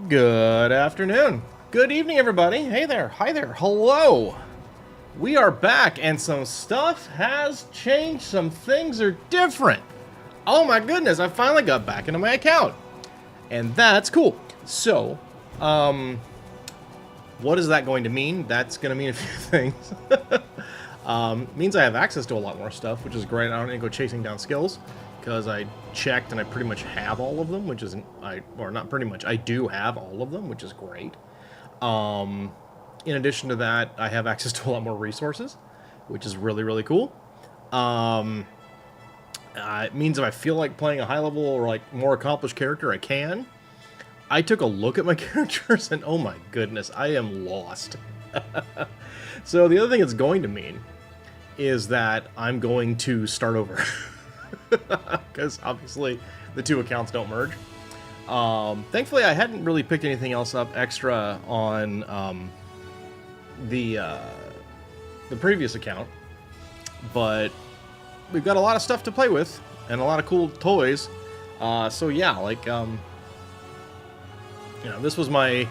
Good afternoon. Good evening, everybody. Hey there. Hi there. Hello. We are back, and some stuff has changed. Some things are different. Oh my goodness, I finally got back into my account. And that's cool. So, what is that going to mean? That's going to mean a few things. Means I have access to a lot more stuff, which is great. I don't need to go chasing down skills, because I checked and I pretty much have all of them, which is, or not pretty much, I do have all of them, which is great. In addition to that, I have access to a lot more resources, which is really, really cool. It means if I feel like playing a high level or like more accomplished character, I can. I took a look at my characters and oh my goodness, I am lost. So the other thing it's going to mean is that I'm going to start over. Because obviously the two accounts don't merge. Thankfully I hadn't really picked anything else up extra on the previous account, but we've got a lot of stuff to play with and a lot of cool toys. So yeah, like you know, this was kind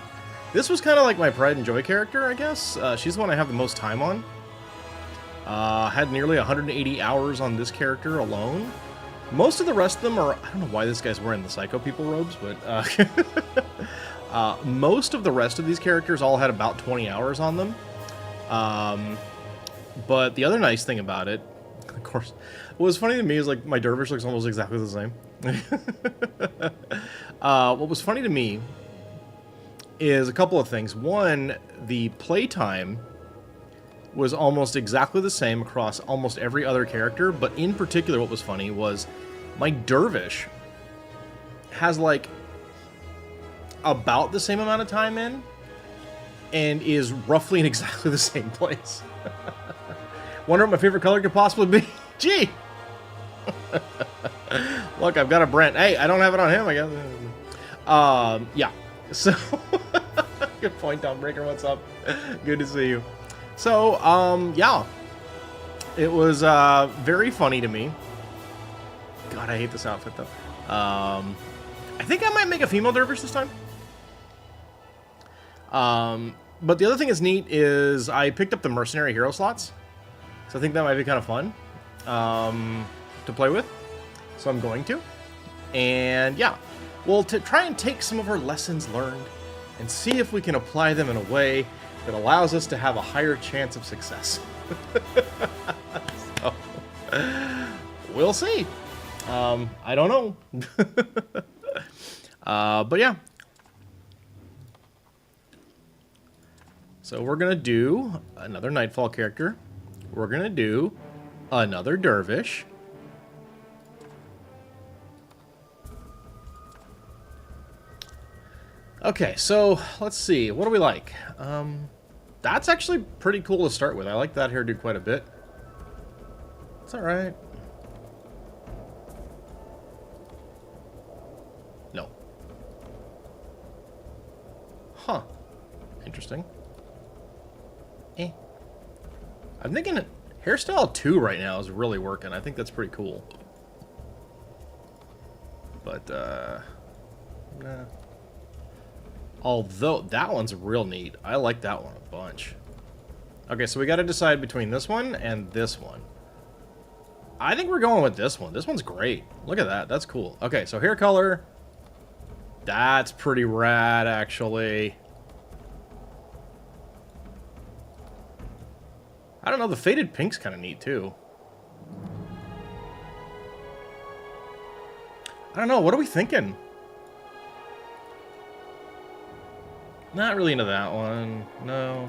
of like my pride and joy character, I guess. She's the one I have the most time on. Had nearly 180 hours on this character alone. Most of the rest of them are, I don't know why this guy's wearing the Psycho People robes, but most of the rest of these characters all had about 20 hours on them. But the other nice thing about it, of course, what was funny to me is like my dervish looks almost exactly the same. What was funny to me is a couple of things. One, the playtime was almost exactly the same across almost every other character, but in particular what was funny was my dervish has like about the same amount of time in and is roughly in exactly the same place. Wonder what my favorite color could possibly be. Gee! Look, I've got a Brent. Hey, I don't have it on him, I guess. Yeah. So, good point, Dawnbreaker. What's up? Good to see you. So, yeah. It was very funny to me. God, I hate this outfit, though. I think I might make a female dervish this time. But the other thing that's neat is I picked up the mercenary hero slots. So I think that might be kind of fun to play with. So I'm going to. And yeah. Well, to try and take some of our lessons learned and see if we can apply them in a way that allows us to have a higher chance of success. So, we'll see. I don't know. But yeah. So we're going to do another Nightfall character. We're going to do another dervish. Okay, so let's see. What do we like? That's actually pretty cool to start with. I like that hairdo quite a bit. It's alright. No. Huh. Interesting. I'm thinking hairstyle 2 right now is really working. I think that's pretty cool. But, nah. Although, that one's real neat. I like that one a bunch. Okay, so we gotta decide between this one and this one. I think we're going with this one. This one's great. Look at that. That's cool. Okay, so hair color. That's pretty rad, actually. I don't know, the faded pink's kind of neat, too. I don't know, what are we thinking? Not really into that one. No.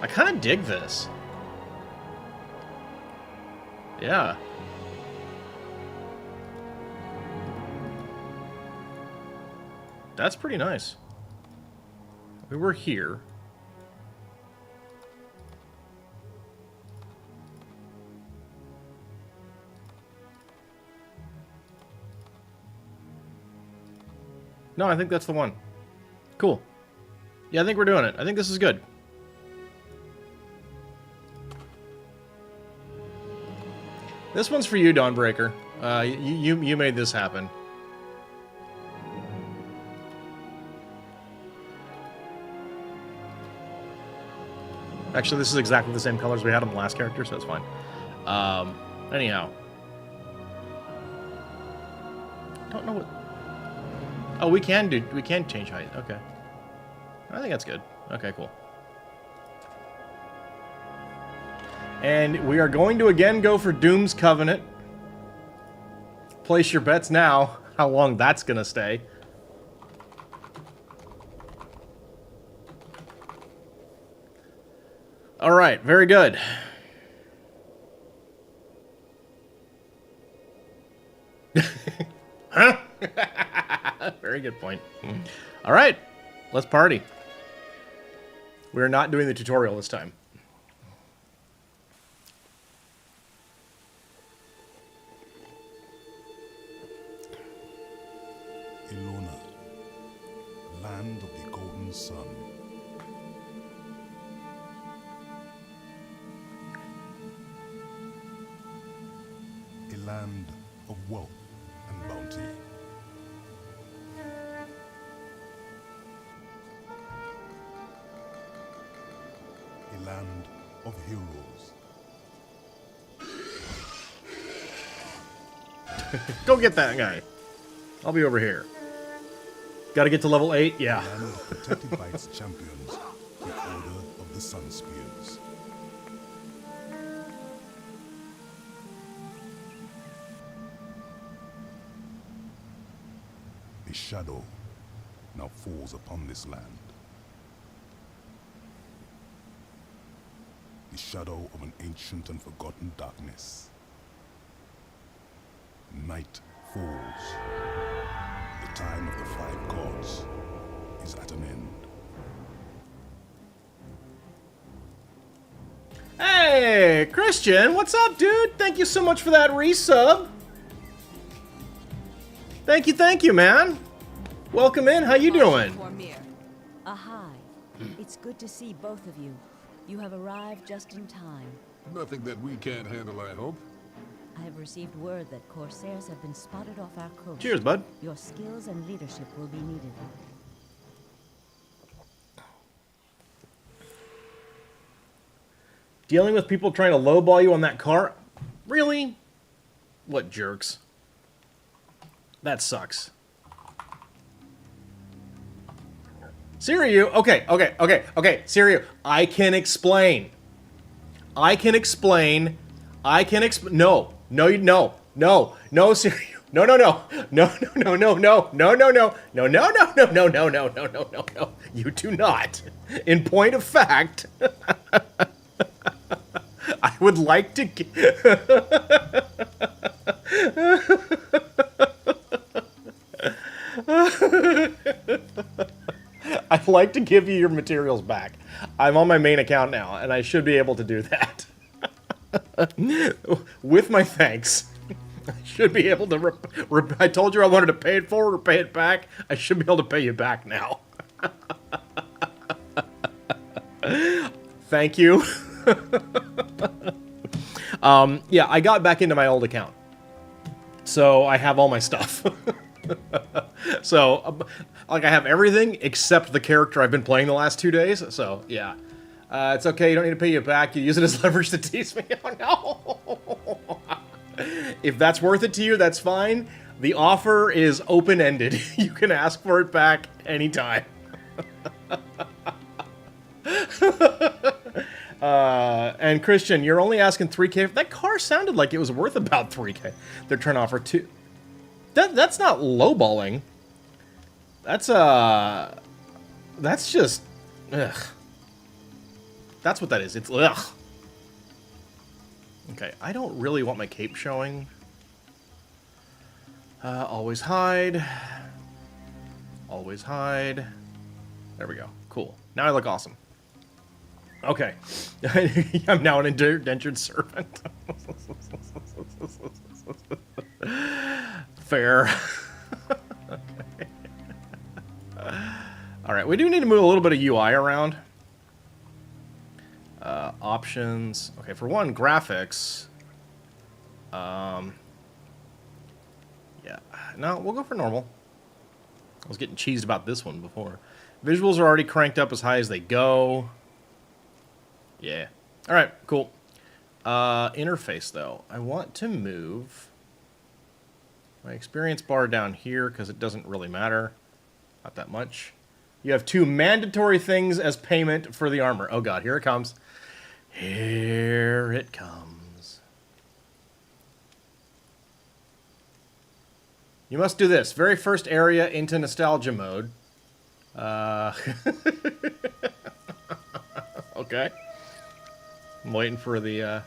I kind of dig this. Yeah. That's pretty nice. We were here. No, I think that's the one. Cool. Yeah, I think we're doing it. I think this is good. This one's for you, Dawnbreaker. You made this happen. Actually, this is exactly the same colors we had on the last character, so it's fine. Anyhow. Don't know what... Oh, we can change height. Okay. I think that's good. Okay, cool. And we are going to again go for Doom's Covenant. Place your bets now. How long that's gonna stay. Alright, very good. Huh? Very good point. Alright, let's party. We're not doing the tutorial this time. Elona, land of the golden sun. A land of wealth and bounty. A land of heroes. Go get that guy. I'll be over here. Gotta get to level 8? Yeah. A land protected by its champions, the Order of the Sun Spears. A shadow now falls upon this land. The shadow of an ancient and forgotten darkness. Night falls. The time of the five gods is at an end. Hey, Christian, what's up, dude? Thank you so much for that resub. Thank you, man. Welcome in. How you doing? Ahai. It's good to see both of you. You have arrived just in time. Nothing that we can't handle, I hope. I have received word that Corsairs have been spotted off our coast. Cheers, bud. Your skills and leadership will be needed. Dealing with people trying to lowball you on that car? Really? What jerks. That sucks. Siriu, okay, Siriu, I can explain. No, Siriu. No. You do not. In point of fact, I would like to... I'd like to give you your materials back. I'm on my main account now, and I should be able to do that. With my thanks. I should be able to... I told you I wanted to pay it forward or pay it back. I should be able to pay you back now. Thank you. Yeah, I got back into my old account. So I have all my stuff. So, like, I have everything except the character I've been playing the last 2 days. So, yeah. It's okay. You don't need to pay you back. You use it as leverage to tease me. Oh, no. If that's worth it to you, that's fine. The offer is open-ended. You can ask for it back anytime. And Christian, you're only asking 3K. That car sounded like it was worth about 3K. They're trying to offer 2. That's not lowballing. That's just, ugh. That's what that is. It's ugh. Okay, I don't really want my cape showing. Always hide. Always hide. There we go. Cool. Now I look awesome. Okay. I'm now an indentured servant. Fair. Okay. Alright, we do need to move a little bit of UI around. Options. Okay, for one, graphics. Yeah. No, we'll go for normal. I was getting cheesed about this one before. Visuals are already cranked up as high as they go. Yeah. All right, cool. Interface, though. I want to move my experience bar down here because it doesn't really matter. Not that much. You have 2 mandatory things as payment for the armor. Oh, God, here it comes. Here it comes. You must do this. Very first area into nostalgia mode. Okay. I'm waiting for the, okay,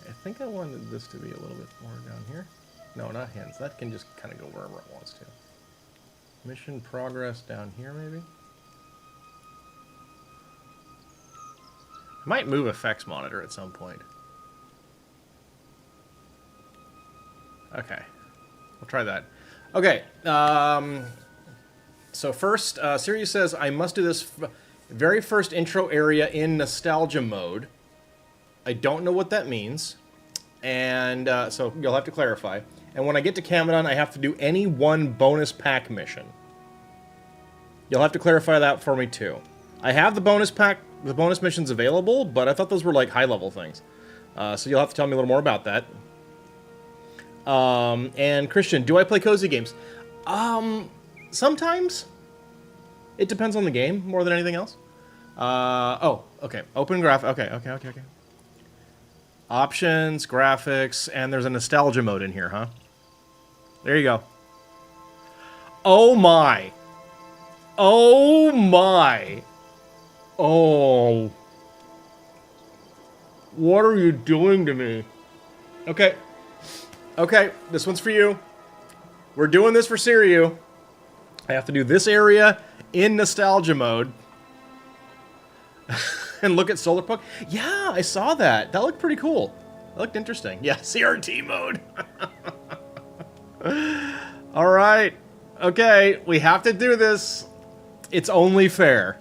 I think I wanted this to be a little bit more down here. No, not hands. That can just kind of go wherever it wants to. Mission progress down here, maybe? I might move effects monitor at some point. Okay. We'll try that. Okay. So first, Sirius says, I must do this very first intro area in nostalgia mode. I don't know what that means. And so you'll have to clarify. And when I get to Camadon, I have to do any one bonus pack mission. You'll have to clarify that for me too. I have the bonus missions available, but I thought those were like high-level things. So you'll have to tell me a little more about that. And Christian, do I play cozy games? Sometimes. It depends on the game more than anything else. Oh, okay. Open graph. Okay. Options, graphics, and there's a nostalgia mode in here, huh? There you go. Oh my. Oh my. Oh. What are you doing to me? Okay. Okay, this one's for you. We're doing this for Siriu. I have to do this area in nostalgia mode. And look at Solar Puck. Yeah, I saw that. That looked pretty cool. That looked interesting. Yeah, CRT mode. All right. Okay, we have to do this. It's only fair.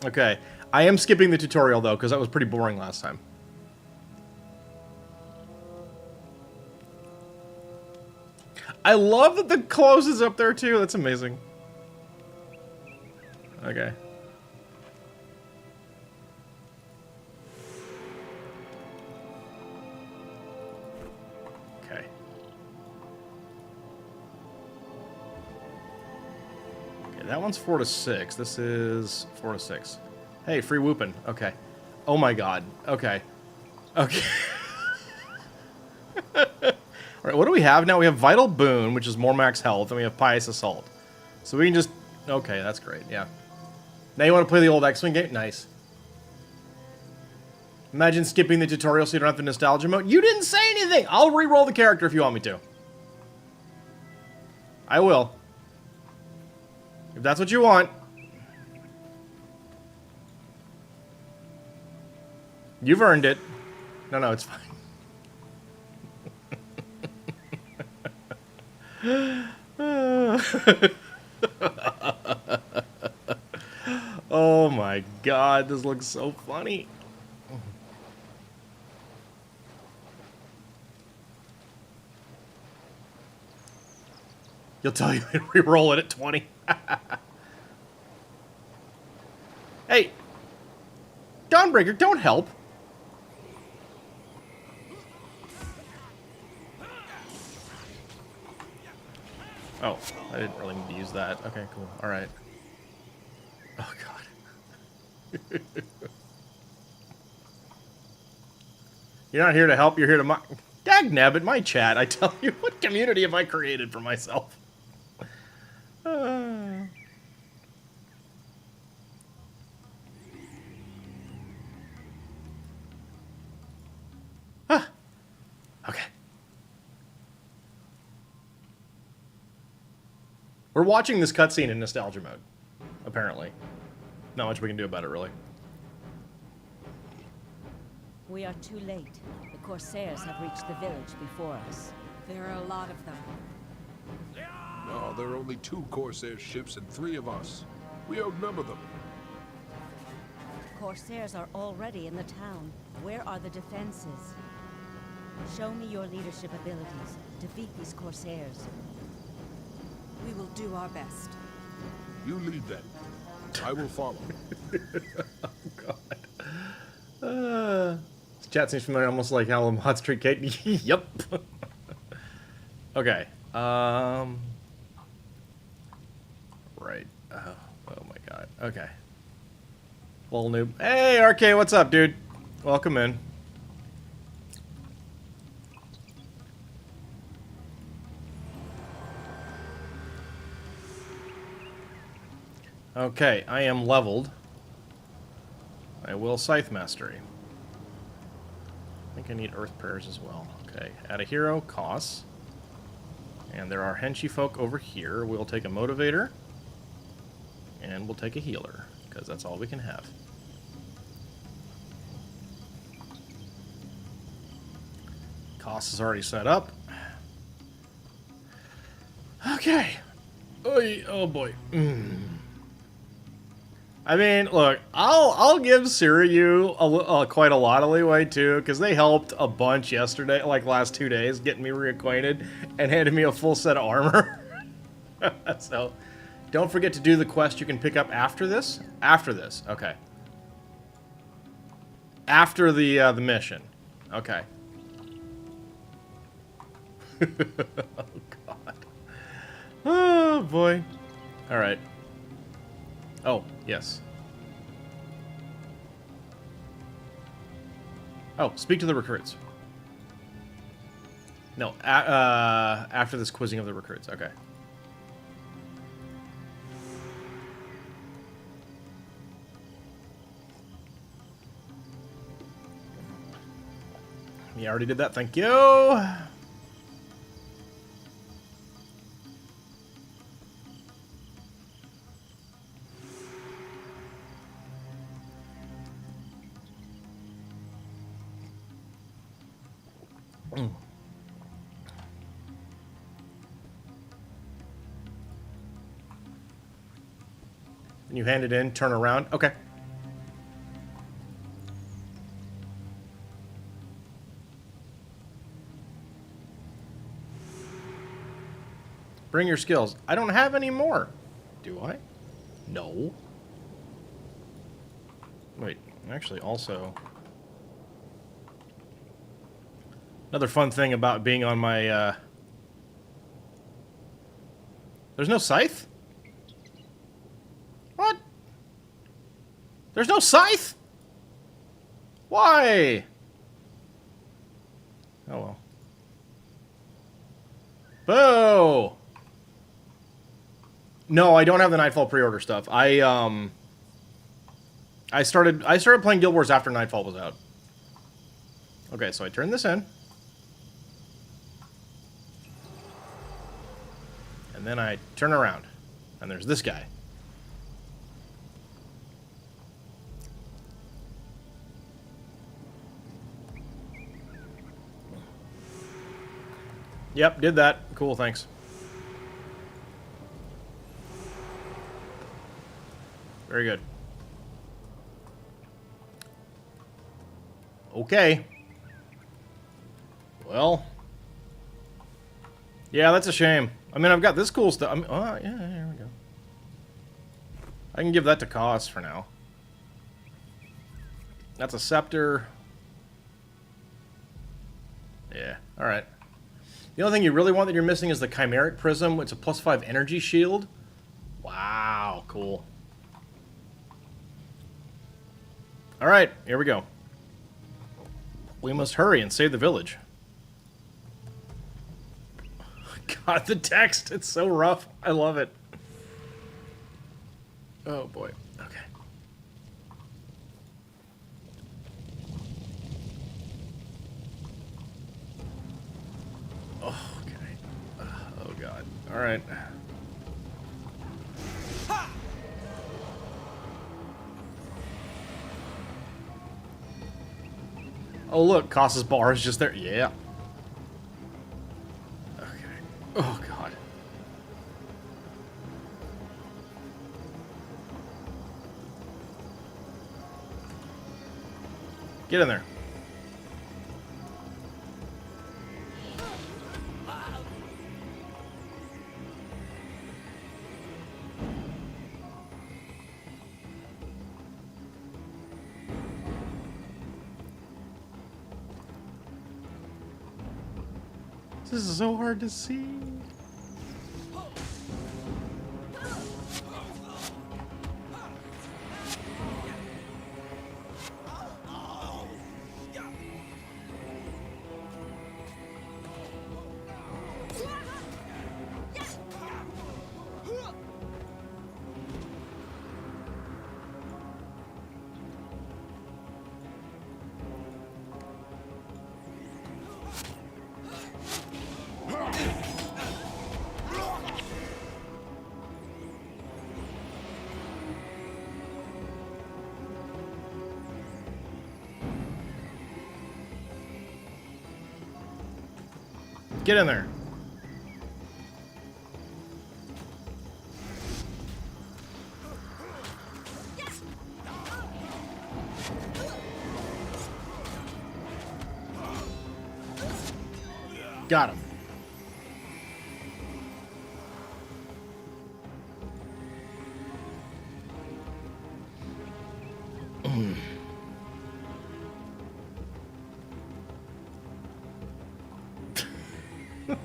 Okay. I am skipping the tutorial, though, because that was pretty boring last time. I love that the close is up there, too. That's amazing. Okay. Okay. Okay, that one's 4 to 6. This is 4 to 6. Hey, free whooping. Okay. Oh my god. Okay. Okay. Alright, what do we have now? We have Vital Boon, which is more max health, and we have Pious Assault. So we can just... Okay, that's great, yeah. Now you want to play the old X-Wing game? Nice. Imagine skipping the tutorial so you don't have the nostalgia mode. You didn't say anything! I'll re-roll the character if you want me to. I will. If that's what you want. You've earned it. No, it's fine. Oh my god, this looks so funny. You'll tell you to re-roll it at 20. Hey! Dawnbreaker, don't help! Oh, I didn't really need to use that. Okay, cool. Alright. Oh, God. You're not here to help, you're here to mock. Dagnabbit, my chat, I tell you, what community have I created for myself? Okay. We're watching this cutscene in nostalgia mode, apparently. Not much we can do about it, really. We are too late. The Corsairs have reached the village before us. There are a lot of them. No, there are only 2 Corsair ships and 3 of us. We outnumber them. Corsairs are already in the town. Where are the defenses? Show me your leadership abilities. Defeat these Corsairs. We will do our best. You lead them. I will follow. This chat seems familiar, almost like how Hot Street Kate. Yep. Okay. Right. Oh my god. Okay. Little noob. Hey, RK, what's up, dude? Welcome in. Okay, I am leveled. I will Scythe Mastery. I think I need Earth Prayers as well. Okay, add a hero, costs. And there are Henchy folk over here. We'll take a Motivator. And we'll take a Healer, because that's all we can have. Cost is already set up. Okay. Oy, oh boy. I mean, look, I'll give Siryu quite a lot of leeway too, because they helped a bunch yesterday, like last 2 days, getting me reacquainted and handed me a full set of armor. So, don't forget to do the quest you can pick up after this. After this, okay. After the mission, okay. Oh God. Oh boy. All right. Oh, yes. Oh, speak to the recruits. No, after this quizzing of the recruits. Okay. Yeah, I already did that. Thank you. You hand it in, turn around. Okay. Bring your skills. I don't have any more. Do I? No. Wait, actually also... Another fun thing about being on my, There's no scythe? What? There's no scythe? Why? Oh well. Boo! No, I don't have the Nightfall pre-order stuff. I started playing Guild Wars after Nightfall was out. Okay, so I turned this in. And then I turn around. And there's this guy. Yep, did that. Cool, thanks. Very good. Okay. Well. Yeah, that's a shame. I mean, I've got this cool stuff. Oh, yeah, here we go. I can give that to Cos for now. That's a scepter. Yeah, alright. The only thing you really want that you're missing is the Chimeric Prism. It's a +5 energy shield. Wow, cool. Alright, here we go. We must hurry and save the village. God, the text, it's so rough. I love it. Oh boy, okay. Oh, okay. Oh god. Alright. Oh look, Cos's bar is just there. Yeah. Okay. Oh god. Get in there. This is so hard to see. Get in there. Got him.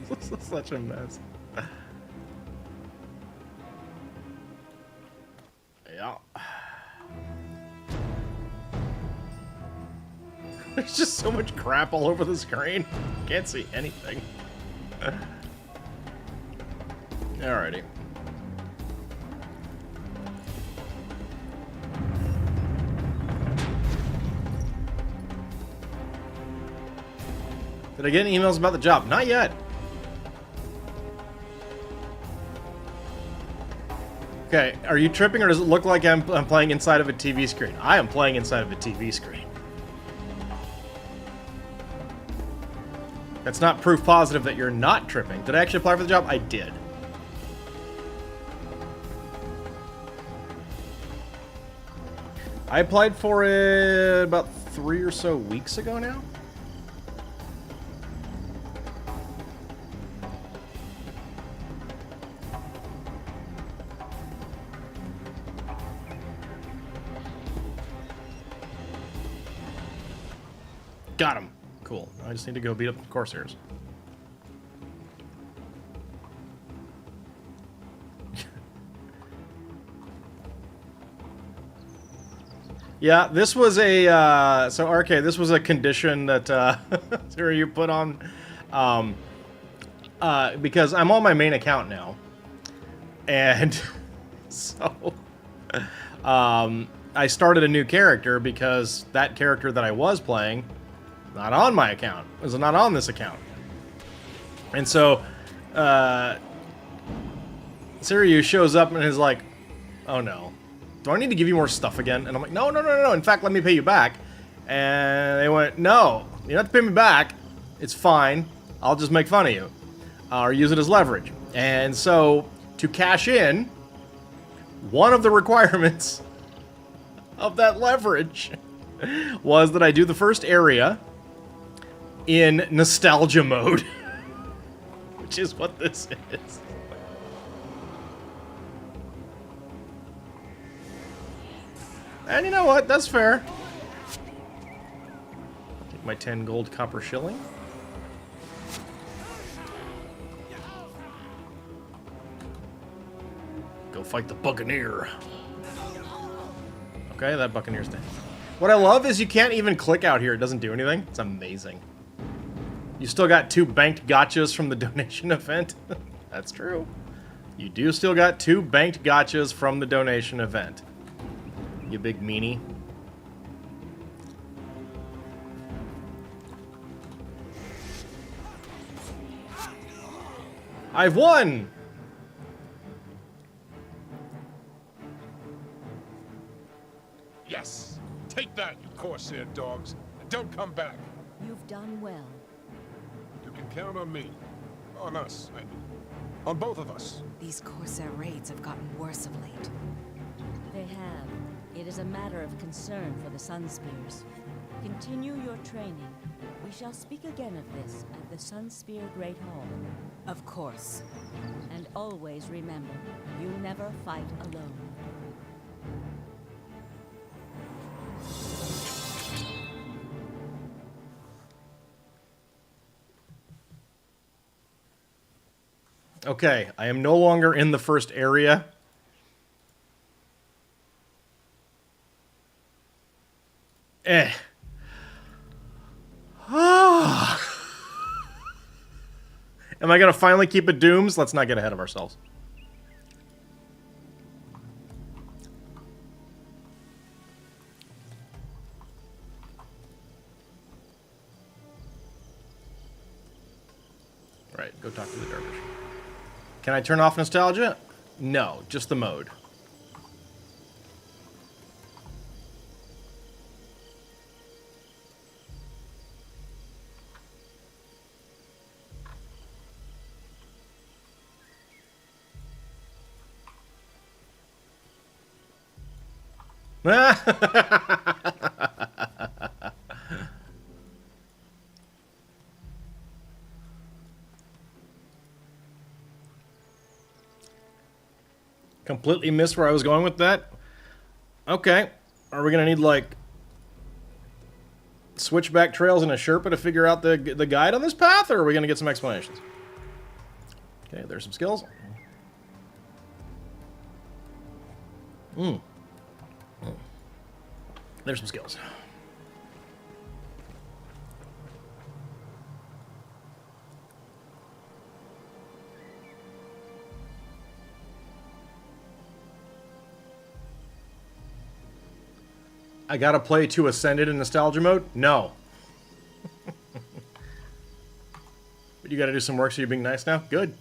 This is such a mess. Yeah. There's just so much crap all over the screen. Can't see anything. Alrighty. Did I get any emails about the job? Not yet. Okay, are you tripping, or does it look like I'm playing inside of a TV screen? I am playing inside of a TV screen. That's not proof positive that you're not tripping. Did I actually apply for the job? I did. I applied for it about 3 or so weeks ago now. Got him. Cool. I just need to go beat up the Corsairs. Yeah, this was a so RK. This was a condition that Sarah, you put on because I'm on my main account now, and so I started a new character because that character that I was playing. Not on my account. It was not on this account. And so, Siryu shows up and is like, oh no. Do I need to give you more stuff again? And I'm like, no, no, no, no. In fact, let me pay you back. And they went, no, you don't have to pay me back. It's fine. I'll just make fun of you. Or use it as leverage. And so, to cash in, one of the requirements of that leverage was that I do the first area in nostalgia mode, which is what this is. And you know what? That's fair. Take my 10 gold copper shilling. Go fight the Buccaneer. Okay, that Buccaneer's dead. What I love is you can't even click out here. It doesn't do anything. It's amazing. You still got 2 banked gotchas from the donation event. That's true. You do still got 2 banked gotchas from the donation event. You big meanie. I've won! Yes! Take that, you Corsair dogs, and don't come back. You've done well. You can count on me. On us, I mean. On both of us. These Corsair raids have gotten worse of late. They have. It is a matter of concern for the Sunspears. Continue your training. We shall speak again of this at the Sunspear Great Hall. Of course. And always remember, you never fight alone. Okay, I am no longer in the first area. Eh. Ah. Am I going to finally keep it Dooms? Let's not get ahead of ourselves. Right, go talk to the dervish. Can I turn off nostalgia? No, just the mode. Completely missed where I was going with that. Okay. Are we going to need, like, switchback trails and a Sherpa to figure out the guide on this path, or are we going to get some explanations? Okay, there's some skills. There's some skills. I gotta play to Ascended in nostalgia mode? No. But you gotta do some work, so you're being nice now? Good.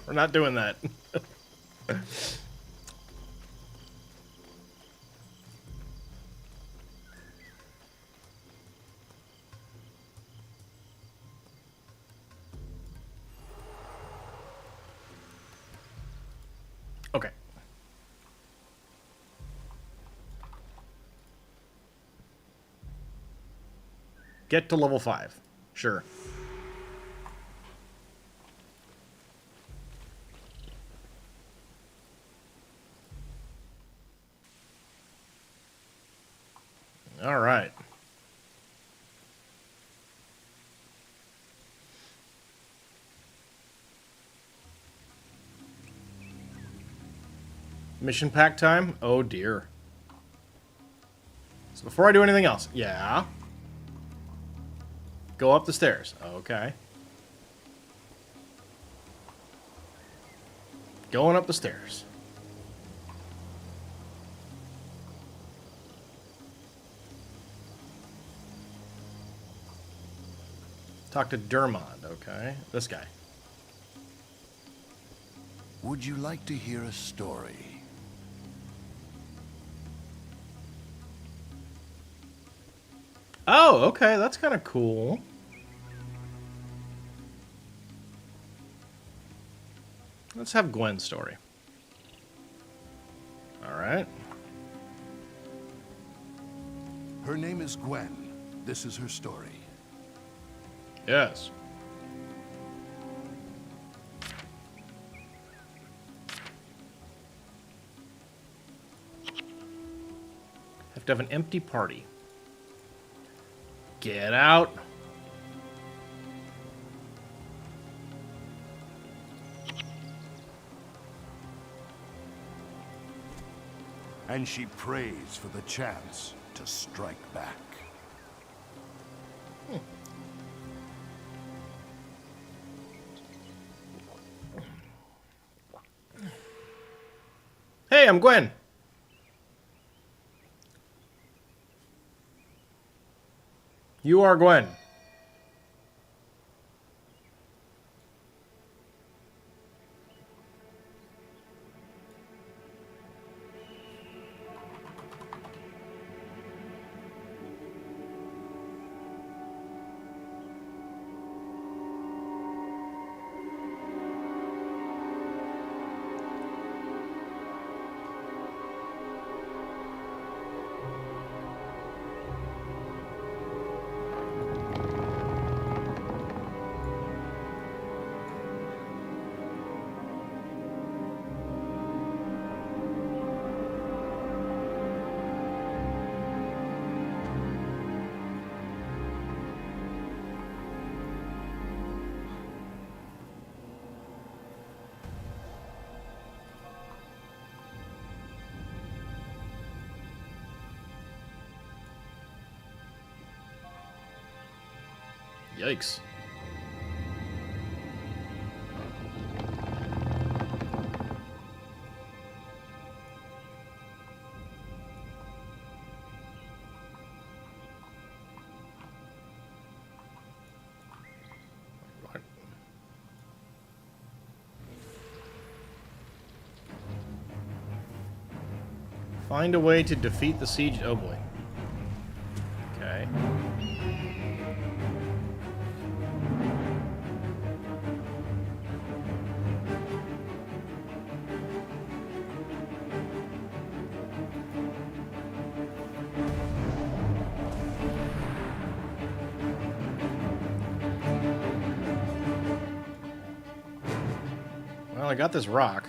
We're not doing that. Okay. Get to level 5. Sure. All right. Mission pack time? Oh dear. So before I do anything else, yeah. Go up the stairs. Okay. Going up the stairs. Talk to Dermond, okay. This guy. Would you like to hear a story? Oh, okay, that's kind of cool. Let's have Gwen's story. All right. Her name is Gwen. This is her story. Yes. Have to have an empty party. Get out. And she prays for the chance to strike back. Hey, I'm Gwen. You are Gwen. Yikes. What? Find a way to defeat the siege. Oh boy. Okay. Well, I got this rock.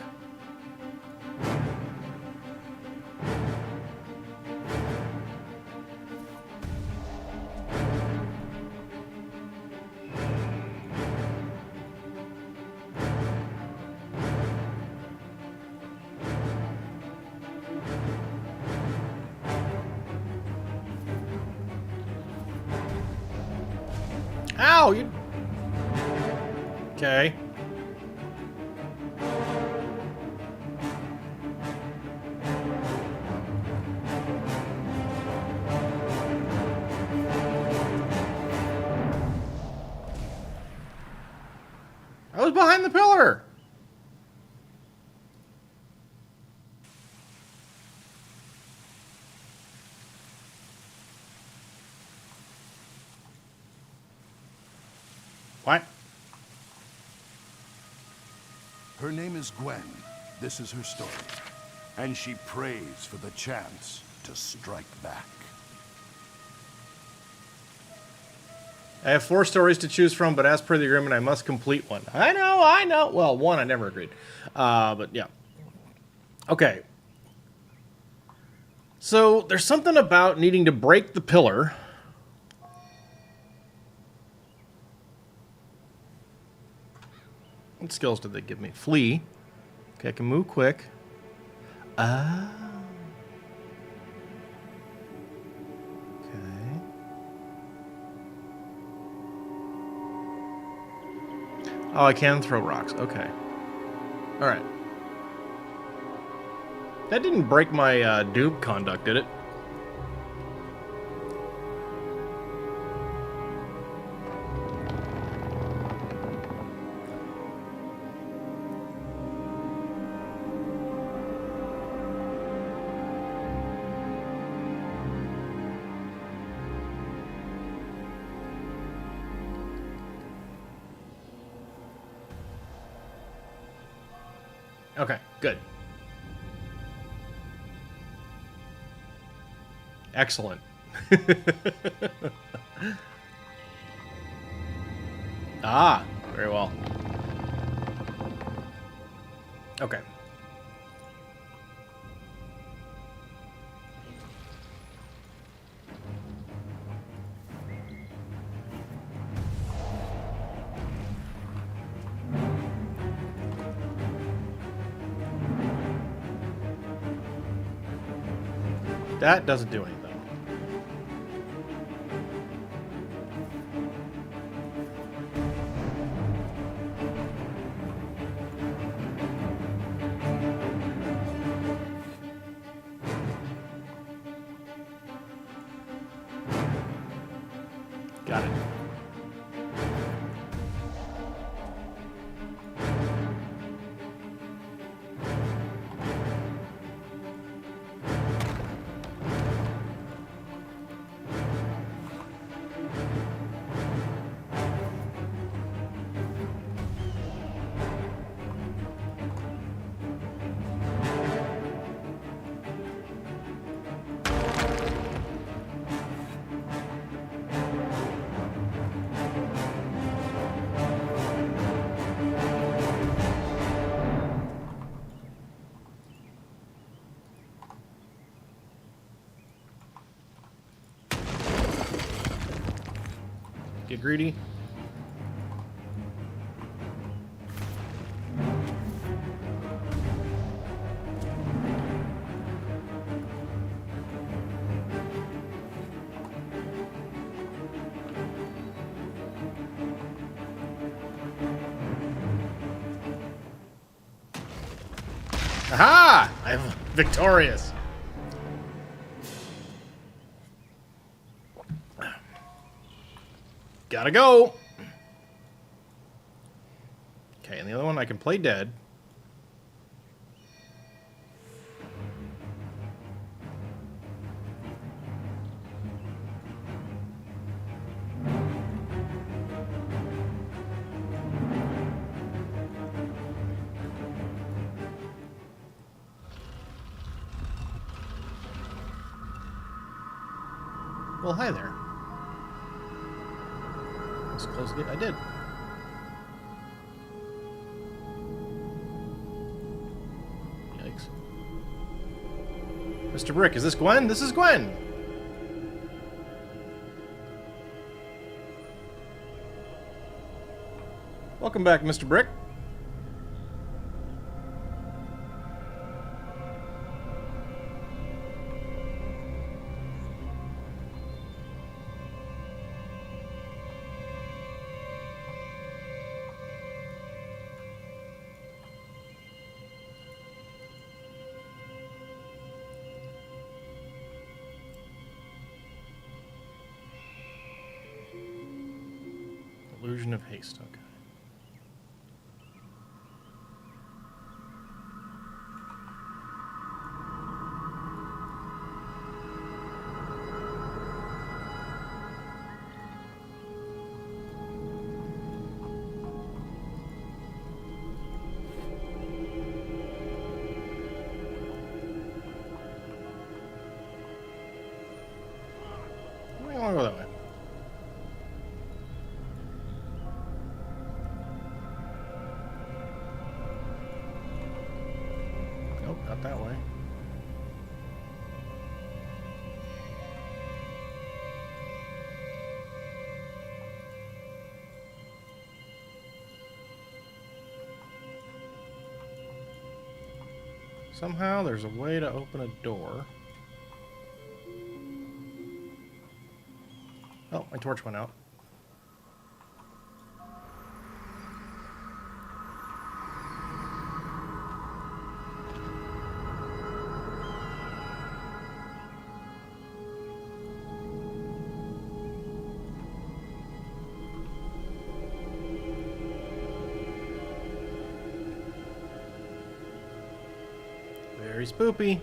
Ow! You... Okay. I was behind the pillar! What? Her name is Gwen. This is her story. And she prays for the chance to strike back. I have 4 stories to choose from, but as per the agreement, I must complete one. I know. Well, 1 I never agreed. But yeah. Okay. So, there's something about needing to break the pillar. What skills did they give me? Flee. Okay, I can move quick. Ah. Okay. Oh, I can throw rocks. Okay. Alright. That didn't break my Doom conduct, did it? Okay, good. Excellent. Ah, very well. Okay. That doesn't do anything. Got it. Get greedy. Aha! I'm victorious. Gotta go. Okay, and the other one I can play dead. Well, hi there. Let's close the gate. I did. Yikes. Mr. Brick, is this Gwen? This is Gwen! Welcome back, Mr. Brick. Illusion of haste, okay. I want to go that way. Nope, not that way. Somehow there's a way to open a door. Oh, my torch went out. Very spoopy.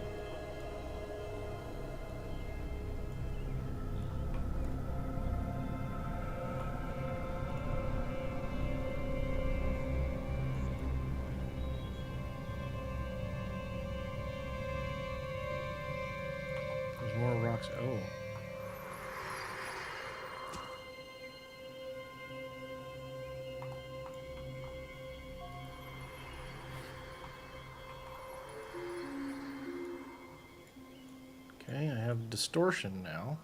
There's more rocks. Oh. Okay, I have distortion now.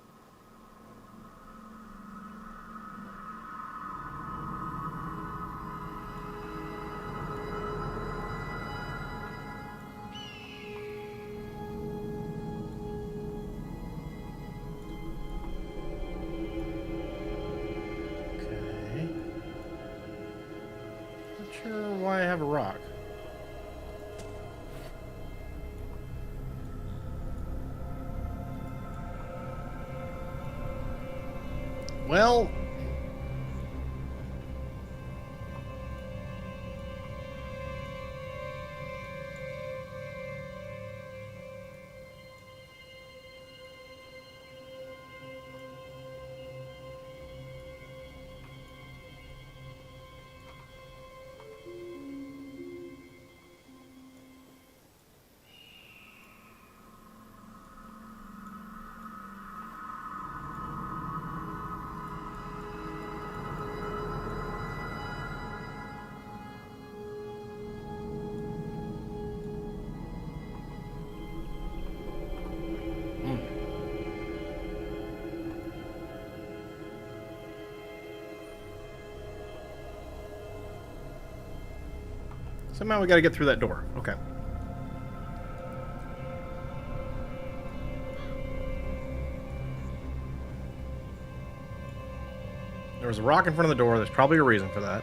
Okay. Not sure why I have a rock. Well, somehow we got to get through that door. Okay. There was a rock in front of the door. There's probably a reason for that.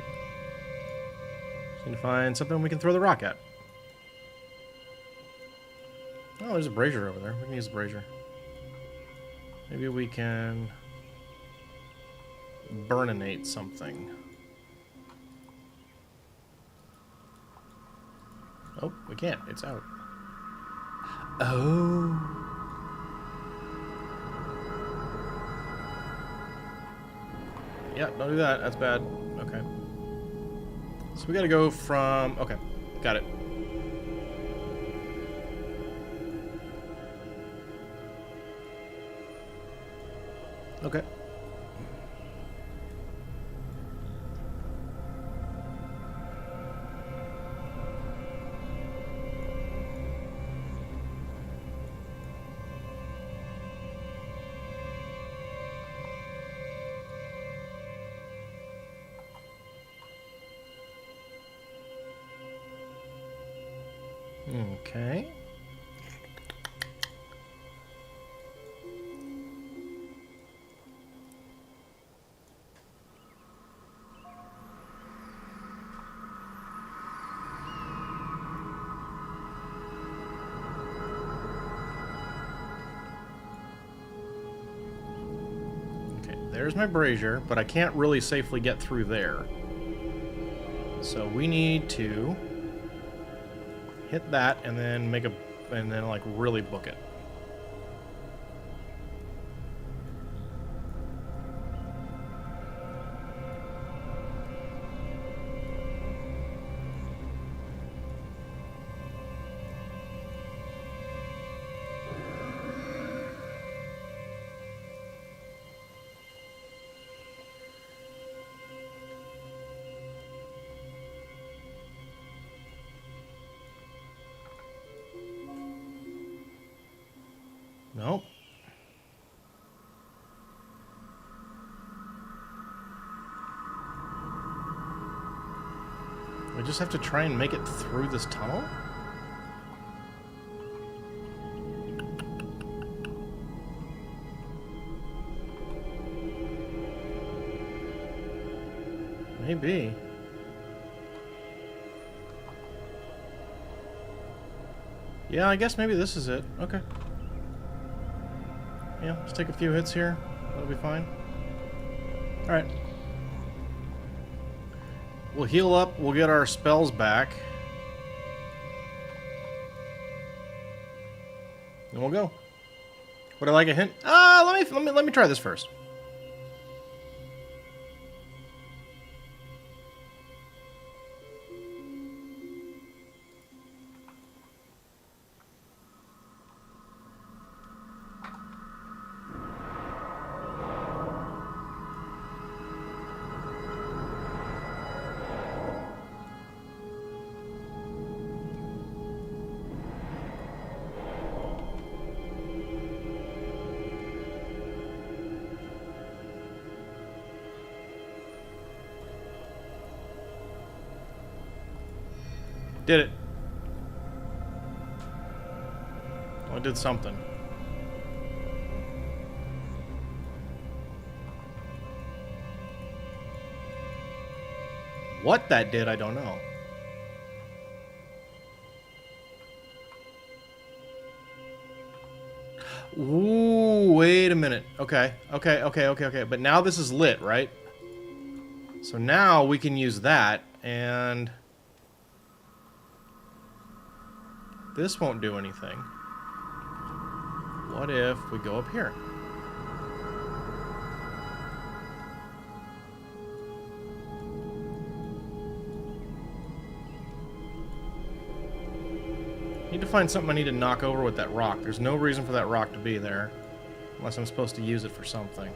Just need to find something we can throw the rock at. Oh, there's a brazier over there. We can use the brazier. Maybe we can burninate something. Oh, we can't. It's out. Oh. Yeah, don't do that. That's bad. Okay. So we gotta go from... Okay, got it. Okay. Okay. Okay, there's my brazier, but I can't really safely get through there. So we need to hit that and then make a, and then like really book it. Nope. We just have to try and make it through this tunnel? Maybe. Yeah, I guess maybe this is it. Okay. Yeah, just take a few hits here. That'll be fine. Alright. We'll heal up. We'll get our spells back. And we'll go. Would I like a hint? Let me try this first. Did it. Well, I did something. What that did, I don't know. Ooh, wait a minute. Okay. But now this is lit, right? So now we can use that, and... this won't do anything. What if we go up here? Need to find something I need to knock over with that rock. There's no reason for that rock to be there. Unless I'm supposed to use it for something.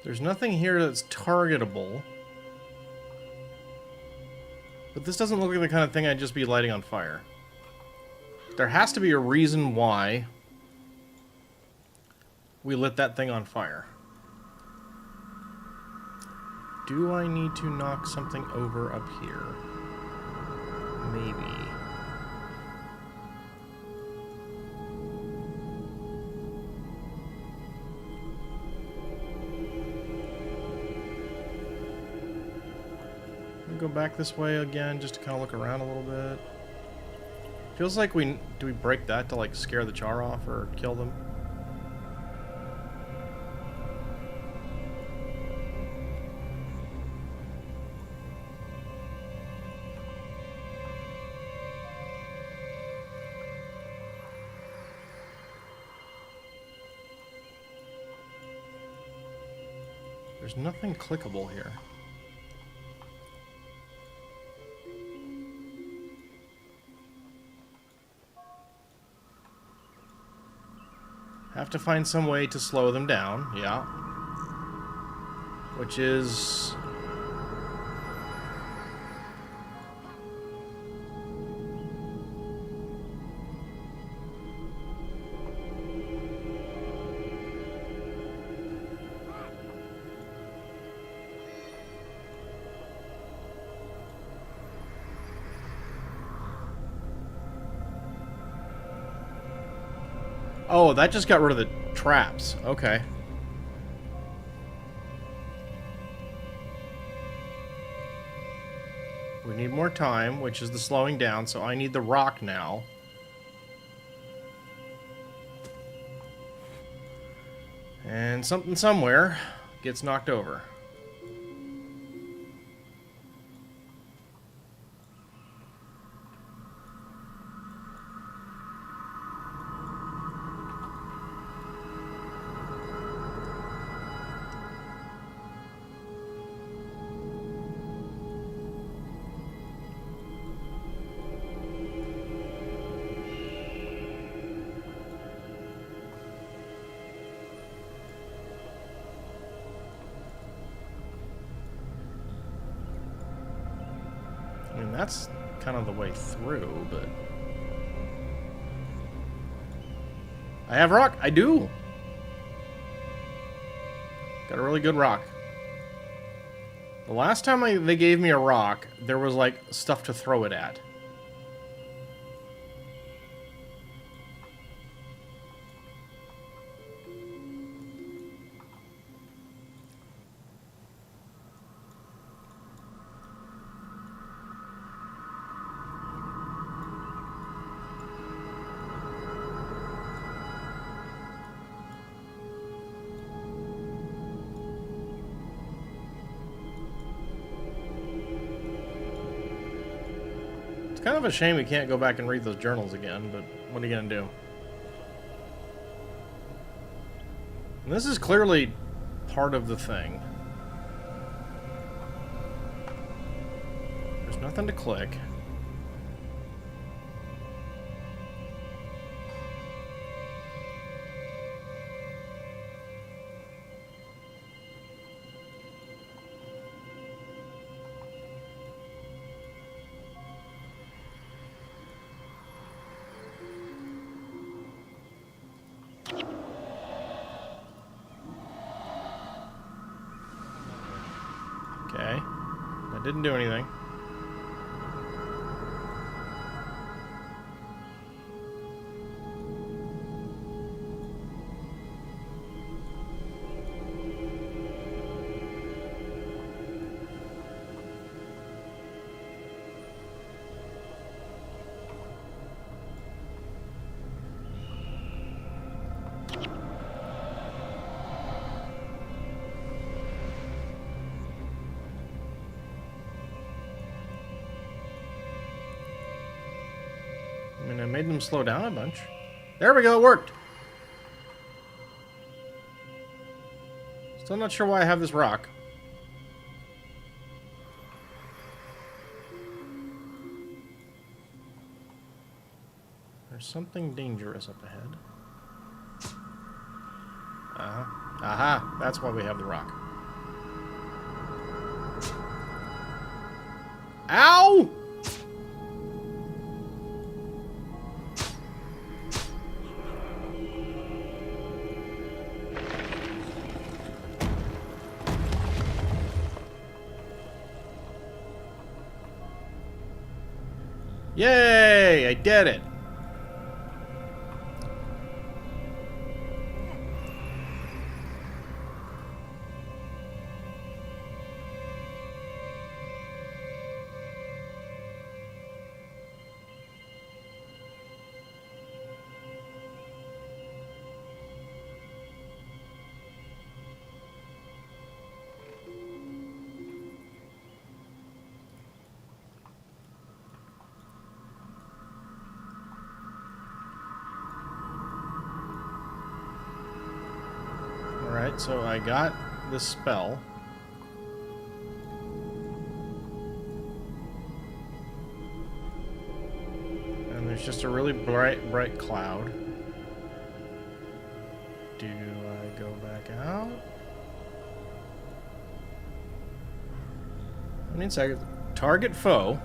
There's nothing here that's targetable. But this doesn't look like the kind of thing I'd just be lighting on fire. There has to be a reason why we lit that thing on fire. Do I need to knock something over up here? Maybe. Go back this way again just to kind of look around a little bit. Feels like do we break that to like scare the Char off or kill them? There's nothing clickable here. Have to find some way to slow them down, yeah. Which is... Oh, that just got rid of the traps. Okay. We need more time, which is the slowing down, so I need the rock now. And something somewhere gets knocked over. I mean, that's kind of the way through, but... I have rock! I do! Got a really good rock. The last time they gave me a rock, there was, like, stuff to throw it at. It's kind of a shame we can't go back and read those journals again, but what are you gonna do? And this is clearly part of the thing. There's nothing to click. Okay, that didn't do anything. I mean, I made them slow down a bunch. There we go, it worked! Still not sure why I have this rock. There's something dangerous up ahead. Uh-huh. Aha! That's why we have the rock. Ow! Yay! I did it! Alright, so I got the spell. And there's just a really bright cloud. Do I go back out? I need a second. Target foe.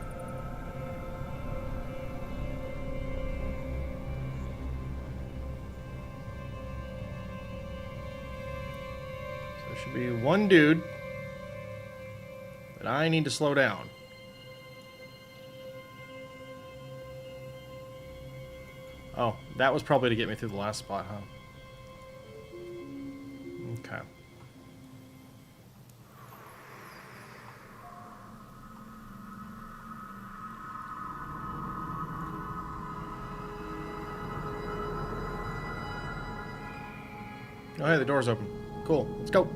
Should be one dude that I need to slow down. Oh, that was probably to get me through the last spot, huh? Okay. Oh, hey, the door's open. Cool. Let's go.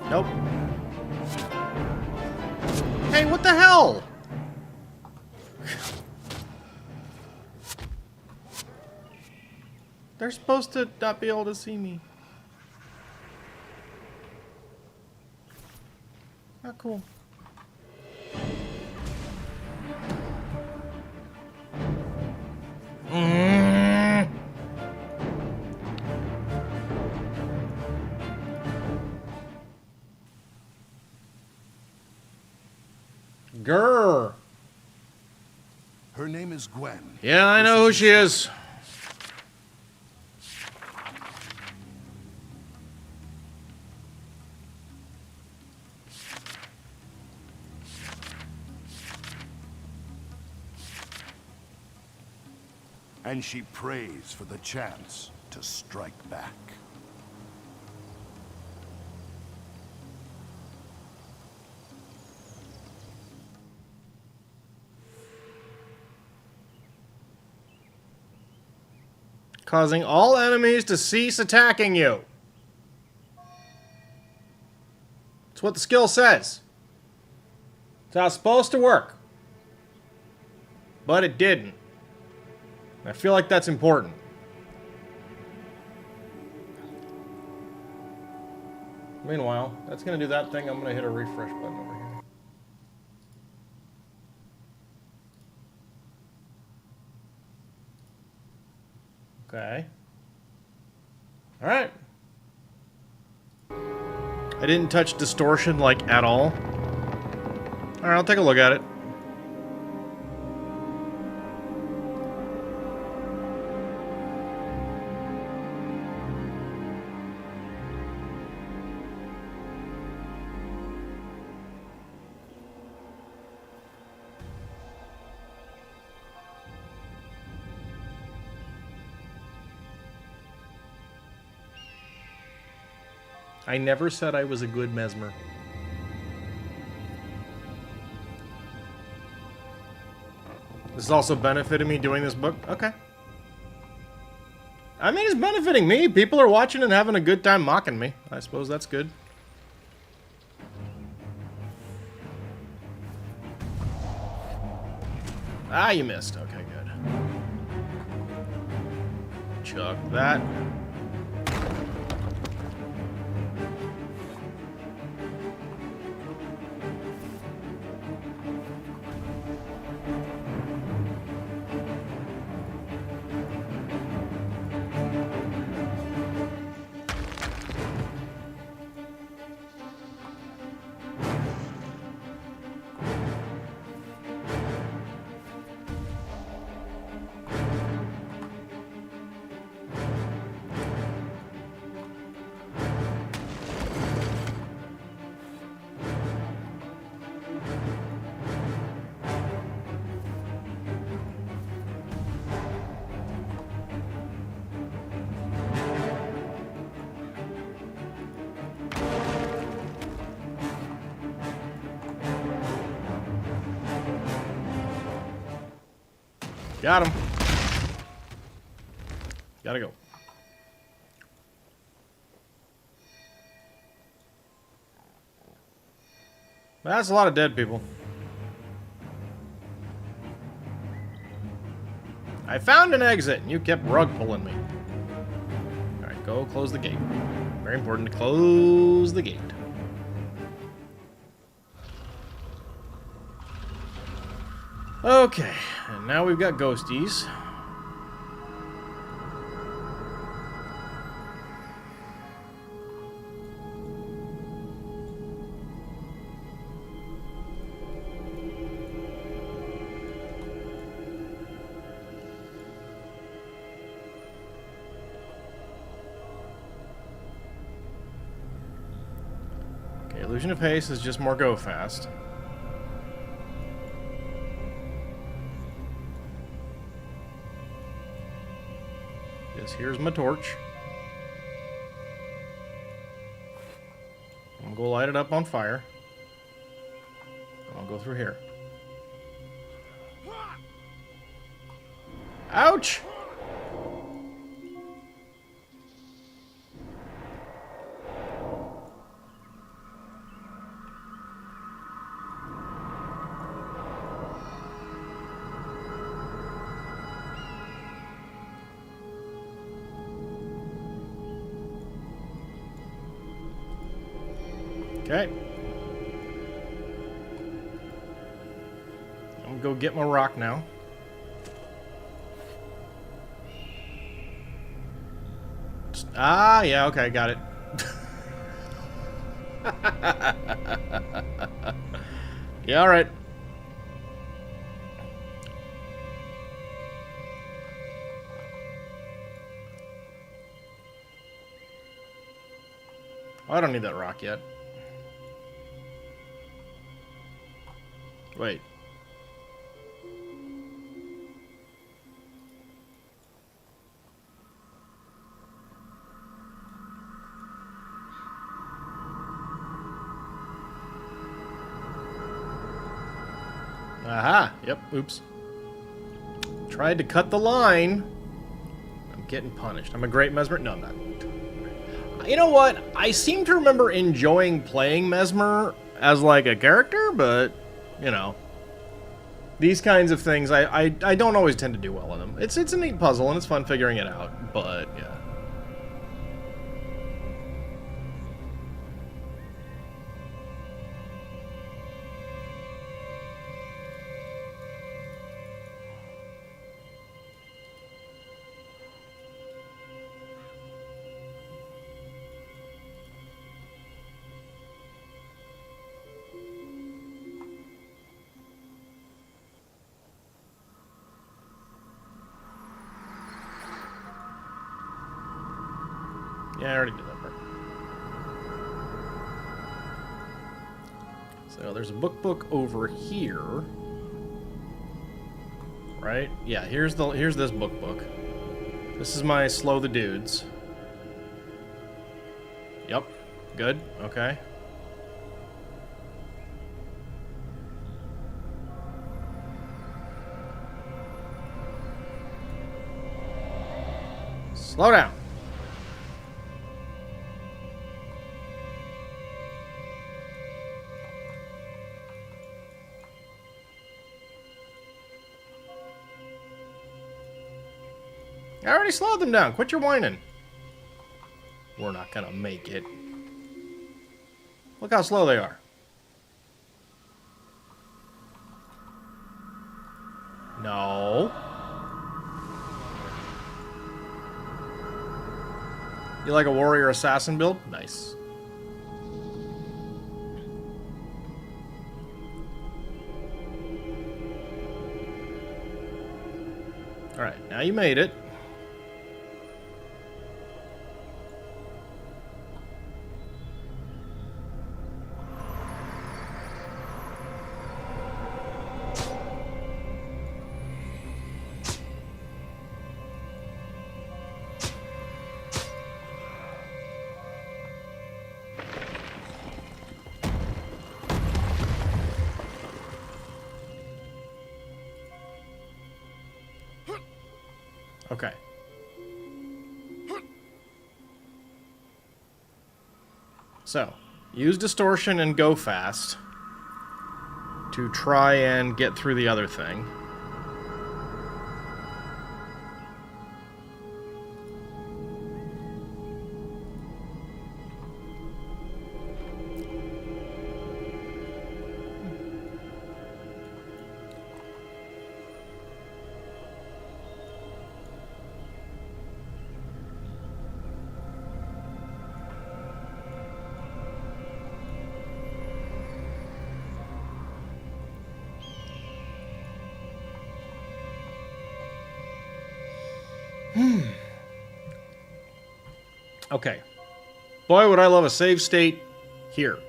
Nope. Hey, what the hell? They're supposed to not be able to see me. Not cool. Grr. Her name is Gwen. Yeah, I know who she is. And she prays for the chance to strike back. Causing all enemies to cease attacking you. That's what the skill says. It's how it's supposed to work. But it didn't. I feel like that's important. Meanwhile, that's going to do that thing. I'm going to hit a refresh button over here. Okay. Alright. I didn't touch distortion, like, at all. Alright, I'll take a look at it. I never said I was a good mesmer. This is also benefiting me doing this book? Okay. I mean, it's benefiting me. People are watching and having a good time mocking me. I suppose that's good. Ah, you missed. Okay, good. Chuck that. Got him. Gotta go. That's a lot of dead people. I found an exit, and you kept rug pulling me. Alright, go close the gate. Very important to close the gate. Okay, and now we've got ghosties. Okay, Illusion of Haste is just more go fast. Here's my torch. I'm gonna go light it up on fire. I'll go through here. Ouch! Okay. I'm gonna go get my rock now. Ah, yeah, okay, got it. Yeah, alright. Oh, I don't need that rock yet. Wait. Aha! Yep, oops. Tried to cut the line. I'm getting punished. I'm a great Mesmer. No, I'm not. You know what? I seem to remember enjoying playing Mesmer as like a character, but, you know. These kinds of things, I don't always tend to do well in them. It's a neat puzzle, and it's fun figuring it out, but, yeah. Yeah, I already did that part. So there's a book over here. Right? Yeah, here's this book. This is my Slow the Dudes. Yep. Good. Okay. Slow down. I already slowed them down. Quit your whining. We're not gonna make it. Look how slow they are. No. You like a warrior assassin build? Nice. Alright, now you made it. Okay. So, use distortion and go fast to try and get through the other thing. Okay. Boy, would I love a save state here.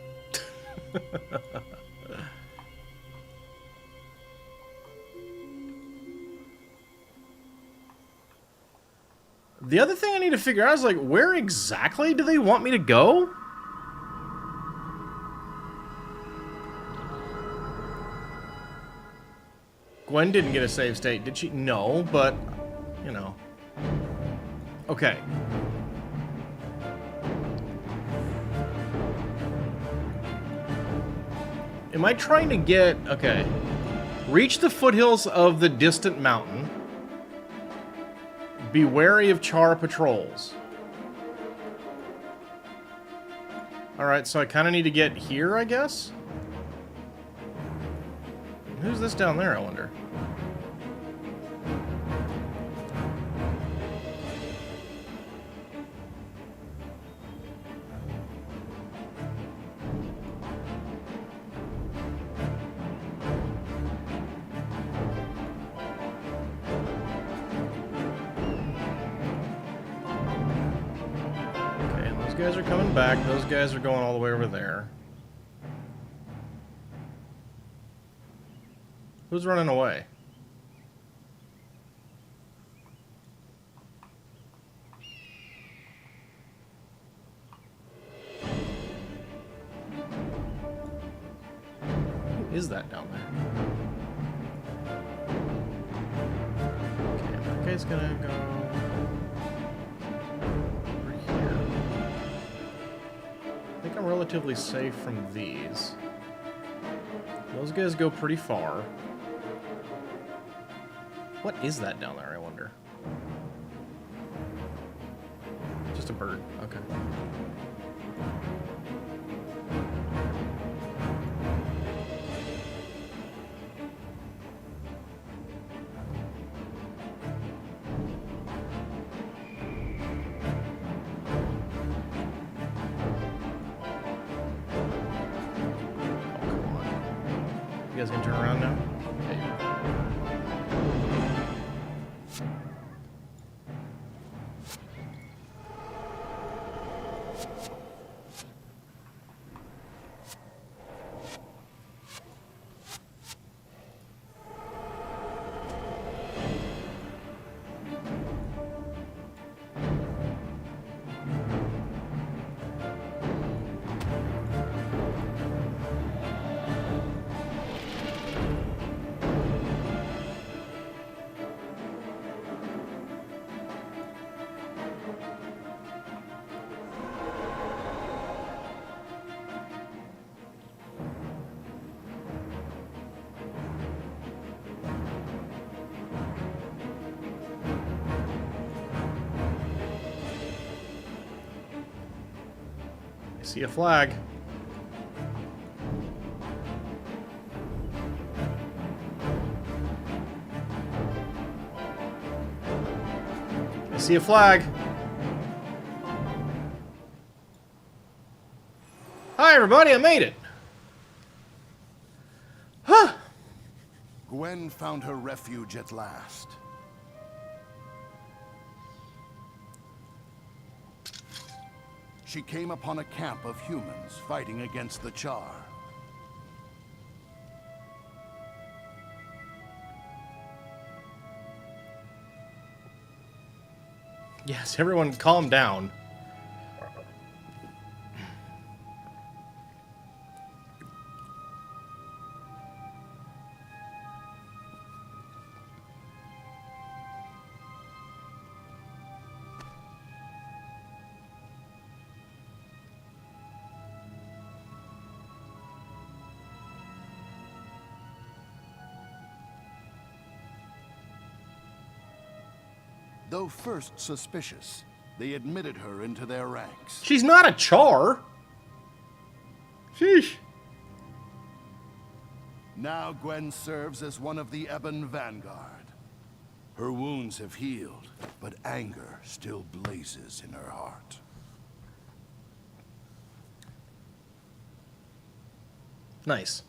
The other thing I need to figure out is, like, where exactly do they want me to go? Gwen didn't get a save state, did she? No, but, you know. Okay. Am I trying to get... Okay. Reach the foothills of the distant mountain. Be wary of Char patrols. Alright, so I kind of need to get here, I guess? Who's this down there, I wonder? Those guys are coming back. Those guys are going all the way over there. Who's running away? Who is that down there? Okay, that guy's gonna go... I think I'm relatively safe from these. Those guys go pretty far. What is that down there, I wonder? Just a bird. Okay. You guys can turn around now? Okay. See a flag. I see a flag. Hi, everybody, I made it. Huh. Gwen found her refuge at last. She came upon a camp of humans fighting against the Char. Yes, everyone calm down. Though first suspicious, they admitted her into their ranks. She's not a Char. Sheesh. Now Gwen serves as one of the Ebon Vanguard. Her wounds have healed, but anger still blazes in her heart. Nice.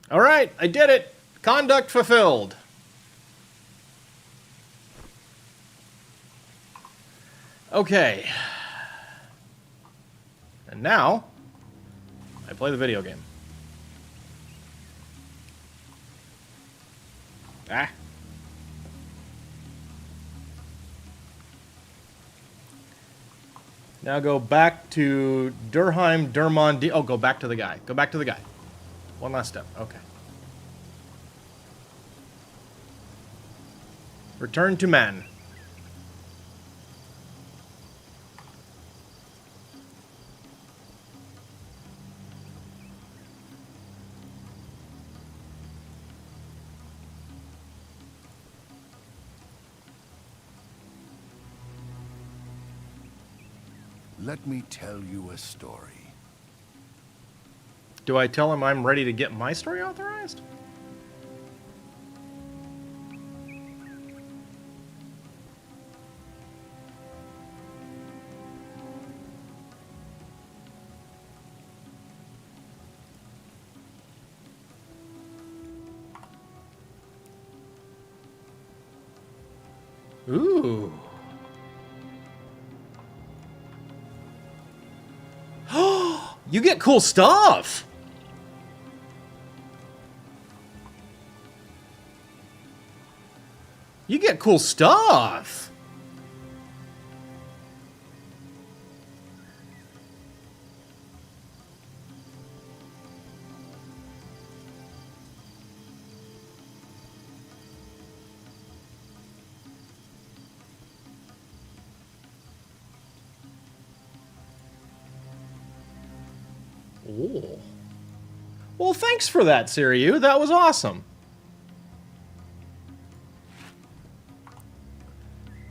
All right, I did it. Conduct fulfilled. Okay. And now, I play the video game. Ah. Now go back to Durheim, Durmond. Oh, go back to the guy. Go back to the guy. One last step. Okay. Return to man. Let me tell you a story. Do I tell him I'm ready to get my story authorized? Ooh. You get cool stuff! You get cool stuff! Ooh. Well, thanks for that, Siryu. That was awesome.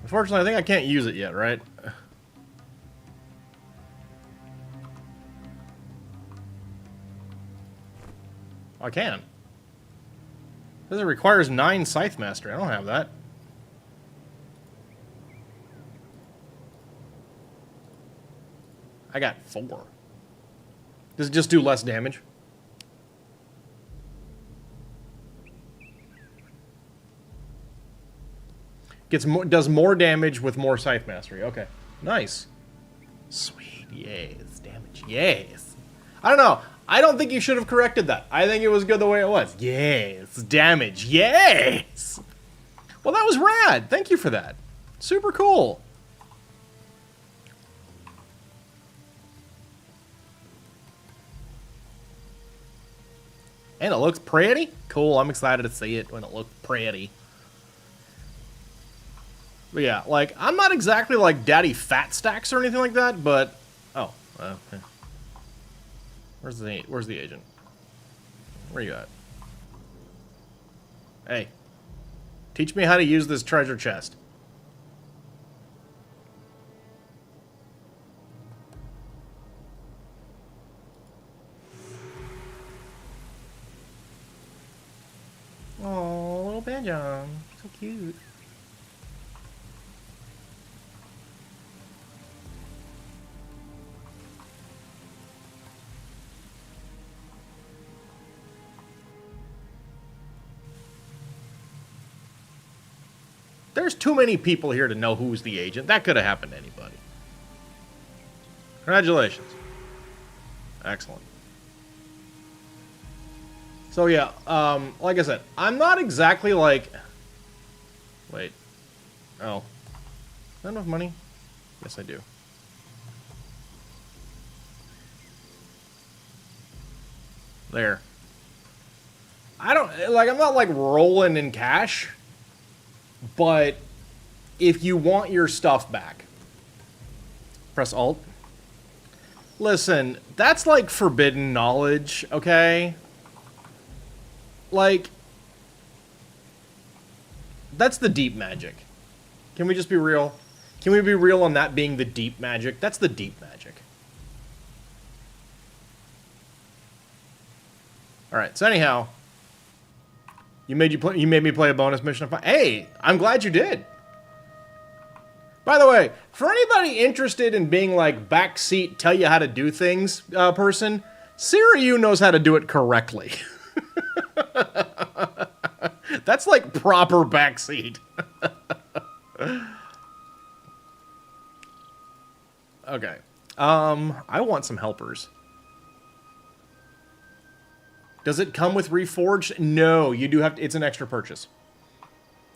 Unfortunately, I think I can't use it yet, right? I can. This requires 9 Scythe Mastery. I don't have that. I got 4. Does it just do less damage? Does more damage with more Scythe Mastery. Okay. Nice. Sweet. Yes. Damage. Yes. I don't know. I don't think you should have corrected that. I think it was good the way it was. Yes. Damage. Yes. Well, that was rad. Thank you for that. Super cool. And it looks pretty. Cool. I'm excited to see it when it looks pretty. But yeah, like, I'm not exactly like Daddy Fat Stacks or anything like that, but... Oh. Okay. Where's the agent? Where you at? Hey. Teach me how to use this treasure chest. cute. There's too many people here to know who's the agent. That could have happened to anybody. Congratulations. Excellent. So yeah, like I said, I'm not exactly like... Wait. Oh. Do I have enough money? Yes, I do. There. I don't... Like, I'm not, like, rolling in cash. But if you want your stuff back, press Alt. Listen, that's like forbidden knowledge, okay? Like, that's the deep magic. Can we just be real? Can we be real on that being the deep magic? That's the deep magic. Alright, so anyhow... You made me play a bonus mission. Hey, I'm glad you did. By the way, for anybody interested in being like backseat, tell you how to do things person, Siriu knows how to do it correctly. That's like proper backseat. Okay. I want some helpers. Does it come with Reforged? No, you do have to, it's an extra purchase.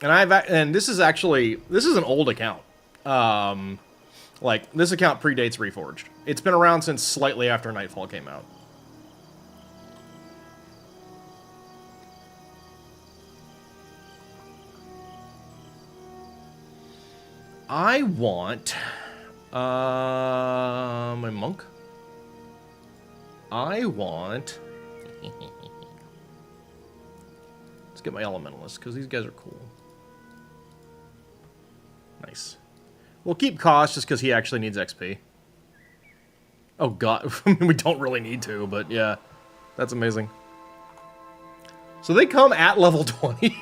And this is an old account. Like, this account predates Reforged. It's been around since slightly after Nightfall came out. I want my monk. I want let's get my elementalists, because these guys are cool. Nice. We'll keep Kosh just because he actually needs XP. Oh god, we don't really need to, but yeah. That's amazing. So they come at level 20.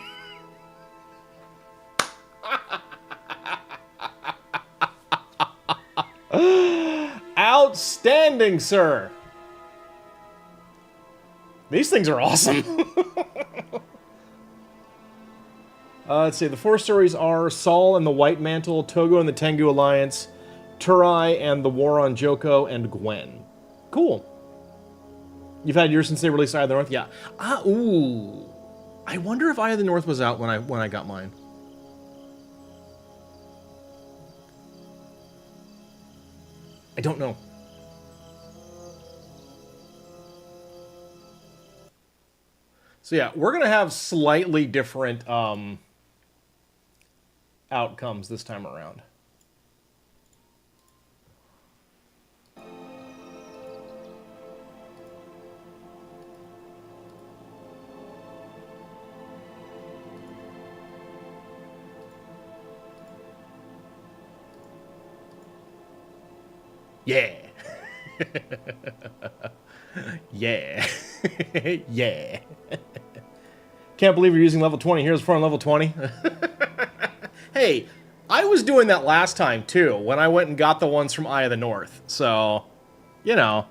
Outstanding, sir! These things are awesome. Let's see. The 4 stories are Saul and the White Mantle, Togo and the Tengu Alliance, Turai and the War on Joko, and Gwen. Cool. You've had yours since they released Eye of the North? Yeah. Ooh. I wonder if Eye of the North was out when I got mine. I don't know. So yeah, we're going to have slightly different outcomes this time around. Yeah. Yeah. Yeah. Can't believe you're using level 20 heroes for on level 20. Hey, I was doing that last time too, when I went and got the ones from Eye of the North. So, you know.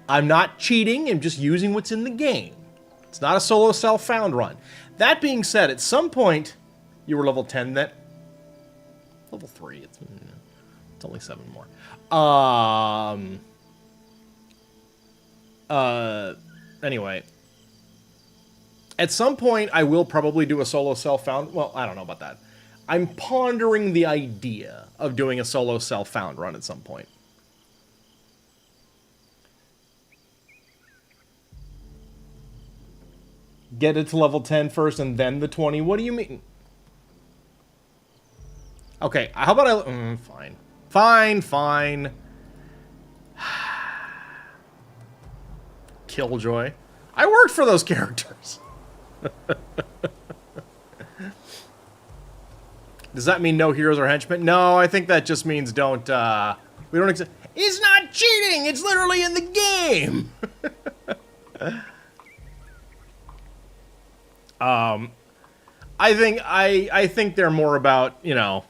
I'm not cheating, I'm just using what's in the game. It's not a solo self-found run. That being said, at some point, you were level 10 that... Level 3, it's only 7 more. Anyway. At some point, I will probably do a solo self-found... Well, I don't know about that. I'm pondering the idea of doing a solo self-found run at some point. Get it to level 10 first and then the 20? What do you mean? Okay, how about I... fine. Fine, fine. Killjoy. I worked for those characters. Does that mean no heroes or henchmen? No, I think that just means don't, we don't accept... It's not cheating! It's literally in the game! I think they're more about, you know,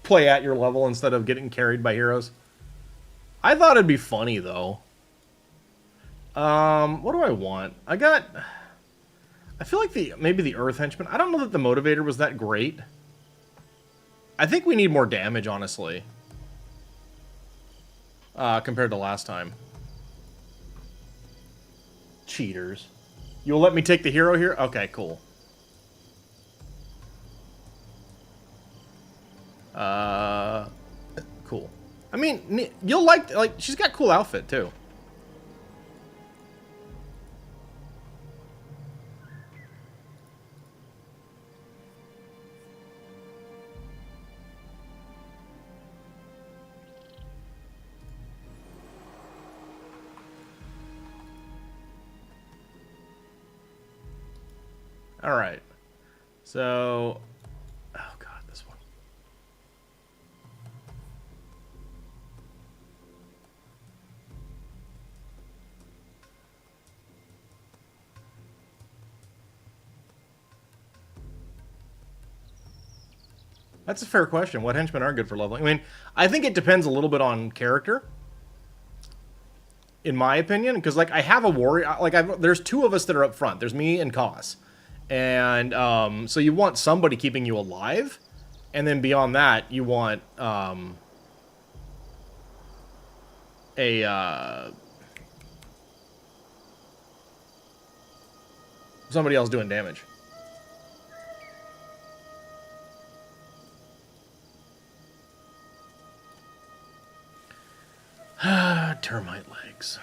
play at your level instead of getting carried by heroes. I thought it'd be funny though. What do I want? I feel like maybe the Earth Henchman. I don't know that the Motivator was that great. I think we need more damage, honestly. Compared to last time. Cheaters. You'll let me take the hero here? Okay, cool. Cool. I mean, you'll like, she's got cool outfit, too. All right. So, oh god, this one. That's a fair question. What henchmen are good for leveling? I mean, I think it depends a little bit on character, in my opinion, because like I have a warrior. Like there's two of us that are up front. There's me and Kos. And so you want somebody keeping you alive, and then beyond that, you want somebody else doing damage. Termite legs.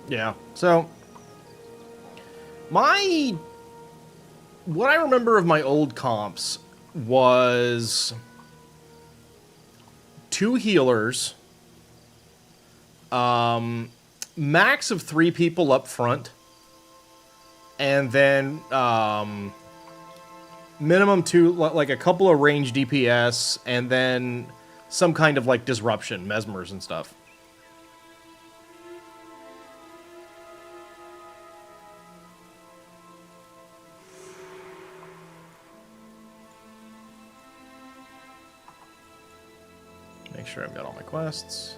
Yeah, so what I remember of my old comps was 2 healers, max of 3 people up front, and then minimum 2, like a couple of range DPS, and then some kind of like disruption, mesmers and stuff. Make sure I've got all my quests.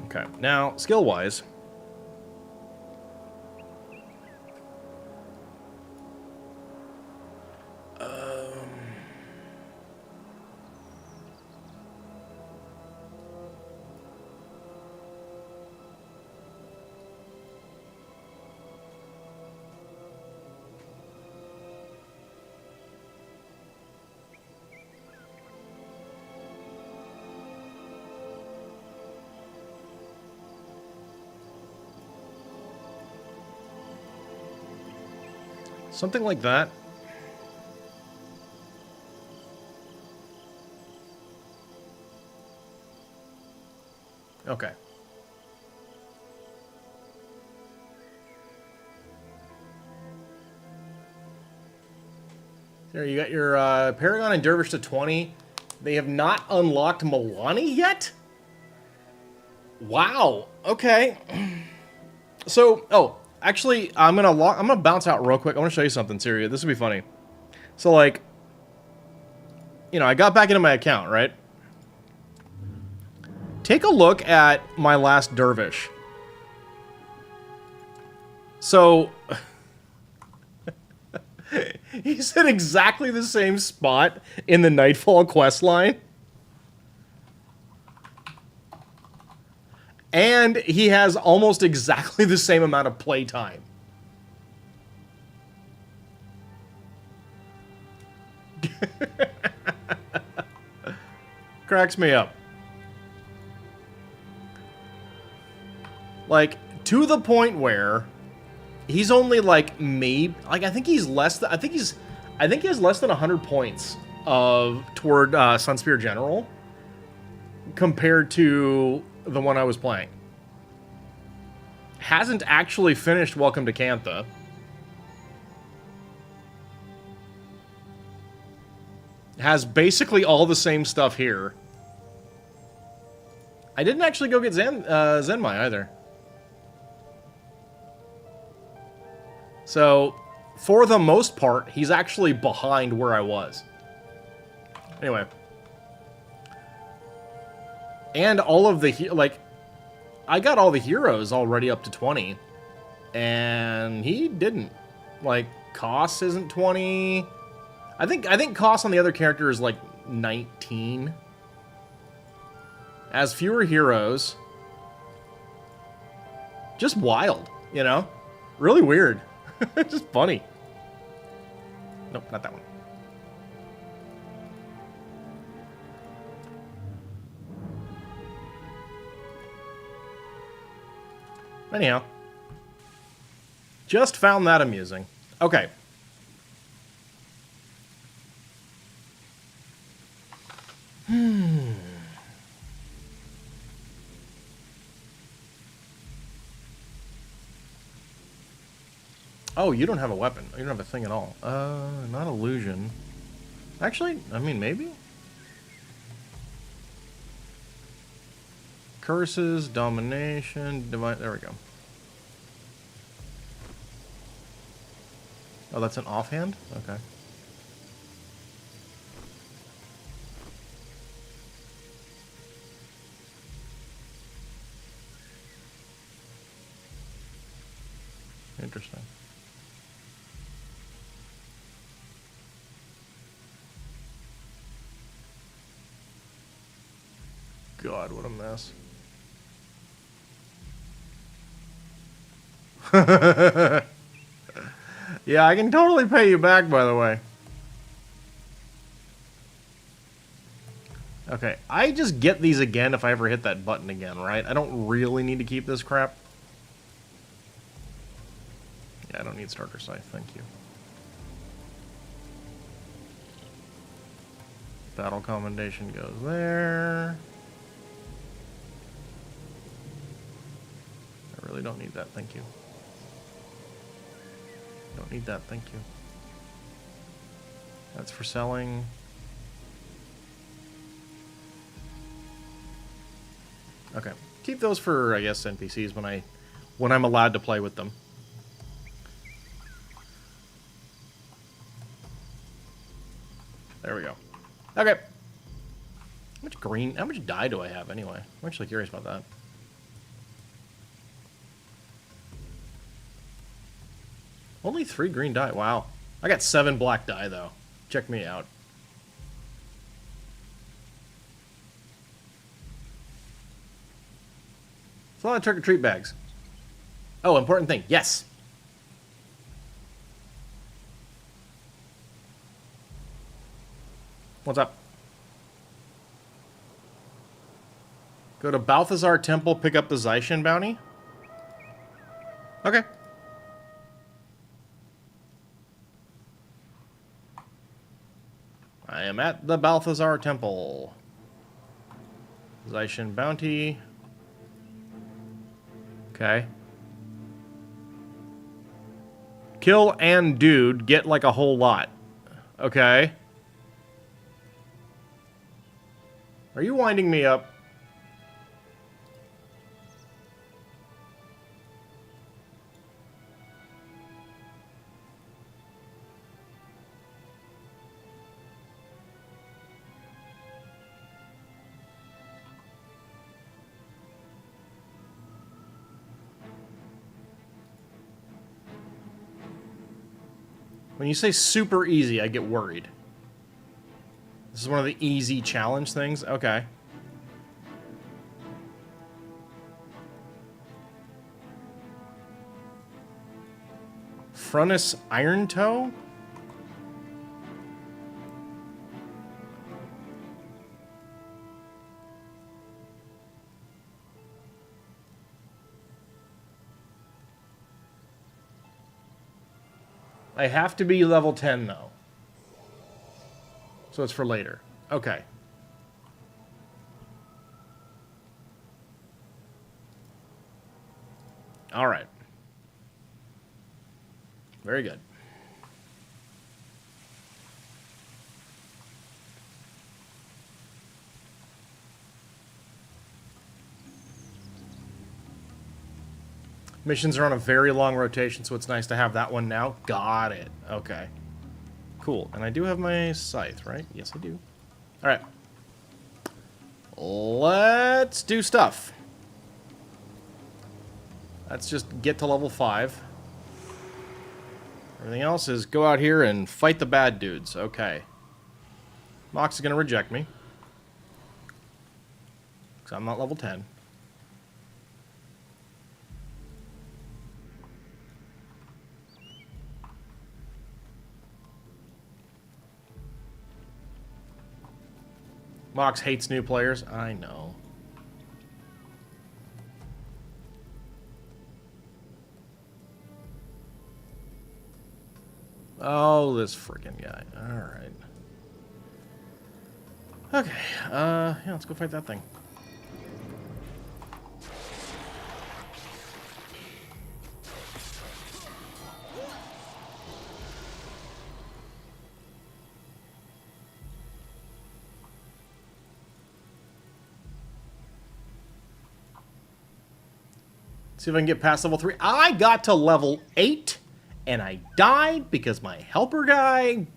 Okay, now, skill-wise. Something like that. Okay. There, you got your Paragon and Dervish to 20. They have not unlocked Milani yet? Wow. Okay. So, oh, actually, I'm gonna bounce out real quick. I want to show you something, Syria. This will be funny. So, like, you know, I got back into my account, right? Take a look at my last Dervish. So, he's at exactly the same spot in the Nightfall quest line. And he has almost exactly the same amount of playtime. Cracks me up. Like, to the point where he's only like maybe like I think he's less than I think he has less than 100 points toward Sunspear General compared to the one I was playing. Hasn't actually finished Welcome to Cantha. Has basically all the same stuff here. I didn't actually go get Zenmai either. So, for the most part, he's actually behind where I was. Anyway. And all of the, like, I got all the heroes already up to 20. And he didn't. Like, Koss isn't 20. I think Koss on the other character is like 19. Has fewer heroes. Just wild, you know? Really weird. Just funny. Nope, not that one. Anyhow. Just found that amusing. Okay. Oh, you don't have a weapon. You don't have a thing at all. Not illusion. Actually, I mean, maybe? Curses, domination, divine... There we go. Oh, that's an offhand? Okay. Interesting. God, what a mess. Yeah, I can totally pay you back, by the way. Okay, I just get these again if I ever hit that button again, right? I don't really need to keep this crap. Yeah, I don't need starter scythe, thank you. Battle commendation goes there. I really don't need that, thank you. Don't need that, thank you. That's for selling. Okay. Keep those for, I guess, NPCs when I'm allowed to play with them. There we go. Okay. How much dye do I have anyway? I'm actually curious about that. Only 3 green dye. Wow. I got 7 black dye, though. Check me out. It's a lot of trick-or-treat bags. Oh, important thing. Yes. What's up? Go to Balthazar Temple, pick up the Zaishin bounty? Okay. I am at the Balthazar Temple. Zaishin bounty. Okay. Kill and dude, get like a whole lot. Okay. Are you winding me up? When you say super easy, I get worried. This is one of the easy challenge things? Okay. Frunus Iron Toe? I have to be level 10, though. So it's for later. Okay. All right. Very good. Missions are on a very long rotation, so it's nice to have that one now. Got it. Okay. Cool. And I do have my scythe, right? Yes, I do. All right. Let's do stuff. Let's just get to level 5. Everything else is go out here and fight the bad dudes. Okay. Mox is going to reject me. Because I'm not level 10. Mox hates new players. I know. Oh, this freaking guy. Alright. Okay. Yeah, let's go fight that thing. See if I can get past level 3. I got to level 8, and I died because my helper guy...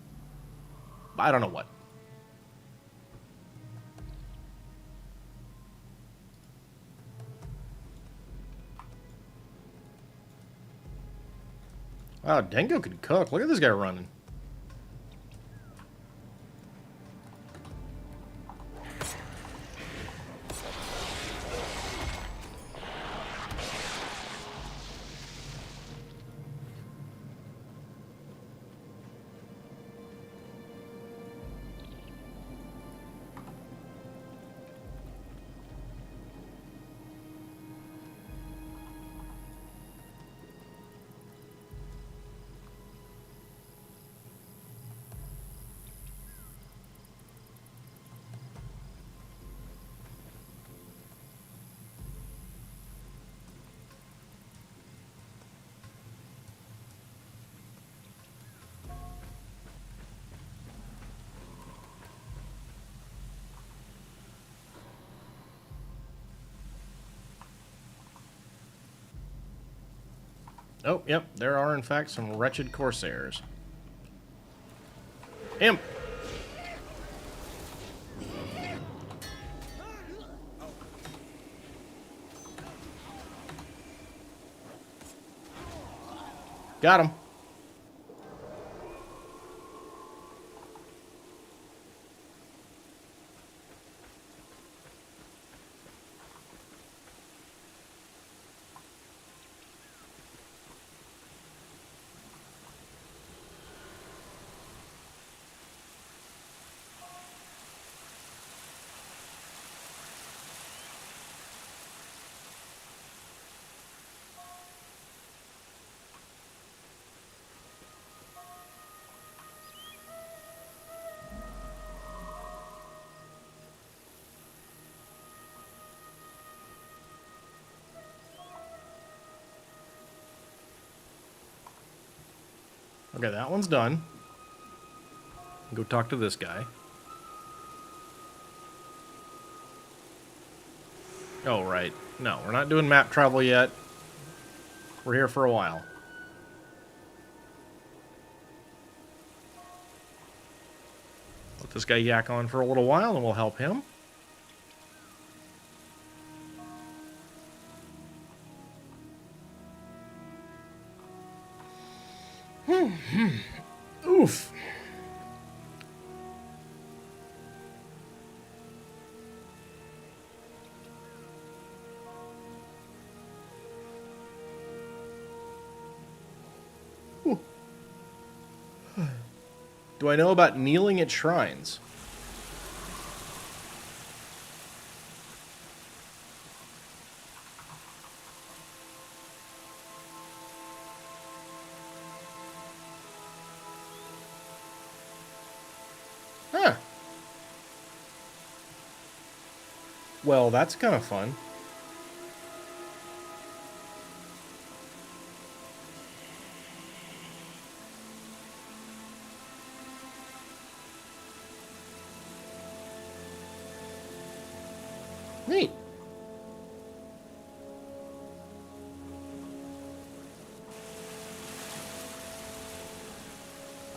I don't know what. Wow, Dengo can cook. Look at this guy running. Oh, yep, there are in fact some wretched Corsairs. Imp! Got him. Okay, that one's done. Go talk to this guy. Oh, right. No, we're not doing map travel yet. We're here for a while. Let this guy yak on for a little while and we'll help him. Oof. Do I know about kneeling at shrines? Well, that's kind of fun. Neat.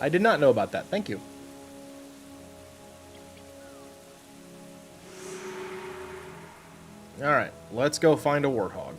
I did not know about that. Thank you. Alright, let's go find a warthog.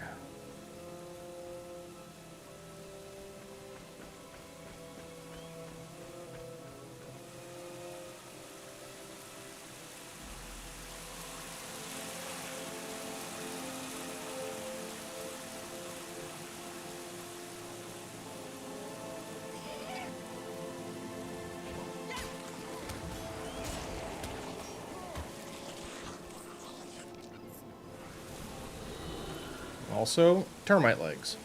Also, termite legs.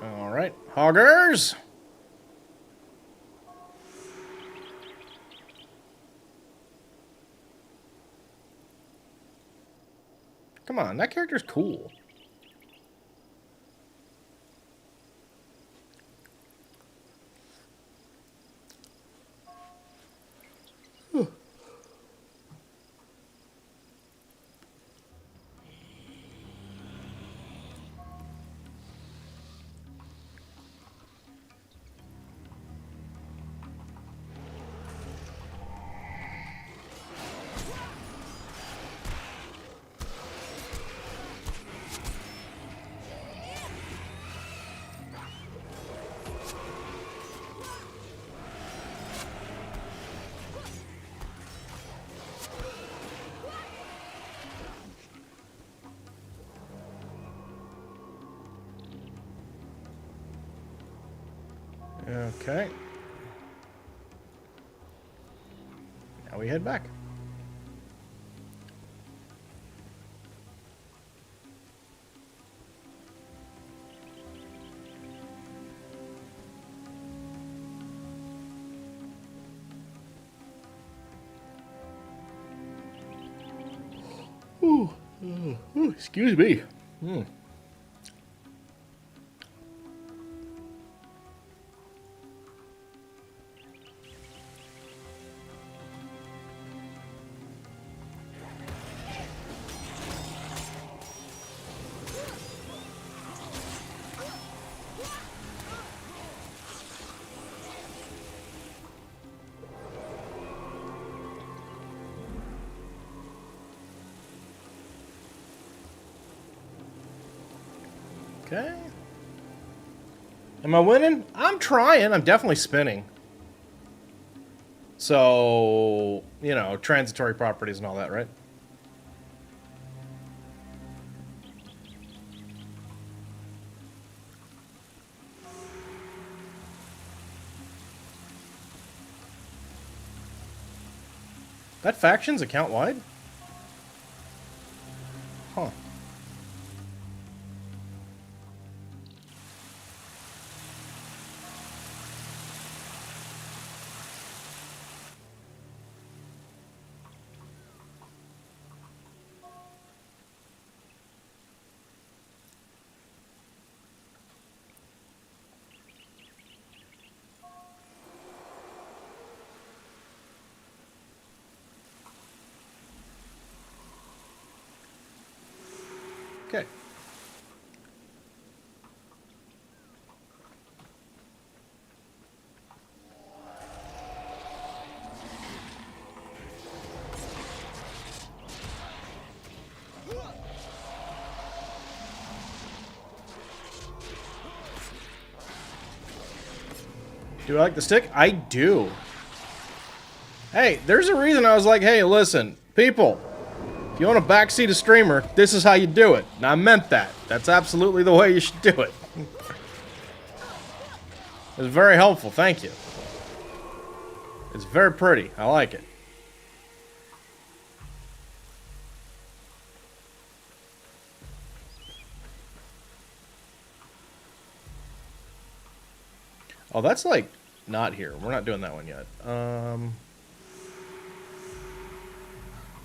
Alright, hoggers! Come on, that character's cool. Okay. Now we head back. Ooh, excuse me. Okay. Am I winning? I'm trying. I'm definitely spinning. So, you know, transitory properties and all that, right? That faction's account-wide? Huh. Okay. Do I like the stick? I do. Hey, there's a reason I was like, hey, listen, people, if you want to backseat a streamer, this is how you do it. And I meant that. That's absolutely the way you should do it. It's very helpful, thank you. It's very pretty. I like it. Oh, that's like not here. We're not doing that one yet.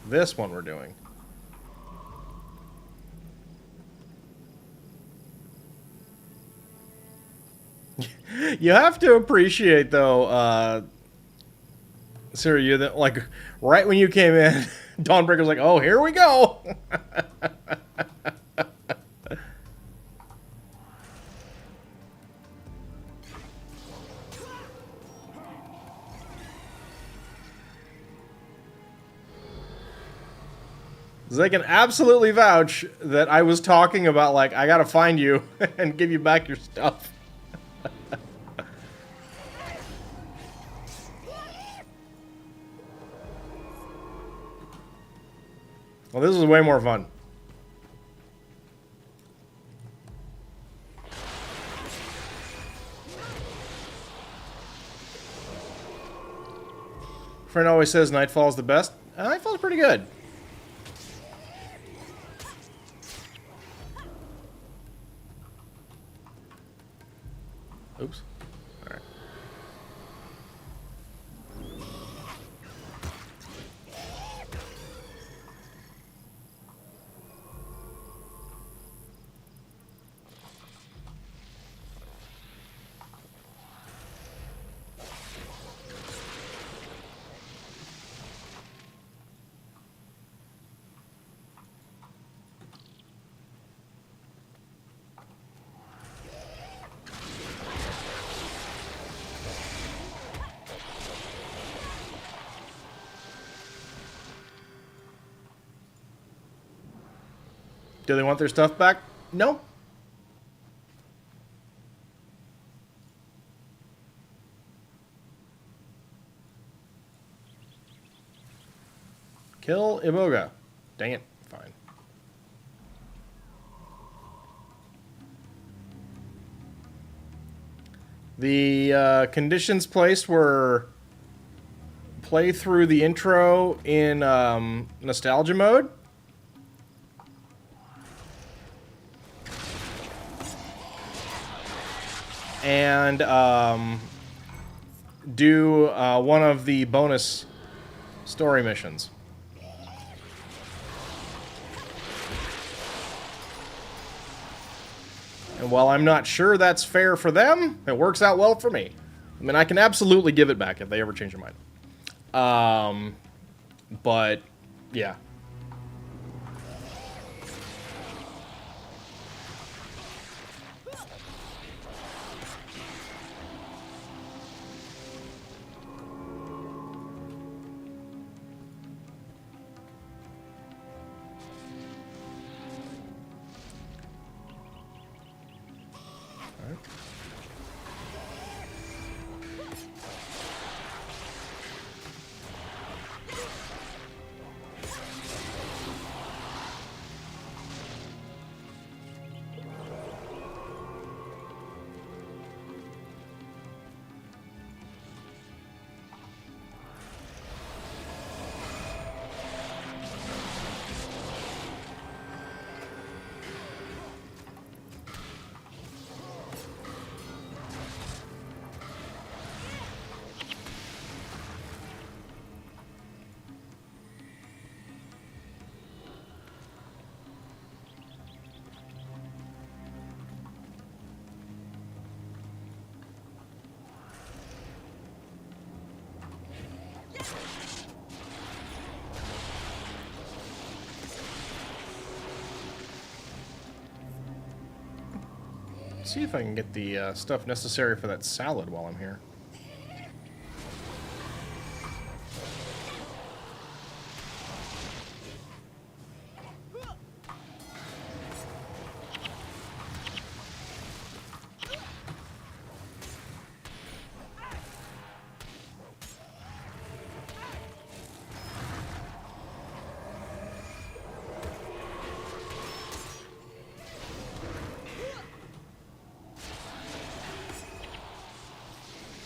This one we're doing. You have to appreciate, though, Siri, you that like right when you came in, Dawnbreaker's like, "Oh, here we go." They can absolutely vouch that I was talking about, like, I gotta find you and give you back your stuff. Well, this is way more fun. Friend always says Nightfall's the best. Nightfall's pretty good. Oops. All right. Do they want their stuff back? No. Kill Iboga. Dang it. Fine. The conditions placed were play through the intro in nostalgia mode. And do one of the bonus story missions. And while I'm not sure that's fair for them, it works out well for me. I mean, I can absolutely give it back if they ever change their mind. But, yeah. See if I can get the stuff necessary for that salad while I'm here.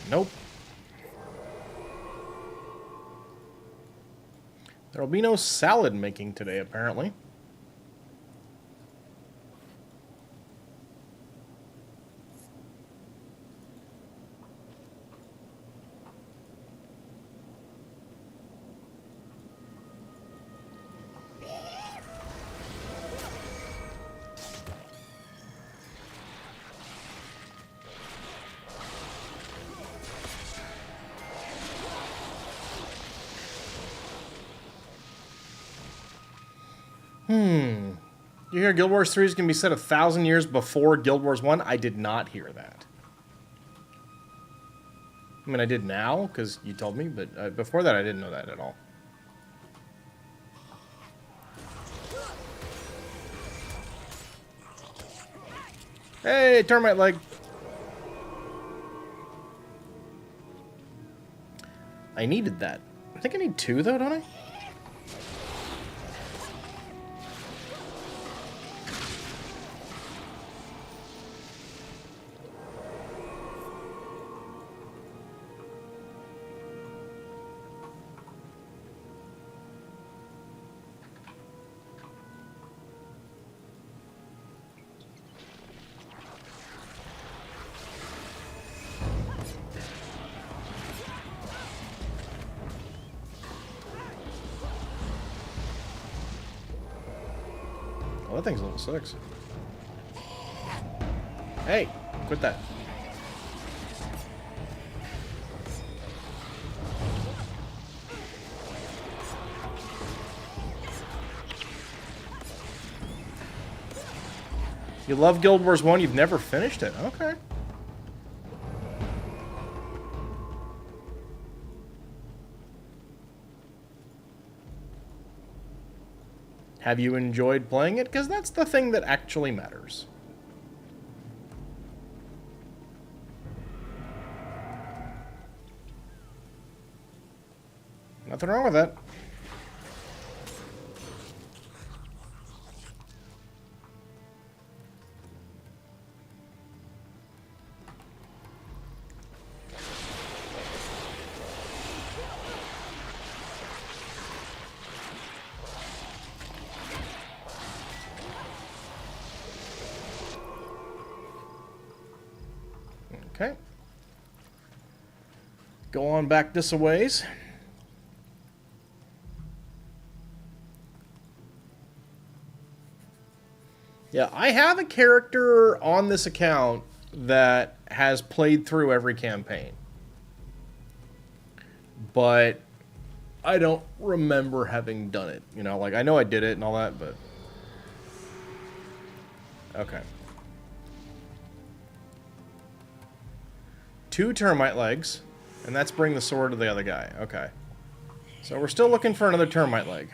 Nope. There will be no salad making today, apparently. You hear Guild Wars 3 is going to be set 1,000 years before Guild Wars 1? I did not hear that. I mean, I did now, because you told me, but before that I didn't know that at all. Hey, termite leg! I needed that. I think I need 2, though, don't I? That thing's level 6. Hey, quit that. You love Guild Wars 1, you've never finished it? Okay. Have you enjoyed playing it? Because that's the thing that actually matters. Nothing wrong with that. Okay. Go on back this a ways. Yeah, I have a character on this account that has played through every campaign. But I don't remember having done it. You know, like, I know I did it and all that, but... Okay. 2 termite legs, and that's bring the sword to the other guy. Okay. So we're still looking for another termite leg.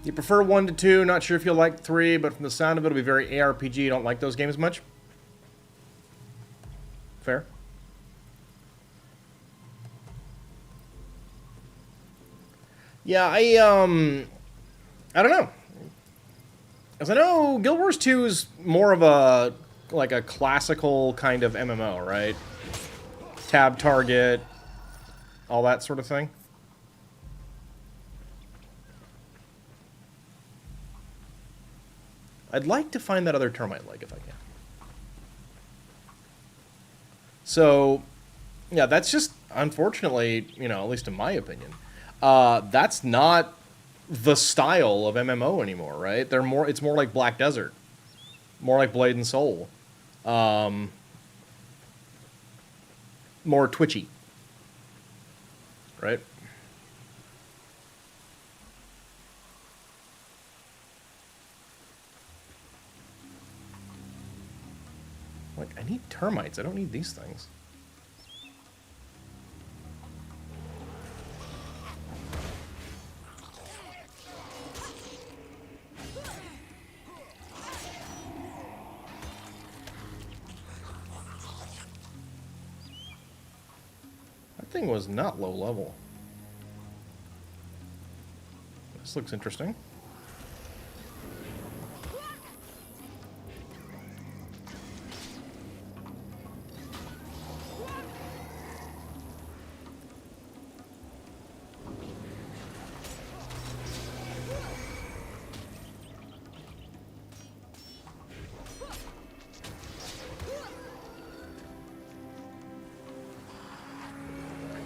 You prefer 1 to 2, not sure if you'll like 3, but from the sound of it, it'll be very ARPG. You don't like those games much? Fair. Yeah, I don't know. As I know, Guild Wars 2 is more of a, like a classical kind of MMO, right? Tab target, all that sort of thing. I'd like to find that other termite leg if I can. So, yeah, that's just, unfortunately, you know, at least in my opinion, that's not the style of MMO anymore, right? It's more like Black Desert. More like Blade and Soul. More twitchy. Right? Like, I need termites. I don't need these things. That thing was not low level. This looks interesting.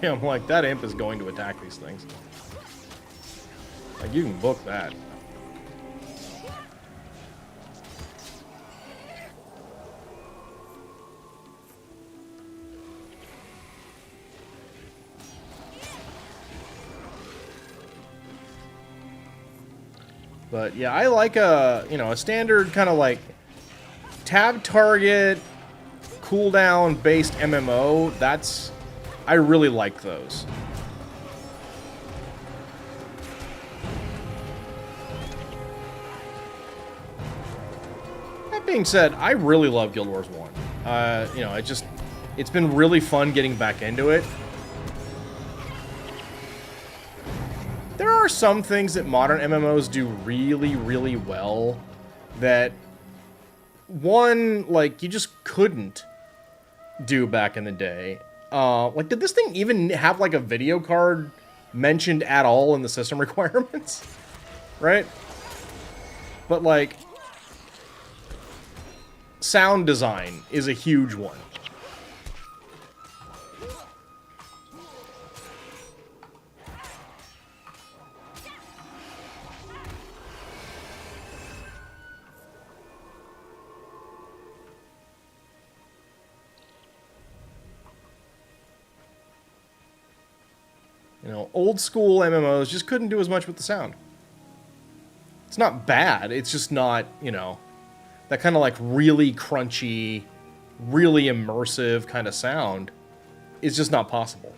Yeah, I'm like, that imp is going to attack these things. Like, you can book that. But yeah, I like a, you know, a standard kind of like tab target cooldown based MMO. I really like those. That being said, I really love Guild Wars 1. You know, it's been really fun getting back into it. There are some things that modern MMOs do really, really well that, one, like, you just couldn't do back in the day. Like, did this thing even have, like, a video card mentioned at all in the system requirements? Right? But, like, sound design is a huge one. You know, old school MMOs just couldn't do as much with the sound. It's not bad, it's just not, you know, that kind of like really crunchy, really immersive kind of sound is just not possible.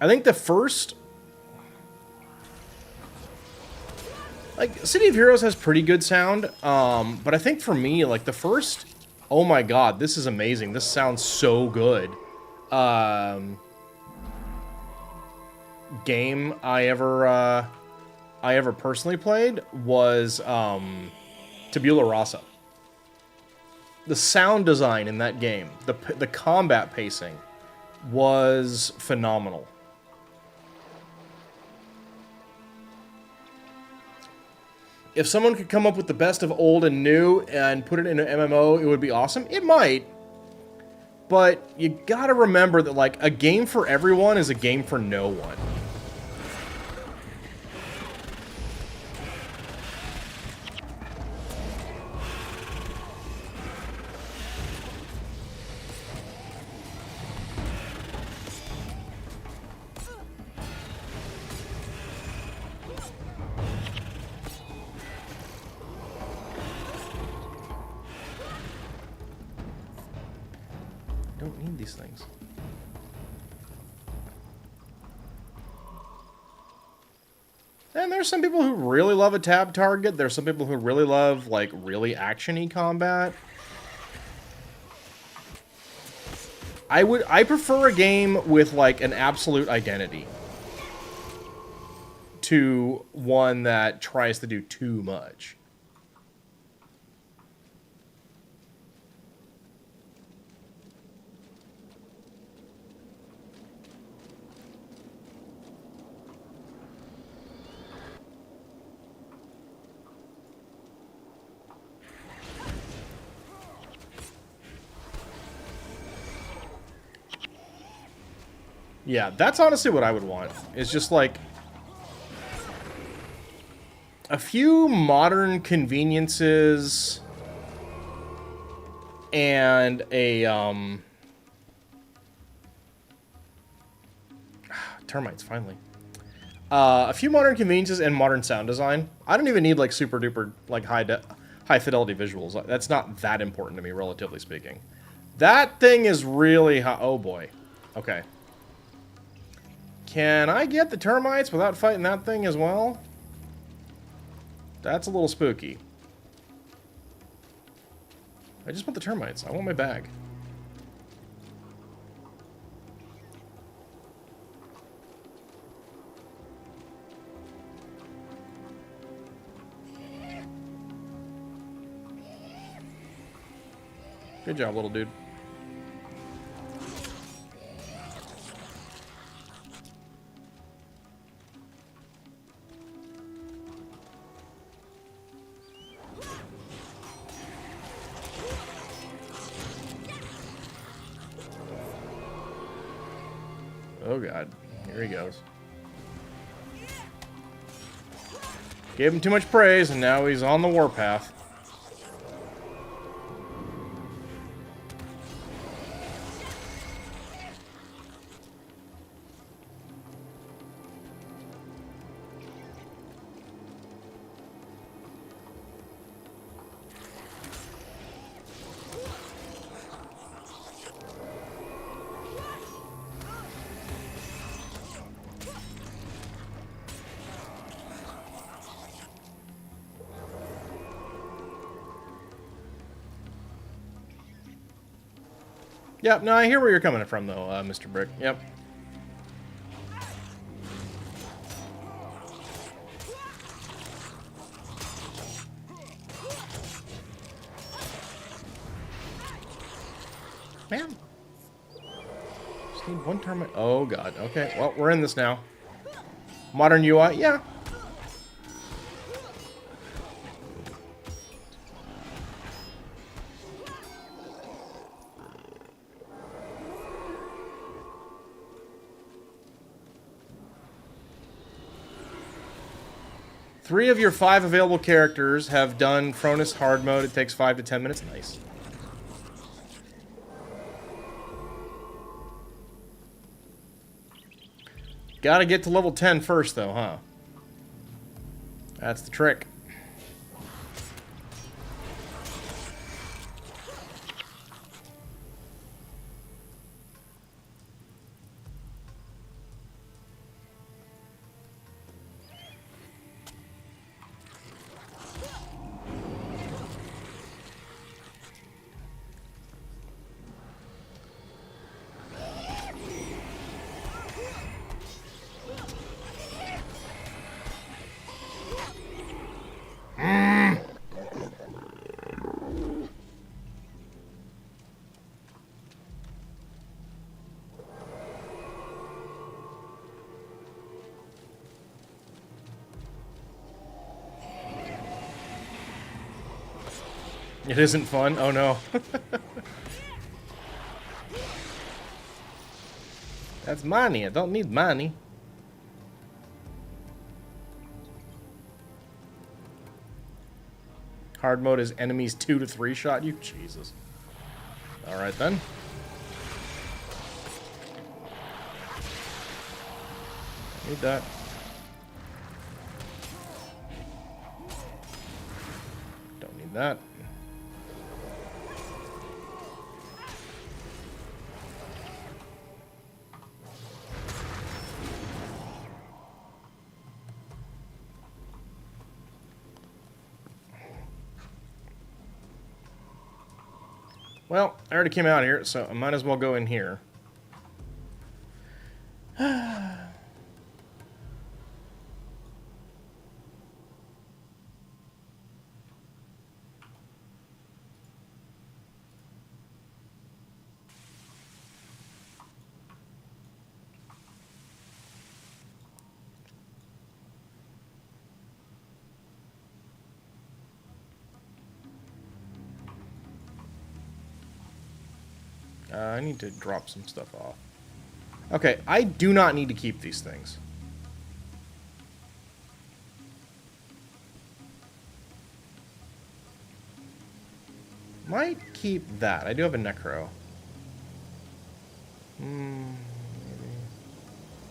I think the first... Like, City of Heroes has pretty good sound, but I think for me, like, the first... Oh my god, this is amazing. This sounds so good. Game I ever personally played was Tabula Rasa. The sound design in that game, the combat pacing, was phenomenal. If someone could come up with the best of old and new and put it in an MMO, it would be awesome. It might. But you gotta remember that, like, a game for everyone is a game for no one. Don't need these things. And there's some people who really love a tab target. There's some people who really love, like, really action-y combat. I prefer a game with, like, an absolute identity to one that tries to do too much. Yeah, that's honestly what I would want. It's just like a few modern conveniences and a termites finally. A few modern conveniences and modern sound design. I don't even need like super duper like high fidelity visuals. That's not that important to me, relatively speaking. That thing is really high. Oh boy. Okay. Can I get the termites without fighting that thing as well? That's a little spooky. I just want the termites. I want my bag. Good job, little dude. Oh god, here he goes. Gave him too much praise, and now he's on the warpath. Yep, no, I hear where you're coming from, though, Mr. Brick. Yep. Man. Just need one tournament. Oh, God. Okay, well, we're in this now. Modern UI, yeah. Three of your 5 available characters have done Fronus hard mode. It takes 5 to 10 minutes. Nice. Gotta get to level 10 first, though, huh? That's the trick. It isn't fun? Oh no. That's money. I don't need money. Hard mode is enemies 2 to 3 shot you? Jesus. Alright then. Need that. Don't need that. Well, I already came out here, so I might as well go in here. I need to drop some stuff off. Okay, I do not need to keep these things. Might keep that. I do have a Necro. Maybe.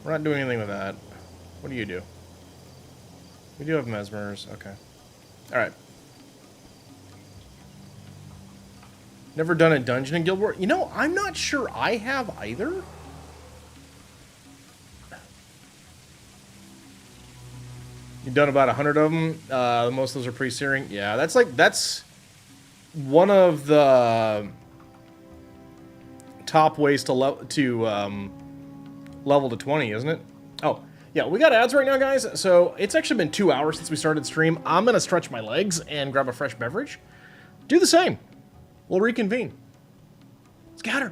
We're not doing anything with that. What do you do? We do have Mesmers. Okay. Alright. Never done a dungeon in Guild Wars? You know, I'm not sure I have either. You've done about 100 of them. Most of those are pre-searing. Yeah, that's one of the top ways to level to 20, isn't it? Oh, yeah, we got ads right now, guys. So it's actually been 2 hours since we started stream. I'm gonna stretch my legs and grab a fresh beverage. Do the same. We'll reconvene. Scatter!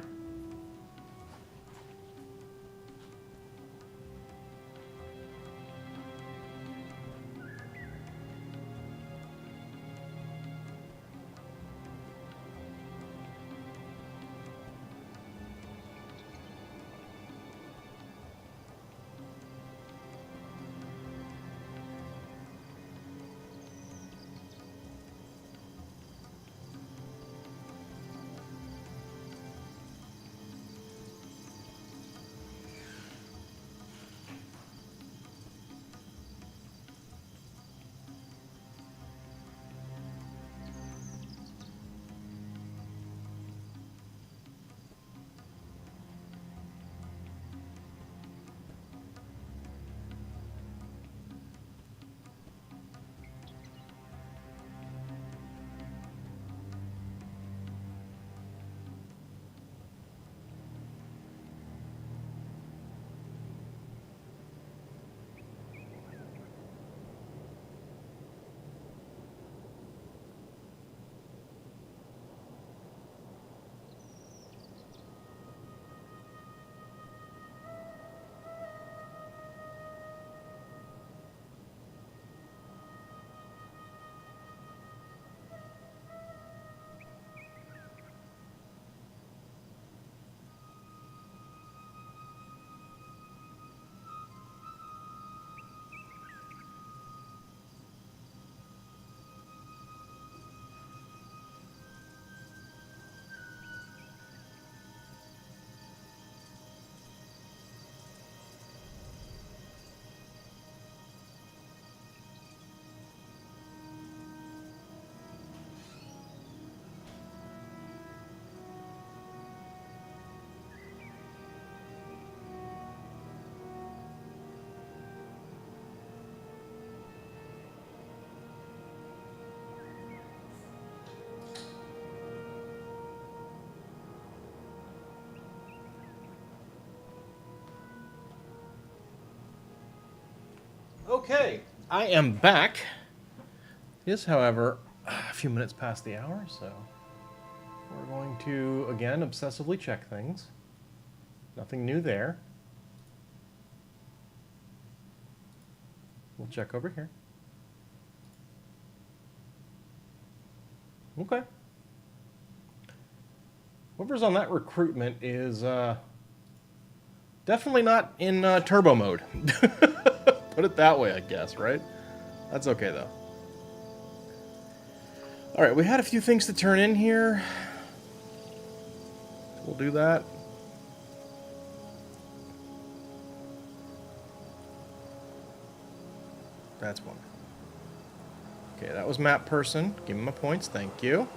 Okay, I am back. It is, however, a few minutes past the hour, so we're going to, again, obsessively check things. Nothing new there. We'll check over here. Okay. Whoever's on that recruitment is definitely not in turbo mode. Put it that way, I guess, right? That's okay, though. Alright, we had a few things to turn in here. We'll do that. That's one. Okay, that was map person. Give him my points, thank you.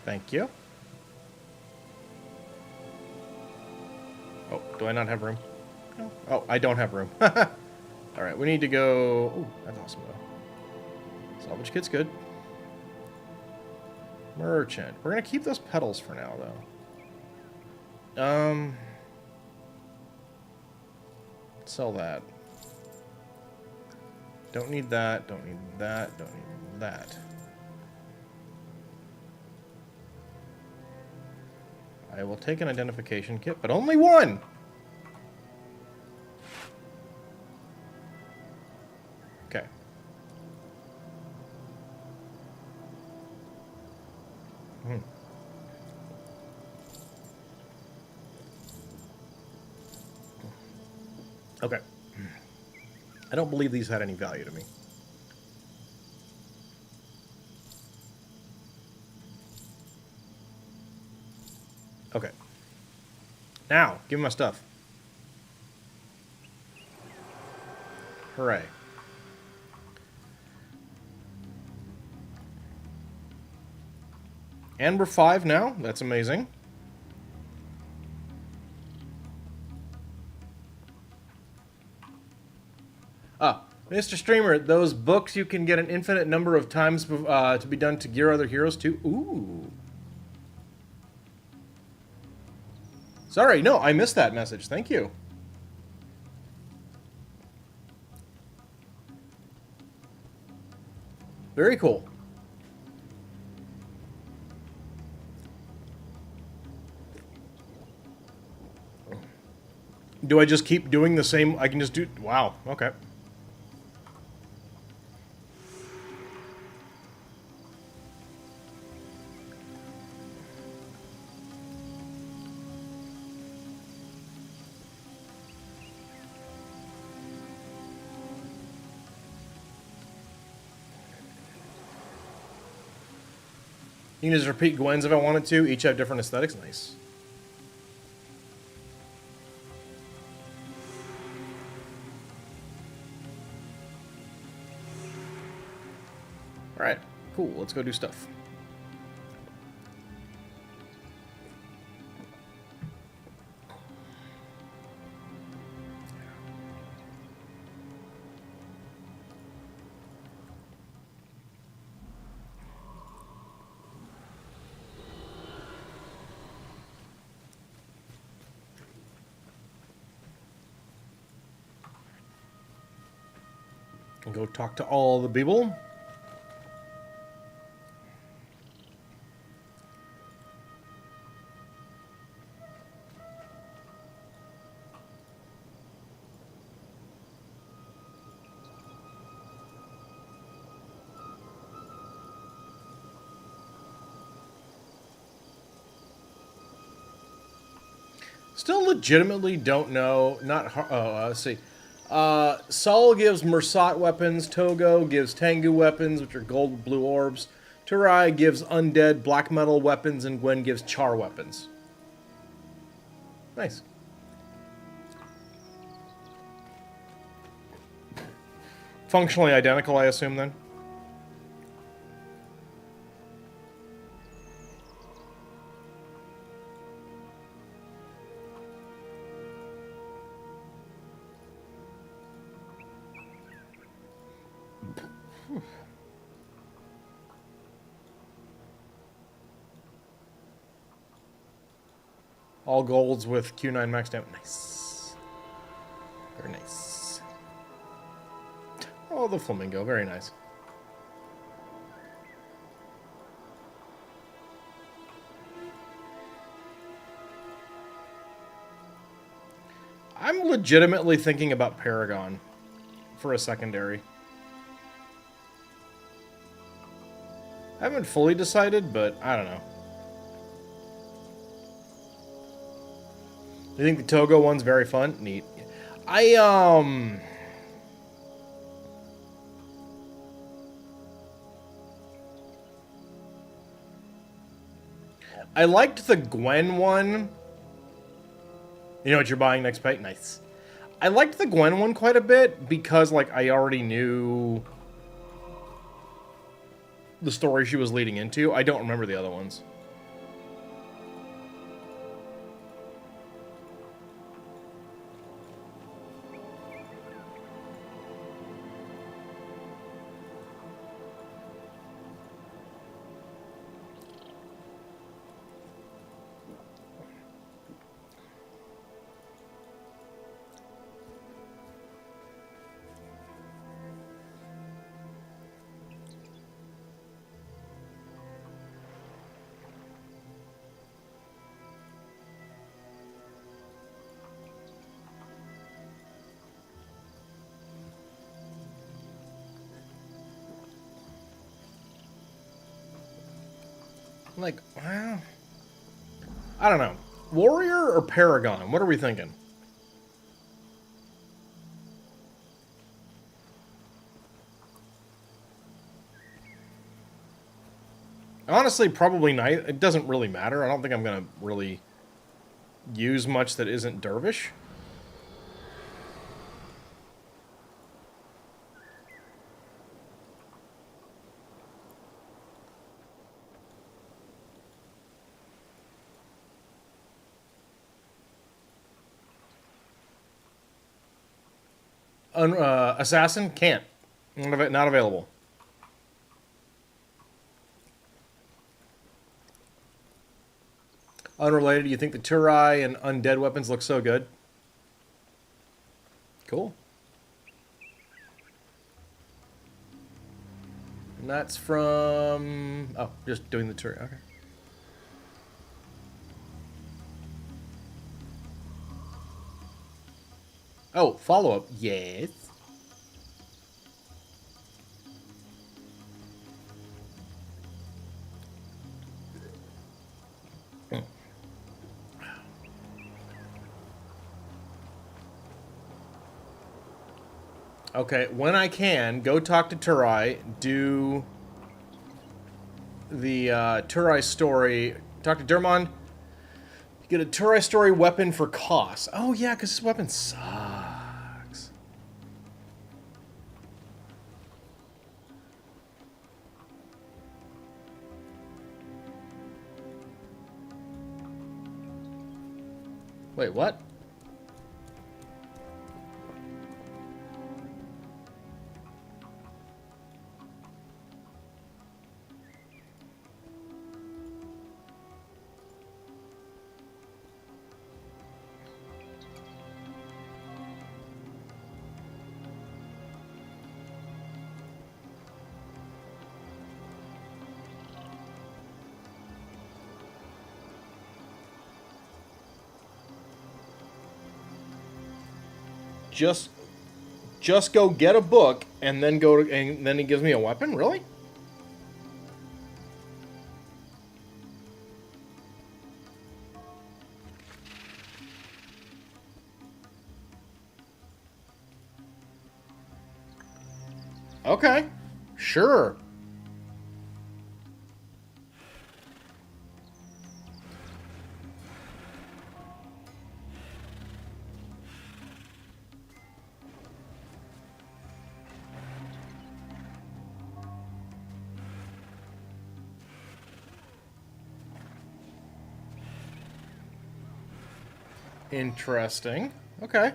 Thank you. Oh, do I not have room? No. Oh, I don't have room. Alright, we need to go... Ooh, that's awesome, though. Salvage kit's good. Merchant. We're going to keep those pedals for now, though. Sell that. Don't need that, don't need that, don't need that. I will take an identification kit, but only one! Okay. Okay. I don't believe these had any value to me. Okay. Now, give me my stuff. Hooray. And we're 5 now. That's amazing. Mr. Streamer, those books you can get an infinite number of times to be done to gear other heroes too. Ooh. Sorry, no, I missed that message. Thank you. Very cool. Do I just keep doing the same? I can just do... Wow, okay. You can just repeat Gwen's if I wanted to. Each have different aesthetics. Nice. Alright, cool. Let's go do stuff. And go talk to all the people. Still legitimately don't know. Let's see. Saul gives Mursat weapons. Togo gives Tengu weapons, which are gold with blue orbs. Turai gives undead black metal weapons, and Gwen gives char weapons. Nice. Functionally identical, I assume, then? All golds with Q9 maxed out. Nice. Very nice. Oh, the flamingo. Very nice. I'm legitimately thinking about Paragon for a secondary. I haven't fully decided, but I don't know. You think the Togo one's very fun? Neat. I liked the Gwen one. You know what you're buying next pay? Nice. I liked the Gwen one quite a bit because, like, I already knew the story she was leading into. I don't remember the other ones. Like, well, I don't know. Warrior or Paragon? What are we thinking? Honestly, probably Knight. It doesn't really matter. I don't think I'm going to really use much that isn't Dervish. Assassin? Can't. Not available. Unrelated, you think the Turai and undead weapons look so good? Cool. And that's from... Oh, just doing the tour. Okay. Oh, follow-up. Yes. Okay, when I can, go talk to Turai, do the Turai story, talk to Durmond, get a Turai story weapon for Koss. Oh yeah, because this weapon sucks. Wait, what? Just go get a book and then go to, and then he gives me a weapon? Really? Okay. Sure. Interesting. Okay.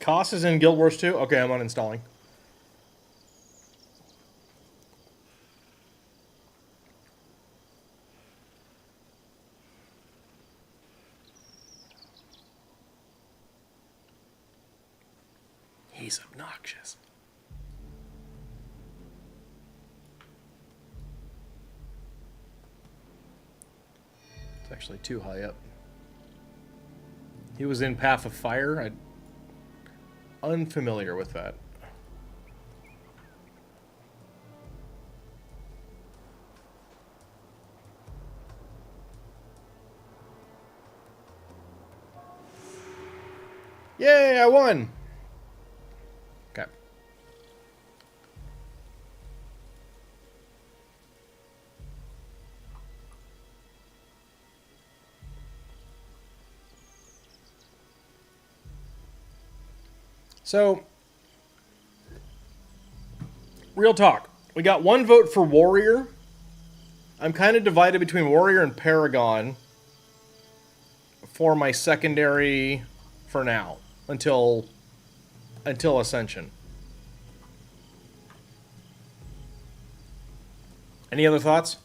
Koss is in Guild Wars 2? Okay, I'm uninstalling. He's obnoxious. It's actually too high up. He was in Path of Fire. I'm unfamiliar with that. Yay, I won! Okay. So, real talk. We got one vote for Warrior. I'm kind of divided between Warrior and Paragon for my secondary for now, until Ascension. Any other thoughts?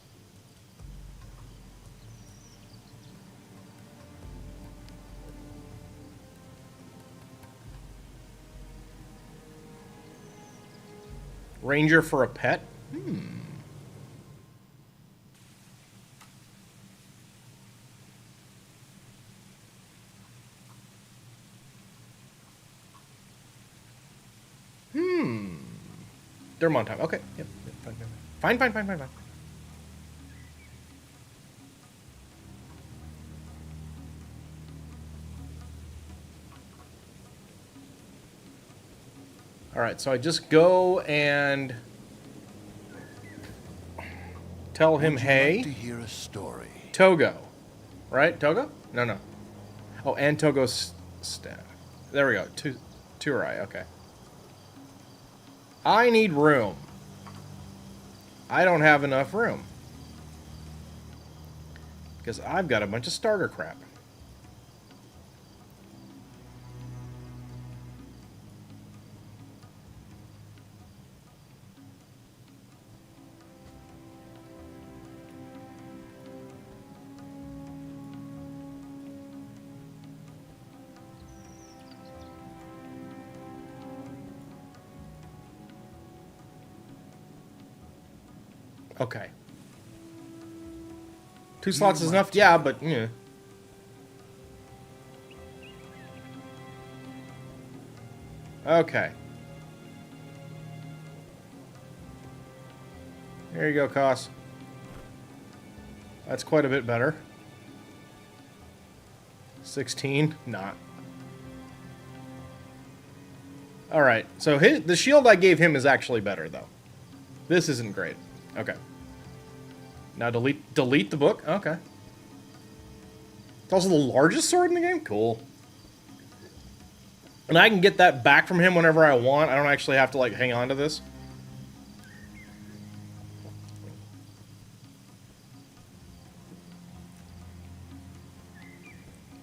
Ranger for a pet? Durmond time. Okay. Yep. Fine. Fine. Alright, so I just go and tell him, hey. Like to hear a story. Togo. Right? Togo? No. Oh, and Togo's staff. There we go. Turai, okay. I need room. I don't have enough room. Because I've got a bunch of starter crap. Okay. 2 slots is enough? Yeah, but, yeah. Okay. There you go, Koss. That's quite a bit better. 16? Not. Alright, so the shield I gave him is actually better, though. This isn't great. Okay. Now delete the book? Okay. It's also the largest sword in the game? Cool. And I can get that back from him whenever I want. I don't actually have to, like, hang on to this.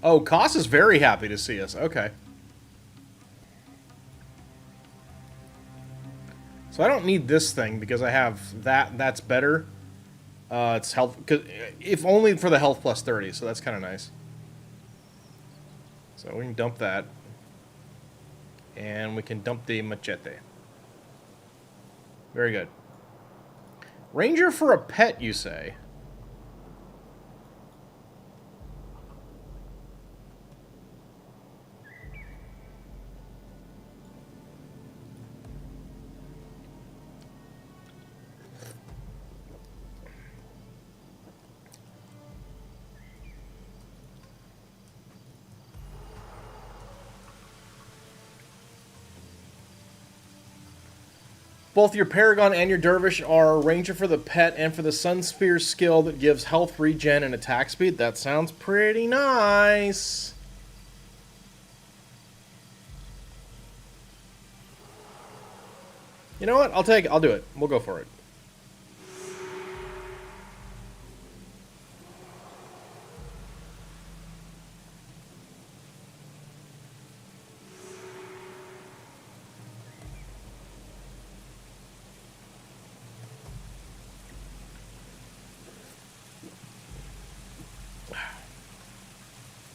Oh, Koss is very happy to see us. Okay. So I don't need this thing because I have that. That's better. It's health, if only for the health plus 30, so that's kind of nice. So we can dump that. And we can dump the machete. Very good. Ranger for a pet, you say? Both your Paragon and your Dervish are Ranger for the pet and for the Sun Spear skill that gives health regen and attack speed. That sounds pretty nice. You know what? I'll do it. We'll go for it.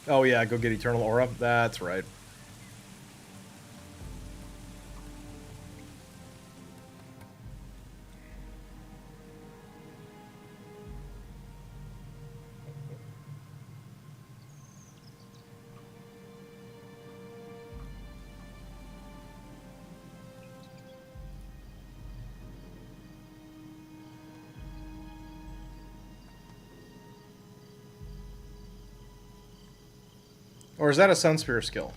Oh yeah, go get Eternal Aura. That's right. Or is that a Sun Spear skill?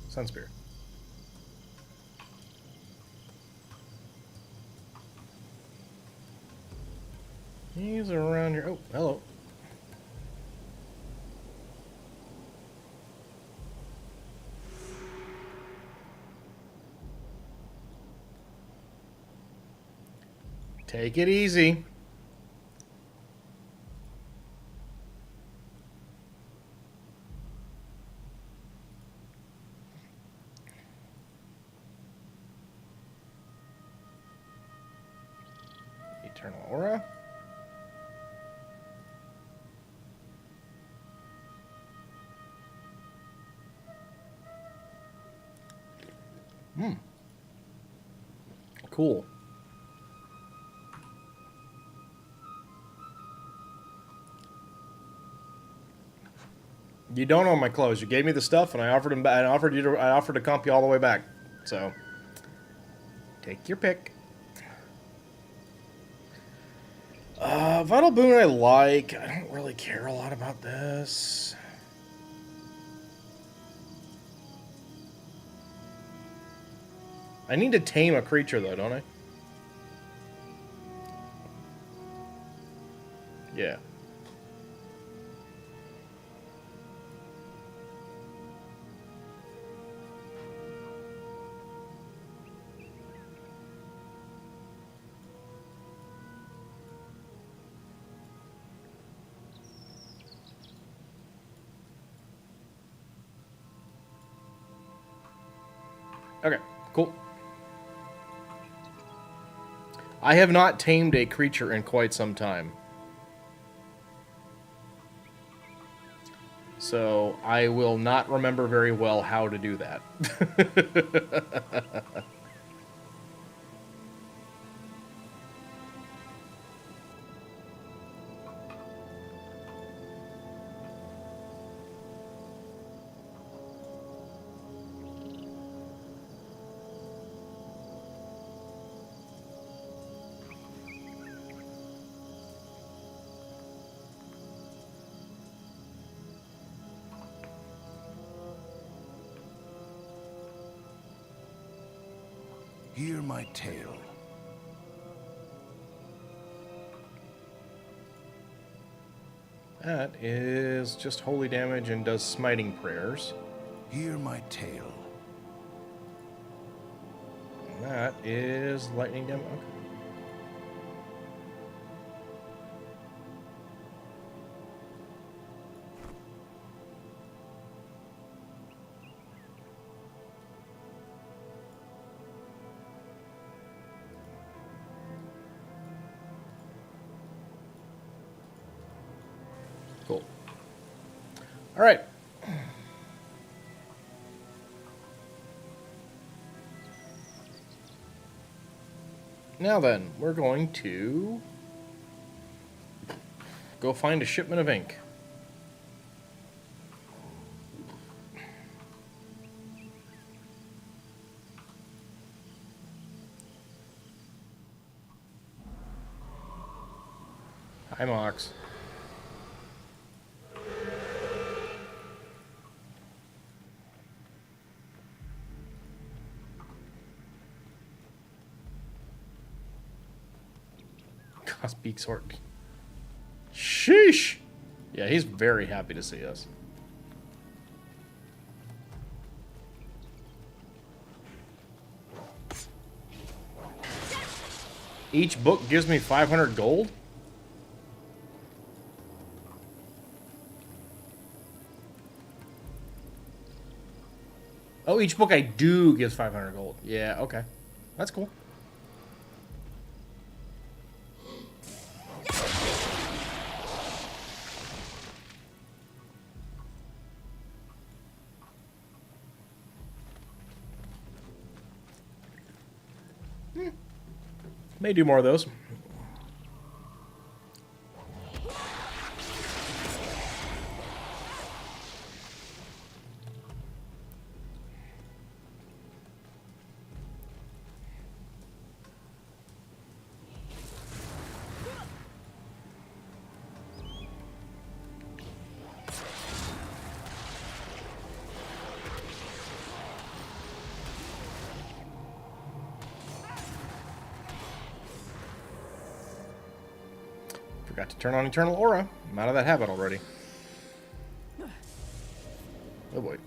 Sun Spear. He's around here. Oh, hello. Take it easy. Eternal Aura. Cool. You don't own my clothes. You gave me the stuff, and I offered them. I offered to comp you all the way back. So, take your pick. Vital Boon I like. I don't really care a lot about this. I need to tame a creature, though, don't I? Yeah. Okay, cool. I have not tamed a creature in quite some time. So I will not remember very well how to do that. Hear my tale. That is just holy damage and does smiting prayers. Hear my tale. And that is lightning damage. Okay. Cool. All right. Now then, we're going to go find a shipment of ink. Hi, Mox. Beak sort. Sheesh! Yeah, he's very happy to see us. Each book gives me 500 gold? Oh, each book I do gives 500 gold. Yeah, okay. That's cool. May do more of those. Forgot to turn on Eternal Aura. I'm out of that habit already. Oh boy.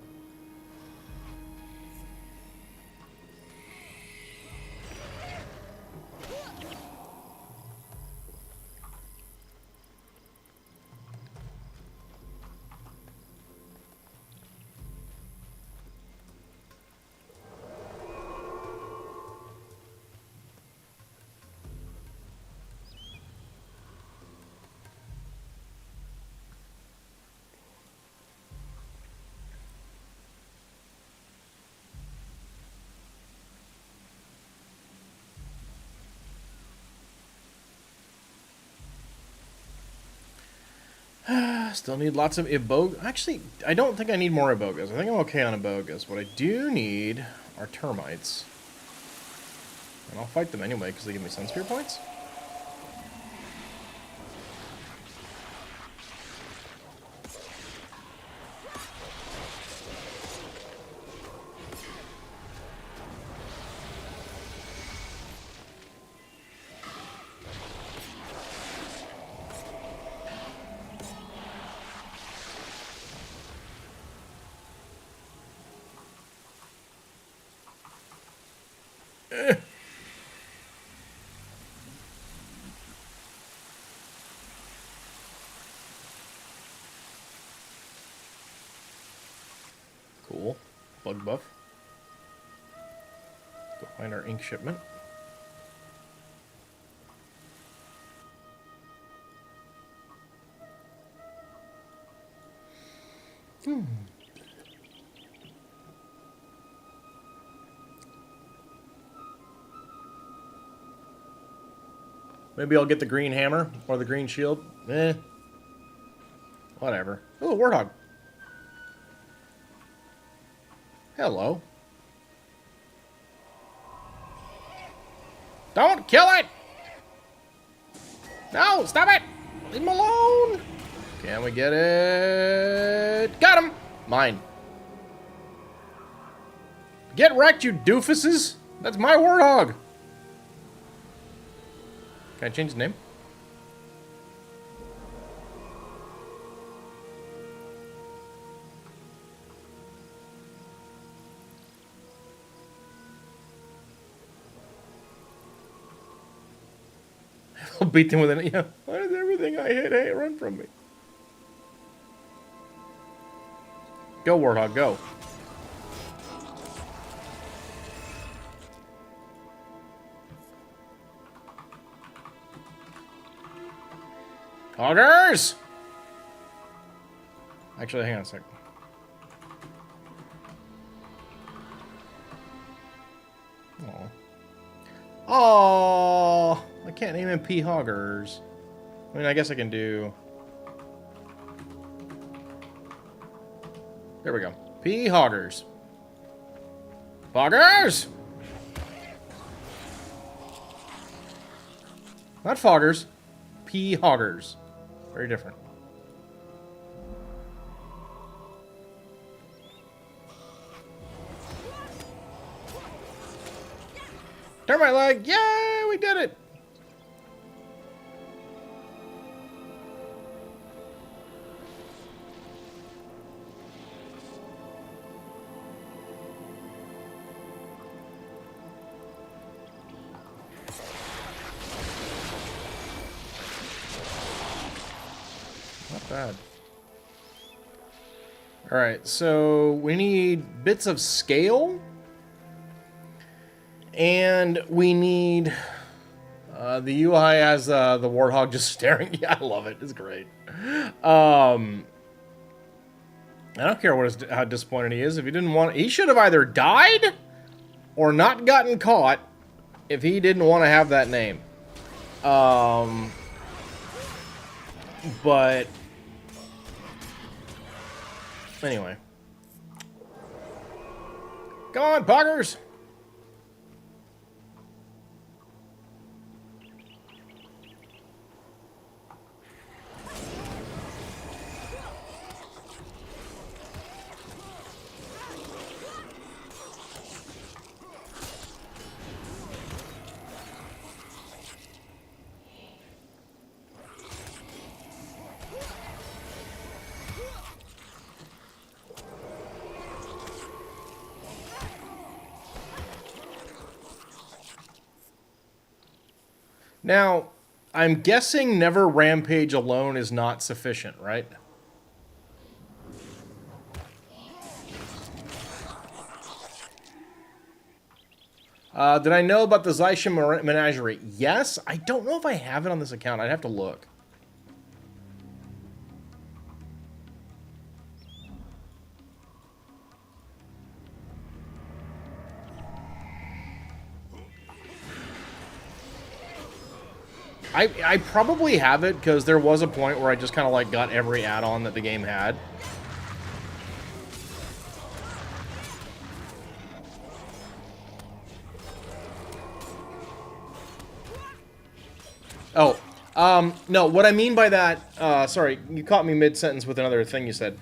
Still need lots of Iboga. Actually, I don't think I need more Ibogas. I think I'm okay on Ibogas. What I do need are termites. And I'll fight them anyway because they give me Sunspear points. Cool. Bug buff. Go find our ink shipment. Maybe I'll get the green hammer or the green shield. Eh. Whatever. Oh, warthog. Hello. Don't kill it! No, stop it! Leave him alone! Can we get it? Got him! Mine. Get wrecked, you doofuses! That's my warthog! Can I change his name? I'll beat them with an... Yeah. Why does everything I hit, hey, run from me? Go, warthog, go. Hoggers! Actually, hang on a sec. Oh, I can't name him P. Hoggers. I mean, I guess I can do... There we go. P. Hoggers. Hoggers! Not Foggers. P. Hoggers. Very different. Termite leg! Yay! We did it! Not bad. Alright, so we need bits of scale. And we need... the UI has the warthog just staring. Yeah, I love it. It's great. I don't care how disappointed he is. If he didn't want... He should have either died or not gotten caught if he didn't want to have that name. But... Anyway. Come on, Poggers! Now, I'm guessing never rampage alone is not sufficient, right? Did I know about the Zaisha Menagerie? Yes. I don't know if I have it on this account. I'd have to look. I probably have it because there was a point where I just kind of like got every add-on that the game had. Oh, no, what I mean by that, sorry, you caught me mid-sentence with another thing you said.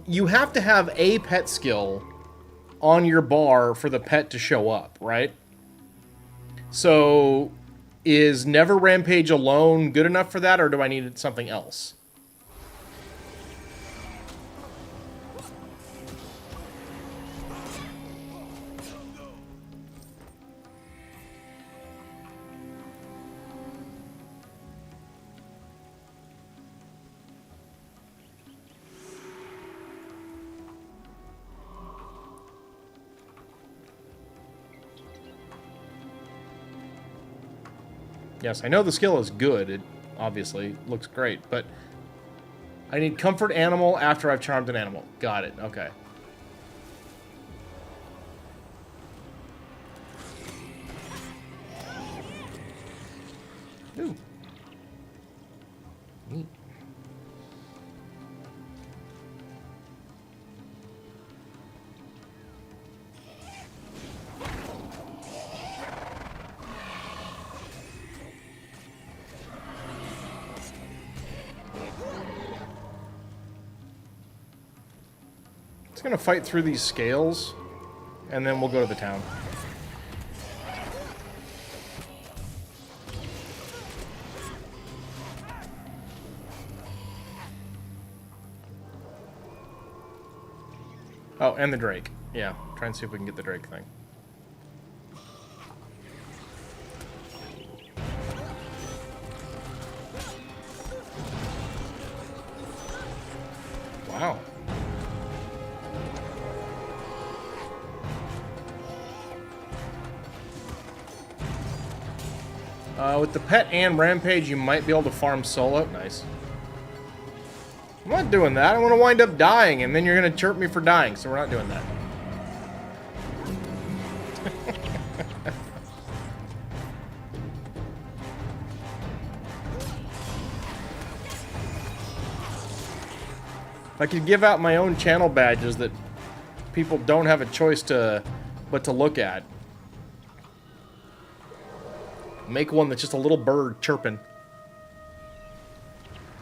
You have to have a pet skill on your bar for the pet to show up, right? So... Is Never Rampage alone good enough for that, or do I need something else? Yes, I know the skill is good. It obviously looks great, but I need comfort animal after I've charmed an animal. Got it. Okay. Ooh. Neat. It's gonna fight through these scales, and then we'll go to the town. Oh, and the Drake. Yeah, try and see if we can get the Drake thing. Wow. With the pet and rampage, you might be able to farm solo. Nice. I'm not doing that. I want to wind up dying, and then you're going to chirp me for dying, so we're not doing that. I could give out my own channel badges that people don't have a choice but to look at. Make one that's just a little bird chirping.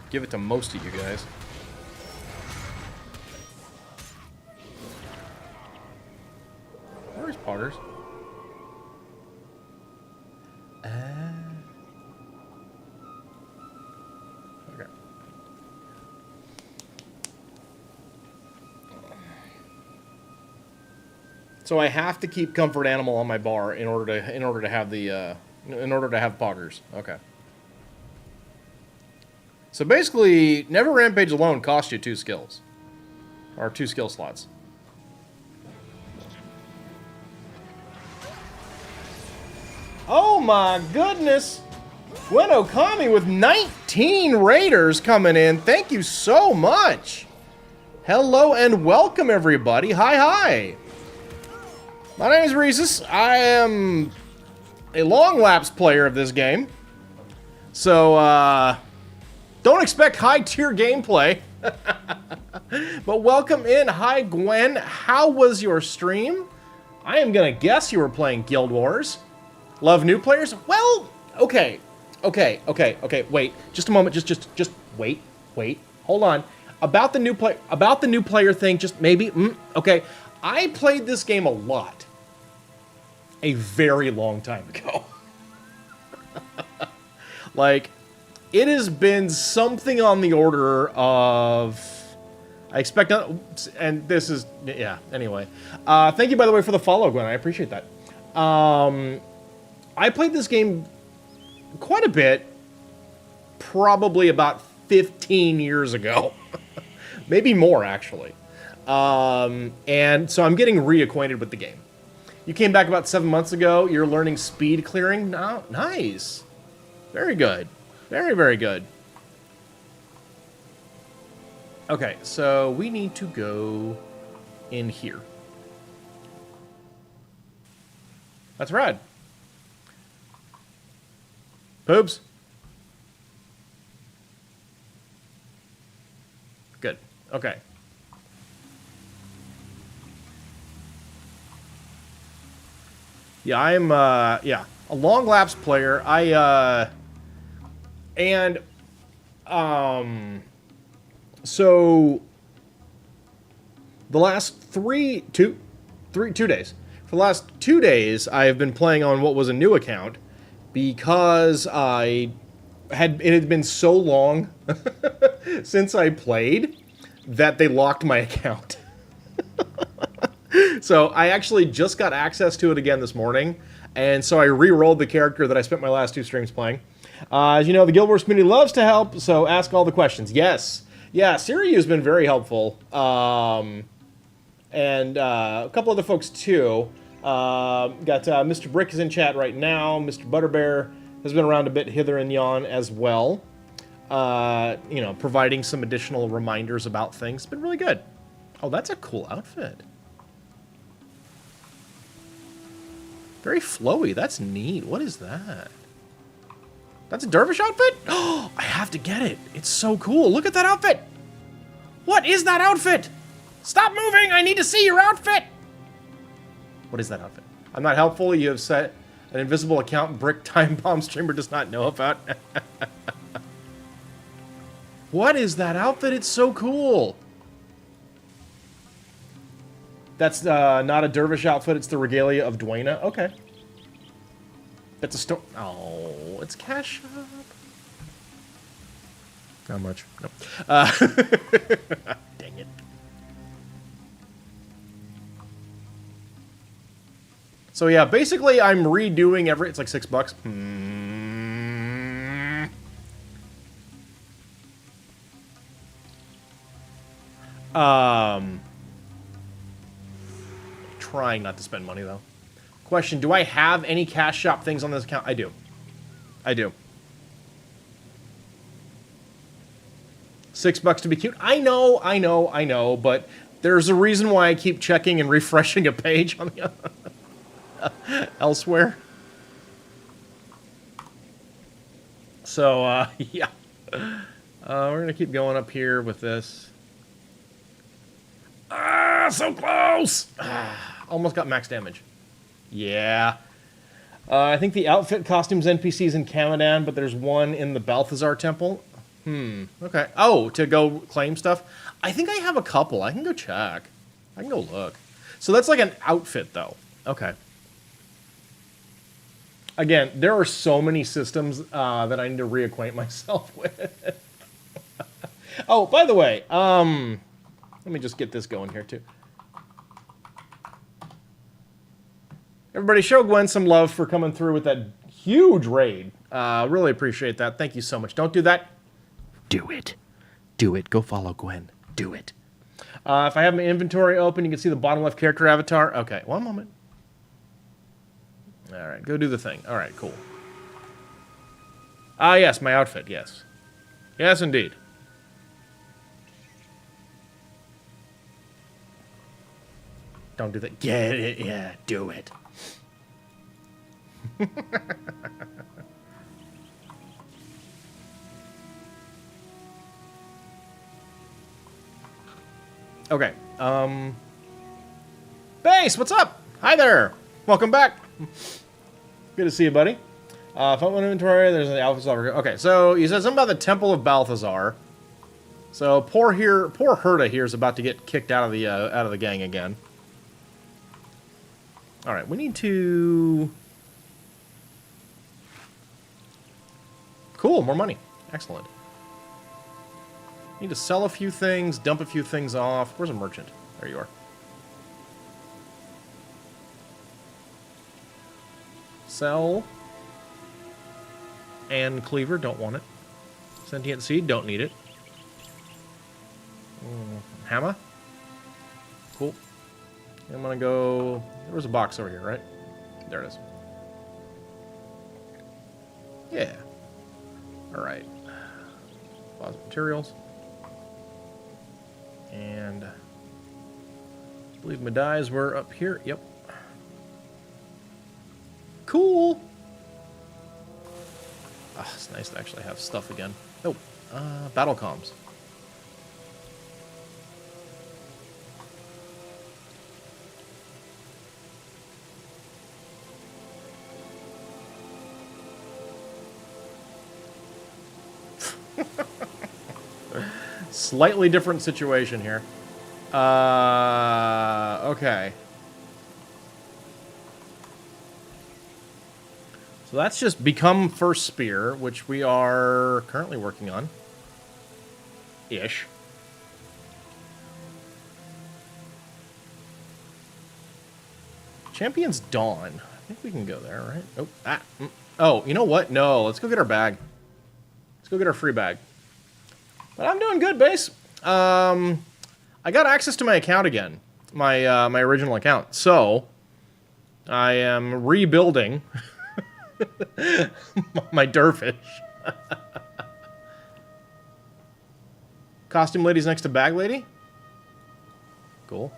Give it to most of you guys. Where's Poggers? Okay. So I have to keep comfort animal on my bar in order to have the in order to have Poggers. Okay. So basically, Never Rampage alone costs you 2 skills. Or 2 skill slots. Oh my goodness! Gwen Okami with 19 raiders coming in. Thank you so much! Hello and welcome, everybody. Hi. My name is Rhesus. I am a long-lapse player of this game. So, don't expect high-tier gameplay. But welcome in. Hi, Gwen. How was your stream? I am going to guess you were playing Guild Wars. Love new players? Well, okay. Wait, just a moment. Just wait. Hold on. About the new player thing, just maybe. Okay. I played this game a lot. A very long time ago. Like, it has been something on the order of... I expect not... And this is... Yeah, anyway. Thank you, by the way, for the follow, Gwen. I appreciate that. I played this game quite a bit, probably about 15 years ago. Maybe more, actually. And so I'm getting reacquainted with the game. You came back about 7 months ago. You're learning speed clearing now. Nice. Very good. Very good. Okay, so we need to go in here. That's rad. Poobs. Good. Okay. Yeah, I'm, a long-lapse player. So, the last 2 days. For the last 2 days, I have been playing on what was a new account, because it had been so long since I played that they locked my account. So I actually just got access to it again this morning, and so I re-rolled the character that I spent my last 2 streams playing. As you know, the Guild Wars community loves to help, so ask all the questions. Yes. Yeah, Siri has been very helpful. And a couple other folks, too. Got Mr. Brick is in chat right now. Mr. Butterbear has been around a bit hither and yon as well. You know, providing some additional reminders about things. It's been really good. Oh, that's a cool outfit. Very flowy. That's neat. What is that? That's a dervish outfit? Oh, I have to get it. It's so cool. Look at that outfit. What is that outfit? Stop moving. I need to see your outfit. What is that outfit? I'm not helpful. You have set an invisible account Brick Time Bomb streamer does not know about. What is that outfit? It's so cool. That's not a dervish outfit. It's the regalia of Dwayna. Okay. It's a store. Oh, it's cash shop. Not much. No. Dang it. So yeah, basically I'm redoing every. It's like $6. Trying not to spend money though. Question, do I have any cash shop things on this account? I do. I do. $6 to be cute. I know, but there's a reason why I keep checking and refreshing a page on the elsewhere. So, yeah. We're gonna keep going up here with this. Ah, so close! Almost got max damage. Yeah. I think the outfit costumes NPCs in Kamadan, but there's one in the Balthazar Temple. Okay. Oh, to go claim stuff? I think I have a couple. I can go check. I can go look. So that's like an outfit, though. Okay. Again, there are so many systems that I need to reacquaint myself with. Oh, by the way, let me just get this going here, too. Everybody, show Gwen some love for coming through with that huge raid. Really appreciate that. Thank you so much. Don't do that. Do it. Do it. Go follow Gwen. Do it. If I have my inventory open, you can see the bottom left character avatar. Okay, one moment. All right, go do the thing. All right, cool. Ah, yes, my outfit, yes. Yes, indeed. Don't do that. Get it. Yeah, do it. Okay. Base, what's up? Hi there. Welcome back. Good to see you, buddy. Phone inventory, there's an alpha solver. Okay, so you said something about the Temple of Balthazar. So poor Herta here is about to get kicked out of the gang again. All right, we need to. Cool, more money. Excellent. Need to sell a few things, dump a few things off. Where's a merchant? There you are. Sell. And cleaver, don't want it. Sentient seed, don't need it. Hammer. Cool. I'm gonna go. There was a box over here, right? There it is. Yeah. All right. Pause materials. And I believe my dyes were up here. Yep. Cool. Ah, it's nice to actually have stuff again. Oh, battle comms. Slightly different situation here. Okay. So that's just become first spear, which we are currently working on. Ish. Champion's Dawn. I think we can go there, right? Oh, oh, you know what? No, let's go get our bag. Let's go get our free bag. But I'm doing good, base. I got access to my account again, my original account. So I am rebuilding My dervish. Costume lady's next to bag lady? Cool.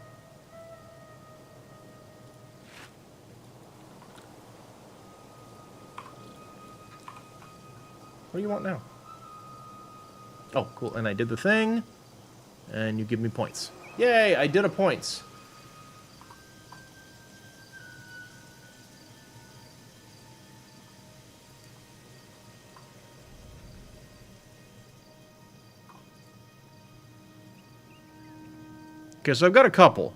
What do you want now? Oh, cool. And I did the thing. And you give me points. Yay, I did a points. Okay, so I've got a couple.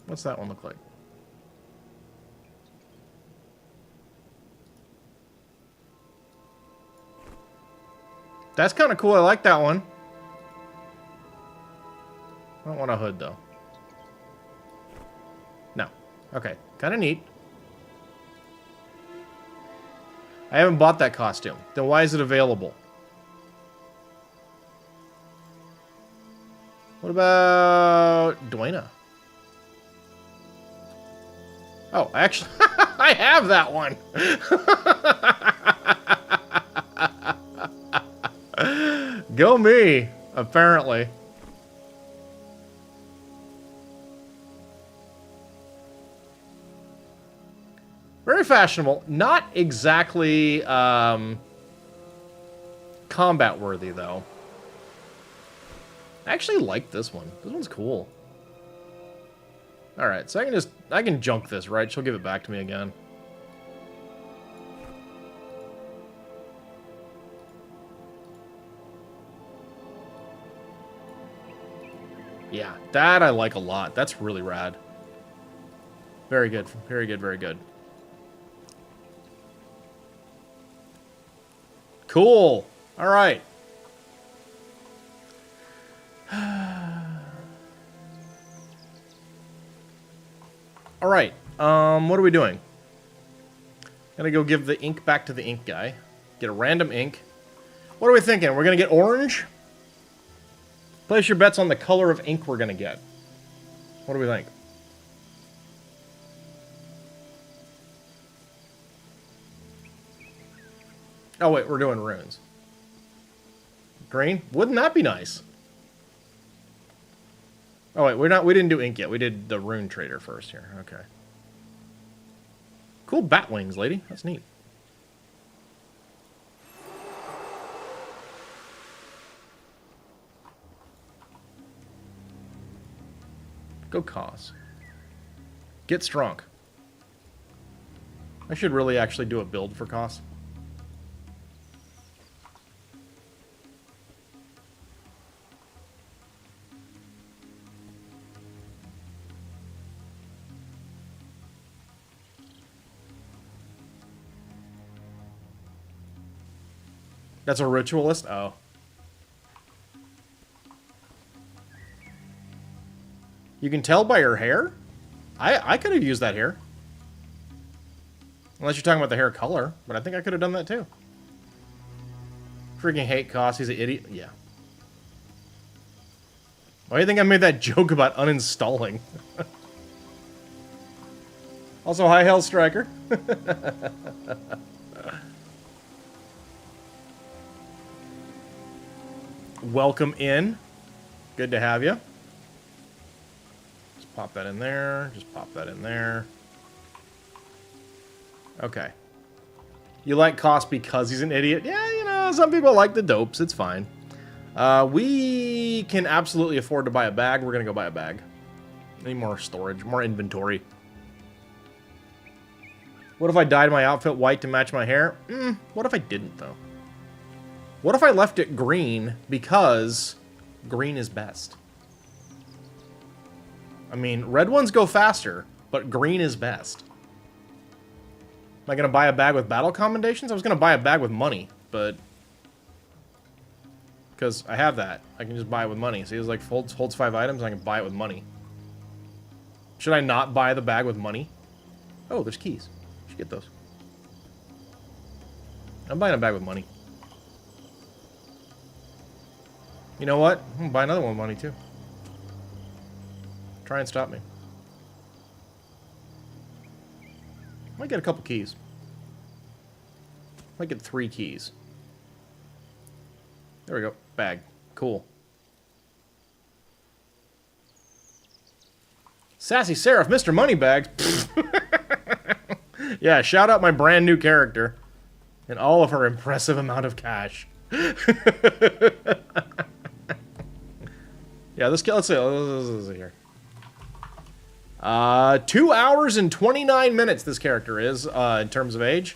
What's that one look like? That's kind of cool. I like that one. I don't want a hood, though. No. Okay. Kind of neat. I haven't bought that costume. Then why is it available? What about Dwayna? Oh, actually, I have that one. Go me, apparently. Very fashionable. Not exactly combat worthy, though. I actually like this one. This one's cool. Alright, so I can junk this, right? She'll give it back to me again. Yeah, that I like a lot. That's really rad. Very good, very good, very good. Cool. Alright. Alright, what are we doing? Gonna go give the ink back to the ink guy. Get a random ink. What are we thinking? We're gonna get orange? Place your bets on the color of ink we're gonna get. What do we think? Oh wait, we're doing runes. Green? Wouldn't that be nice? Oh wait, we didn't do ink yet. We did the rune trader first here. Okay. Cool bat wings, lady. That's neat. Go cause. Get strong. I should really actually do a build for cause. That's a ritualist? Oh. You can tell by her hair? I could have used that hair. Unless you're talking about the hair color. But I think I could have done that too. Freaking hate Koss. He's an idiot. Yeah. Why do you think I made that joke about uninstalling? Also, hi, Hellstriker. Welcome in. Good to have you. Just pop that in there. Just pop that in there. Okay. You like Koss because he's an idiot? Yeah, you know, some people like the dopes. It's fine. We can absolutely afford to buy a bag. We're going to go buy a bag. Need more storage, more inventory. What if I dyed my outfit white to match my hair? What if I didn't, though? What if I left it green because green is best? I mean, red ones go faster, but green is best. Am I going to buy a bag with battle commendations? I was going to buy a bag with money, but... Because I have that. I can just buy it with money. See, it's like holds 5 items, and I can buy it with money. Should I not buy the bag with money? Oh, there's keys. Should get those. I'm buying a bag with money. You know what? I'm gonna buy another one with money, too. Try and stop me. Might get a couple keys. Might get 3 keys. There we go. Bag. Cool. Sassy Seraph, Mr. Moneybags. Yeah, shout out my brand new character. And all of her impressive amount of cash. Yeah, let's see. Let's see here. 2 hours and 29 minutes this character is, in terms of age.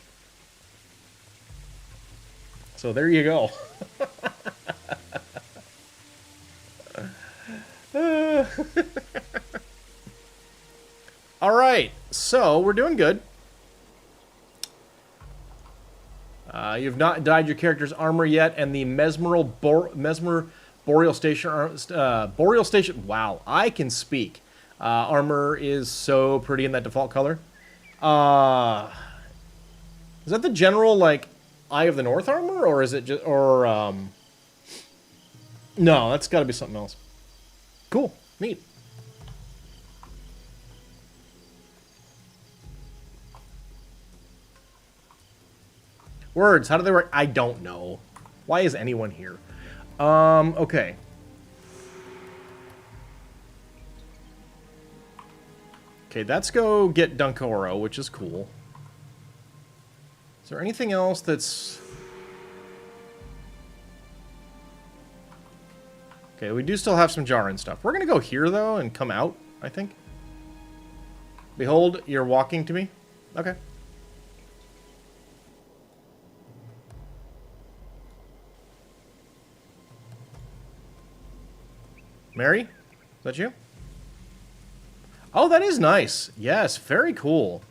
So there you go. Alright, so we're doing good. You've not dyed your character's armor yet, and the Mesmer Boreal Station, wow, I can speak. Armor is so pretty in that default color. Is that the general, like, Eye of the North armor, or is it just, or, no, that's gotta be something else. Cool, neat. Words, how do they work? I don't know. Why is anyone here? Okay. Okay, let's go get Dunkoro, which is cool. Is there anything else that's... Okay, we do still have some Jaren stuff. We're gonna go here, though, and come out, I think. Behold, you're walking to me? Okay. Mary? Is that you? Oh, that is nice. Yes, very cool.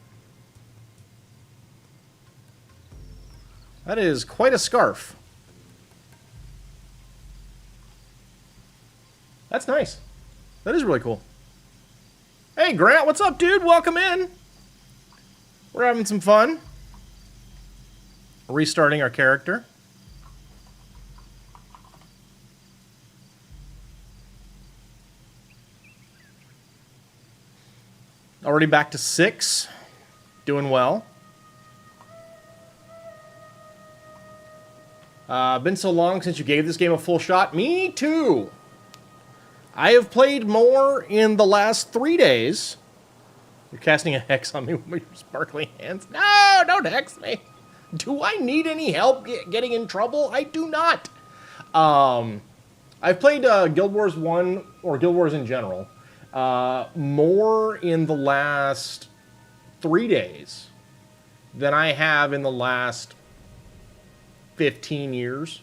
That is quite a scarf. That's nice. That is really cool. Hey, Grant, what's up, dude? Welcome in. We're having some fun. Restarting our character. Already back to 6. Doing well. Been so long since you gave this game a full shot. Me too. I have played more in the last 3 days. You're casting a hex on me with your sparkly hands. No, don't hex me. Do I need any help getting in trouble? I do not. I've played Guild Wars 1, or Guild Wars in general, more in the last 3 days than I have in the last 15 years.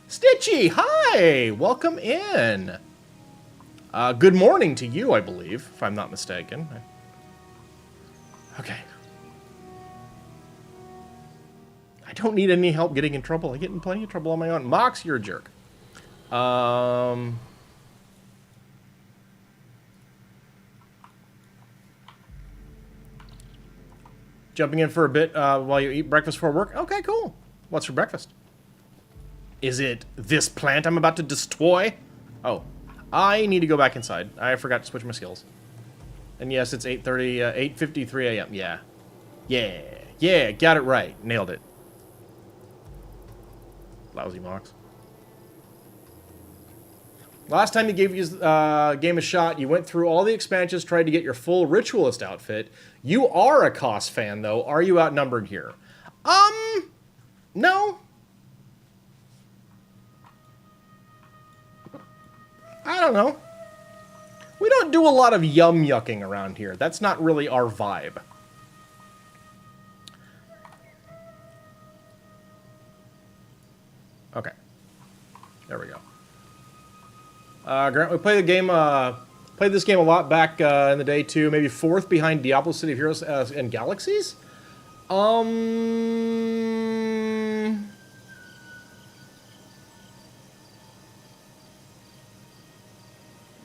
Stitchy, hi! Welcome in. Good morning to you, I believe, if I'm not mistaken. Okay. I don't need any help getting in trouble. I get in plenty of trouble on my own. Mox, you're a jerk. Jumping in for a bit while you eat breakfast for work? Okay, cool. What's for breakfast? Is it this plant I'm about to destroy? Oh, I need to go back inside. I forgot to switch my skills. And yes, it's 8:53 a.m. Yeah. Yeah, got it right. Nailed it. Lousy Mox. Last time you gave your game a shot, you went through all the expansions, tried to get your full Ritualist outfit. You are a Koss fan, though. Are you outnumbered here? No. I don't know. We don't do a lot of yum-yucking around here. That's not really our vibe. Okay. There we go. Grant, we played this game a lot back in the day too. Maybe 4th behind Diablo City of Heroes and Galaxies.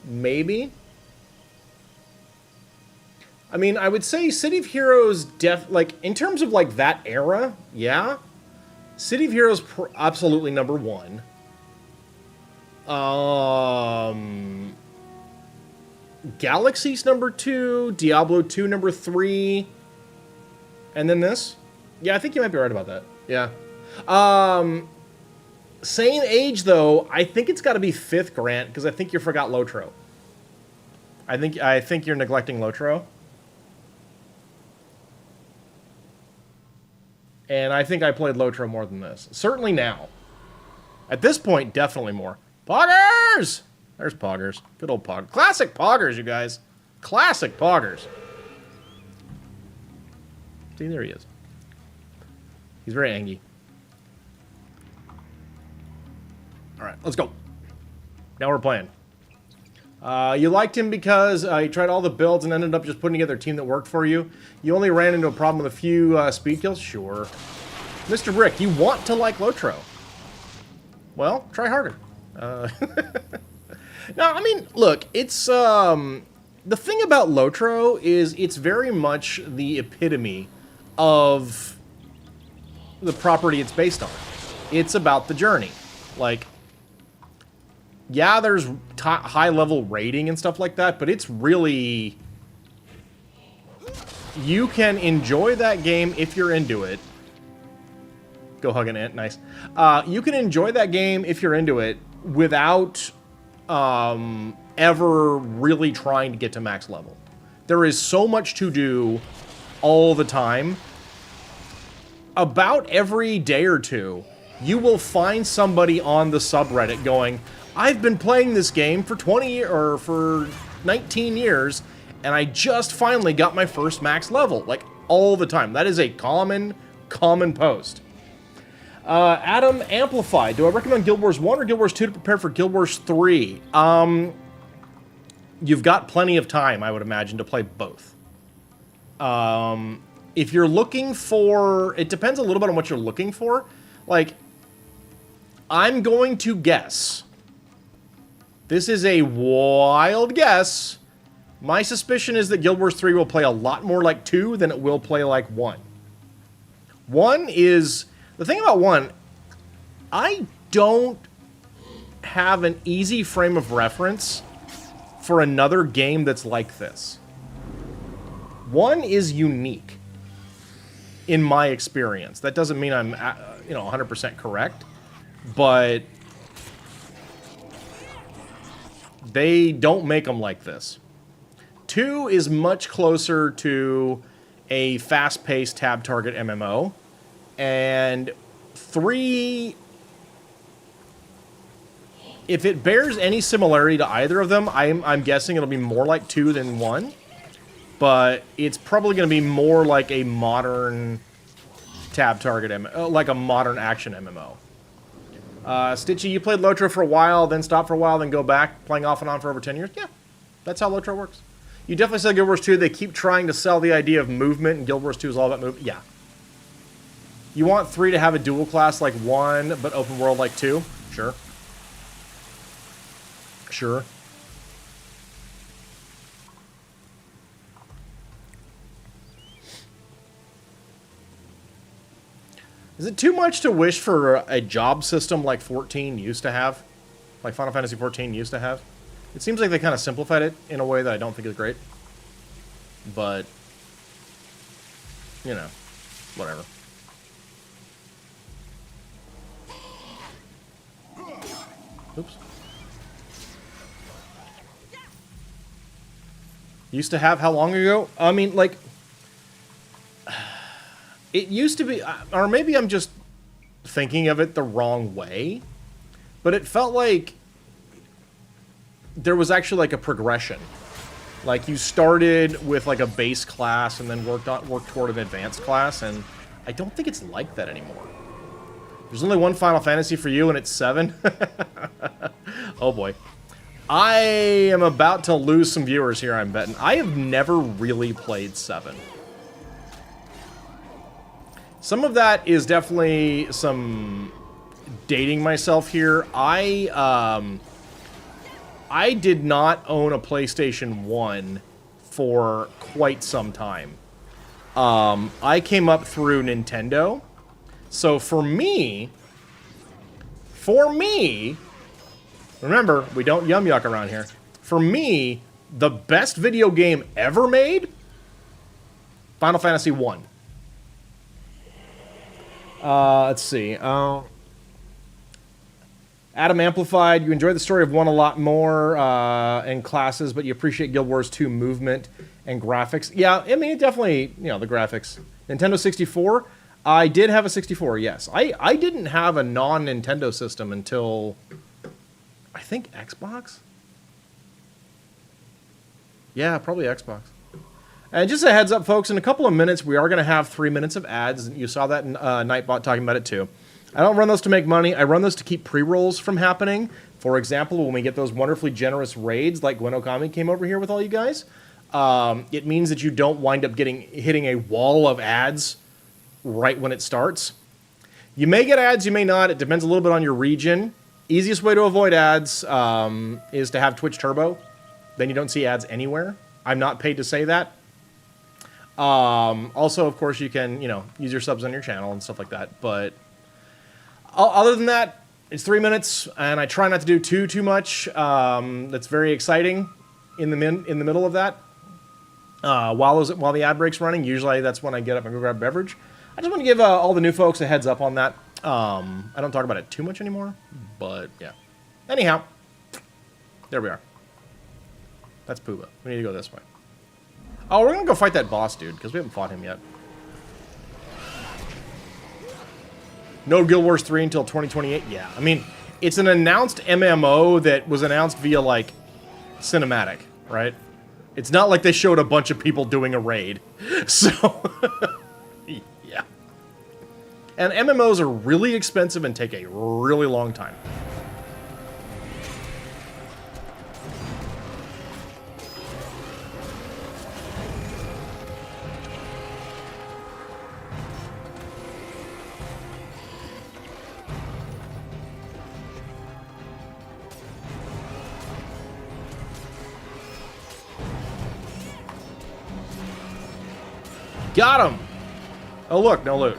maybe. I mean, I would say City of Heroes, like, in terms of, like, that era, yeah. City of Heroes, absolutely number 1. Galaxy's number 2, Diablo 2 number 3, and then this. Yeah, I think you might be right about that. Yeah. Same age, though, I think it's got to be 5th, Grant, because I think you forgot Lotro. I think you're neglecting Lotro. And I think I played Lotro more than this. Certainly now. At this point, definitely more. Poggers! There's Poggers. Good old Poggers. Classic Poggers, you guys. Classic Poggers. See, there he is. He's very angry. Alright, let's go. Now we're playing. You liked him because he tried all the builds and ended up just putting together a team that worked for you. You only ran into a problem with a few speed kills? Sure. Mr. Brick, you want to like Lotro. Well, try harder. No, I mean, look, it's... the thing about Lotro is it's very much the epitome of the property it's based on. It's about the journey. Like... yeah, there's high-level rating and stuff like that, but it's really... you can enjoy that game if you're into it. Go hug an ant, nice. You can enjoy that game if you're into it without ever really trying to get to max level. There is so much to do all the time. About every day or two, you will find somebody on the subreddit going... I've been playing this game for 20 or for 19 years, and I just finally got my first max level. Like, all the time. That is a common post. Adam Amplified. Do I recommend Guild Wars 1 or Guild Wars 2 to prepare for Guild Wars 3? You've got plenty of time, I would imagine, to play both. If you're looking for... it depends a little bit on what you're looking for. Like, I'm going to guess... this is a wild guess. My suspicion is that Guild Wars 3 will play a lot more like 2 than it will play like 1. 1 is... the thing about 1, I don't have an easy frame of reference for another game that's like this. 1 is unique, in my experience. That doesn't mean I'm, 100% correct, but... they don't make them like this. 2 is much closer to a fast-paced tab target MMO. And 3, if it bears any similarity to either of them, I'm guessing it'll be more like 2 than 1. But it's probably going to be more like a modern tab target MMO, like a modern action MMO. Stitchy, you played Lotro for a while, then stopped for a while, then go back, playing off and on for over 10 years? Yeah, that's how Lotro works. You definitely said Guild Wars 2, they keep trying to sell the idea of movement, and Guild Wars 2 is all about movement. Yeah. You want 3 to have a dual class like 1, but open world like 2? Sure. Sure. Is it too much to wish for a job system like 14 used to have? Like Final Fantasy 14 used to have? It seems like they kind of simplified it in a way that I don't think is great. But, whatever. Oops. Used to have how long ago? I mean, like... it used to be, or maybe I'm just thinking of it the wrong way, but it felt like there was actually like a progression. Like you started with like a base class and then worked toward an advanced class, and I don't think it's like that anymore. There's only one Final Fantasy for you, and it's 7. Oh boy. I am about to lose some viewers here, I'm betting. I have never really played 7. Some of that is definitely some dating myself here. I I did not own a PlayStation 1 for quite some time. I came up through Nintendo. So for me, remember, we don't yum yuck around here. For me, the best video game ever made, Final Fantasy 1. Let's see. Adam Amplified, you enjoyed the story of 1 a lot more in classes, but you appreciate Guild Wars 2 movement and graphics. Yeah, I mean, it definitely, you know, the graphics. Nintendo 64, I did have a 64, yes. I didn't have a non-Nintendo system until, I think, Xbox? Yeah, probably Xbox. And just a heads up, folks, in a couple of minutes, we are going to have 3 minutes of ads. You saw that in Nightbot talking about it, too. I don't run those to make money. I run those to keep pre-rolls from happening. For example, when we get those wonderfully generous raids, like Gwen Okami came over here with all you guys, it means that you don't wind up hitting a wall of ads right when it starts. You may get ads, you may not. It depends a little bit on your region. Easiest way to avoid ads is to have Twitch Turbo. Then you don't see ads anywhere. I'm not paid to say that. Also, of course, you can, you know, use your subs on your channel and stuff like that. But other than that, it's 3 minutes, and I try not to do too much. That's very exciting in the middle of that. While the ad break's running, usually that's when I get up and go grab a beverage. I just want to give all the new folks a heads up on that. I don't talk about it too much anymore, but yeah. Anyhow, there we are. That's Pooba. We need to go this way. Oh, we're gonna go fight that boss dude, because we haven't fought him yet. No Guild Wars 3 until 2028? Yeah, I mean, it's an announced MMO that was announced via, like, cinematic, right? It's not like they showed a bunch of people doing a raid. So, yeah. And MMOs are really expensive and take a really long time. Got him! Oh look, no loot.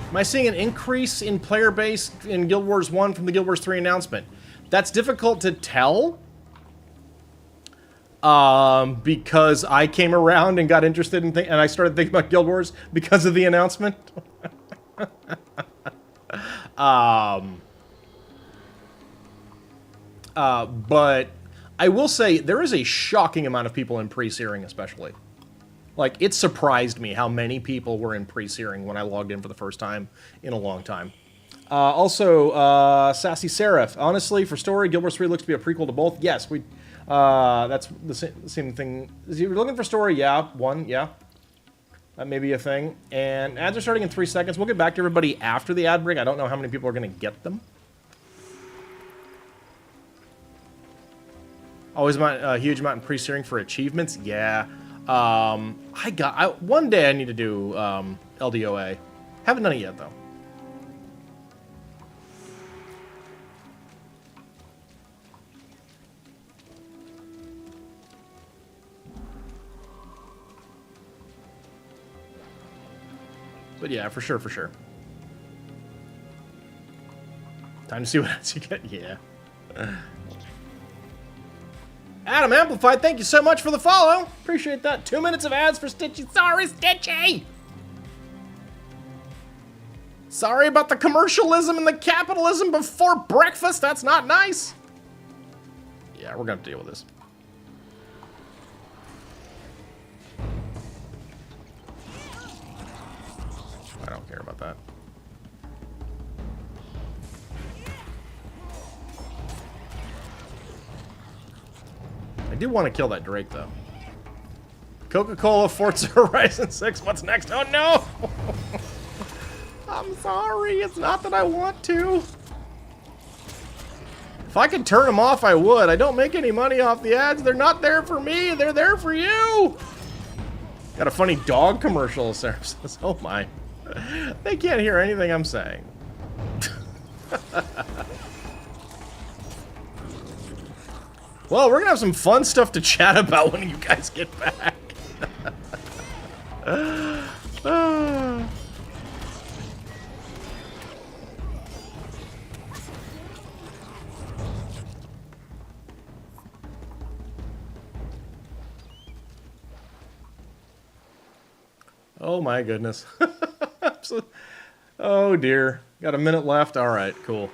Am I seeing an increase in player base in Guild Wars 1 from the Guild Wars 3 announcement? That's difficult to tell. Because I came around and got interested in and I started thinking about Guild Wars because of the announcement. But I will say there is a shocking amount of people in pre-searing, especially. Like, it surprised me how many people were in pre-searing when I logged in for the first time in a long time. Also, Sassy Seraph. Honestly, for story, Guild Wars 3 looks to be a prequel to both. Yes, that's the same thing. Is he looking for story? Yeah, yeah. That may be a thing. And ads are starting in 3 seconds. We'll get back to everybody after the ad break. I don't know how many people are going to get them. Always a huge amount in pre-searing for achievements. Yeah. One day I need to do LDOA. Haven't done it yet, though. But yeah, for sure. Time to see what else you get. Yeah. Adam Amplified, thank you so much for the follow. Appreciate that. 2 minutes of ads for Stitchy. Sorry, Stitchy! Sorry about the commercialism and the capitalism before breakfast. That's not nice. Yeah, we're gonna have to deal with this. I don't care about that. I do want to kill that Drake, though. Coca-Cola, Forza Horizon 6, what's next? Oh, no! I'm sorry, it's not that I want to. If I could turn them off, I would. I don't make any money off the ads. They're not there for me. They're there for you. Got a funny dog commercial, Sarah says. Oh, my. They can't hear anything I'm saying. Well, we're gonna have some fun stuff to chat about when you guys get back. Oh my goodness. Oh dear. Got a minute left. All right, cool.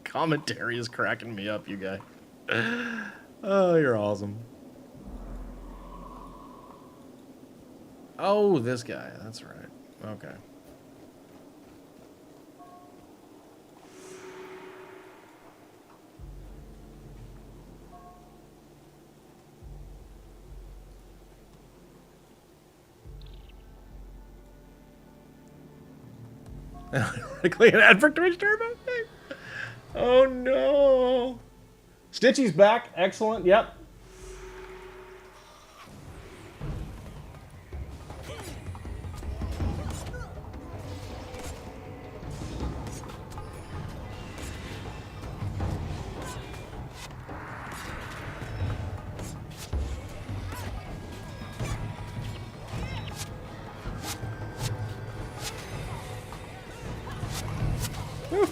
Commentary is cracking me up, you guy. Oh, you're awesome. Oh, this guy. That's right. Okay. Ironically, an ad for Twitch Turbo? Oh no. Stitchy's back. Excellent. Yep.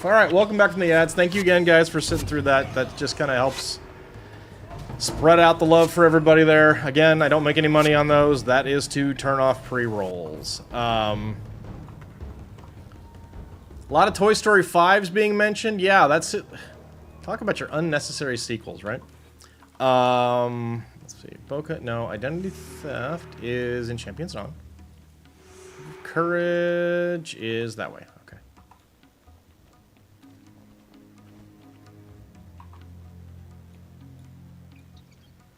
All right, welcome back from the ads. Thank you again, guys, for sitting through that. That just kind of helps spread out the love for everybody there. Again, I don't make any money on those. That is to turn off pre-rolls. A lot of Toy Story 5s being mentioned. Yeah, that's it. Talk about your unnecessary sequels, right? Let's see. Boca, no. Identity Theft is in Champion Song. Courage is that way.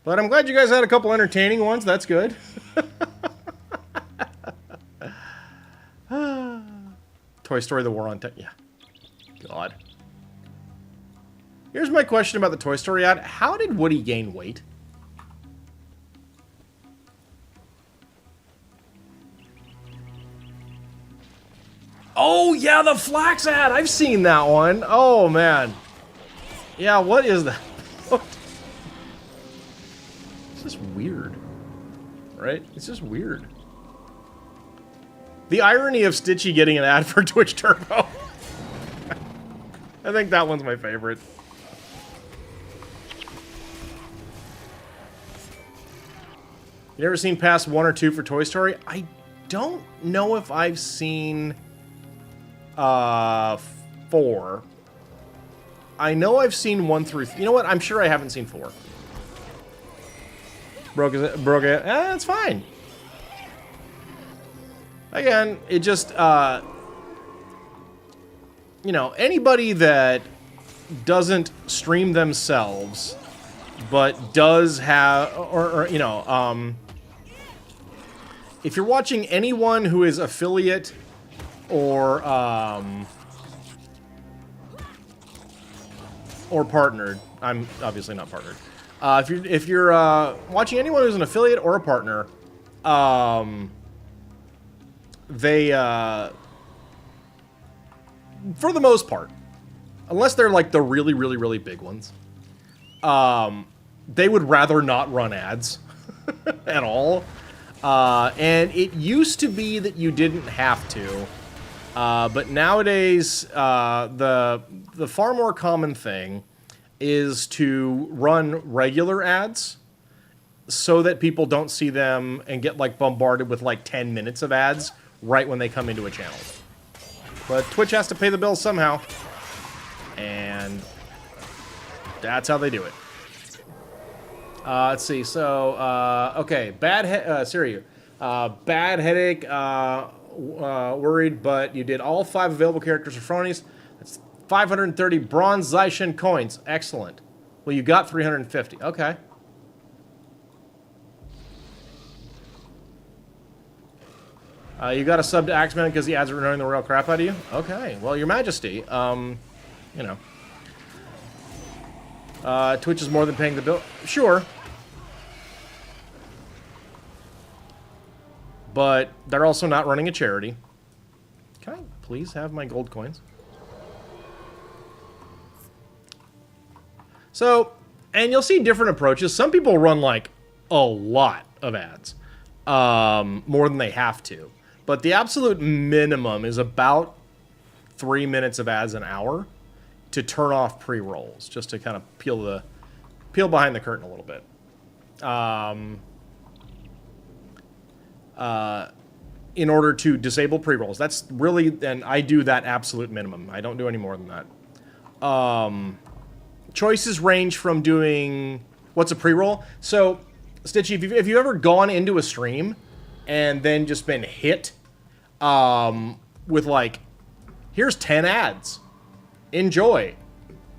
But I'm glad you guys had a couple entertaining ones. That's good. Toy Story: The War on Tech. Yeah. God. Here's my question about the Toy Story ad. How did Woody gain weight? Oh, yeah, the Flax ad. I've seen that one. Oh, man. Yeah, what is that? Just weird, right? It's just weird. The irony of Stitchy getting an ad for Twitch Turbo. I think that one's my favorite. You ever seen past 1 or 2 for Toy Story? I don't know if I've seen 4. I know I've seen 1 through. You know what? I'm sure I haven't seen 4. Broke it. That's fine. Again, it just, you know, anybody that doesn't stream themselves, but does have, or you know, if you're watching anyone who is affiliate or partnered, I'm obviously not partnered. If you're watching anyone who's an affiliate or a partner, they for the most part, unless they're like the really, really, really big ones, they would rather not run ads at all. And it used to be that you didn't have to, but nowadays the far more common thing is to run regular ads so that people don't see them and get like bombarded with like 10 minutes of ads right when they come into a channel. But Twitch has to pay the bills somehow, and that's how they do it. Let's see. So, okay, Siri, bad headache, worried, but you did all 5 available characters for Fronies. That's 530 bronze Zaishen coins. Excellent. Well, you got 350. Okay. You got a sub to Axeman because the ads are running the real crap out of you? Okay. Well, Your Majesty, you know, Twitch is more than paying the bill. Sure. But they're also not running a charity. Can I please have my gold coins? So, and you'll see different approaches. Some people run like a lot of ads, more than they have to. But the absolute minimum is about 3 minutes of ads an hour to turn off pre-rolls, just to kind of peel behind the curtain a little bit. In order to disable pre-rolls. That's really, and I do that absolute minimum. I don't do any more than that. Choices range from doing, what's a pre-roll? So, Stitchy, if you've ever gone into a stream and then just been hit with like, here's 10 ads. Enjoy.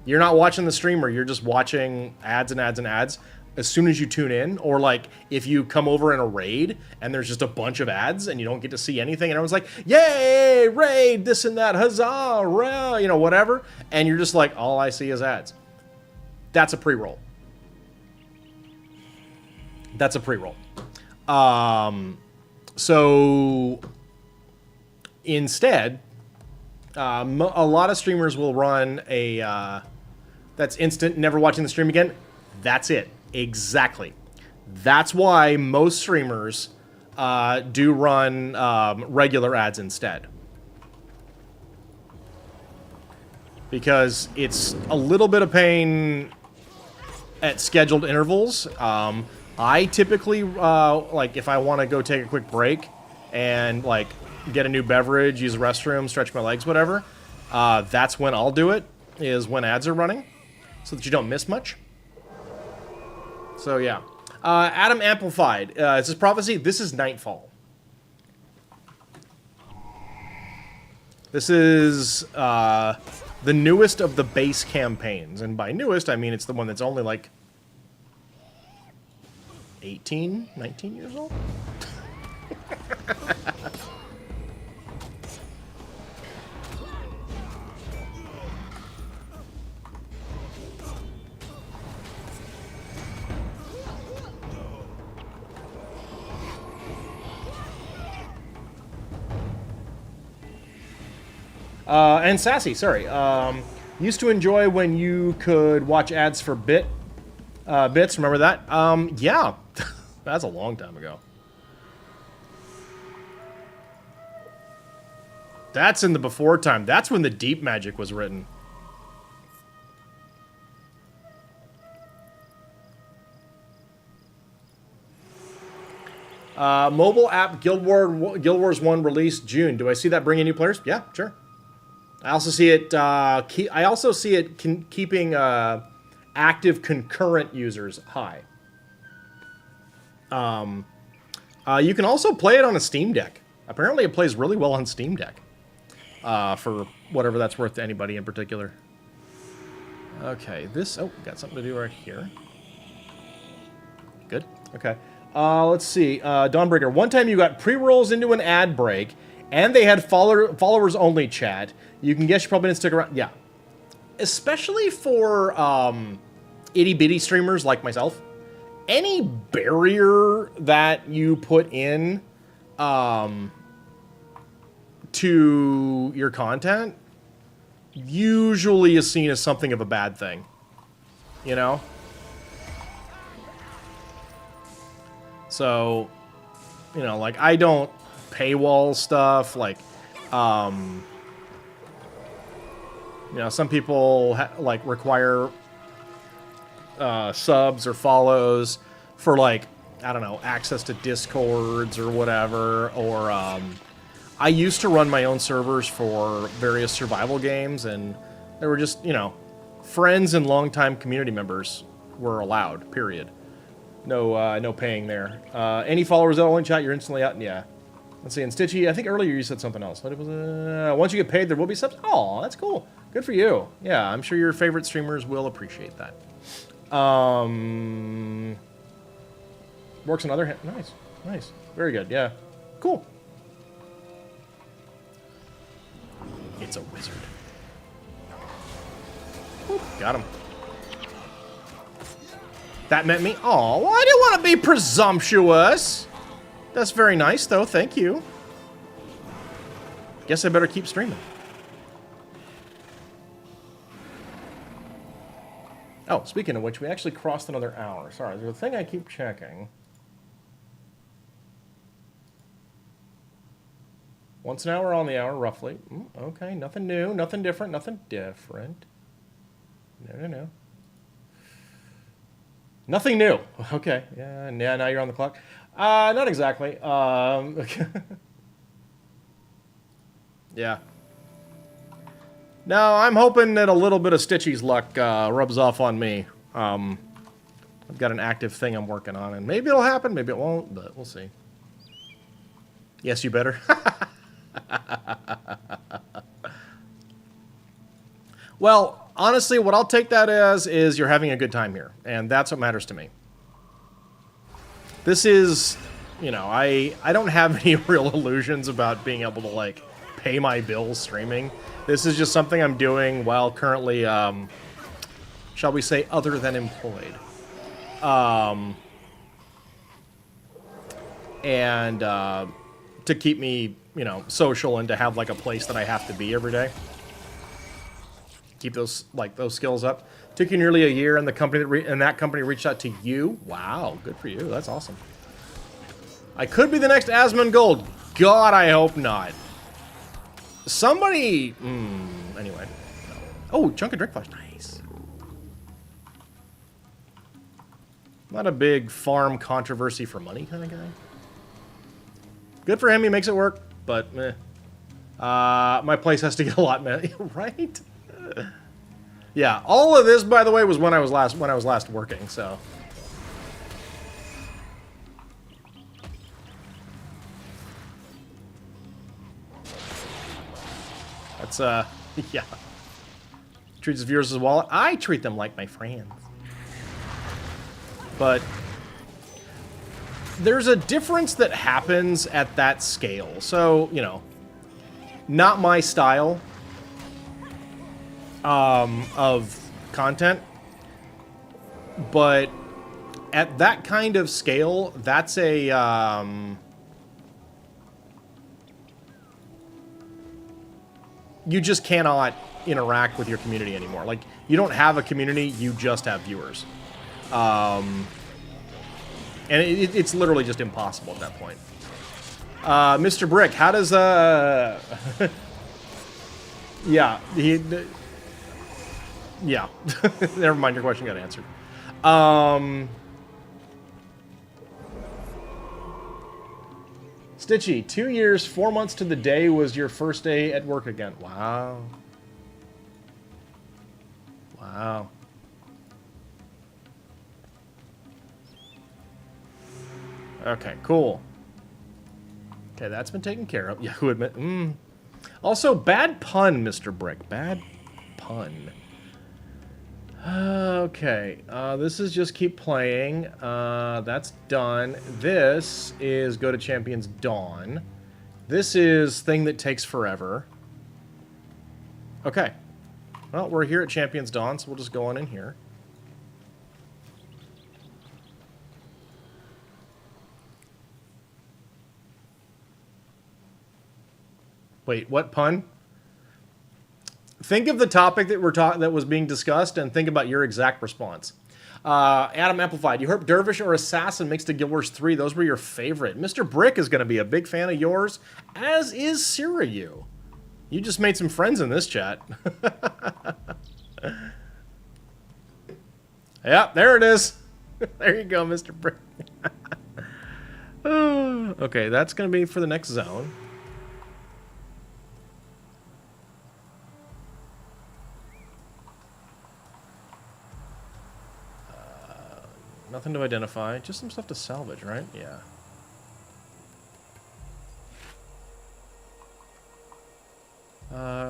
You're not watching the streamer, you're just watching ads and ads and ads as soon as you tune in. Or like, if you come over in a raid and there's just a bunch of ads and you don't get to see anything and everyone's like, yay, raid, this and that, huzzah, rah, you know, whatever. And you're just like, all I see is ads. That's a pre-roll. That's a pre-roll. So instead, a lot of streamers will run a that's instant, never watching the stream again. That's it. Exactly. That's why most streamers do run regular ads instead. Because it's a little bit of pain at scheduled intervals. I typically, like, if I want to go take a quick break and, like, get a new beverage, use the restroom, stretch my legs, whatever, that's when I'll do it, is when ads are running, so that you don't miss much. So, yeah. Adam Amplified. Is this Prophecy? This is Nightfall. This is the newest of the base campaigns. And by newest, I mean it's the one that's only like 18, 19 years old? And Sassy, sorry. Used to enjoy when you could watch ads for bits. Remember that? Yeah. That's a long time ago. That's in the before time. That's when the Deep Magic was written. Mobile app Guild Wars 1 released June. Do I see that bringing new players? Yeah, sure. I also see it. I also see it keeping active concurrent users high. You can also play it on a Steam Deck. Apparently, it plays really well on Steam Deck. For whatever that's worth to anybody in particular. Okay, this. Oh, got something to do right here. Good. Okay. Let's see. Dawnbreaker. One time you got pre-rolls into an ad break, and they had followers only chat. You can guess you probably didn't stick around. Yeah. Especially for itty bitty streamers like myself. Any barrier that you put in to your content usually is seen as something of a bad thing. You know? So, you know, like, I don't paywall stuff, like, you know, some people, like, require subs or follows for, like, I don't know, access to Discords or whatever, or, I used to run my own servers for various survival games, and they were just, you know, friends and longtime community members were allowed, period. No, no paying there. Any followers that only chat, you're instantly out. Yeah. Let's see. And Stitchy, I think earlier you said something else. What was once you get paid, there will be subs. Oh, that's cool. Good for you. Yeah, I'm sure your favorite streamers will appreciate that. Works on other hand. Nice, nice, very good. Yeah, cool. It's a wizard. Whoop, got him. That meant me. Oh, well, I didn't want to be presumptuous. That's very nice, though. Thank you. Guess I better keep streaming. Oh, speaking of which, we actually crossed another hour. Sorry, there's a thing I keep checking. Once an hour on the hour, roughly. Okay, nothing new, nothing different, nothing different. No. Nothing new. Okay, yeah, now you're on the clock. Not exactly. Yeah. No, I'm hoping that a little bit of Stitchy's luck rubs off on me. I've got an active thing I'm working on, and maybe it'll happen, maybe it won't, but we'll see. Yes, you better. Well, honestly, what I'll take that as is you're having a good time here, and that's what matters to me. This is, you know, I don't have any real illusions about being able to, like, pay my bills streaming. This is just something I'm doing while currently, shall we say, other than employed. And to keep me, you know, social and to have, like, a place that I have to be every day. Keep those skills up. Took you nearly a year, and the company that company reached out to you. Wow, good for you. That's awesome. I could be the next Asmongold. God, I hope not. Somebody. Anyway. Oh, chunk of Drinkflash. Nice. Not a big farm controversy for money kind of guy. Good for him. He makes it work, but meh. My place has to get a lot, man. Right? Yeah, all of this, by the way, was when I was last working. So, that's yeah. Treats his viewers as wallet. I treat them like my friends. But there's a difference that happens at that scale. So, you know, not my style. Of content, but at that kind of scale, that's a you just cannot interact with your community anymore. Like, you don't have a community, you just have viewers, and it's literally just impossible at that point. Mr. Brick, how does yeah, yeah. Never mind, your question got answered. Stitchy, 2 years, 4 months to the day was your first day at work again. Wow. Wow. Okay, cool. Okay, that's been taken care of. Yahoo admit. Also, bad pun, Mr. Brick. Bad pun. Okay, this is just keep playing. That's done. This is go to Champions Dawn. This is thing that takes forever. Okay. Well, we're here at Champions Dawn, so we'll just go on in here. Wait, what pun? Think of the topic that that was being discussed, and think about your exact response. Adam Amplified, you heard Dervish or Assassin mixed to Guild Wars 3. Those were your favorite. Mr. Brick is going to be a big fan of yours, as is Siriu. You just made some friends in this chat. Yeah, there it is. There you go, Mr. Brick. Okay, that's going to be for the next zone. Nothing to identify, just some stuff to salvage, right? Yeah.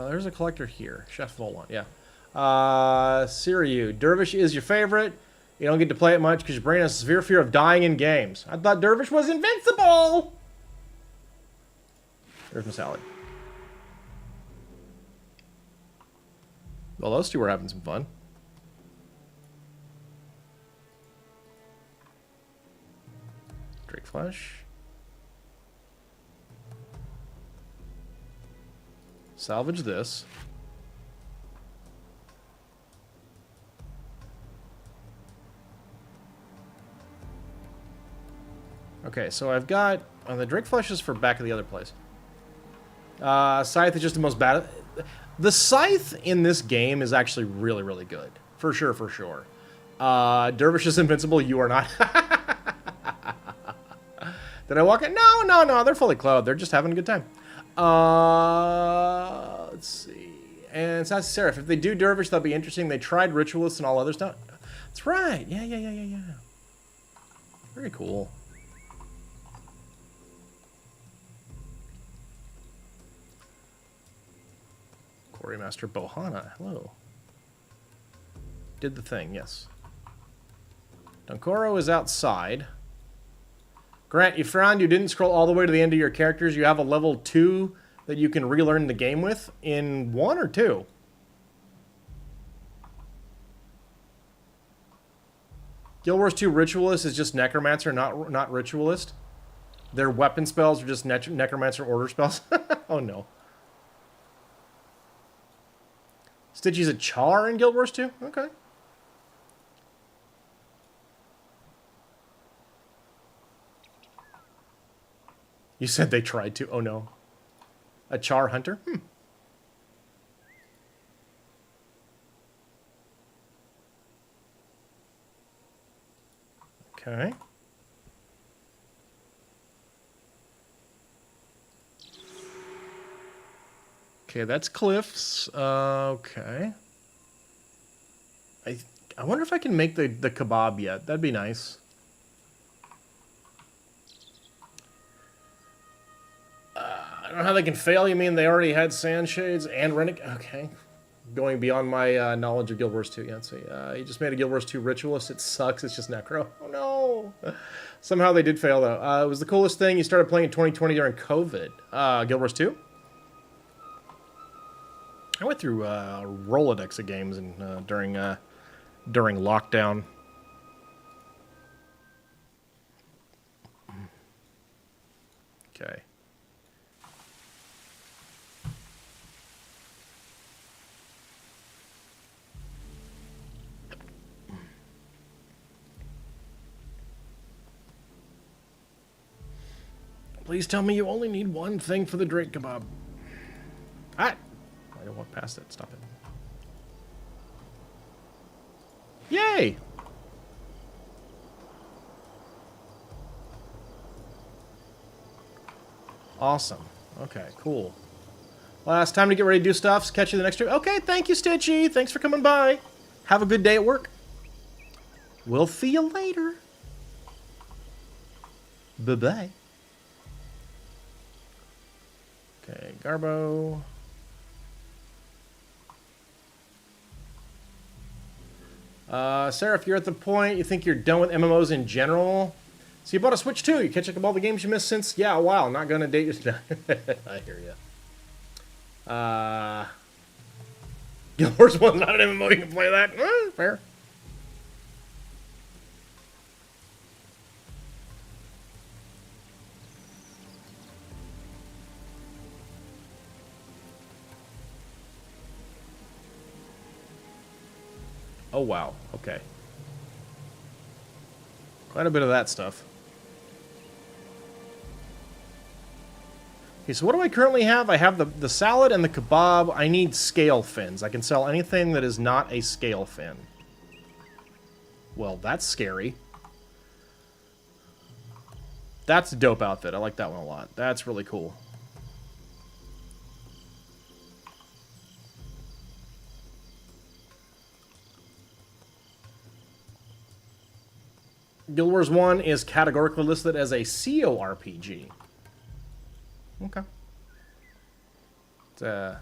There's a collector here. Chef Volon, yeah. Siriu, Dervish is your favorite. You don't get to play it much because your brain has a severe fear of dying in games. I thought Dervish was invincible! There's my salad. Well, those two were having some fun. flesh. Salvage this. Okay, so I've got... the Drake flesh is for back of the other place. Scythe is just the most bad... The Scythe in this game is actually really, really good. For sure, for sure. Dervish is invincible, you are not. Did I walk in? No, no, no, they're fully clothed. They're just having a good time. Let's see. And Sassy Seraph, if they do Dervish, that'll be interesting. They tried Ritualists and all other stuff. That's right. Yeah, yeah, yeah, yeah, yeah. Very cool. Quarrymaster Bohana, hello. Did the thing, yes. Dunkoro is outside. Grant, you found you didn't scroll all the way to the end of your characters. You have a level 2 that you can relearn the game with in 1 or 2. Guild Wars 2 Ritualist is just Necromancer, not Ritualist. Their weapon spells are just Necromancer order spells. Oh no. Stitchy's a Char in Guild Wars 2? Okay. You said they tried to. Oh no. A Char Hunter? Hmm. Okay. Okay, that's Cliff's. Okay. I wonder if I can make the kebab yet. That'd be nice. I don't know how they can fail. You mean they already had Sandshades and Renegade? Okay. Going beyond my knowledge of Guild Wars 2. Yeah, let's see. You just made a Guild Wars 2 Ritualist. It sucks. It's just Necro. Oh, no. Somehow they did fail, though. It was the coolest thing. You started playing in 2020 during COVID. Guild Wars 2? I went through a Rolodex of games and during lockdown. Okay. Please tell me you only need one thing for the Drake kebab. Ah! I don't walk past it. Stop it. Yay! Awesome. Okay, cool. Well, it's time to get ready to do stuff. Catch you the next stream. Okay, thank you, Stitchy. Thanks for coming by. Have a good day at work. We'll see you later. Bye-bye. Okay, Garbo. Sarah, if you're at the point you think you're done with MMOs in general, so you bought a Switch too. You catch up all the games you missed since, yeah, a while. Not gonna date you. I hear you. Guild Wars 1's not an MMO. You can play that. Fair. Oh, wow. Okay. Quite a bit of that stuff. Okay, so what do I currently have? I have the salad and the kebab. I need scale fins. I can sell anything that is not a scale fin. Well, that's scary. That's a dope outfit. I like that one a lot. That's really cool. Guild Wars 1 is categorically listed as a CORPG. Okay. It's a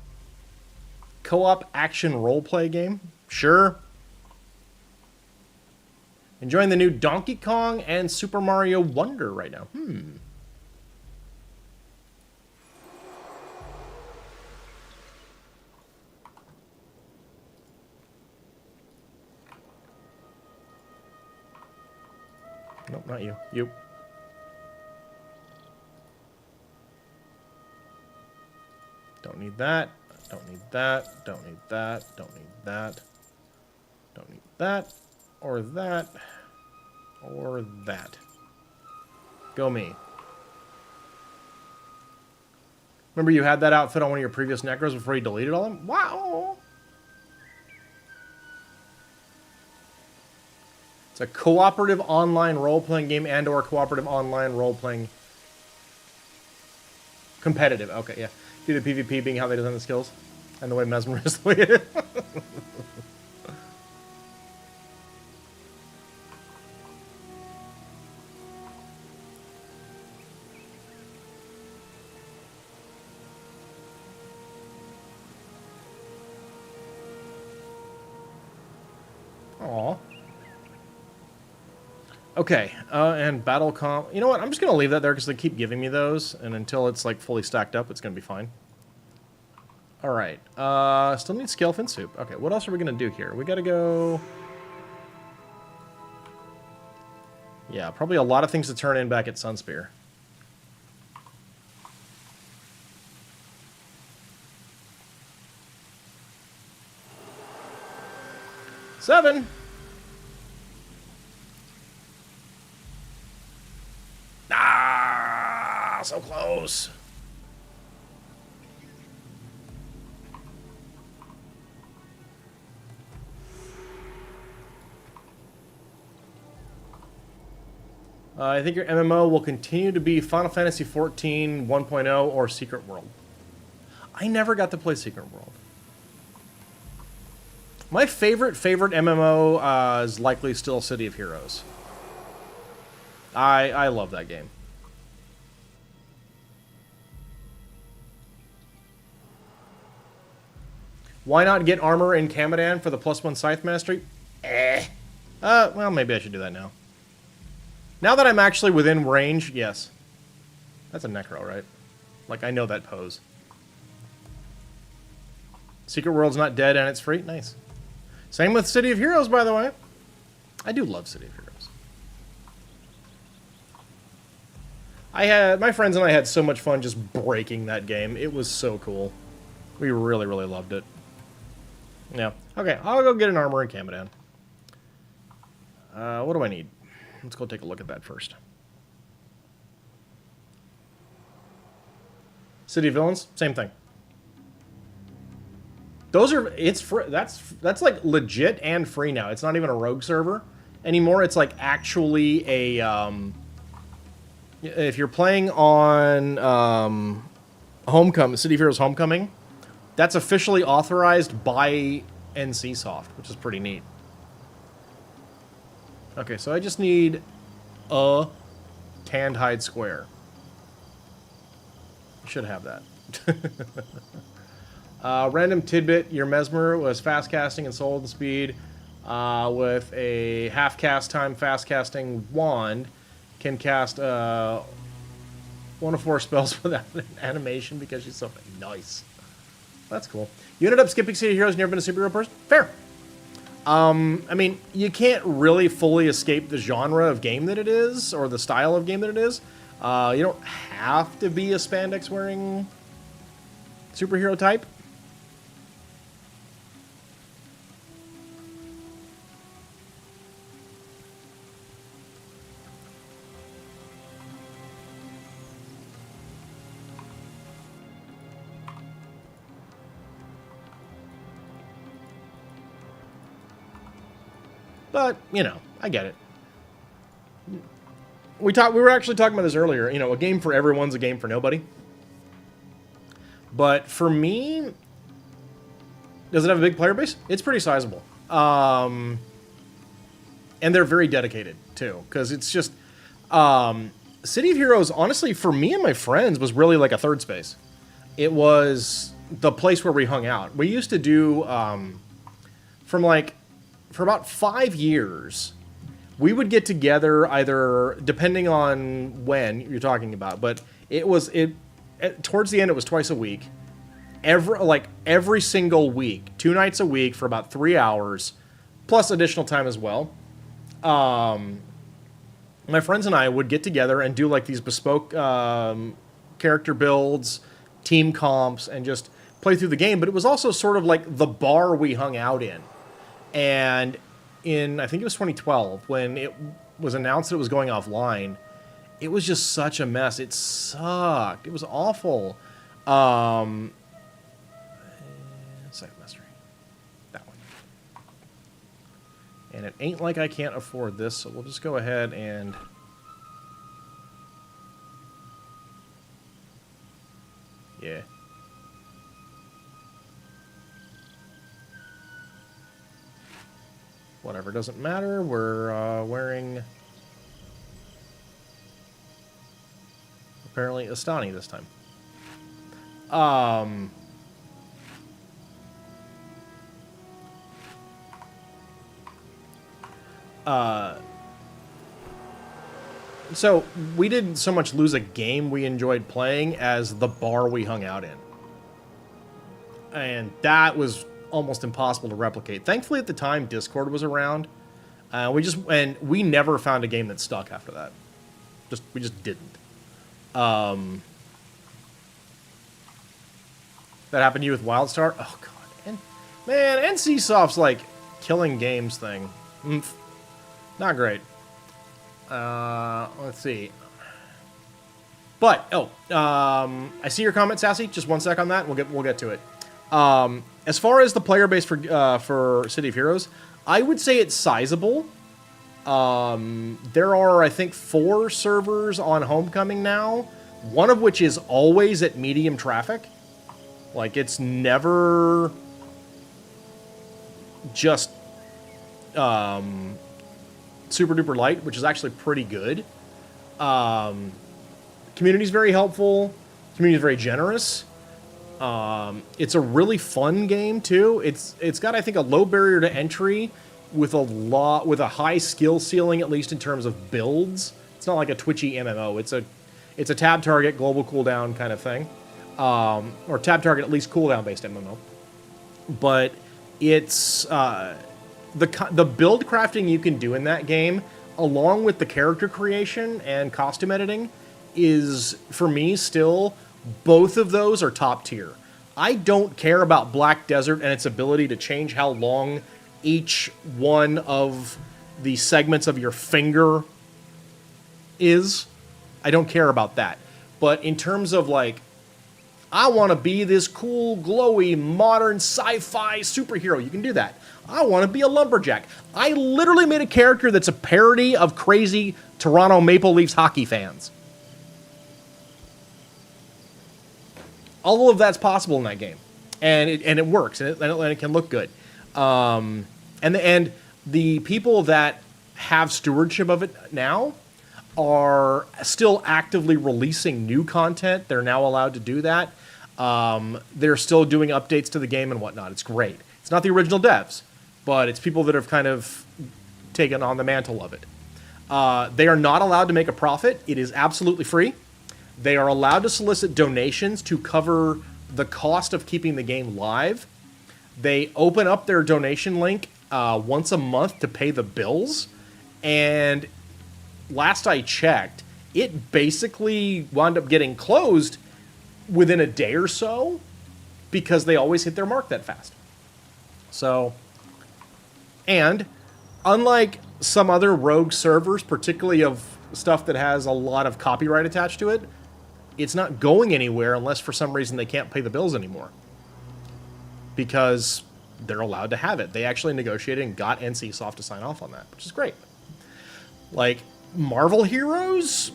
co-op action roleplay game. Sure. Enjoying the new Donkey Kong and Super Mario Wonder right now. Nope, not you. You. Don't need that. Don't need that. Don't need that. Don't need that. Don't need that. Or that. Or that. Go me. Remember you had that outfit on one of your previous necros before you deleted all of them? Wow! It's a cooperative online role-playing game and or cooperative online role-playing... Competitive. Okay, yeah. Due to PvP being how they design the skills. And the way Mesmer is the way it is. Aw. Okay, and battle comp. You know what? I'm just gonna leave that there because they keep giving me those, and until it's like fully stacked up, it's gonna be fine. All right. Still need scale fin soup. Okay, what else are we gonna do here? We gotta go. Yeah, probably a lot of things to turn in back at Sunspear. Seven. Ah, so close. I think your MMO will continue to be Final Fantasy XIV 1.0 or Secret World. I never got to play Secret World. My favorite MMO is likely still City of Heroes. I love that game. Why not get armor in Kamadan for the +1 Scythe Mastery? Well, maybe I should do that now. Now that I'm actually within range, yes. That's a Necro, right? Like, I know that pose. Secret World's not dead and it's free? Nice. Same with City of Heroes, by the way. I do love City of Heroes. My friends and I had so much fun just breaking that game. It was so cool. We really, really loved it. Yeah. Okay, I'll go get an armor in Kamadan. What do I need? Let's go take a look at that first. City of Villains, same thing. Those are, it's free. That's like legit and free now. It's not even a rogue server anymore. It's like actually a if you're playing on Homecoming, City of Heroes Homecoming, that's officially authorized by NCSoft, which is pretty neat. Okay, so I just need a tanned hide square. I should have that. Random tidbit, your Mesmer was fast casting and soul and speed with a half cast time fast casting wand. Can cast 1 of 4 spells without an animation because she's so nice. That's cool. You ended up skipping City of Heroes and you've never been a superhero person? Fair. I mean, you can't really fully escape the genre of game that it is, or the style of game that it is. You don't have to be a spandex-wearing superhero type. But, you know, I get it. We were actually talking about this earlier. You know, a game for everyone's a game for nobody. But for me, does it have a big player base? It's pretty sizable. And they're very dedicated, too. Because it's just... City of Heroes, honestly, for me and my friends, was really like a third space. It was the place where we hung out. We used to do... For about 5 years, we would get together either, depending on when you're talking about, but towards the end it was twice a week. Every single week, 2 nights a week for about 3 hours, plus additional time as well. My friends and I would get together and do like these bespoke character builds, team comps and just play through the game. But it was also sort of like the bar we hung out in. And in, I think it was 2012, when it was announced that it was going offline, it was just such a mess. It sucked. It was awful. Second mystery. That one. And it ain't like I can't afford this, so we'll just go ahead and... Yeah. Whatever, doesn't matter. We're wearing... apparently Astani this time. So we didn't so much lose a game we enjoyed playing as the bar we hung out in. And that was almost impossible to replicate. Thankfully at the time Discord was around. We never found a game that stuck after that. We just didn't. That happened to you with WildStar? Oh god. Man, NCSoft's like killing games thing. Not great. Let's see. But I see your comment, Sassy. Just one sec on that. We'll get to it. As far as the player base for City of Heroes, I would say it's sizable. There are, I think, 4 servers on Homecoming now, one of which is always at medium traffic. Like, it's never just super duper light, which is actually pretty good. Community's very helpful. Community's very generous. It's a really fun game too. It's got, I think, a low barrier to entry with a high skill ceiling, at least in terms of builds. It's not like a twitchy MMO. It's a tab target, global cooldown kind of thing, or tab target at least cooldown based MMO. But it's the build crafting you can do in that game, along with the character creation and costume editing, is, for me, still, both of those are top tier. I don't care about Black Desert and its ability to change how long each one of the segments of your finger is. I don't care about that. But in terms of, like, I want to be this cool, glowy, modern sci-fi superhero, you can do that. I want to be a lumberjack. I literally made a character that's a parody of crazy Toronto Maple Leafs hockey fans. All of that's possible in that game, and it works, and it can look good. And the people that have stewardship of it now are still actively releasing new content. They're now allowed to do that. They're still doing updates to the game and whatnot. It's great. It's not the original devs, but it's people that have kind of taken on the mantle of it. They are not allowed to make a profit. It is absolutely free. They are allowed to solicit donations to cover the cost of keeping the game live. They open up their donation link once a month to pay the bills. And last I checked, it basically wound up getting closed within a day or so because they always hit their mark that fast. So, and unlike some other rogue servers, particularly of stuff that has a lot of copyright attached to it, it's not going anywhere unless for some reason they can't pay the bills anymore. Because they're allowed to have it. They actually negotiated and got NCSoft to sign off on that, which is great. Like, Marvel Heroes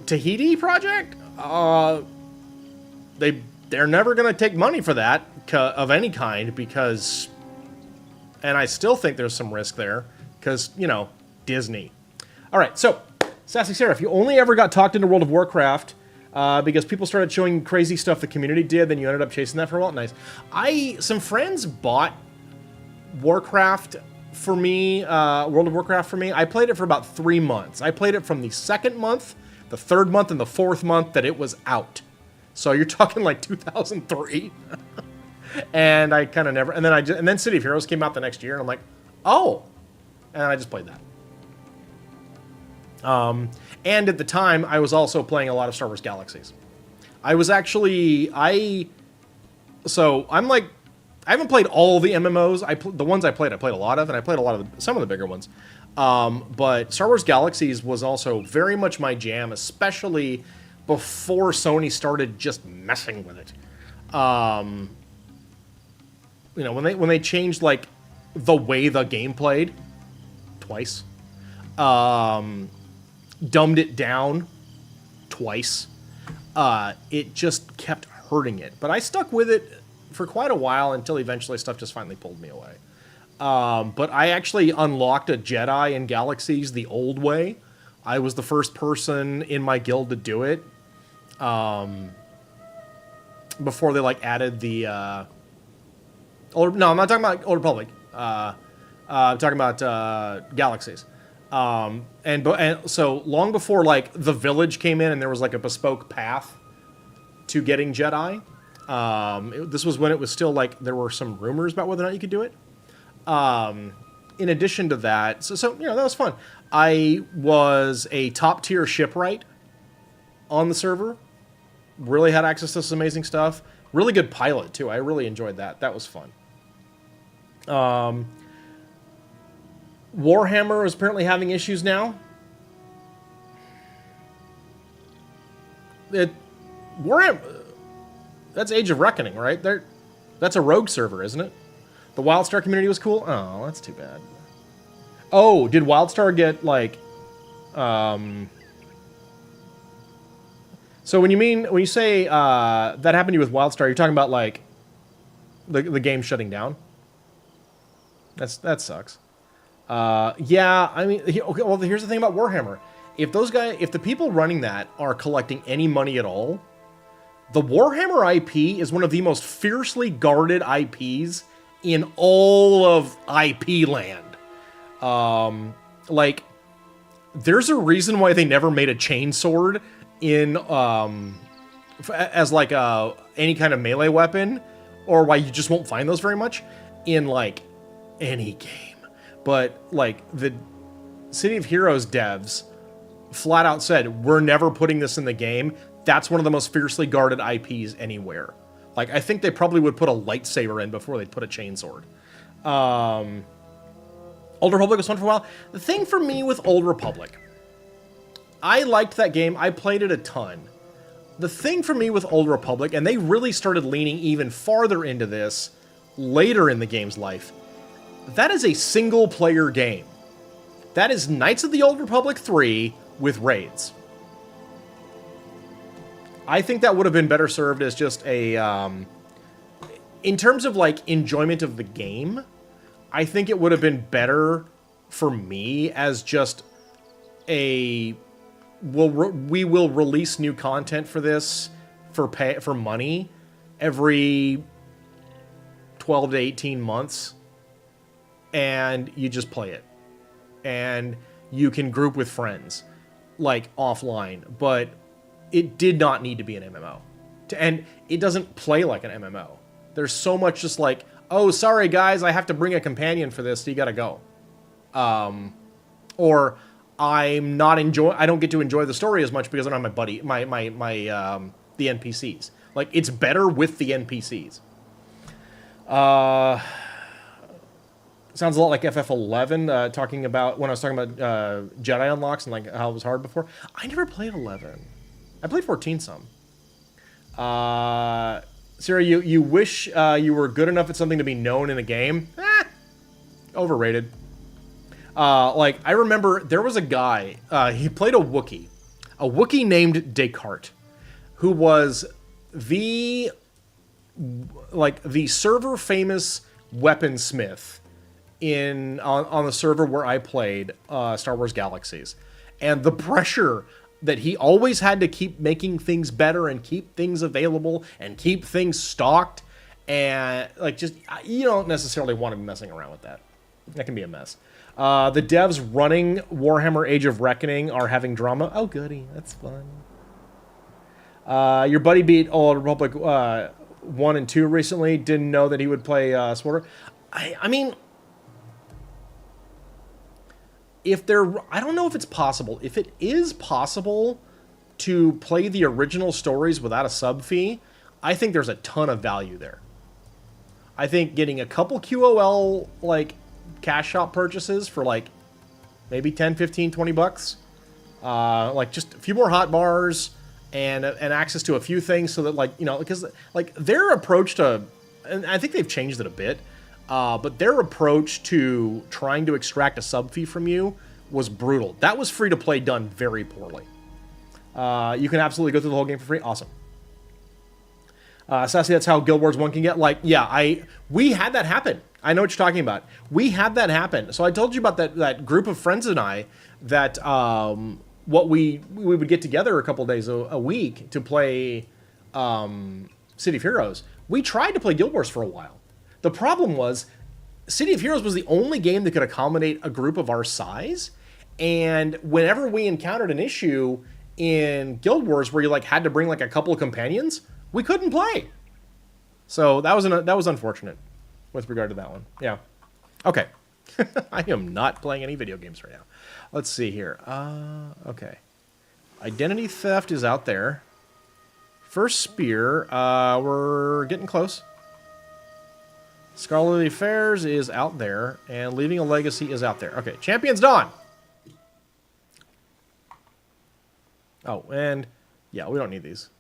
Tahiti project? They're never going to take money for that of any kind because... And I still think there's some risk there because, you know, Disney. All right, so, Sassy Sarah, if you only ever got talked into World of Warcraft... because people started showing crazy stuff the community did, then you ended up chasing that for a while. Nice. Some friends bought Warcraft for me, World of Warcraft for me. I played it for about 3 months. I played it from the 2nd month, the 3rd month, and the 4th month that it was out. So you're talking like 2003. And I kind of never, and then City of Heroes came out the next year, and I'm like, oh, and I just played that. And at the time, I was also playing a lot of Star Wars Galaxies. I was actually so I'm like, I haven't played all the MMOs. The ones I played a lot of, and I played some of the bigger ones. But Star Wars Galaxies was also very much my jam, especially before Sony started just messing with it. You know, when they changed like the way the game played twice, dumbed it down twice. It just kept hurting it. But I stuck with it for quite a while until eventually stuff just finally pulled me away. But I actually unlocked a Jedi in Galaxies the old way. I was the first person in my guild to do it. Before they like added the no, I'm not talking about Old Republic. I'm talking about Galaxies. And so long before like the village came in and there was like a bespoke path to getting Jedi. This was when it was still like there were some rumors about whether or not you could do it. In addition to that, so you know, that was fun. I was a top tier shipwright on the server. Really had access to some amazing stuff. Really good pilot too. I really enjoyed that. That was fun. Warhammer is apparently having issues now. Warhammer, that's Age of Reckoning, right? That's a rogue server, isn't it? The WildStar community was cool? Oh, that's too bad. Oh, did WildStar get, like... So when you say that happened to you with WildStar, you're talking about, like, the game shutting down? That sucks. Yeah, I mean... Okay, well, here's the thing about Warhammer. If the people running that are collecting any money at all, the Warhammer IP is one of the most fiercely guarded IPs in all of IP land. Like, there's a reason why they never made a chainsword in, as like any kind of melee weapon, or why you just won't find those very much in like any game. But like the City of Heroes devs flat out said, we're never putting this in the game. That's one of the most fiercely guarded IPs anywhere. Like, I think they probably would put a lightsaber in before they'd put a chainsword. Old Republic was fun for a while. The thing for me with Old Republic, I liked that game. I played it a ton. The thing for me with Old Republic, and they really started leaning even farther into this later in the game's life, that is a single-player game. That is Knights of the Old Republic 3 with raids. I think that would have been better served as just a, in terms of like enjoyment of the game, I think it would have been better for me as just a, we will release new content for this for money every 12 to 18 months, and you just play it, and you can group with friends like offline, but it did not need to be an MMO. And it doesn't play like an MMO. There's so much just like, oh, sorry guys, I have to bring a companion for this, so you gotta go. Or I don't get to enjoy the story as much because I don't have my buddy, the NPCs. Like, it's better with the NPCs. Sounds a lot like FF11, talking about, when I was talking about Jedi unlocks and like how it was hard before. I never played 11. I played 14 some. Sarah, you wish you were good enough at something to be known in a game? Overrated. Like, I remember there was a guy, he played a Wookiee named Descartes, who was the server famous weaponsmith on the server where I played Star Wars Galaxies. And the pressure that he always had to keep making things better and keep things available and keep things stocked, and like, just, you don't necessarily want to be messing around with that. That can be a mess. The devs running Warhammer Age of Reckoning are having drama. Oh, goody. That's fun. Your buddy beat Old Republic 1 and 2 recently. Didn't know that he would play Sworder. I mean, I don't know if it's possible. If it is possible, to play the original stories without a sub fee, I think there's a ton of value there. I think getting a couple QOL, like, cash shop purchases for, like, maybe 10, 15, 20 bucks. Like, just a few more hot bars and access to a few things so that, like, you know, because, like, their approach to, and I think they've changed it a bit, but their approach to trying to extract a sub fee from you was brutal. That was free-to-play done very poorly. You can absolutely go through the whole game for free. Awesome. Sassy, that's how Guild Wars 1 can get. Like, yeah, we had that happen. I know what you're talking about. We had that happen. So I told you about that group of friends and I that what we would get together a couple days a week to play City of Heroes. We tried to play Guild Wars for a while. The problem was City of Heroes was the only game that could accommodate a group of our size. And whenever we encountered an issue in Guild Wars where you like had to bring like a couple of companions, we couldn't play. So that was unfortunate with regard to that one. Yeah. Okay. I am not playing any video games right now. Let's see here. Okay. Identity Theft is out there. First Spear, we're getting close. Scholarly Affairs is out there, and Leaving a Legacy is out there. Okay, Champions Dawn! Oh, and yeah, we don't need these.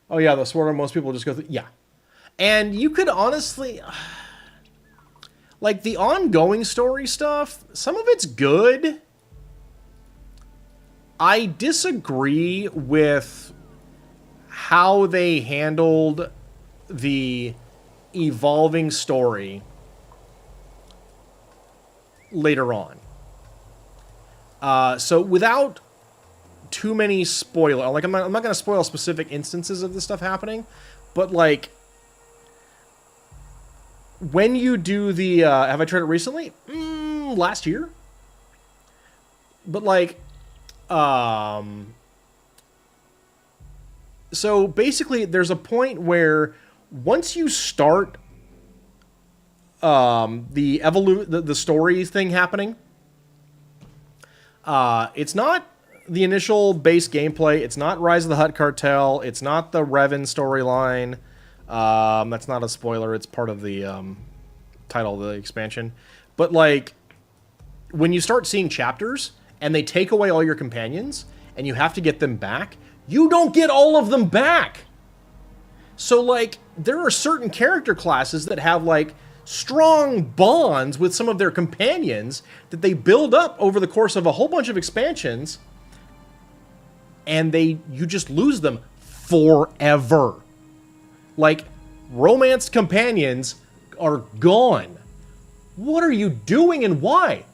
Oh yeah, the Sword Art, most people just go through, yeah. And you could honestly, like the ongoing story stuff, some of it's good. I disagree with how they handled the evolving story later on. So without too many spoilers, like I'm not going to spoil specific instances of this stuff happening, but like when you do the have I tried it recently? Last year. But like so basically there's a point where once you start the stories thing happening, it's not the initial base gameplay. It's not Rise of the Hutt Cartel. It's not the Revan storyline. That's not a spoiler. It's part of the title of the expansion. But like when you start seeing chapters and they take away all your companions and you have to get them back, you don't get all of them back. So like there are certain character classes that have like strong bonds with some of their companions that they build up over the course of a whole bunch of expansions, and you just lose them forever. Like romanced companions are gone. What are you doing and why?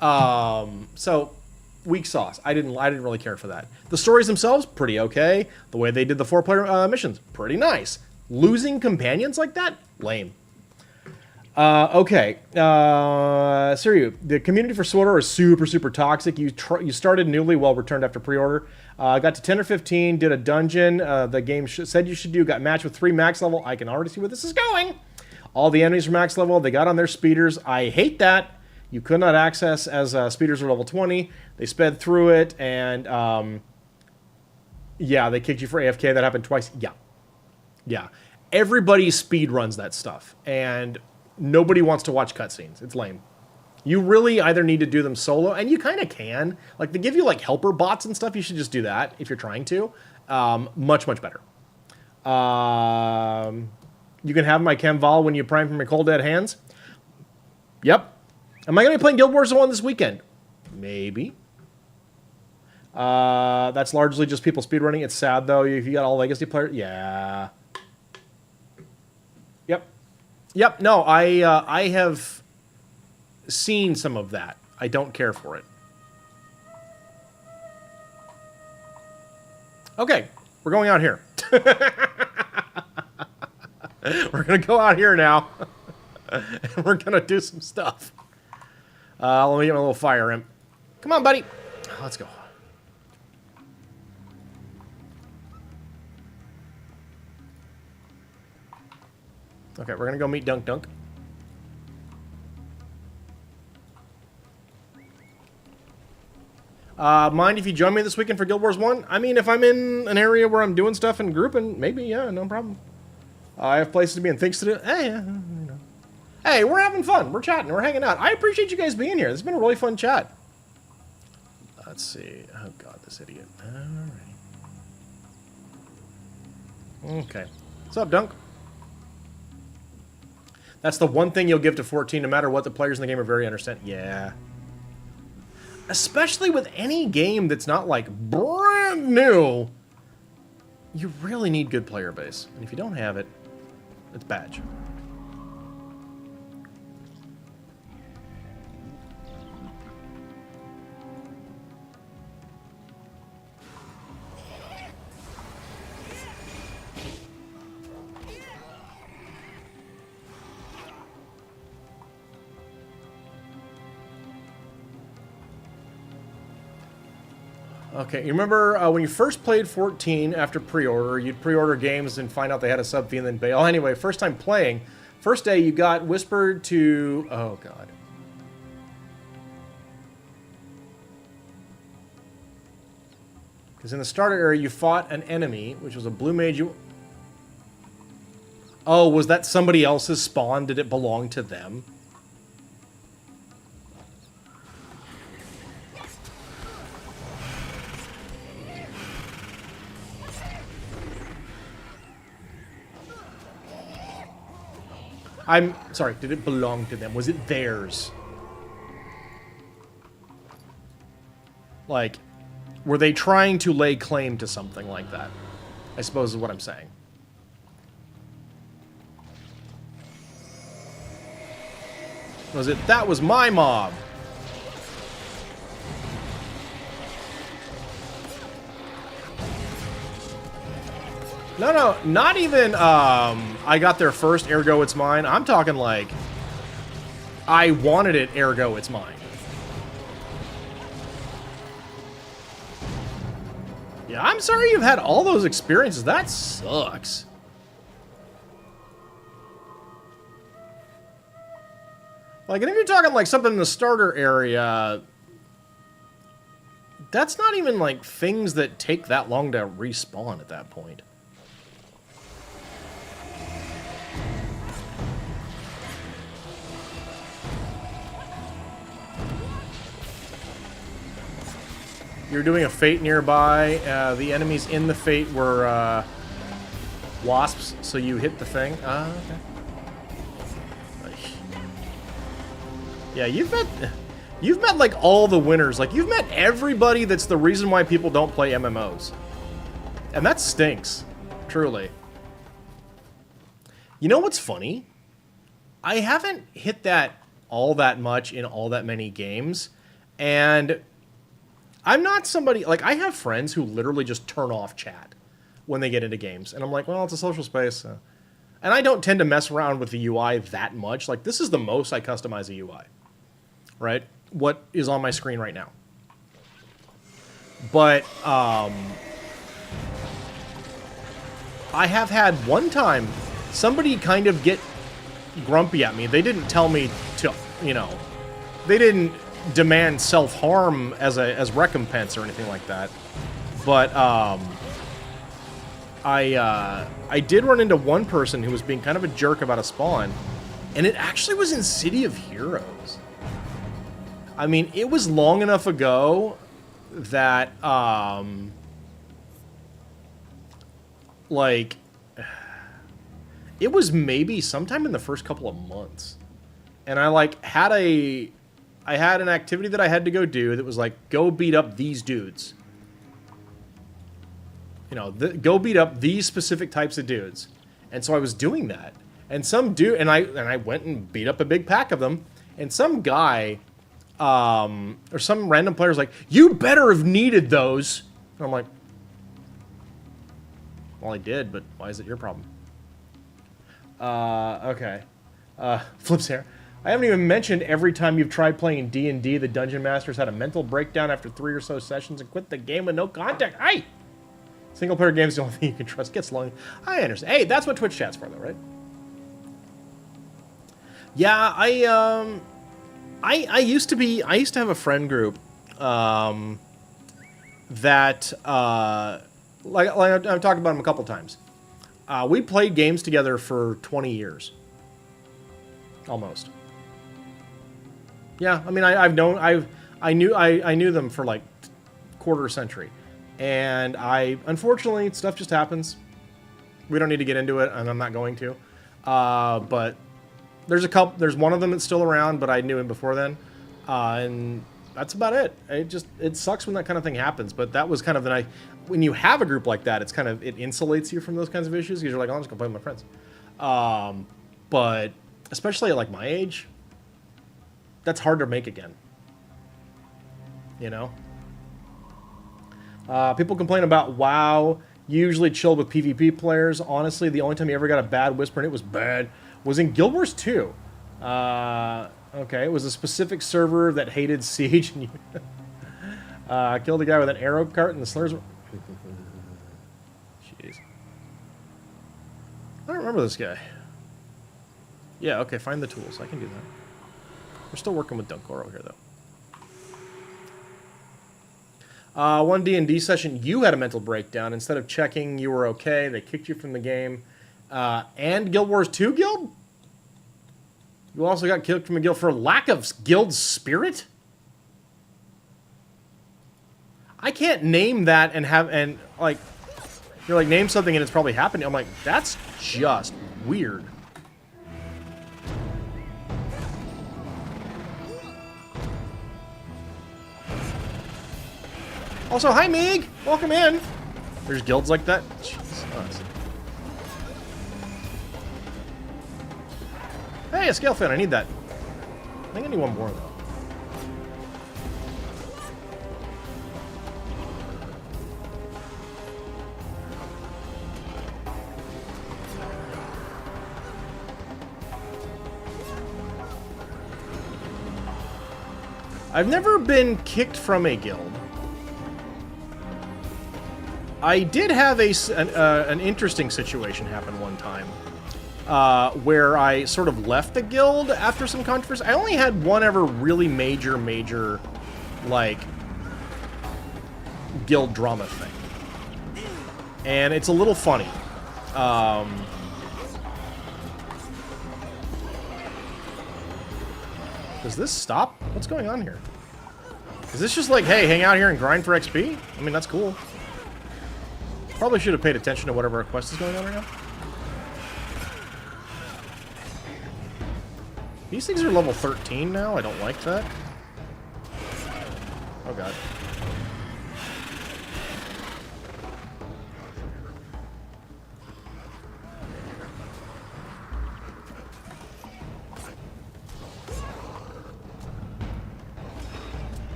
So weak sauce. I didn't really care for that. The stories themselves, pretty okay. The way they did the 4-player missions, pretty nice. Losing companions like that, lame. Okay. Siryu, the community for SWTOR is super, super toxic. You started newly, well returned after pre-order. Got to 10 or 15, did a dungeon. The game said you should do. Got matched with 3 max level. I can already see where this is going. All the enemies are max level. They got on their speeders. I hate that. You could not access as speeders are level 20. They sped through it, and yeah, they kicked you for AFK. That happened twice. Yeah. Yeah. Everybody speed runs that stuff, and nobody wants to watch cutscenes. It's lame. You really either need to do them solo, and you kind of can. Like, they give you, like, helper bots and stuff. You should just do that if you're trying to. Much, much better. You can have my Chemval when you prime from your cold dead hands. Yep. Am I going to be playing Guild Wars 1 this weekend? Maybe. That's largely just people speedrunning. It's sad, though. If you got all Legacy players, yeah. Yep. Yep, no, I have seen some of that. I don't care for it. Okay, we're going out here. We're going to go out here now. And we're going to do some stuff. Let me get my little fire imp. Come on, buddy. Let's go. Okay, we're going to go meet Dunk Dunk. Mind if you join me this weekend for Guild Wars 1? I mean, if I'm in an area where I'm doing stuff and grouping, maybe, yeah, no problem. I have places to be and things to do. Hey, you know. Hey, we're having fun. We're chatting. We're hanging out. I appreciate you guys being here. This has been a really fun chat. Let's see. Oh, God, this idiot. Alright. Okay. What's up, Dunk? That's the one thing you'll give to 14, no matter what. The players in the game are very understanding. Yeah. Especially with any game that's not, like, brand new. You really need good player base. And if you don't have it, it's badge. Okay, you remember when you first played 14 after pre-order, you'd pre-order games and find out they had a sub fee and then bail. Anyway, first time playing, first day you got whispered to... Oh, God. Because in the starter area, you fought an enemy, which was a blue mage. Oh, was that somebody else's spawn? Did it belong to them? I'm sorry, did it belong to them? Was it theirs? Like, were they trying to lay claim to something like that? I suppose is what I'm saying. Was it, that was my mob? No, not even, I got there first, ergo it's mine. I'm talking like, I wanted it, ergo it's mine. Yeah, I'm sorry you've had all those experiences. That sucks. Like, and if you're talking like something in the starter area, that's not even like things that take that long to respawn at that point. You're doing a Fate nearby. The enemies in the Fate were wasps, so you hit the thing. Okay. Yeah, you've met like all the winners. Like you've met everybody that's the reason why people don't play MMOs. And that stinks, truly. You know what's funny? I haven't hit that all that much in all that many games, and I'm not somebody, like, I have friends who literally just turn off chat when they get into games. And I'm like, well, it's a social space. And I don't tend to mess around with the UI that much. Like, this is the most I customize a UI. Right? What is on my screen right now. But, I have had one time somebody kind of get grumpy at me. They didn't tell me to, you know, they didn't demand self-harm as recompense or anything like that, but I did run into one person who was being kind of a jerk about a spawn, and it actually was in City of Heroes. I mean, it was long enough ago that like it was maybe sometime in the first couple of months, and I had an activity that I had to go do that was like, go beat up these dudes. You know, go beat up these specific types of dudes. And so I was doing that. And some dude, and I went and beat up a big pack of them. And some guy, or some random player's like, you better have needed those. And I'm like, well, I did, but why is it your problem? Okay. Flips hair. I haven't even mentioned every time you've tried playing D&D, the Dungeon Master's had a mental breakdown after 3 or so sessions and quit the game with no contact. Hey! Single-player games the only thing you can trust. Gets long. I understand. Hey, that's what Twitch chat's for, though, right? Yeah, I used to have a friend group, that, like I've talked about him a couple times. We played games together for 20 years. Almost. Yeah, I mean, I knew them for like quarter century. And unfortunately, stuff just happens. We don't need to get into it, and I'm not going to. But there's one of them that's still around, but I knew him before then. And that's about it. It sucks when that kind of thing happens, but that was kind of when you have a group like that, it insulates you from those kinds of issues, because you're like, oh, I'm just gonna play with my friends. But especially at like my age, that's hard to make again. You know? People complain about WoW. Usually chilled with PvP players. Honestly, the only time you ever got a bad whisper, and it was bad, was in Guild Wars 2. Okay, it was a specific server that hated Siege. And killed a guy with an arrow cart, and the slurs. Jeez. I don't remember this guy. Yeah, okay, find the tools. I can do that. We're still working with Dunkoro here, though. One D&D session, you had a mental breakdown. Instead of checking you were okay, they kicked you from the game. And Guild Wars 2 guild? You also got kicked from a guild for lack of guild spirit? I can't name that and like, you're like, name something and it's probably happening. I'm like, that's just weird. Also, hi, Meeg! Welcome in! There's guilds like that? Jesus. Hey, a scale fan, I need that. I think I need one more, though. I've never been kicked from a guild. I did have an interesting situation happen one time, where I sort of left the guild after some controversy. I only had one ever really major, like, guild drama thing. And it's a little funny. Does this stop? What's going on here? Is this just like, hey, hang out here and grind for XP? I mean, that's cool. Probably should have paid attention to whatever quest is going on right now. These things are level 13 now. I don't like that. Oh, God.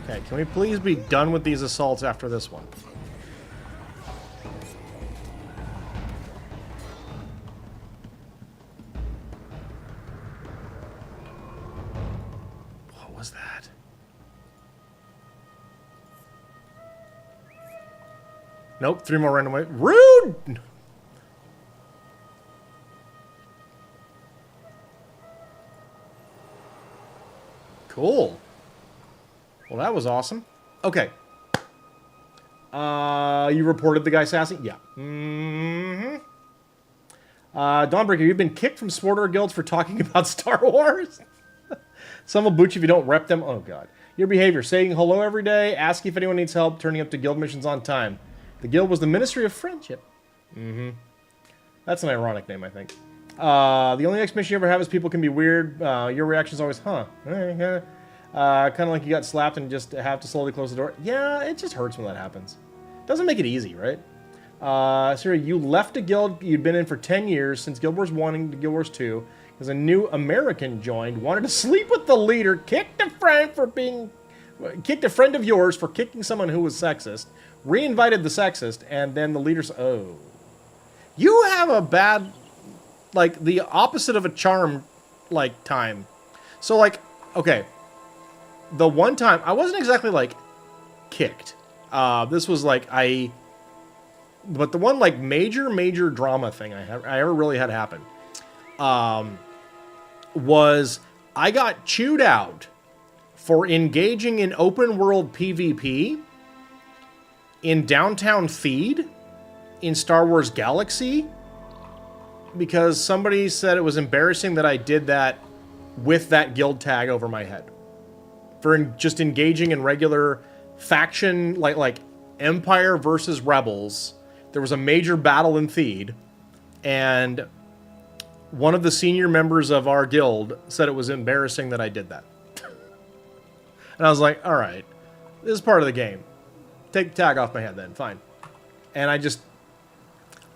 Okay, can we please be done with these assaults after this one? What was that? Nope, 3 more random waves. Rude! Cool. Well, that was awesome. Okay. You reported the guy sassy? Yeah. Mm-hmm. Dawnbreaker, you've been kicked from supporter guilds for talking about Star Wars? Some will boot you if you don't rep them. Oh, God. Your behavior, saying hello every day, asking if anyone needs help, turning up to guild missions on time. The guild was the Ministry of Friendship. Mm-hmm. That's an ironic name, I think. The only explanation you ever have is people can be weird. Your reaction is always, huh. Kind of like you got slapped and just have to slowly close the door. Yeah, it just hurts when that happens. Doesn't make it easy, right? Siri, you left a guild you'd been in for 10 years since Guild Wars 1 and Guild Wars 2 because a new American joined, wanted to sleep with the leader, kicked a friend of yours for kicking someone who was sexist, re-invited the sexist, and then the leader's, oh. You have a bad, like, the opposite of a charm, like, time. So, like, okay. The one time, I wasn't exactly, like, kicked. This was, like, but the one like major drama thing I ever really had happen was I got chewed out for engaging in open world PvP in Downtown Theed in Star Wars Galaxy because somebody said it was embarrassing that I did that with that guild tag over my head. For just engaging in regular faction, like Empire versus Rebels. There was a major battle in Theed, and one of the senior members of our guild said it was embarrassing that I did that. And I was like, all right, this is part of the game. Take the tag off my head then, fine. And I just...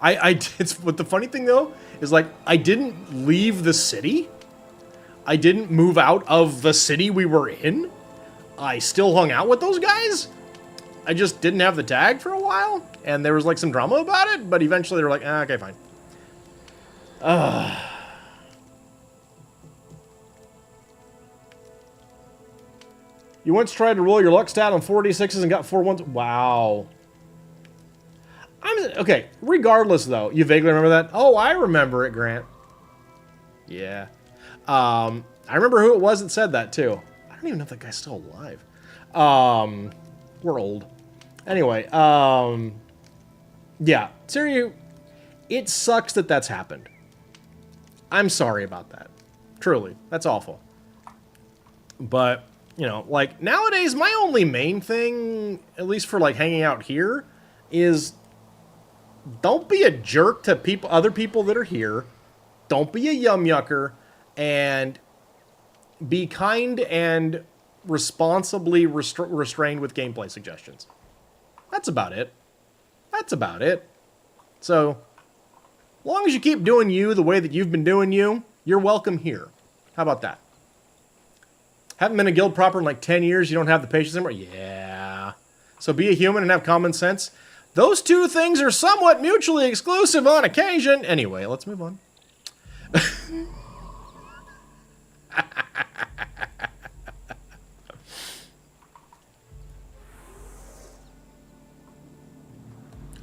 but the funny thing, though, is, like, I didn't leave the city. I didn't move out of the city we were in. I still hung out with those guys. I just didn't have the tag for a while. And there was, like, some drama about it. But eventually they were like, okay, fine. You once tried to roll your luck stat on 4d6s and got 4 ones. Wow. Okay, regardless, though. You vaguely remember that? Oh, I remember it, Grant. Yeah. I remember who it was that said that, too. I don't even know if that guy's still alive. We're old. Anyway, yeah. Seriously, it sucks that that's happened. I'm sorry about that. Truly. That's awful. But, you know, like, nowadays, my only main thing, at least for, like, hanging out here, is don't be a jerk to other people that are here. Don't be a yum-yucker. And be kind and responsibly restrained with gameplay suggestions. That's about it. That's about it. So, as long as you keep doing you the way that you've been doing you, you're welcome here. How about that? Haven't been a guild proper in like 10 years, you don't have the patience anymore? Yeah. So be a human and have common sense. Those two things are somewhat mutually exclusive on occasion. Anyway, let's move on.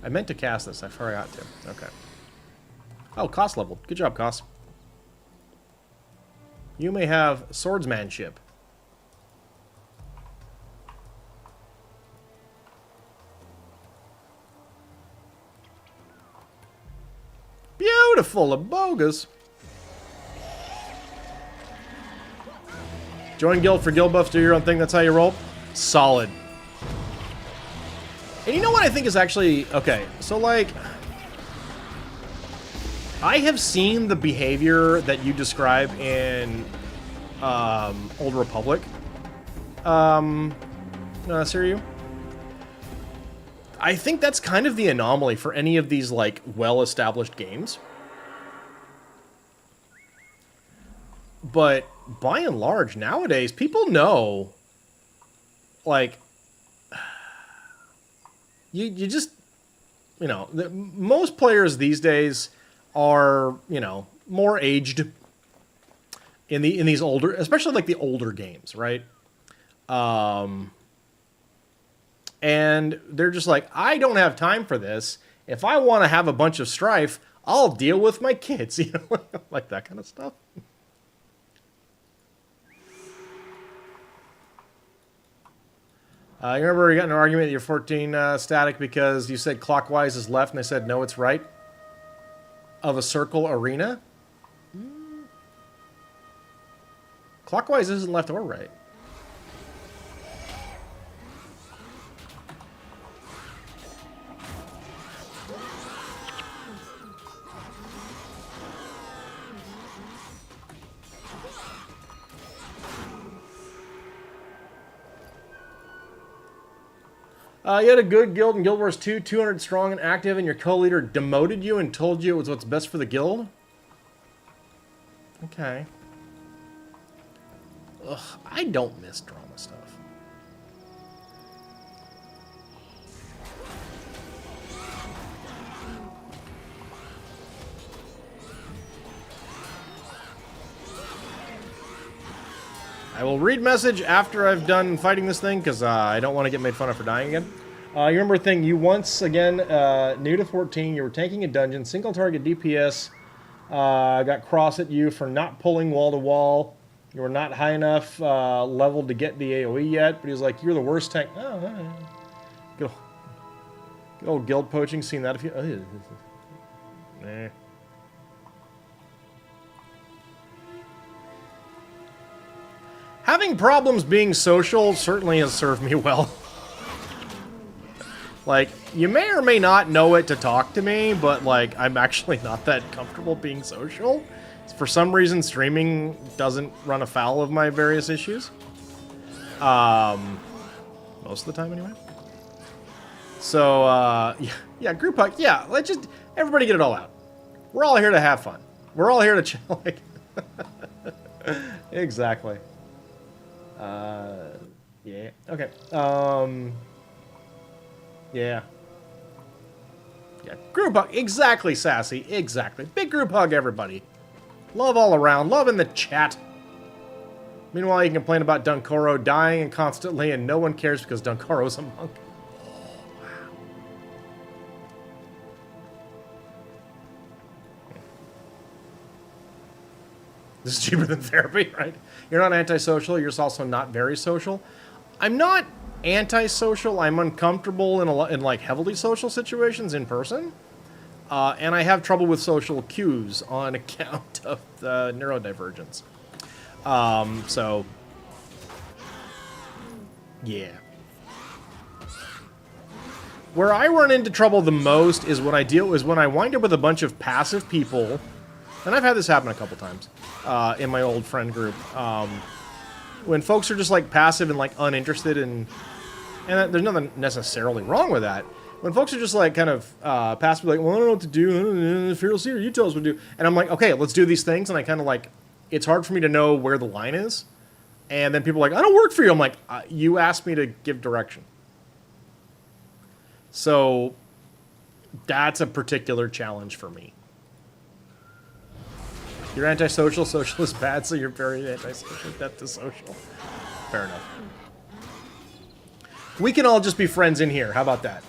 I meant to cast this. I forgot to. Okay. Oh, Koss leveled. Good job, Koss. You may have swordsmanship. Beautiful, Abogas. Join guild for guild buffs, do your own thing, that's how you roll? Solid. And you know what I think is actually... Okay, so like... I have seen the behavior that you describe in Old Republic. Siryu? I think that's kind of the anomaly for any of these, like, well-established games. But, by and large, nowadays, people know, like, you just, you know, most players these days are, you know, more aged in these older, especially, like, the older games, right? And they're just like, I don't have time for this. If I want to have a bunch of strife, I'll deal with my kids, you know, like that kind of stuff. You remember you got in an argument at your 14 static because you said clockwise is left and they said no, it's right? Of a circle arena? Clockwise isn't left or right. You had a good guild in Guild Wars 2, 200 strong and active, and your co-leader demoted you and told you it was what's best for the guild? Okay. Ugh, I don't miss drama stuff. I will read message after I've done fighting this thing, because I don't want to get made fun of for dying again. You remember a thing, you once, again, new to 14, you were tanking a dungeon, single target DPS, got cross at you for not pulling wall to wall. You were not high enough level to get the AoE yet, but he was like, you're the worst tank. Oh, all right. Good old guild poaching, seen that a few... Nah. Having problems being social certainly has served me well. Like, you may or may not know it to talk to me, but, like, I'm actually not that comfortable being social. For some reason, streaming doesn't run afoul of my various issues. Most of the time, anyway. So, yeah, group hug. Yeah, let's just, everybody get it all out. We're all here to have fun. We're all here to chill. Like, exactly. Yeah, okay. Yeah. Yeah, group hug. Exactly, Sassy. Exactly. Big group hug, everybody. Love all around. Love in the chat. Meanwhile, you can complain about Dunkoro dying and constantly, and no one cares because Dunkoro's a monk. Oh, wow. This is cheaper than therapy, right? You're not antisocial. You're also not very social. I'm not antisocial. I'm uncomfortable in like heavily social situations in person. And I have trouble with social cues on account of the neurodivergence. So, yeah. Where I run into trouble the most is when I wind up with a bunch of passive people, and I've had this happen a couple times in my old friend group. When folks are just like passive and like uninterested and there's nothing necessarily wrong with that. When folks are just like kind of passive, like, well, I don't know what to do. Feral Seer, you tell us what to do. And I'm like, okay, let's do these things. And I kind of like, it's hard for me to know where the line is. And then people are like, I don't work for you. I'm like, you asked me to give direction. So that's a particular challenge for me. You're antisocial, social is bad, so you're very antisocial, death to social. Fair enough. We can all just be friends in here. How about that?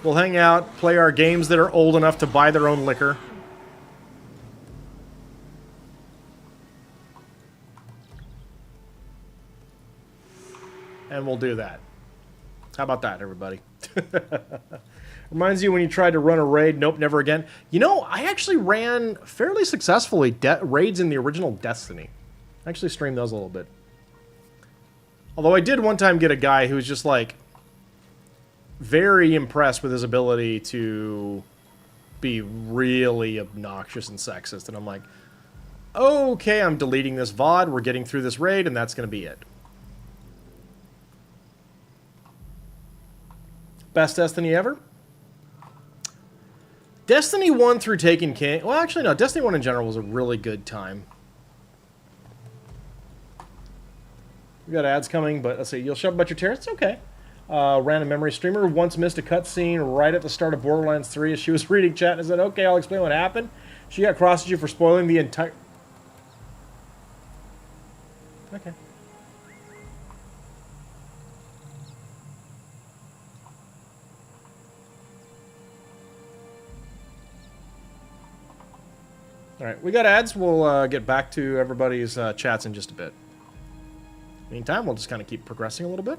We'll hang out, play our games that are old enough to buy their own liquor. And we'll do that. How about that, everybody? Reminds you when you tried to run a raid. Nope, never again. You know, I actually ran fairly successfully raids in the original Destiny. I actually streamed those a little bit. Although I did one time get a guy who was just like very impressed with his ability to be really obnoxious and sexist. And I'm like, okay, I'm deleting this VOD. We're getting through this raid, and that's going to be it. Best Destiny ever? Destiny 1 through Taken King. Well, actually, no. Destiny 1 in general was a really good time. We got ads coming, but let's see. You'll shove about your tear. It's okay. Random memory streamer once missed a cutscene right at the start of Borderlands 3 as she was reading chat and said, okay, I'll explain what happened. She got cross at you for spoiling the entire... Okay. Alright, we got ads. We'll get back to everybody's chats in just a bit. Meantime, we'll just kind of keep progressing a little bit.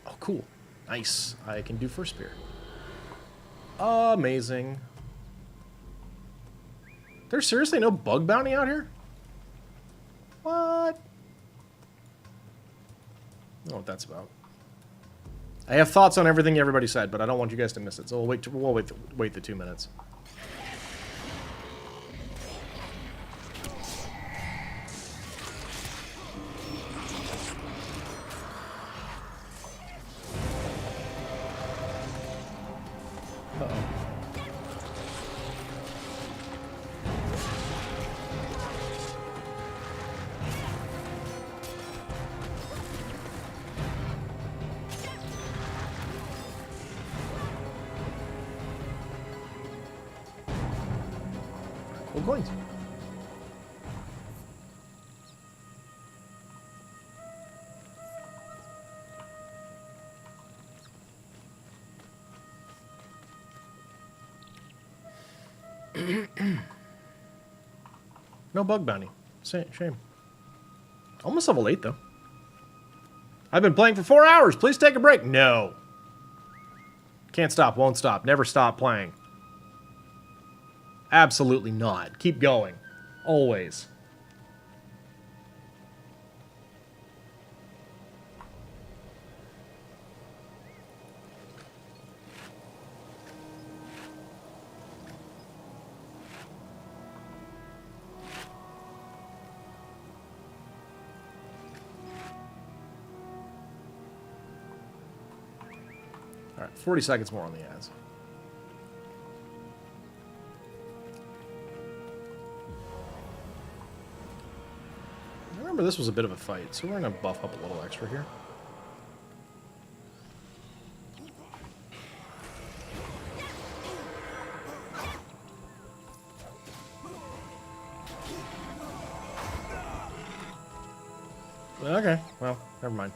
Oh, cool. Nice. I can do first spear. Amazing. There's seriously no bug bounty out here? What? I don't know what that's about. I have thoughts on everything everybody said, but I don't want you guys to miss it, so we'll wait the 2 minutes. We're going to. No bug bounty. Shame. Almost level 8, though. I've been playing for 4 hours. Please take a break. No. Can't stop, won't stop, never stop playing. Absolutely not. Keep going. Always. All right, 40 seconds more on the ads. I remember this was a bit of a fight, so we're going to buff up a little extra here. Okay, well, never mind.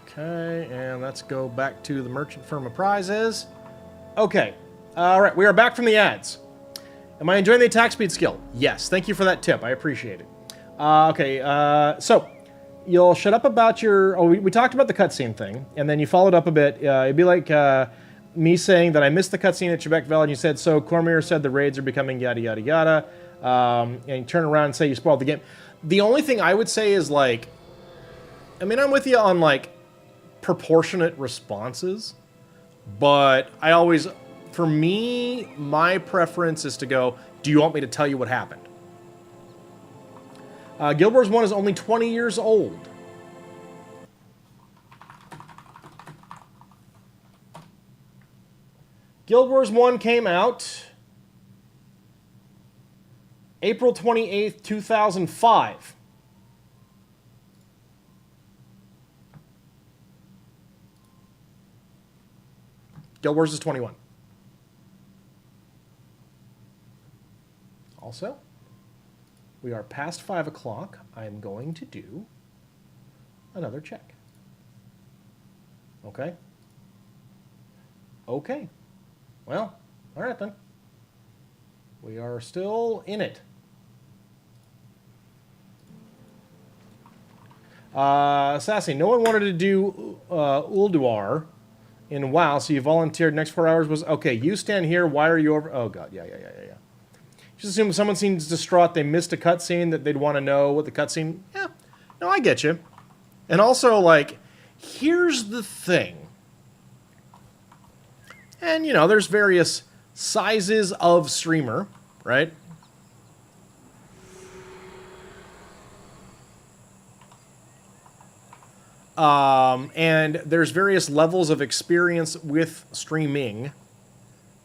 Okay, and let's go back to the Merchant Firm of Prizes. Okay, all right, we are back from the ads. Am I enjoying the attack speed skill? Yes, thank you for that tip. I appreciate it. So you'll shut up about your... Oh, we talked about the cutscene thing, and then you followed up a bit. It'd be like me saying that I missed the cutscene at Trebek Valley, and you said, so Cormier said the raids are becoming yada, yada, yada. And you turn around and say you spoiled the game. The only thing I would say is, like... I mean, I'm with you on, like, proportionate responses, but I always... For me, my preference is to go, do you want me to tell you what happened? Guild Wars 1 is only 20 years old. Guild Wars 1 came out April 28th, 2005. Guild Wars is 21. Also, we are past 5 o'clock. I'm going to do another check. Okay? Okay. Well, all right then. We are still in it. Sassy, no one wanted to do Ulduar in WoW, so you volunteered. Next 4 hours was... Okay, you stand here. Why are you over... Oh, God. Yeah. Just assume if someone seems distraught, they missed a cutscene, that they'd want to know what the cutscene... Yeah. No, I get you. And also, like, here's the thing. And, you know, there's various sizes of streamer, right? And there's various levels of experience with streaming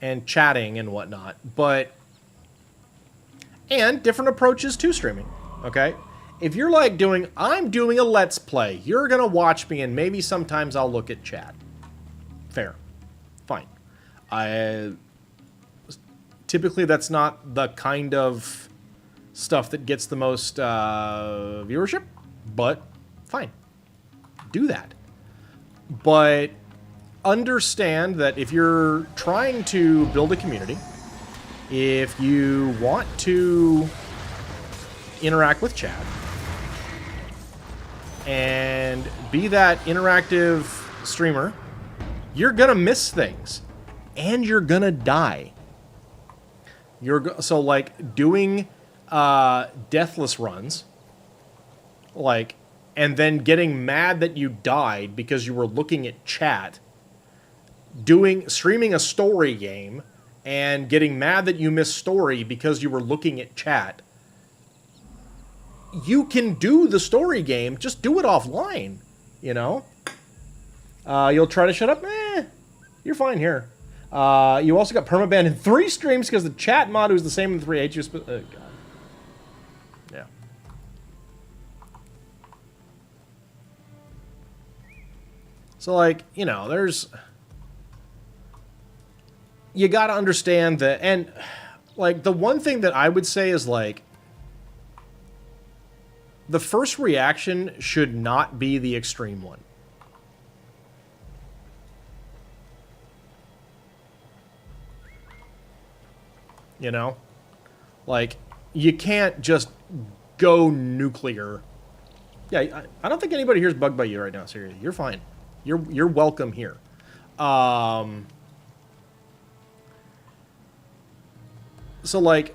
and chatting and whatnot, but... And different approaches to streaming, okay? If you're like doing, I'm doing a Let's Play, you're going to watch me and maybe sometimes I'll look at chat. Fair. Fine. Typically that's not the kind of stuff that gets the most viewership, but fine. Do that. But understand that if you're trying to build a community, if you want to interact with chat and be that interactive streamer, you're gonna miss things and you're gonna die. So like doing deathless runs, like, and then getting mad that you died because you were looking at chat, streaming a story game and getting mad that you missed story because you were looking at chat. You can do the story game, just do it offline, you know? You'll try to shut up? You're fine here. You also got permabanned in 3 streams because the chat mod was the same in the 3H. God. Yeah. So, like, you know, there's... You gotta understand that, and like, the one thing that I would say is, like, the first reaction should not be the extreme one. You know? Like, you can't just go nuclear. Yeah, I don't think anybody here's bugged by you right now, seriously. You're fine. You're welcome here. So, like,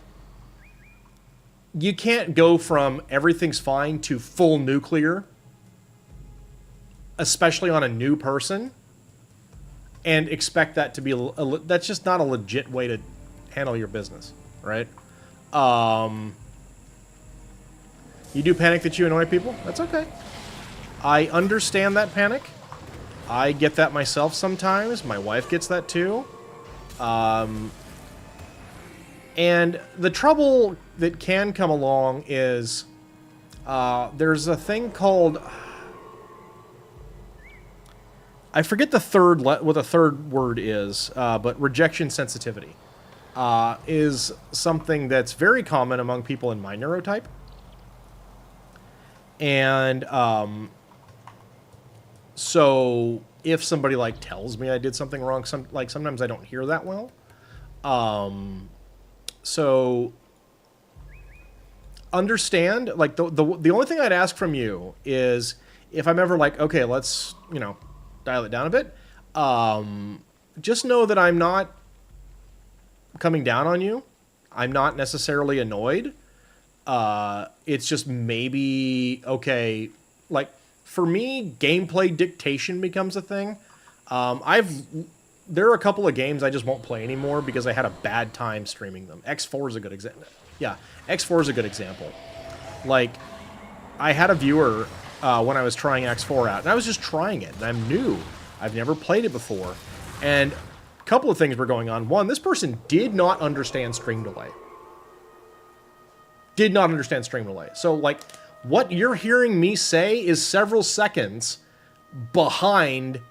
you can't go from everything's fine to full nuclear, especially on a new person, and expect that to be that's just not a legit way to handle your business, right? You do panic that you annoy people? That's okay. I understand that panic. I get that myself sometimes. My wife gets that too. And the trouble that can come along is there's a thing called... I forget the what the third word is, but rejection sensitivity is something that's very common among people in my neurotype. And so if somebody like tells me I did something wrong, sometimes I don't hear that well. So understand, like, the only thing I'd ask from you is if I'm ever like, okay, let's, you know, dial it down a bit. Just know that I'm not coming down on you. I'm not necessarily annoyed. It's just maybe, okay, like, for me, gameplay dictation becomes a thing. There are a couple of games I just won't play anymore because I had a bad time streaming them. X4 is a good example. Yeah, X4 is a good example. Like, I had a viewer when I was trying X4 out, and I was just trying it, and I'm new. I've never played it before. And a couple of things were going on. One, this person did not understand stream delay. Did not understand stream delay. So, like, what you're hearing me say is several seconds behind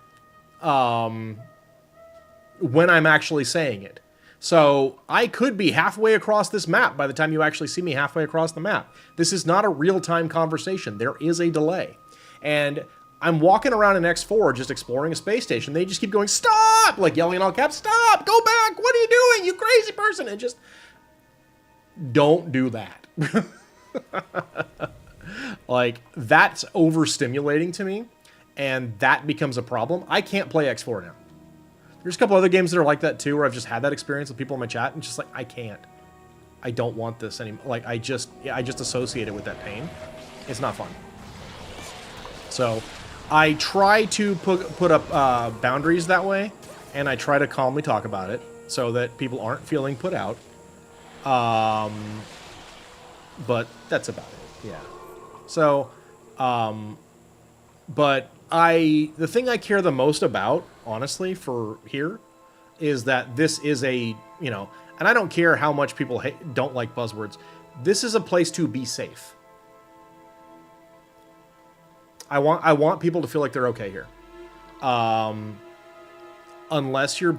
when I'm actually saying it. So I could be halfway across this map by the time you actually see me halfway across the map. This is not a real-time conversation. There is a delay. And I'm walking around in X4 just exploring a space station. They just keep going, stop! Like, yelling in all caps, stop! Go back! What are you doing, you crazy person? And just don't do that. Like, that's overstimulating to me, and that becomes a problem. I can't play X4 now. There's a couple other games that are like that too, where I've just had that experience with people in my chat, and just like, I can't. I don't want this anymore. Like, I just associate it with that pain. It's not fun. So, I try to put up boundaries that way, and I try to calmly talk about it so that people aren't feeling put out. But that's about it. Yeah. So, but the thing I care the most about, honestly, for here, is that this is a, you know, and I don't care how much people don't like buzzwords. This is a place to be safe. I want people to feel like they're okay here. Unless you're...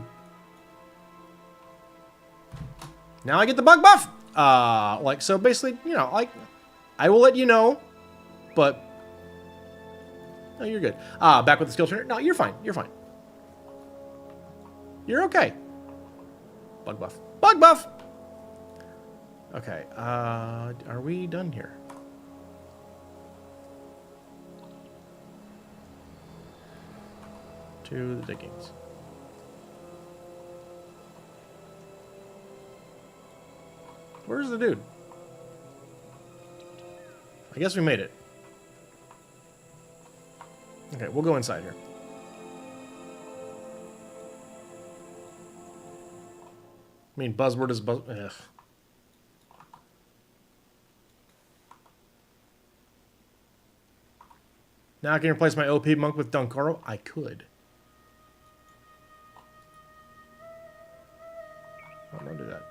Now I get the bug buff! Like, so basically, you know, like, I will let you know, but... No, you're good. Back with the skill trainer? No, you're fine. You're fine. You're okay. Bug buff. Bug buff! Okay, are we done here? To the diggings. Where's the dude? I guess we made it. Okay, we'll go inside here. I mean, buzzword is buzz... Ugh. Now I can replace my OP monk with Dunkaro? I could. I'm gonna do that.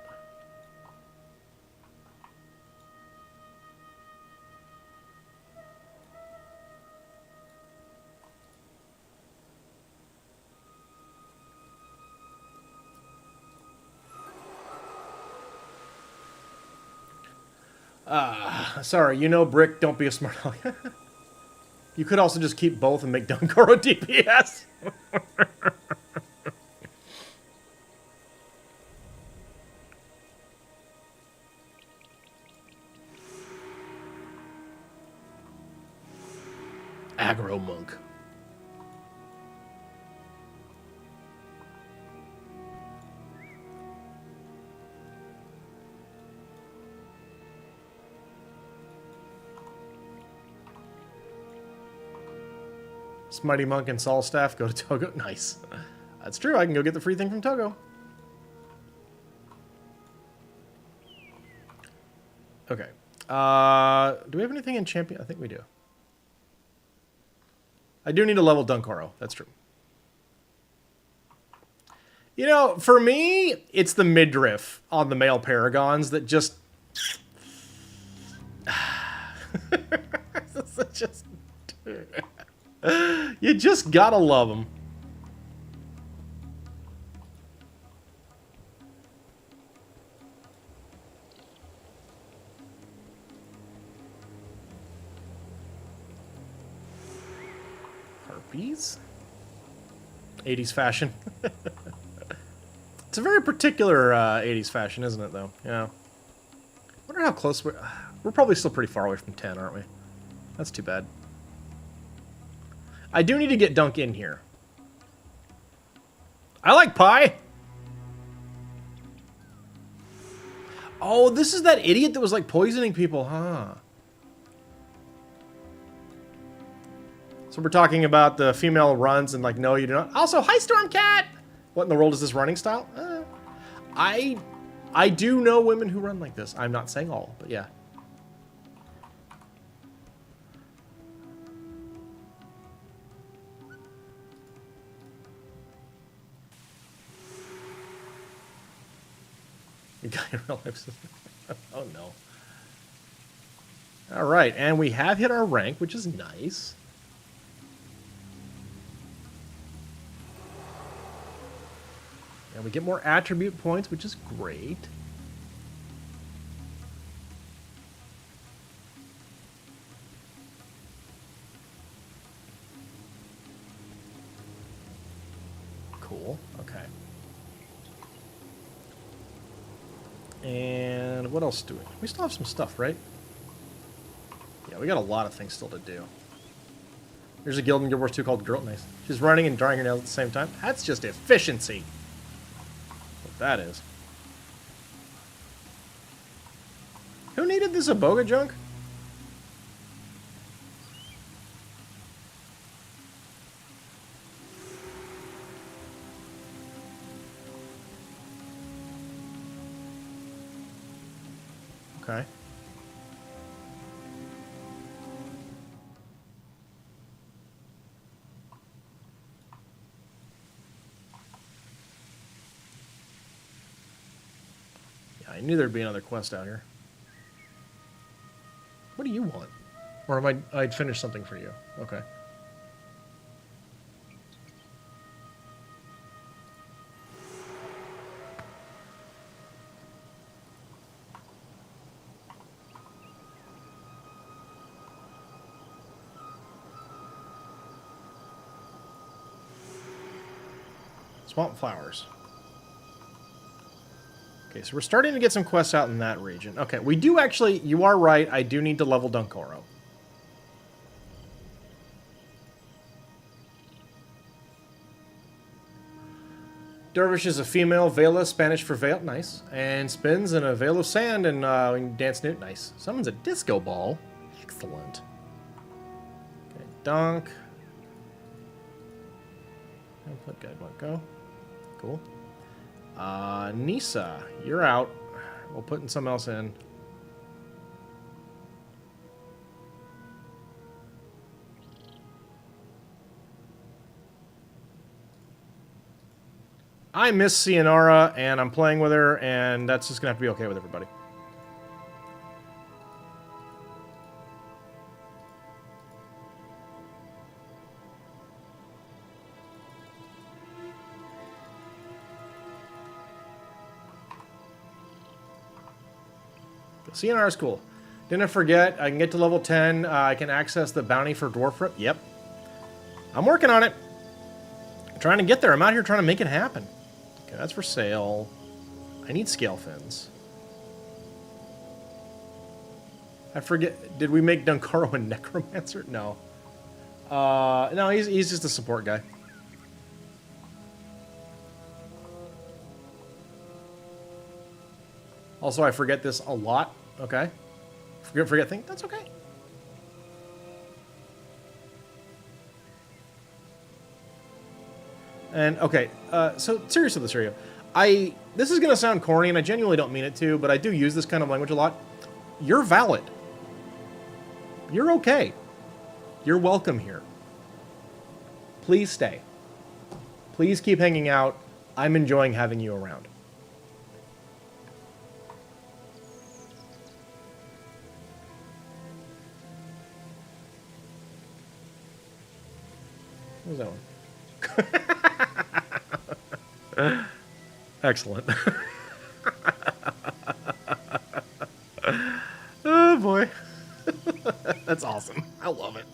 Sorry, you know Brick, don't be a smart aleck. You could also just keep both and make Dunkoro DPS. Aggro Monk. Mighty Monk and Solstaff go to Togo. Nice. That's true. I can go get the free thing from Togo. Okay. Do we have anything in Champion? I think we do. I do need a level Dunkoro. That's true. You know, for me, it's the midriff on the male Paragons that just... just... You just gotta love them. Harpies? 80s fashion. It's a very particular 80s fashion, isn't it, though? Yeah. I wonder how close we're... We're probably still pretty far away from 10, aren't we? That's too bad. I do need to get Dunk in here. I like pie. Oh, this is that idiot that was like poisoning people, huh? So we're talking about the female runs and like, no, you do not. Also, hi, Stormcat! What in the world is this running style? I do know women who run like this. I'm not saying all, but yeah. Guy in real life. Oh no. Alright, and we have hit our rank, which is nice. And we get more attribute points, which is great. Cool, okay. And what else do we... We still have some stuff, right? Yeah, we got a lot of things still to do. There's a guild in Guild Wars 2 called Girl... Nice. She's running and drying her nails at the same time. That's just efficiency. What that is. Who needed this Aboga junk? Okay. Yeah, I knew there'd be another quest out here. What do you want? Or am I'd finished something for you? Okay. Swamp flowers. Okay, so we're starting to get some quests out in that region. Okay, we do actually... You are right, I do need to level Dunkoro. Dervish is a female, Vela, Spanish for veil, nice. And spins in a veil of sand and we can dance newt, nice. Summons a disco ball, excellent. Okay, Dunk. Input guide won't go. Cool. Nisa, you're out. We'll put in something else in. I miss Cianara, and I'm playing with her, and that's just going to have to be okay with everybody. Cianara's cool. Didn't I forget? I can get to level 10. I can access the bounty for Dwarf Rip. Yep. I'm working on it. I'm trying to get there. I'm out here trying to make it happen. Okay, that's for sale. I need scale fins. I forget. Did we make Dunkaro a necromancer? No. No, he's just a support guy. Also, I forget this a lot. Okay. Forget things. That's okay. And, okay, so, seriously, this video. This is going to sound corny, and I genuinely don't mean it to, but I do use this kind of language a lot. You're valid. You're okay. You're welcome here. Please stay. Please keep hanging out. I'm enjoying having you around. What was that one? Excellent. Oh boy. That's awesome. I love it.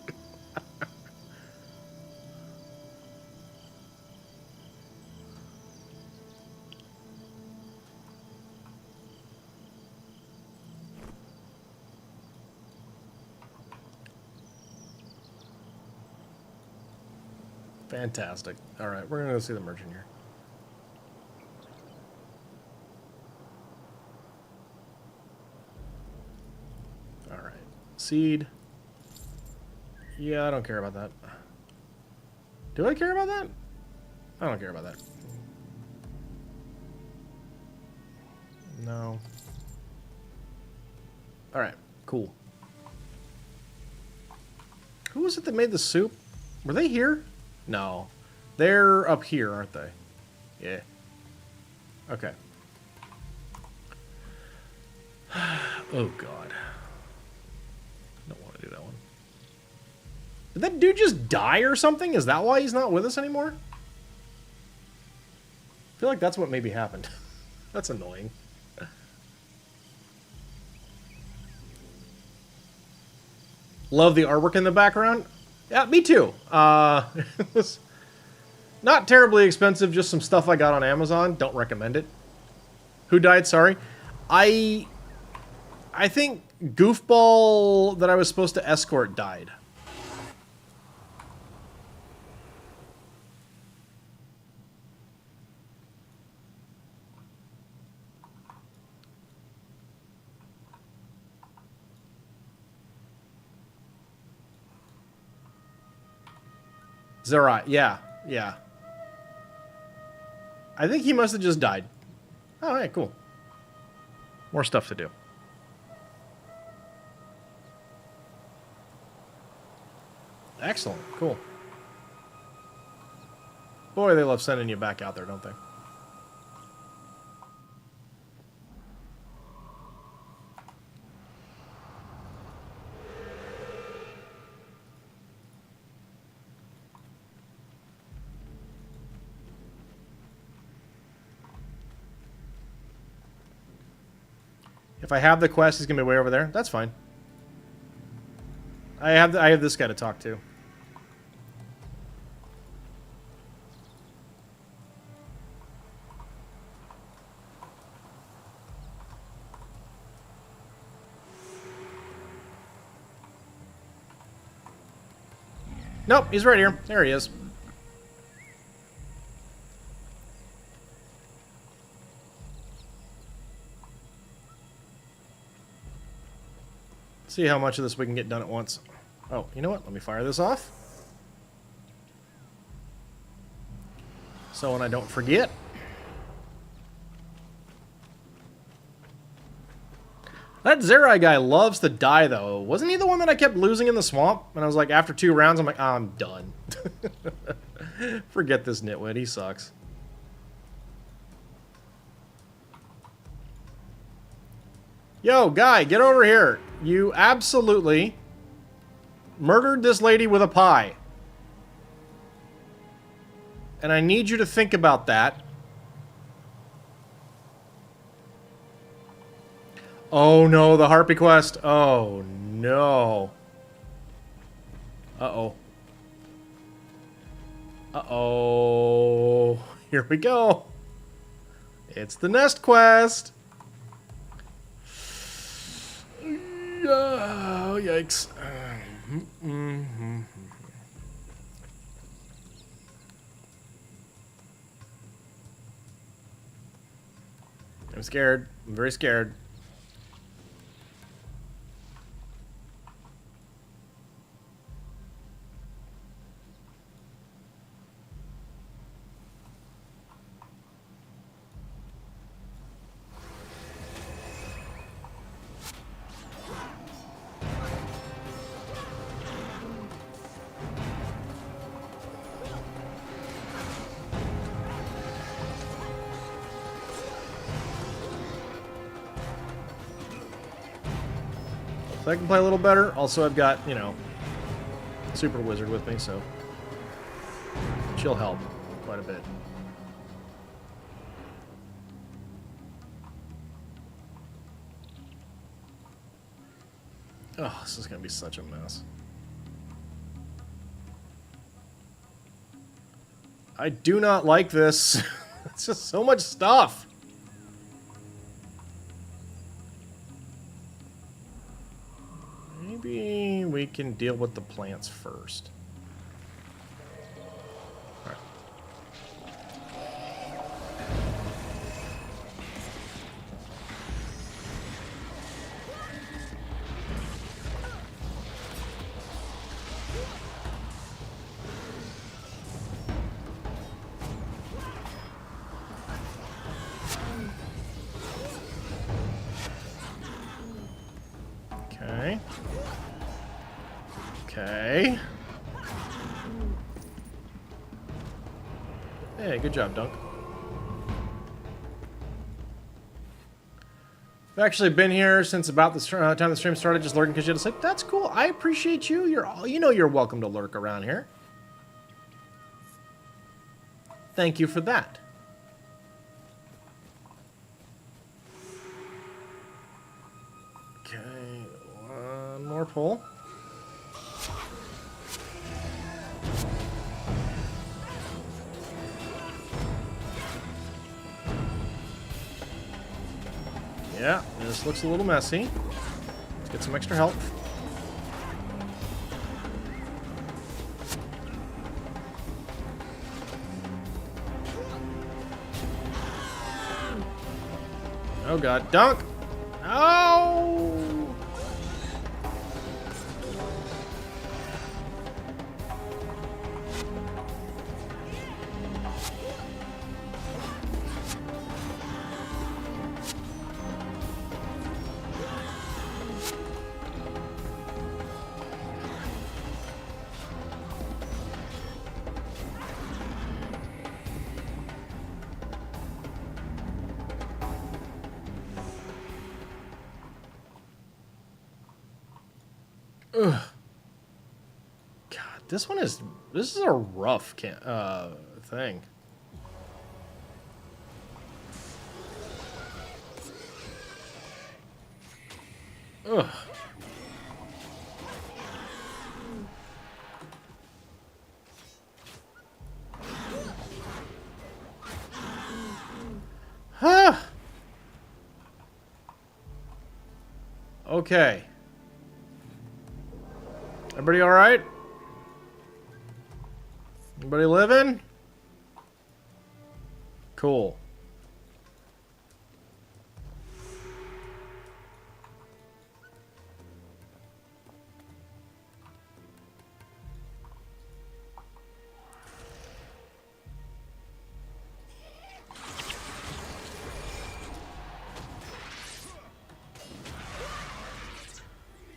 Fantastic. All right, we're gonna go see the merchant here. All right, seed. Yeah, I don't care about that. Do I care about that? I don't care about that. No. All right, cool. Who was it that made the soup? Were they here? No. They're up here, aren't they? Yeah. Okay. Oh, God. Don't want to do that one. Did that dude just die or something? Is that why he's not with us anymore? I feel like that's what maybe happened. That's annoying. Love the artwork in the background. Yeah, me too. It was not terribly expensive, just some stuff I got on Amazon. Don't recommend it. Who died? Sorry. I think Goofball that I was supposed to escort died. Zerai, yeah. I think he must have just died. Oh, yeah, cool. More stuff to do. Excellent, cool. Boy, they love sending you back out there, don't they? If I have the quest, he's gonna be way over there. That's fine. I have this guy to talk to. Nope, he's right here. There he is. See how much of this we can get done at once. Oh, you know what? Let me fire this off. So when I don't forget. That Zerai guy loves to die, though. Wasn't he the one that I kept losing in the swamp? And I was like, after 2 rounds, I'm like, oh, I'm done. Forget this nitwit. He sucks. Yo, guy, get over here. You absolutely murdered this lady with a pie. And I need you to think about that. Oh no, the Harpy quest. Oh no. Uh-oh. Uh-oh. Here we go. It's the nest quest. Oh, yikes. I'm scared. I'm very scared. So I can play a little better. Also, I've got, you know, Super Wizard with me, so she'll help quite a bit. Oh, this is going to be such a mess. I do not like this. It's just so much stuff. Maybe we can deal with the plants first. All right. Okay. Okay. Hey, good job, Dunk. I've actually been here since about the time the stream started, just lurking because you had to say, that's cool. I appreciate you. You know you're welcome to lurk around here. Thank you for that. Okay, one more pull. Yeah, this looks a little messy. Let's get some extra health. Oh god, Dunk! Oh! Ugh. God, this is a rough thing. Ugh. Huh. Okay. Everybody all right? Everybody living? Cool.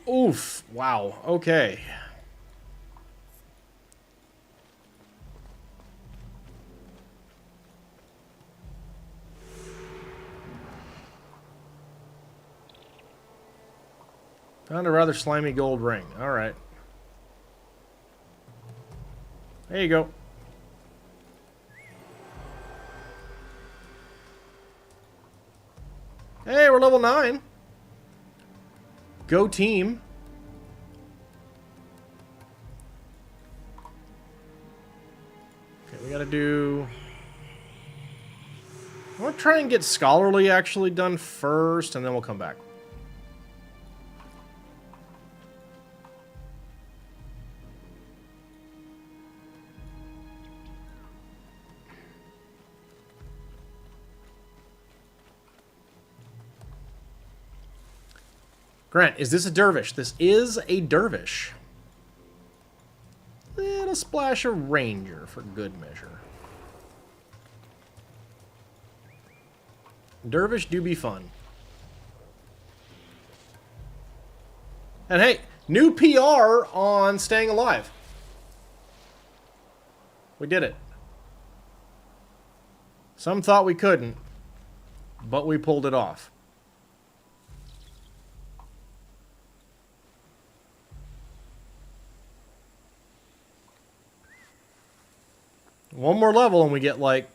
Oof. Wow. Okay. Found a rather slimy gold ring. All right. There you go. Hey, we're level 9. Go team. Okay, we gotta do... I want to try and get Scholarly actually done first, and then we'll come back. Grant, is this a dervish? This is a dervish. Little splash of ranger for good measure. Dervish do be fun. And hey, new PR on Staying Alive. We did it. Some thought we couldn't, but we pulled it off. One more level and we get, like,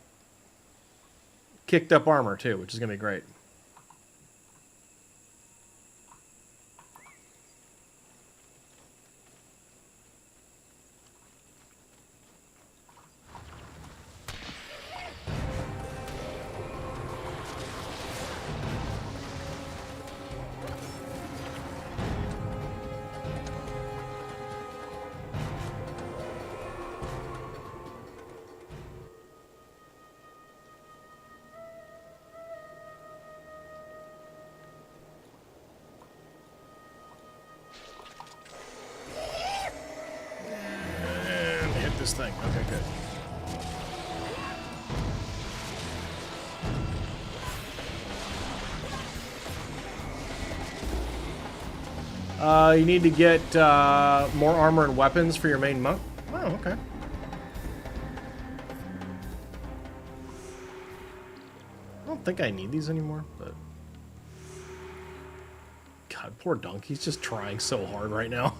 kicked up armor, too, which is going to be great. This thing. Okay, good. You need to get more armor and weapons for your main monk. Oh, okay. I don't think I need these anymore, but... God, poor Dunk. He's just trying so hard right now.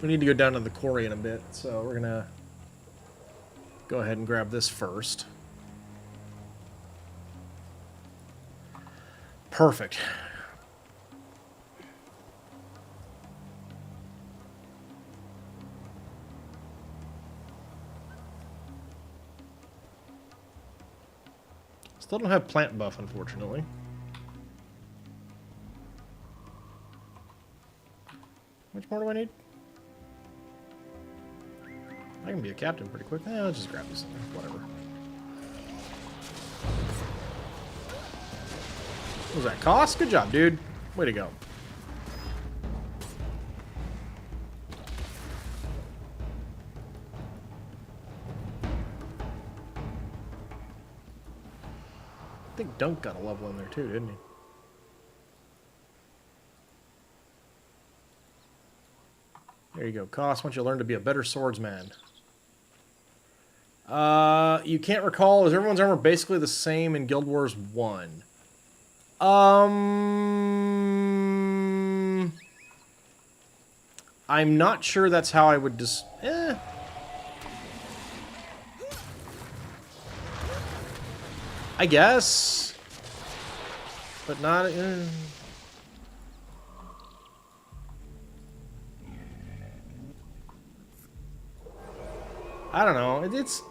We need to go down to the quarry in a bit, so we're gonna go ahead and grab this first. Perfect. Still don't have plant buff, unfortunately. Which more do I need? I can be a captain pretty quick. Let's just grab this thing. Whatever. What was that? Cost? Good job, dude. Way to go. I think Dunk got a level in there too, didn't he? There you go. Cost, once you learn to be a better swordsman. You can't recall. Is everyone's armor basically the same in Guild Wars 1? I'm not sure that's how I would just... I guess. But not... I don't know. It's...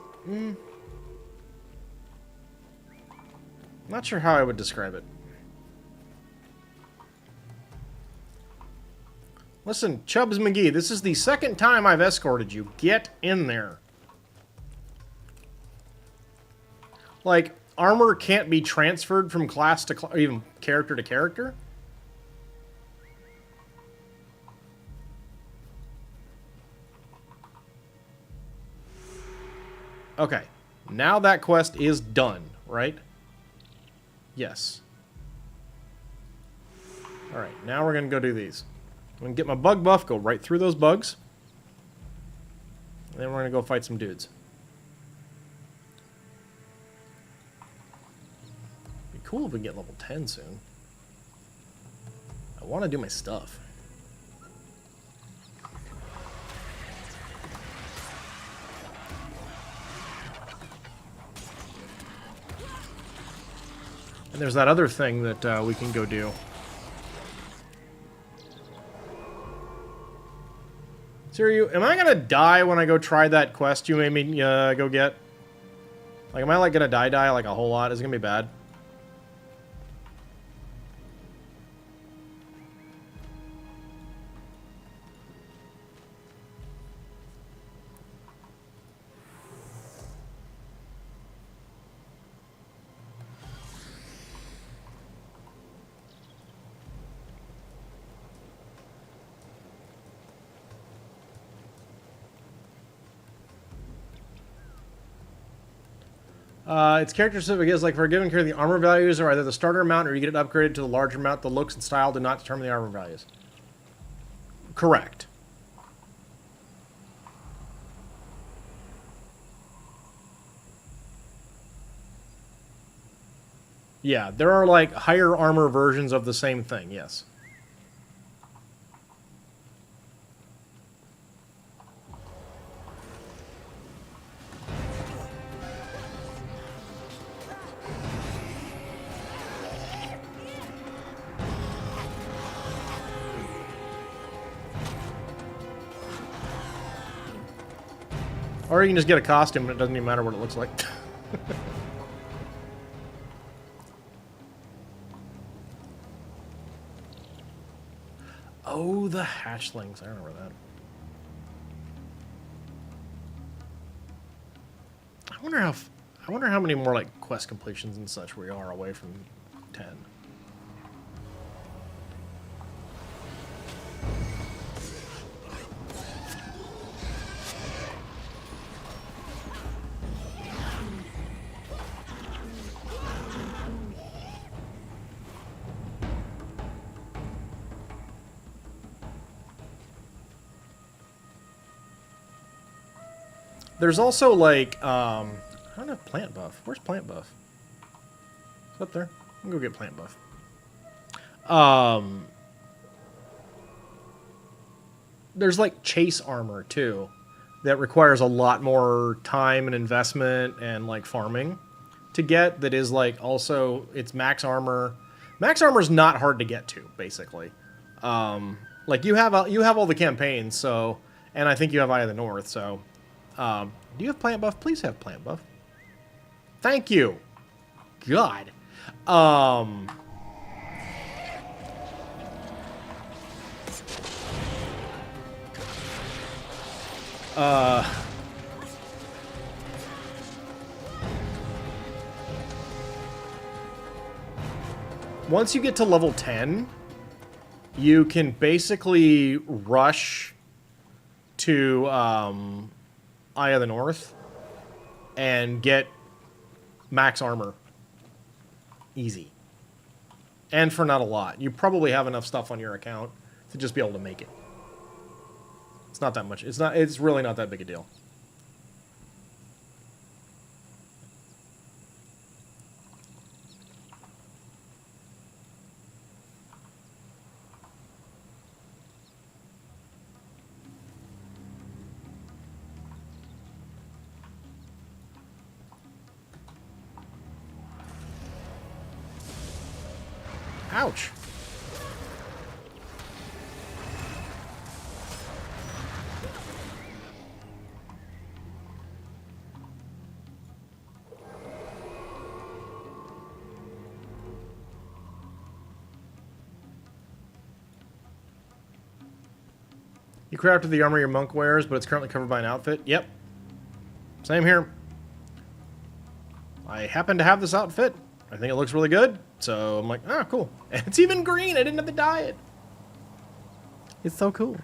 Not sure how I would describe it. Listen, Chubbs McGee, this is the second time I've escorted you. Get in there. Like, armor can't be transferred from class to class, or even character to character? Okay, now that quest is done, right? Yes. Alright, now we're going to go do these. I'm going to get my bug buff, go right through those bugs. And then we're going to go fight some dudes. Be cool if we get level 10 soon. I want to do my stuff. And there's that other thing that we can go do. Siri, am I gonna die when I go try that quest you made me go get? Like, am I like gonna die like a whole lot? Is it gonna be bad? Its character specific is like for a given character, the armor values are either the starter amount or you get it upgraded to the larger amount. The looks and style do not determine the armor values. Correct. Yeah, there are like higher armor versions of the same thing, yes. Or you can just get a costume and it doesn't even matter what it looks like. Oh, the hatchlings. I remember that. I wonder how many more like quest completions and such we are away from 10. There's also, like, I don't have plant buff. Where's plant buff? It's up there. I'm gonna go get plant buff. There's, like, chase armor, too, that requires a lot more time and investment and, like, farming to get. That is, like, also, it's max armor. Max armor is not hard to get to, basically. Like, you have all the campaigns, so, and I think you have Eye of the North, so... do you have plant buff? Please have plant buff. Thank you. God. Once you get to level 10, you can basically rush to, Eye of the North and get max armor. Easy. And for not a lot. You probably have enough stuff on your account to just be able to make it. It's not that much. It's really not that big a deal. Ouch. You crafted the armor your monk wears, but it's currently covered by an outfit. Yep. Same here. I happen to have this outfit. I think it looks really good, so I'm like, ah, cool. And it's even green. I didn't have to dye it. It's so cool.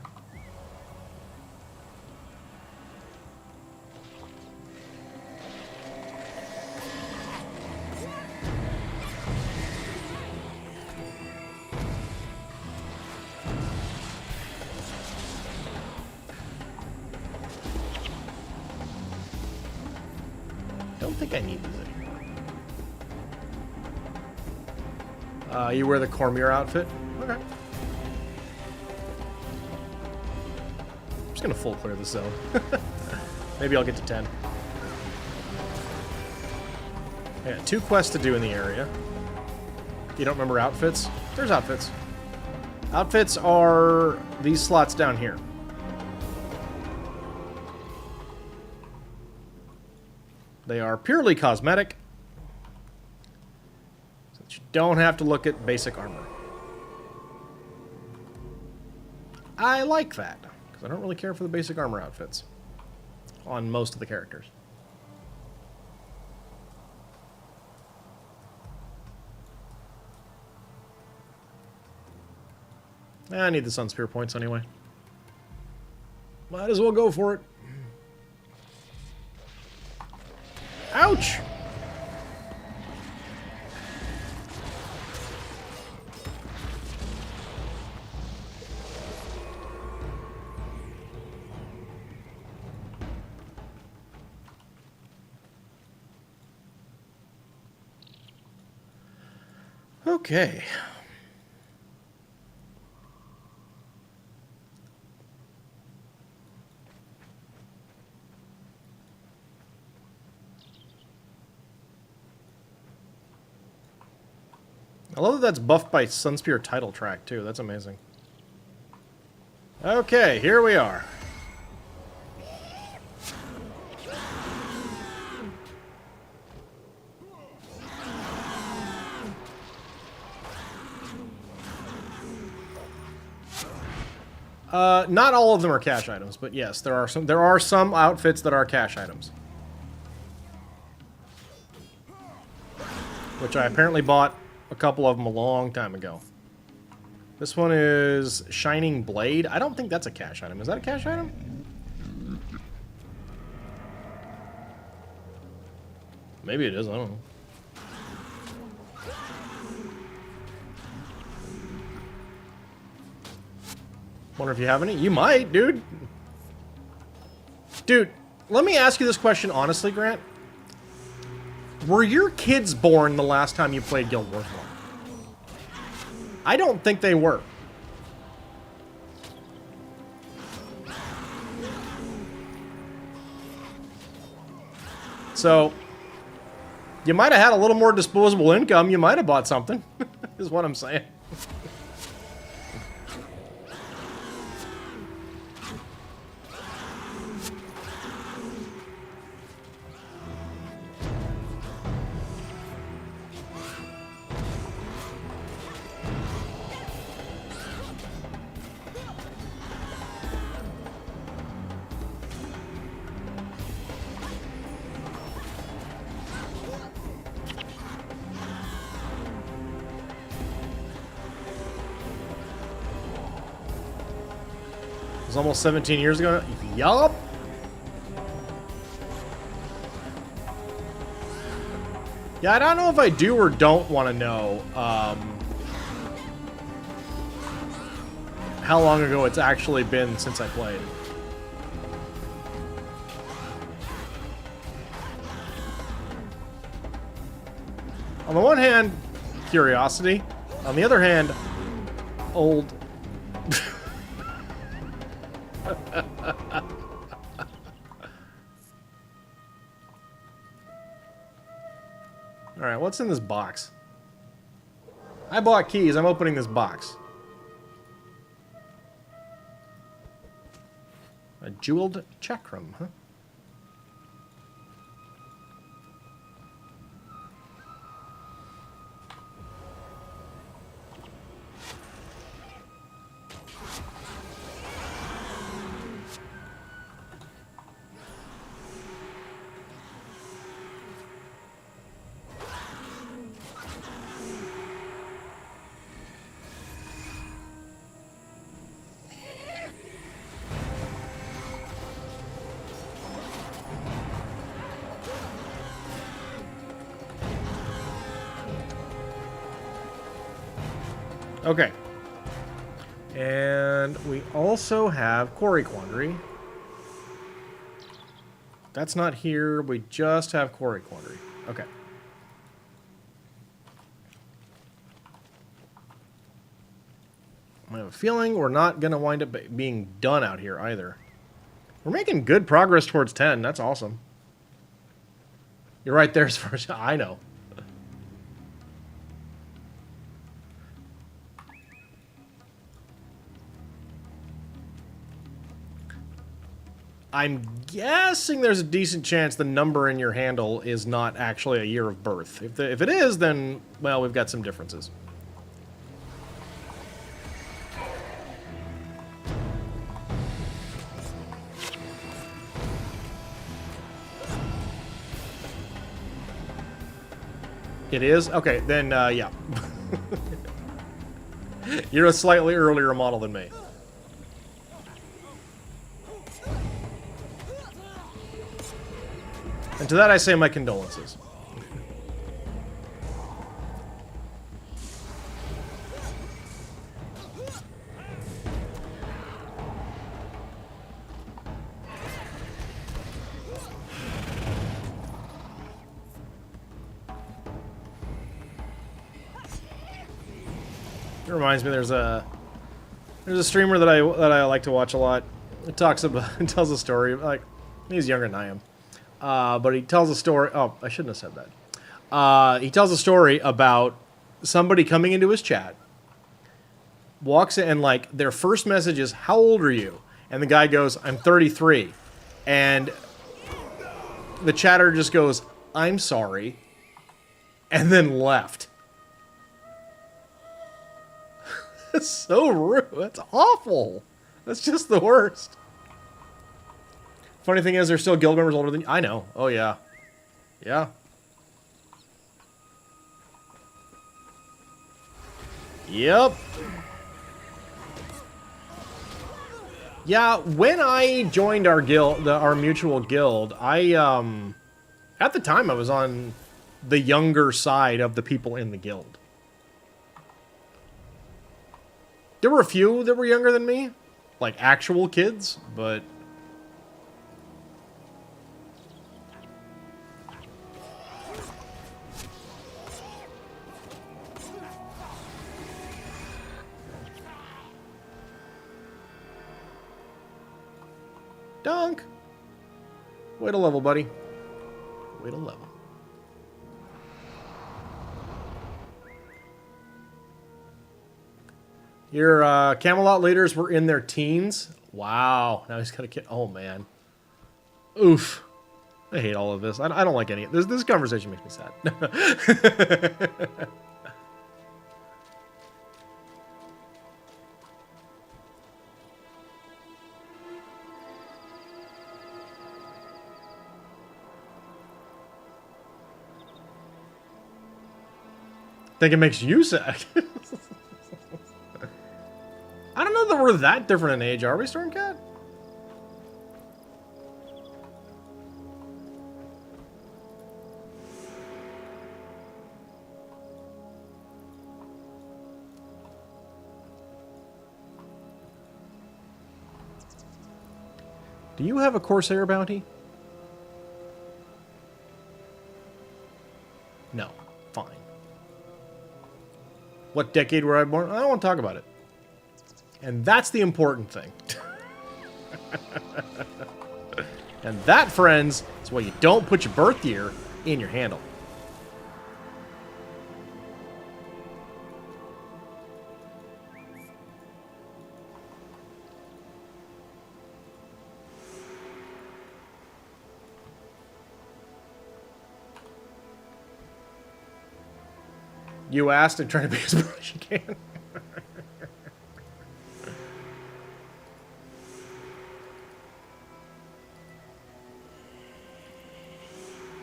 Don't think I need these anymore. You wear the Cormier outfit? Okay. I'm just gonna full clear the zone. Maybe I'll get to 10. I got 2 quests to do in the area. You don't remember outfits? There's outfits. Outfits are these slots down here. They are purely cosmetic, so that you don't have to look at basic armor. I like that, because I don't really care for the basic armor outfits on most of the characters. I need the Sun Spear points anyway. Might as well go for it. Ouch! Okay. I love that that's buffed by Sunspear title track, too. That's amazing. Okay, here we are. Not all of them are cash items, but yes, there are some outfits that are cash items. Which I apparently bought a couple of them a long time ago. This one is Shining Blade. I don't think that's a cash item. Is that a cash item? Maybe it is. I don't know. Wonder if you have any? You might, dude. Dude, let me ask you this question honestly, Grant. Were your kids born the last time you played Guild Wars 1? I don't think they were. So, you might have had a little more disposable income. You might have bought something, is what I'm saying. It was almost 17 years ago. Yup. Yeah, I don't know if I do or don't want to know how long ago it's actually been since I played. On the one hand, curiosity. On the other hand, old. Alright, what's in this box? I bought keys. I'm opening this box. A jeweled chakram, huh? Okay. And we also have Quarry Quandary. That's not here. We just have Quarry Quandary. Okay. I have a feeling we're not going to wind up being done out here either. We're making good progress towards 10. That's awesome. You're right there as far as I know. I'm guessing there's a decent chance the number in your handle is not actually a year of birth. If it is, then, well, we've got some differences. It is? Okay, then, yeah. You're a slightly earlier model than me. And to that I say my condolences. It reminds me, there's a streamer that I like to watch a lot. It talks about, it tells a story, like, he's younger than I am. But he tells a story. Oh, I shouldn't have said that. He tells a story about somebody coming into his chat, walks in, and like their first message is, "How old are you?" And the guy goes, "I'm 33." And the chatter just goes, "I'm sorry," and then left. That's so rude. That's awful. That's just the worst. Funny thing is, there's still guild members older than you. I know. Oh, yeah. Yeah. Yep. Yeah, when I joined our guild, our mutual guild, I, at the time, I was on the younger side of the people in the guild. There were a few that were younger than me, like actual kids, but... Dunk! Way to level, buddy. Way to level. Your Camelot leaders were in their teens. Wow. Now he's gonna get... Oh, man. Oof. I hate all of this. I don't like any of this. This conversation makes me sad. Think it makes you sad. I don't know that we're that different in age, are we, Stormcat? Do you have a Corsair bounty? No. Fine. What decade were I born? I don't want to talk about it. And that's the important thing. And that, friends, is why you don't put your birth year in your handle. You asked and trying to be as bright as you can.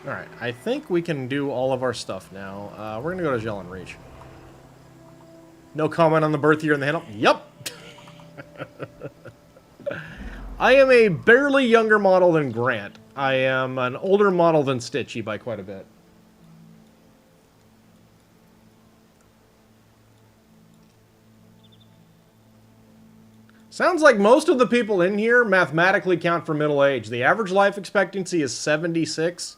Alright, I think we can do all of our stuff now. We're gonna go to Jellin Reach. No comment on the birth year in the handle? Yup! I am a barely younger model than Grant. I am an older model than Stitchy by quite a bit. Sounds like most of the people in here mathematically count for middle age. The average life expectancy is 76.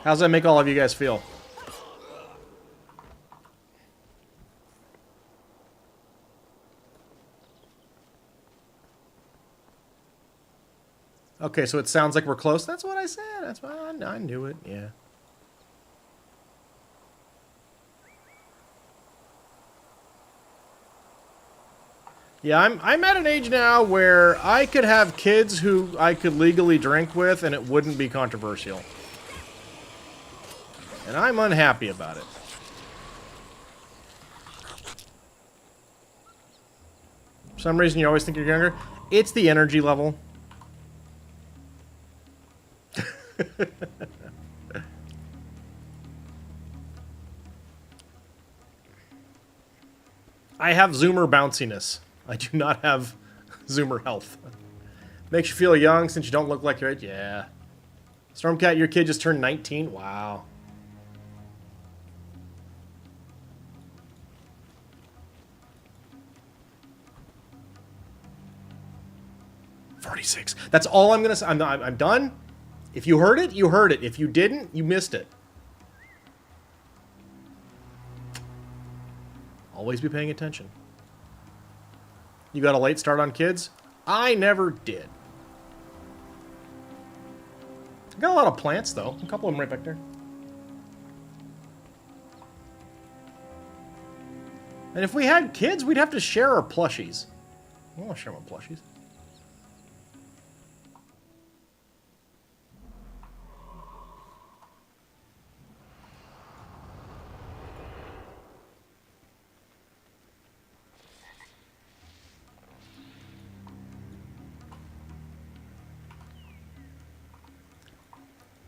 How's that make all of you guys feel? Okay, so it sounds like we're close. That's what I said. That's why I knew it. Yeah. Yeah, I'm at an age now where I could have kids who I could legally drink with and it wouldn't be controversial. And I'm unhappy about it. For some reason you always think you're younger. It's the energy level. I have Zoomer bounciness. I do not have Zoomer health. Makes you feel young since you don't look like your age. Yeah. Stormcat, your kid just turned 19? Wow. $46. That's all I'm gonna say. I'm done. If you heard it, you heard it. If you didn't, you missed it. Always be paying attention. You got a late start on kids? I never did. I got a lot of plants, though. A couple of them right back there. And if we had kids, we'd have to share our plushies. I don't want to share my plushies.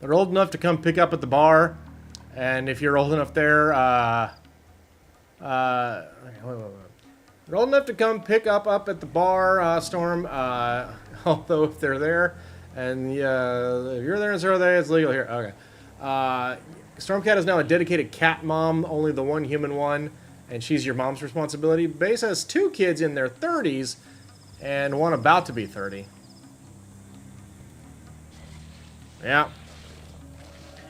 They're old enough to come pick up at the bar, and if you're old enough there, they're old enough to come pick up at the bar, Storm, although if they're there, and if you're there and so are they, it's legal here. Okay. Stormcat is now a dedicated cat mom, only the one human one, and she's your mom's responsibility. Base has 2 kids in their 30s, and one about to be 30. Yeah.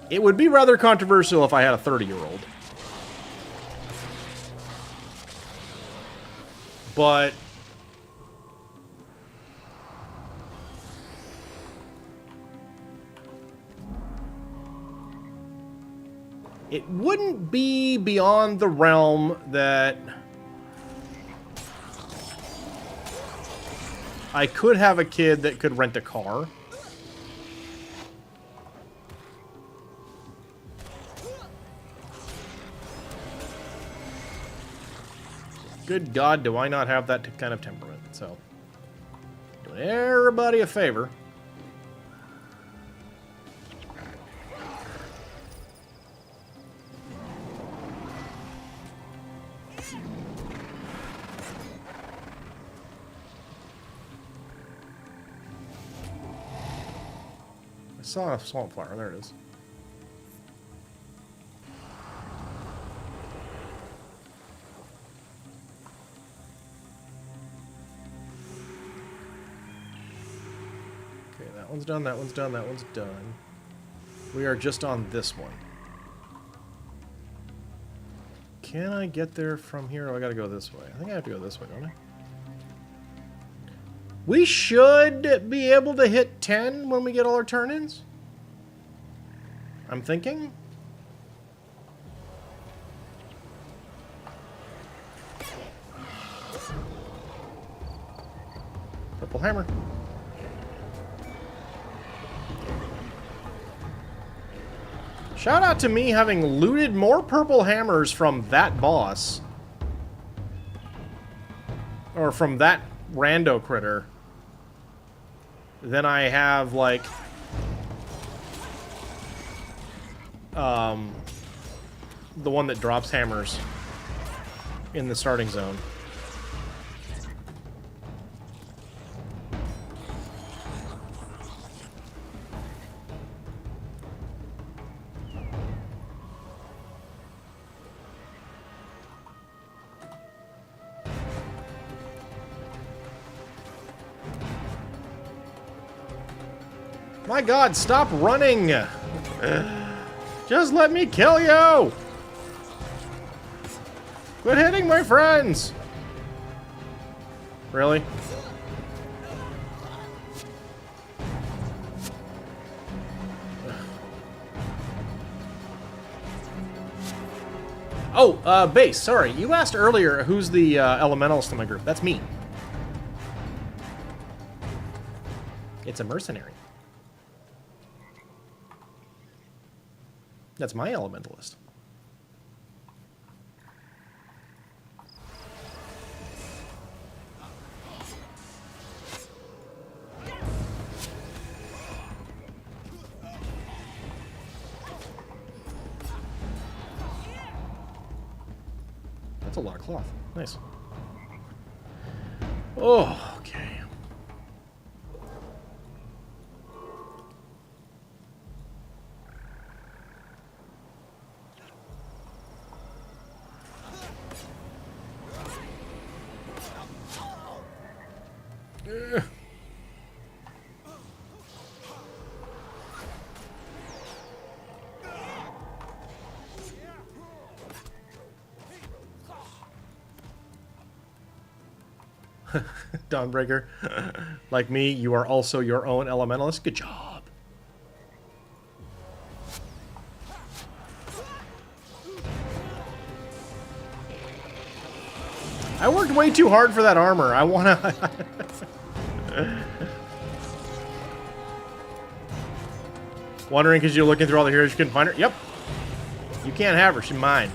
It would be rather controversial if I had a 30-year-old. But it wouldn't be beyond the realm that I could have a kid that could rent a car. Good God, do I not have that kind of temperament, so. Doing everybody a favor. I saw a swamp flower, there it is. That one's done, that one's done, that one's done. We are just on this one. Can I get there from here? Oh, I gotta go this way. I think I have to go this way, don't I? We should be able to hit 10 when we get all our turn-ins. I'm thinking. Purple hammer. Shout out to me having looted more purple hammers from that boss. Or from that rando critter. Than I have, like... the one that drops hammers in the starting zone. My God, stop running! Just let me kill you! Quit hitting my friends! Really? Oh, Base, sorry. You asked earlier who's the elementalist in my group. That's me. It's a mercenary. That's my elementalist. That's a lot of cloth. Nice. Oh, okay. Dawnbreaker. Like me, you are also your own elementalist. Good job. I worked way too hard for that armor. I wanna... Wondering because you're looking through all the heroes you couldn't find her? Yep. You can't have her. She's mine.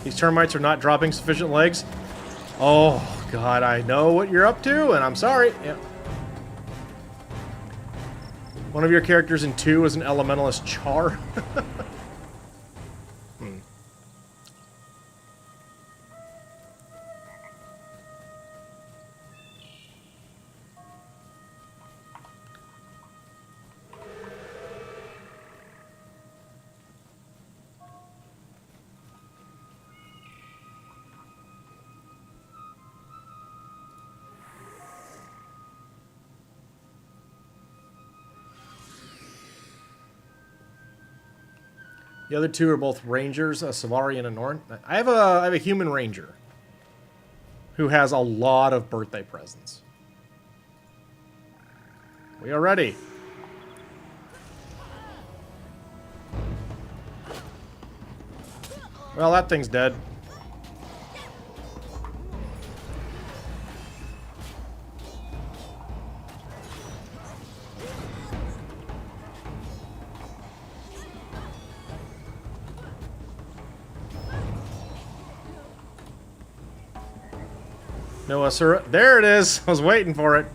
These termites are not dropping sufficient legs. Oh, God, I know what you're up to, and I'm sorry. Yeah. One of your characters in 2 is an elementalist Char. The other two are both rangers, a Savari and a Norn. I have a human ranger who has a lot of birthday presents. We are ready. Well, that thing's dead. No, sir. There it is. I was waiting for it.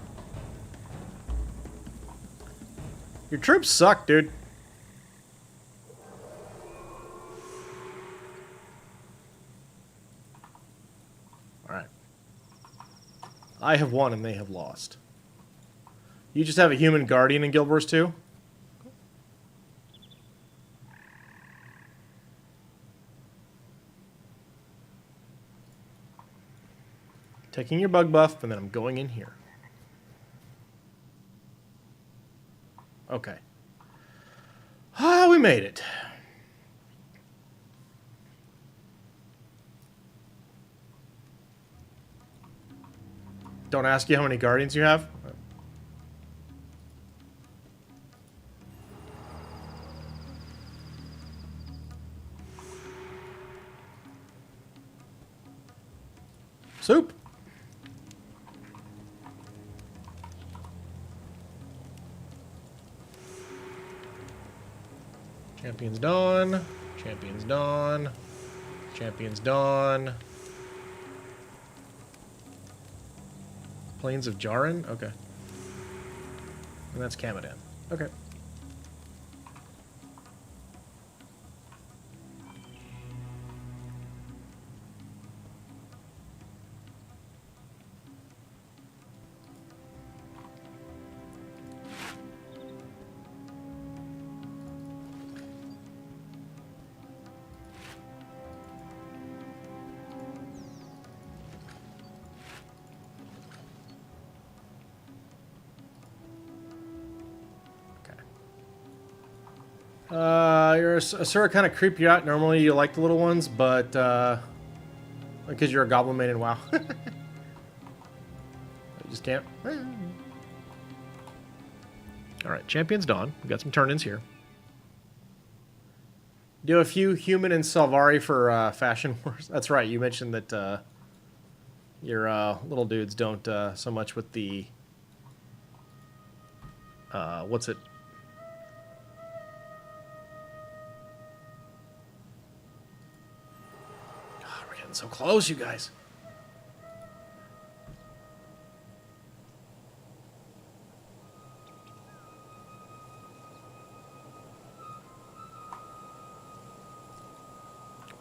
Your troops suck, dude. Alright. I have won and they have lost. You just have a human guardian in Guild Wars 2? Taking your bug buff, and then I'm going in here. Okay. Ah, we made it. Don't ask you how many guardians you have. Soup. Champions Dawn. Champions Dawn. Champions Dawn. Plains of Jaren? Okay. And that's Kamadan. Okay. Your Asura kind of creep you out. Normally you like the little ones, but because you're a goblin main in WoW. You just can't. Alright, Champions Dawn. We got some turn-ins here. Do a few human and Salvari for Fashion Wars. That's right, you mentioned that Your little dudes don't so much with the... what's it? God, we're getting so close, you guys.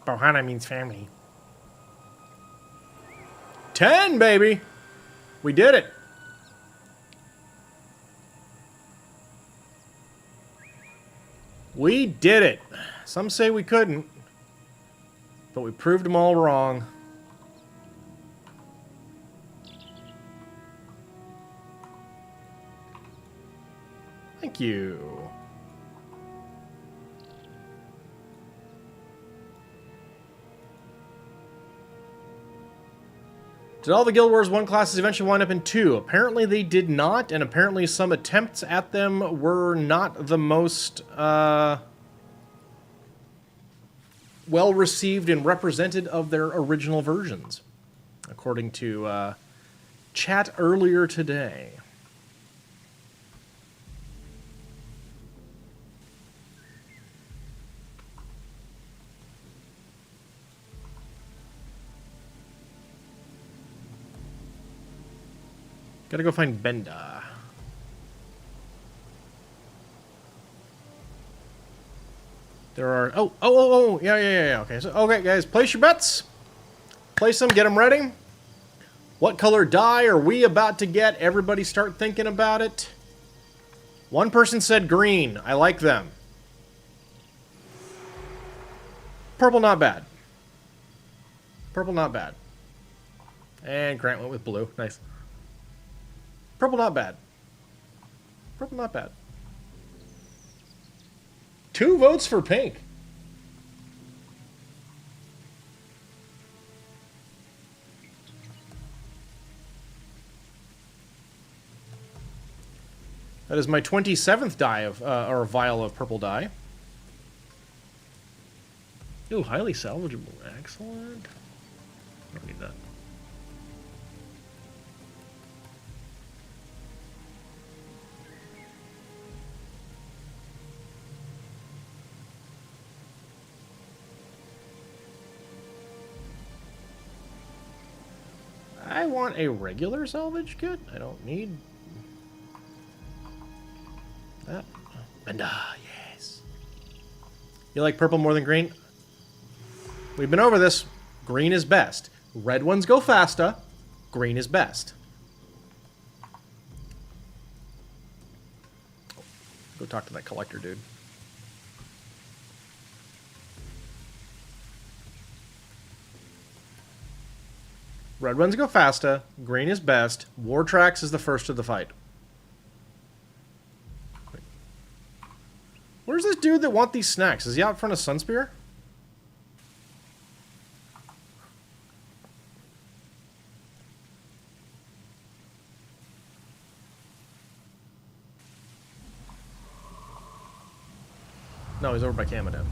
Bohanna means family. 10, baby! We did it! We did it! Some say we couldn't, but we proved them all wrong. Thank you. Did all the Guild Wars 1 classes eventually wind up in 2? Apparently they did not, and apparently some attempts at them were not the most well-received and represented of their original versions, according to chat earlier today. Gotta go find Benda. There are... Oh, yeah. Okay, so, okay, guys, place your bets. Place them, get them ready. What color die are we about to get? Everybody start thinking about it. One person said green. I like them. Purple, not bad. Purple, not bad. And Grant went with blue. Nice. Purple, not bad. Purple, not bad. 2 votes for pink. That is my 27th die of, or vial of purple dye. Ooh, highly salvageable. Excellent. I don't need that. I want a regular salvage kit. I don't need that. Benda, yes. You like purple more than green? We've been over this. Green is best. Red ones go faster. Green is best. Go talk to that collector dude. Red ones go faster. Green is best. War Tracks is the first of the fight. Wait. Where's this dude that want these snacks? Is he out front of Sunspear? No, he's over by Camadan.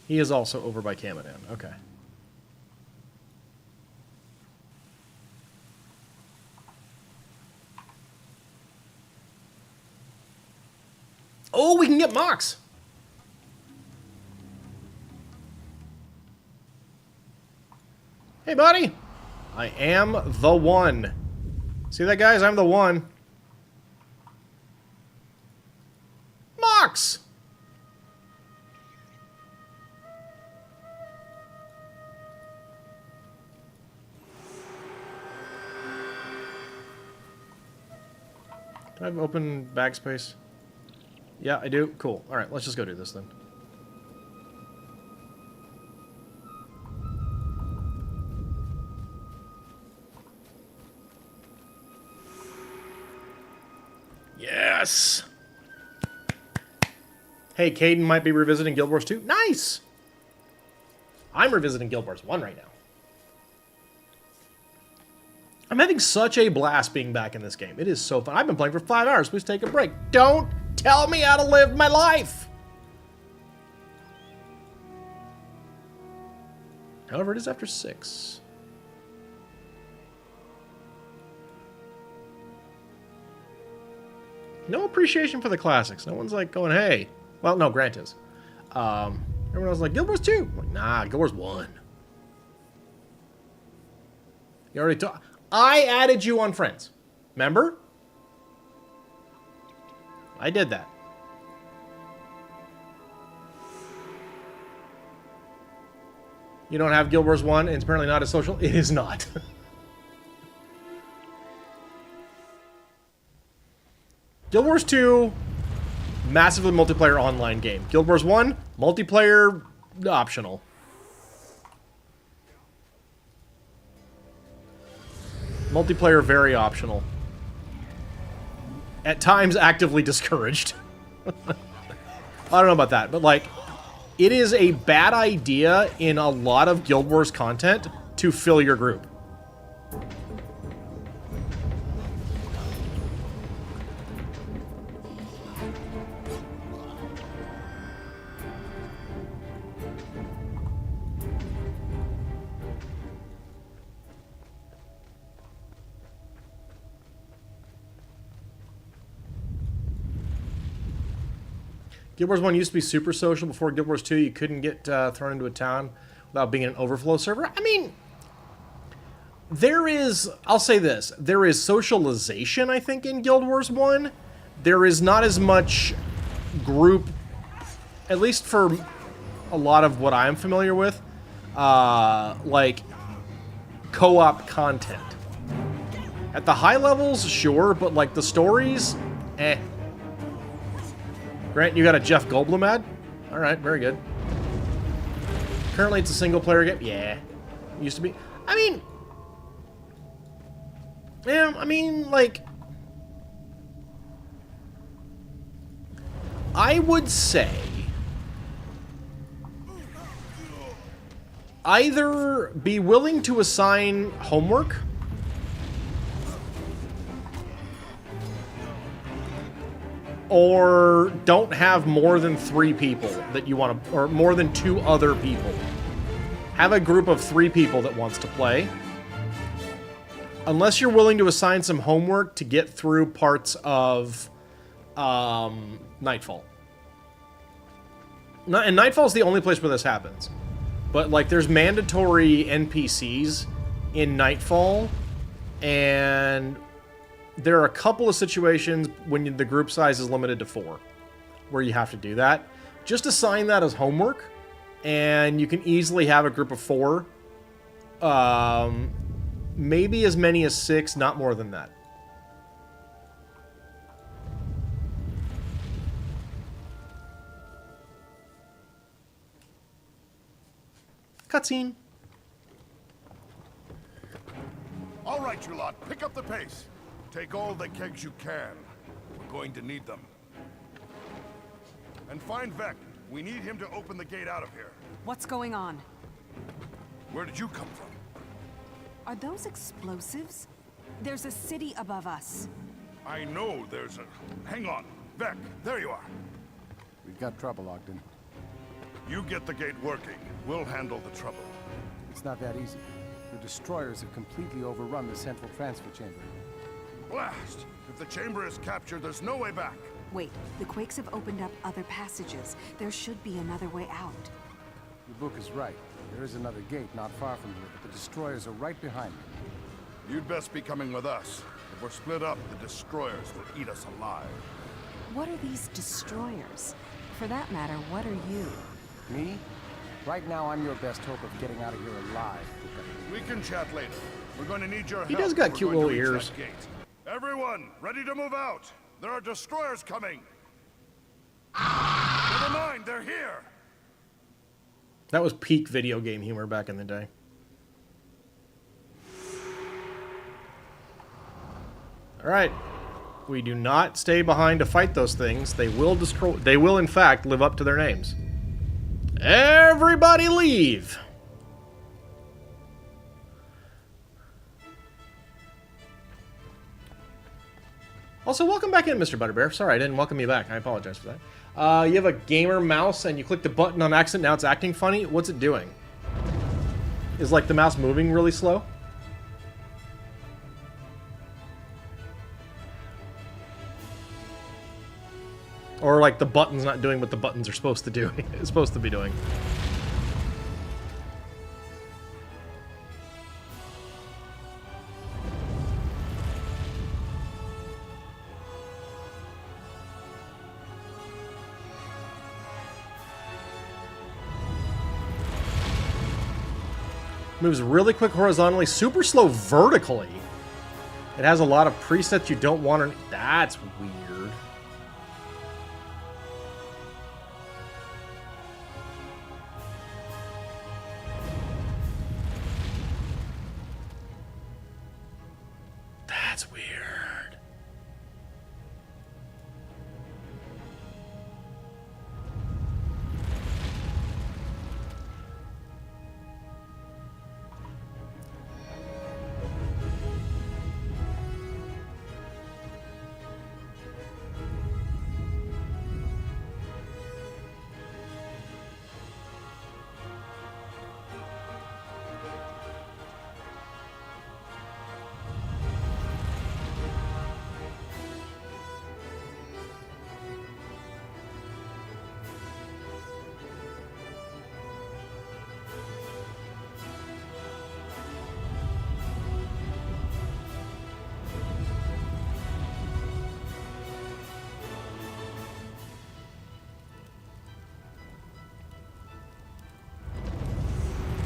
He is also over by Camadan. Okay. Oh, we can get Mox! Hey, buddy! I am the one. See that, guys? I'm the one. Mox! Do I have open bag space? Yeah, I do. Cool. Alright, let's just go do this then. Yes! Hey, Caden might be revisiting Guild Wars 2. Nice! I'm revisiting Guild Wars 1 right now. I'm having such a blast being back in this game. It is so fun. I've been playing for 5 hours. Please take a break. Don't tell me how to live my life! However, it is after 6. No appreciation for the classics. No one's like going, hey. Well, no, Grant is. Everyone was like, Guild Wars 2. I'm like, nah, Guild Wars 1. You already talked. I added you on Friends. Remember? I did that. You don't have Guild Wars 1, and it's apparently not as social. It is not. Guild Wars 2, massively multiplayer online game. Guild Wars 1, multiplayer optional. Multiplayer very optional. At times actively discouraged. I don't know about that, but like, it is a bad idea in a lot of Guild Wars content to fill your group. Guild Wars 1 used to be super social. Before Guild Wars 2, you couldn't get thrown into a town without being an overflow server. I mean, there is, I'll say this, there is socialization, I think, in Guild Wars 1. There is not as much group, at least for a lot of what I'm familiar with, like co-op content. At the high levels, sure, but like the stories, eh. Grant, you got a Jeff Goldblum ad? Alright, very good. Currently it's a single player game? Yeah. Used to be. I mean... Yeah, I mean, like... I would say... either be willing to assign homework... or don't have more than 3 people that you want to, or more than 2 other people. Have a group of 3 people that wants to play. Unless you're willing to assign some homework to get through parts of Nightfall. And Nightfall's the only place where this happens. But like, there's mandatory NPCs in Nightfall, and there are a couple of situations when the group size is limited to 4 where you have to do that. Just assign that as homework, and you can easily have a group of 4. Maybe as many as 6, not more than that. Cutscene. All right, you lot, pick up the pace. Take all the kegs you can. We're going to need them. And find Vec. We need him to open the gate out of here. What's going on? Where did you come from? Are those explosives? There's a city above us. I know there's a... Hang on. Vec, there you are. We've got trouble, Ogden. You get the gate working. We'll handle the trouble. It's not that easy. The destroyers have completely overrun the central transfer chamber. Blast! If the chamber is captured, there's no way back. Wait, the Quakes have opened up other passages. There should be another way out. Your book is right. There is another gate not far from here, but the destroyers are right behind me. You'd best be coming with us. If we're split up, the destroyers will eat us alive. What are these destroyers? For that matter, what are you? Me? Right now, I'm your best hope of getting out of here alive. We can chat later. We're going to need your help. He does got We're cute going to little reach ears. that gate. Everyone, ready to move out. There are destroyers coming. Never mind, they're here. That was peak video game humor back in the day. Alright. We do not stay behind to fight those things. They will destroy. They will, in fact, live up to their names. Everybody leave! Also, welcome back in, Mr. Butterbear. Sorry, I didn't welcome you back. I apologize for that. You have a gamer mouse and you click the button on accident. Now it's acting funny. What's it doing? Is like the mouse moving really slow? Or like the button's not doing what the buttons are supposed to do. It's supposed to be doing. Moves really quick horizontally, super slow vertically. It has a lot of presets you don't want to... That's weird. That's weird.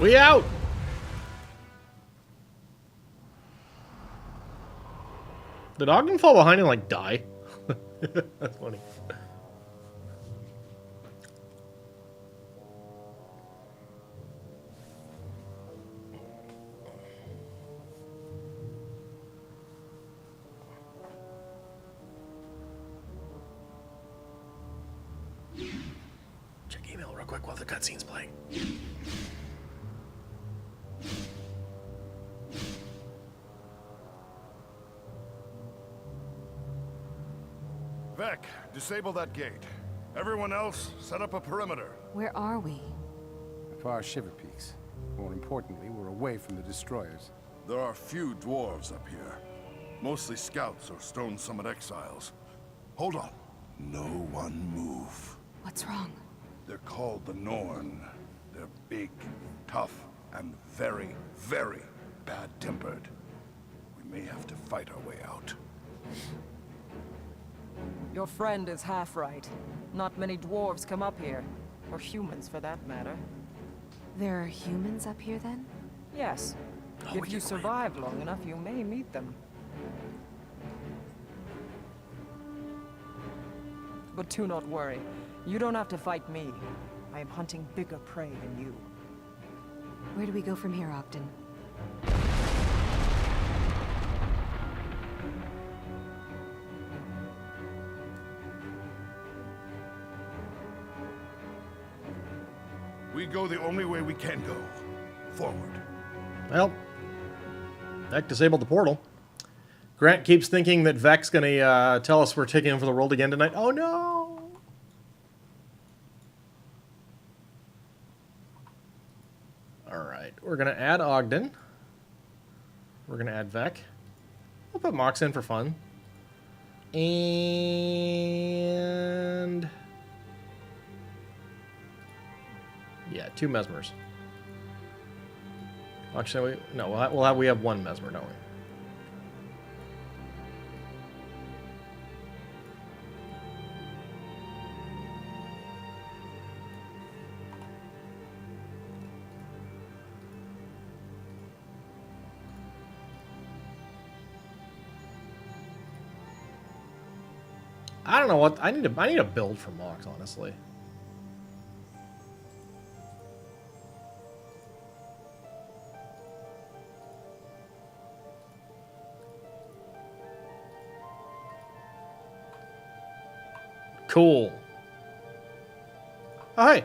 We out! Did Ogden fall behind and, like, die? That's funny. Check email real quick while the cutscene's playing. Vec, disable that gate. Everyone else, set up a perimeter. Where are we? Far Shiver Peaks. More importantly, we're away from the destroyers. There are few dwarves up here. Mostly scouts or Stone Summit exiles. Hold on. No one move. What's wrong? They're called the Norn. They're big, tough, and very, very bad-tempered. We may have to fight our way out. Your friend is half right. Not many dwarves come up here. Or humans, for that matter. There are humans up here, then? Yes. If you survive long enough, you may meet them. But do not worry. You don't have to fight me. I am hunting bigger prey than you. Where do we go from here, Ogden? We go the only way we can go. Forward. Well, Vec disabled the portal. Grant keeps thinking that Vec's gonna tell us we're taking over the world again tonight. Oh no! Alright, we're gonna add Ogden. We're gonna add Vec. We'll put Mox in for fun. And... yeah, 2 Mesmers. Actually, we have 1 Mesmer, don't we? I don't know what I need a build for Mox, honestly. Cool. Oh, hey.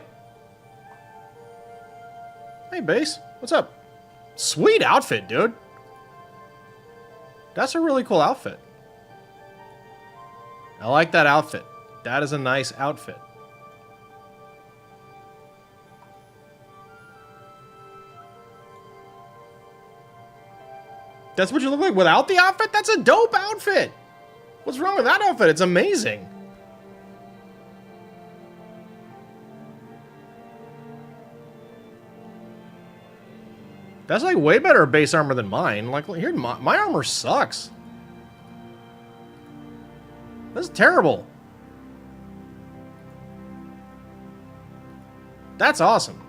Hey, Base. What's up? Sweet outfit, dude. That's a really cool outfit. I like that outfit. That is a nice outfit. That's what you look like without the outfit? That's a dope outfit! What's wrong with that outfit? It's amazing. That's like way better base armor than mine. Like, here, my armor sucks. This is terrible. That's awesome.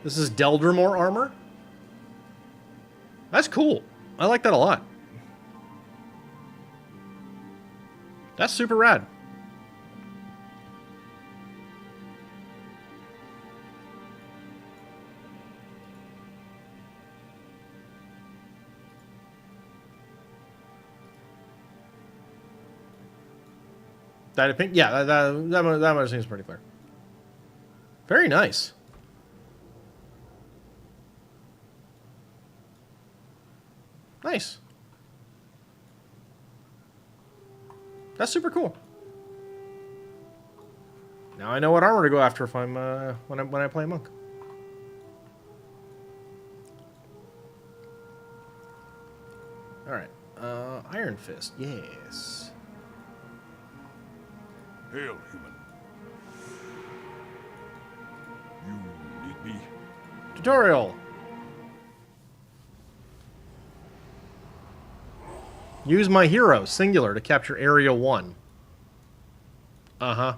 This is Deldrimor armor. That's cool. I like that a lot. That's super rad. That opinion, yeah, that much seems pretty clear. Very nice. Nice. That's super cool. Now I know what armor to go after if I'm when I play monk. All right, Iron Fist, yes. Hail, human. You need me? Tutorial. Use my hero, singular, to capture Area 1. Uh-huh.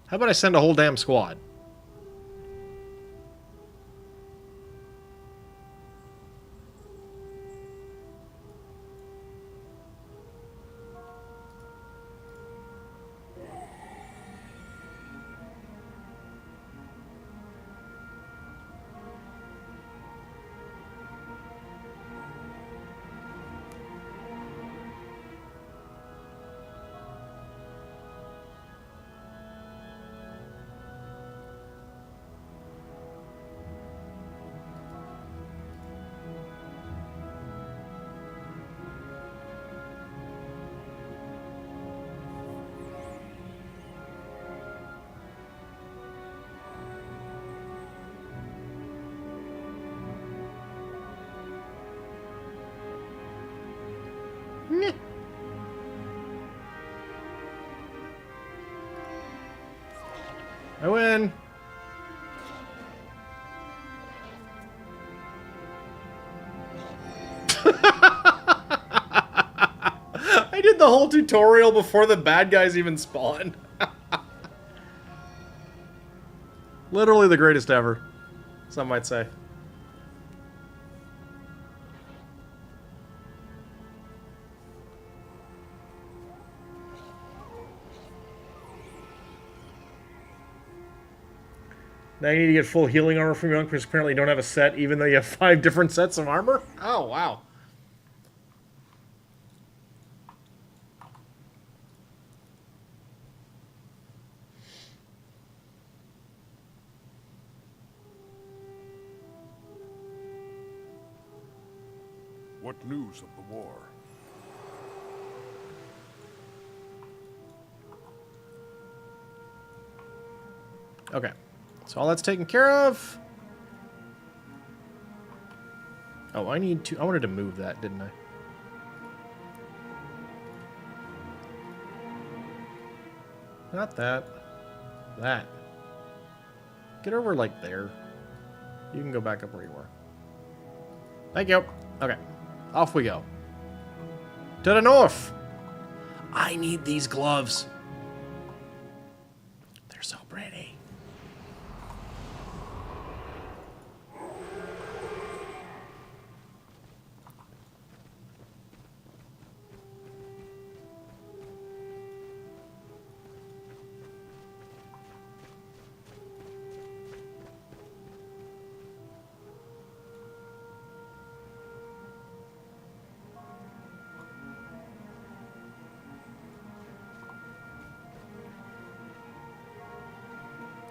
How about I send a whole damn squad? I win. I did the whole tutorial before the bad guys even spawned. Literally the greatest ever, some might say. Now you need to get full healing armor from your monk because apparently you don't have a set even though you have 5 different sets of armor? Oh, wow. What news of the war? Okay. So all that's taken care of. Oh, I wanted to move that, didn't I? Not that. That. Get over, like, there. You can go back up where you were. Thank you. Okay. Off we go. To the north! I need these gloves. They're so pretty.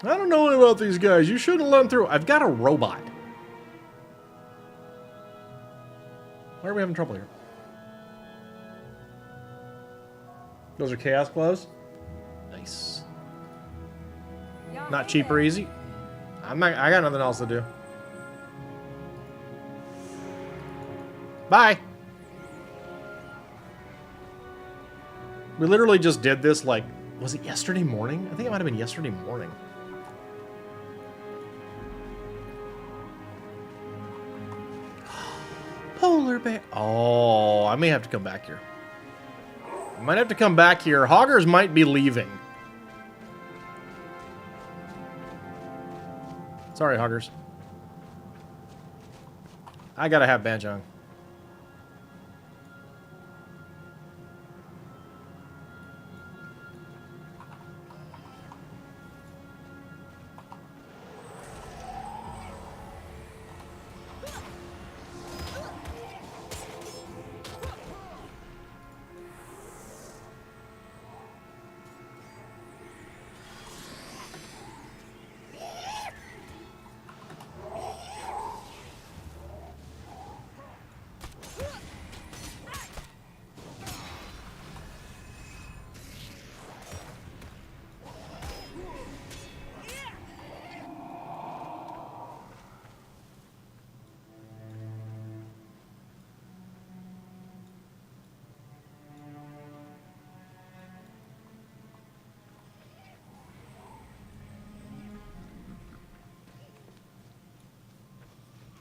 I don't know about these guys. You shouldn't let them through. I've got a robot. Why are we having trouble here? Those are chaos gloves. Nice. Not cheap or easy. I got nothing else to do. Bye. We literally just did this, like, was it yesterday morning? I think it might have been yesterday morning. Polar bear. Oh, I may have to come back here. I might have to come back here. Hoggers might be leaving. Sorry, Hoggers. I gotta have Banjong.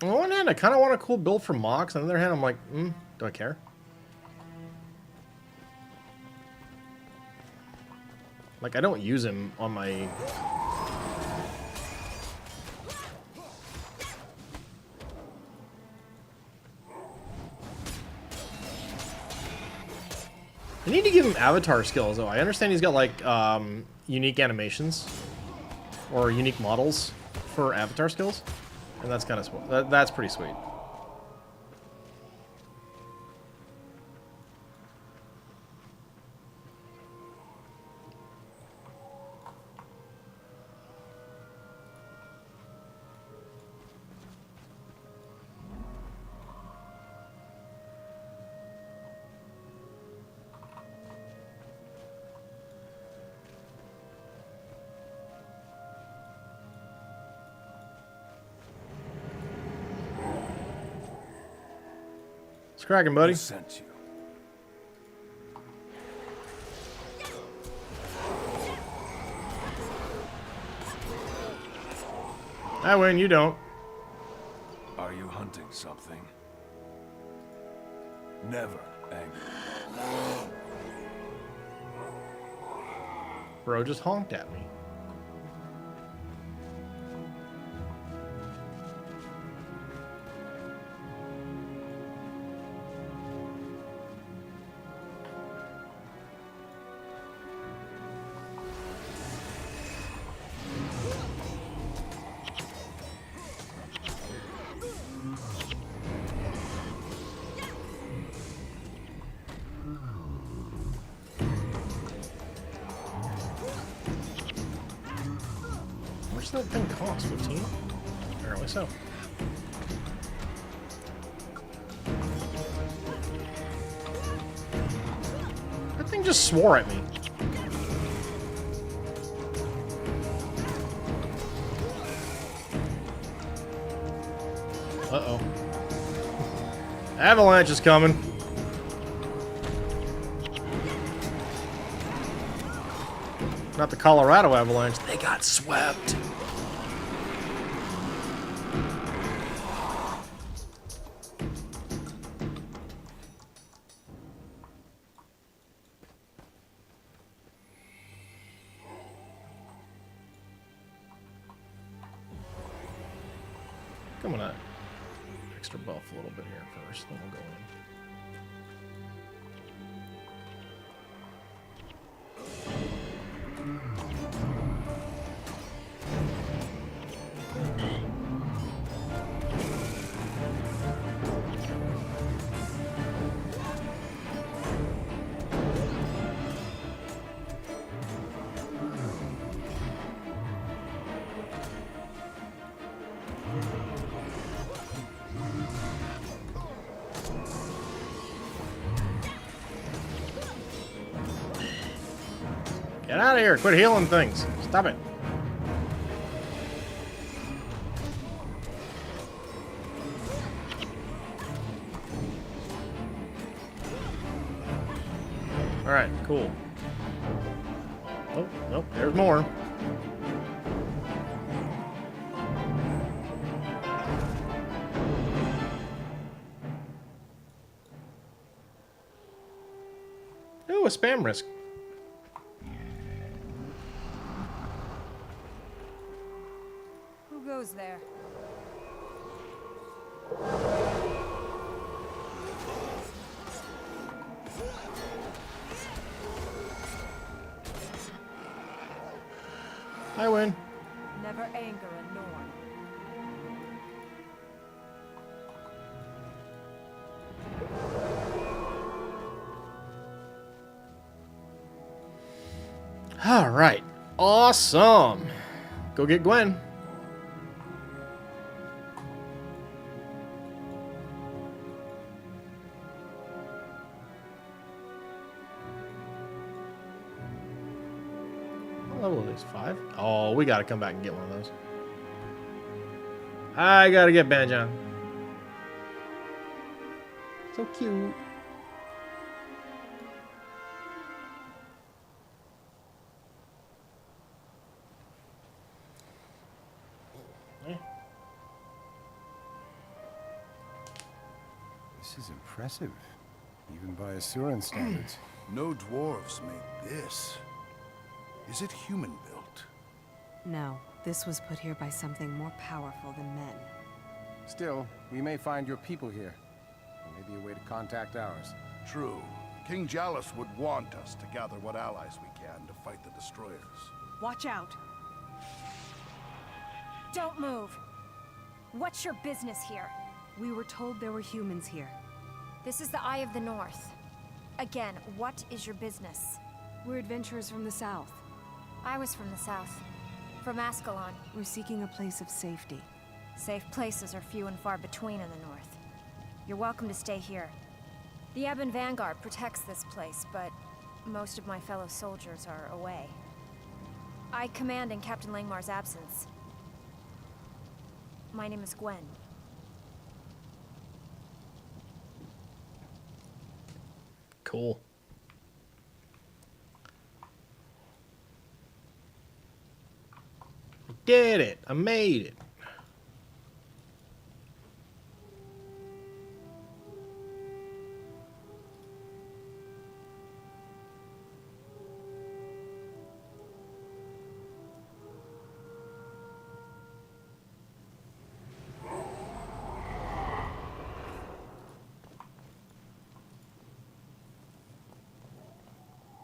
On the one hand, I kind of want a cool build from Mox. On the other hand, I'm like, do I care? Like, I don't use him on my... I need to give him avatar skills, though. I understand he's got, like, unique animations. Or unique models for avatar skills. And that's kind of that's pretty sweet. What's cracking, buddy? Who sent you? I win, you don't. Are you hunting something? Never angry. Bro just honked at me. That thing cost 15? Apparently so. That thing just swore at me. Uh-oh. Avalanche is coming. Not the Colorado Avalanche. They got swept. I'm gonna extra buff a little bit here first, then we'll go in. Get out of here. Quit healing things. Stop it. Alright, cool. Oh, nope, there's more. Oh, a spam risk. Who goes there? I win. Never anger a Norn. Alright. Awesome. Go get Gwen. What level is 5? Oh, we gotta come back and get one of those. I gotta get Banjan. So cute. This is impressive, even by Asuran standards. No dwarves made this. Is it human-built? No, this was put here by something more powerful than men. Still, we may find your people here. There may be a way to contact ours. True. King Jalus would want us to gather what allies we can to fight the destroyers. Watch out! Don't move. What's your business here? We were told there were humans here. This is the Eye of the North. Again, what is your business? We're adventurers from the south. I was from the south. From Ascalon. We're seeking a place of safety. Safe places are few and far between in the north. You're welcome to stay here. The Ebon Vanguard protects this place, but most of my fellow soldiers are away. I command in Captain Langmar's absence. My name is Gwen. Cool. I did it. I made it.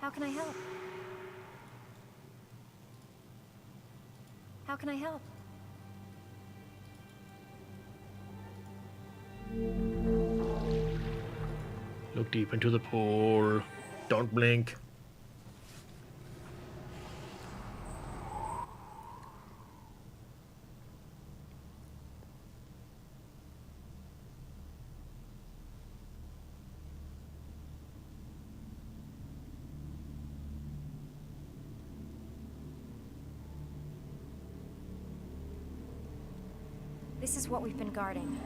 How can I help? How can I help? Look deep into the pool. Don't blink. This is what we've been guarding.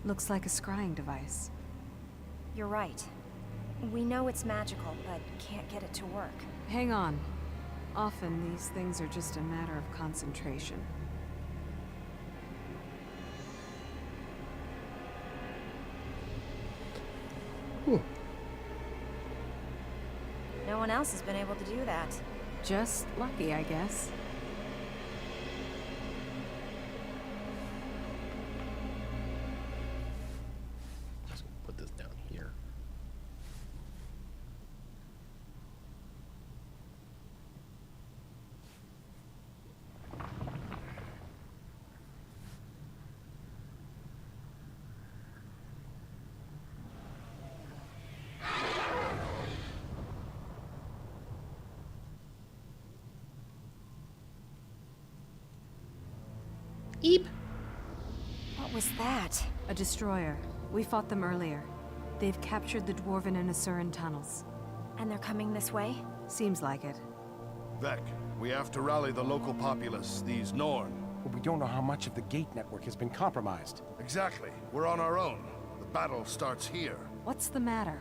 Looks like a scrying device. You're right. We know it's magical, but can't get it to work. Hang on. Often these things are just a matter of concentration. No one else has been able to do that. Just lucky, I guess. Just put this down here. Eep. What was that? A destroyer. We fought them earlier. They've captured the Dwarven and Asuran tunnels. And they're coming this way? Seems like it. Vec, we have to rally the local populace, these Norn. But we don't know how much of the gate network has been compromised. Exactly. We're on our own. The battle starts here. What's the matter?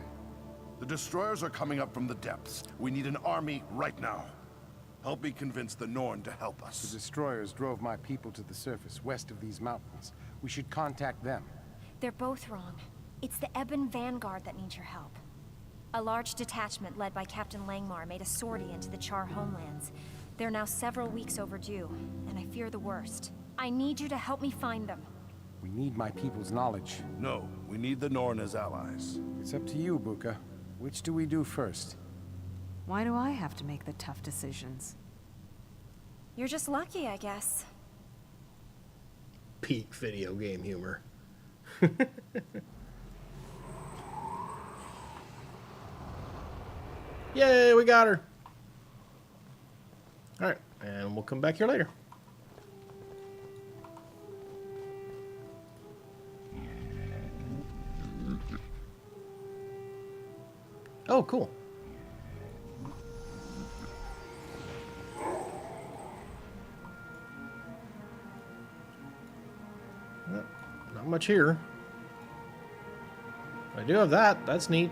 The destroyers are coming up from the depths. We need an army right now. Help me convince the Norn to help The us. destroyers drove my people to the surface west of these mountains. We should contact them. They're both wrong. It's the Ebon Vanguard that needs your help. A large detachment led by Captain Langmar made a sortie into the Char homelands. They're now several weeks overdue, and I fear the worst. I need you to help me find them. We need my people's knowledge. No, we need the Norn as allies. It's up to you, Buka. Which do we do first? Why do I have to make the tough decisions? You're just lucky, I guess. Peak video game humor. Yay, we got her. Alright, and we'll come back here later. Oh, cool. Not much here. I do have that. That's neat.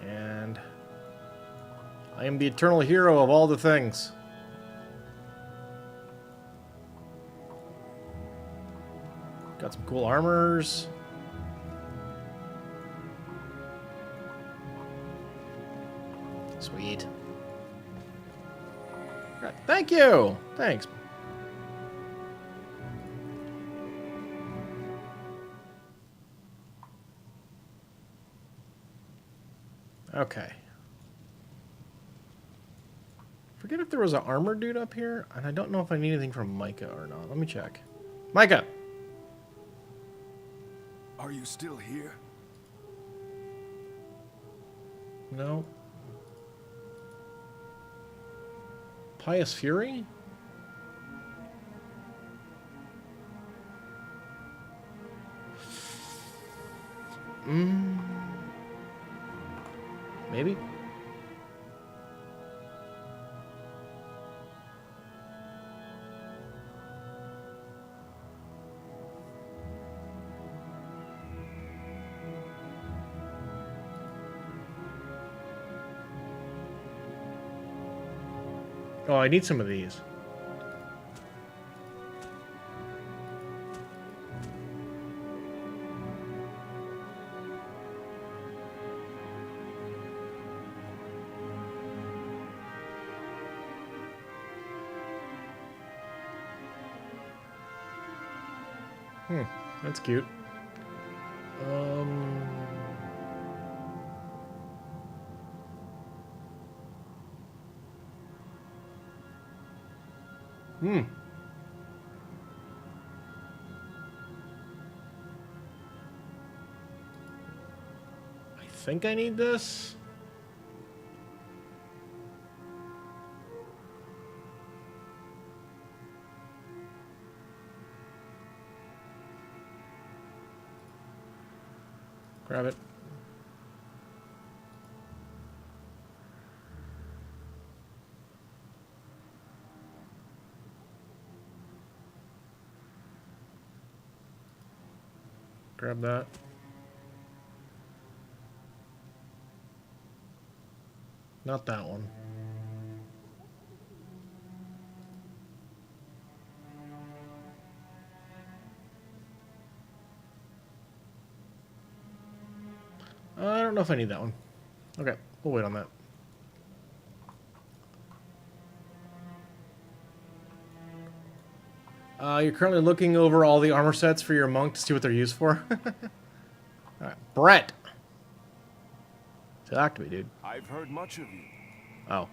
And I am the eternal hero of all the things. Got some cool armors. Sweet. Right, thank you. Thanks. Okay. Forget if there was an armor dude up here, and I don't know if I need anything from Micah or not. Let me check. Micah! Are you still here? No. Pious Fury? Maybe? Oh, I need some of these. That's cute. I think I need this. Grab it. Grab that. Not that one. I don't know if I need that one. Okay, we'll wait on that. You're currently looking over all the armor sets for your monk to see what they're used for. Alright, Brett! Talk to me, dude. I've heard much of you. Oh.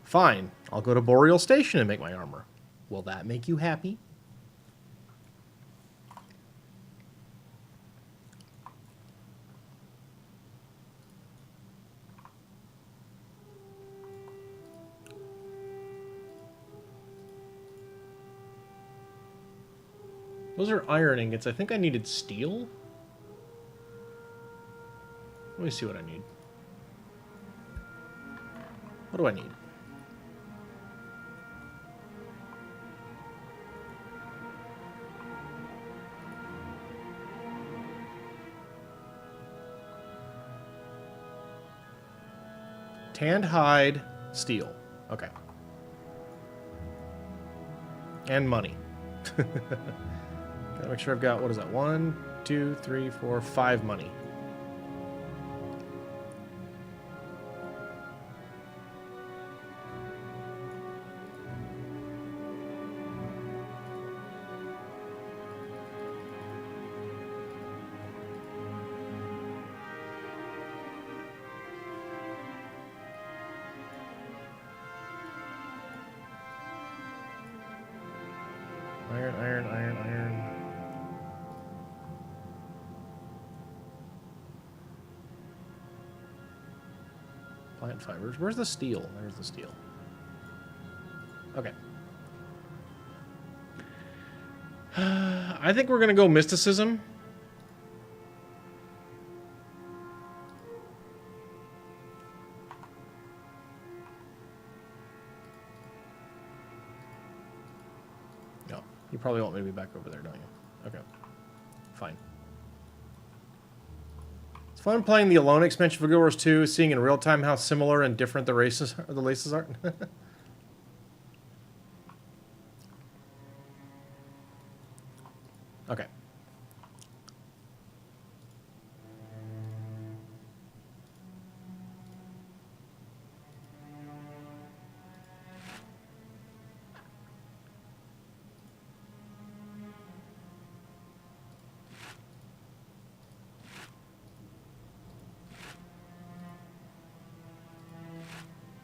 Fine, I'll go to Boreal Station and make my armor. Will that make you happy? Those are iron ingots. I think I needed steel. Let me see what I need. What do I need? Tanned hide, steel. Okay. And money. Gotta make sure I've got, what is that? 1, 2, 3, 4, 5 money. Iron, iron, iron, iron. Plant fibers. Where's the steel? There's the steel. Okay. I think we're going to go mysticism. No, you probably want me to be back over there, don't you? Okay. Fine. It's fun playing the Alone expansion for Guild Wars 2, seeing in real time how similar and different the races or the laces are. Okay.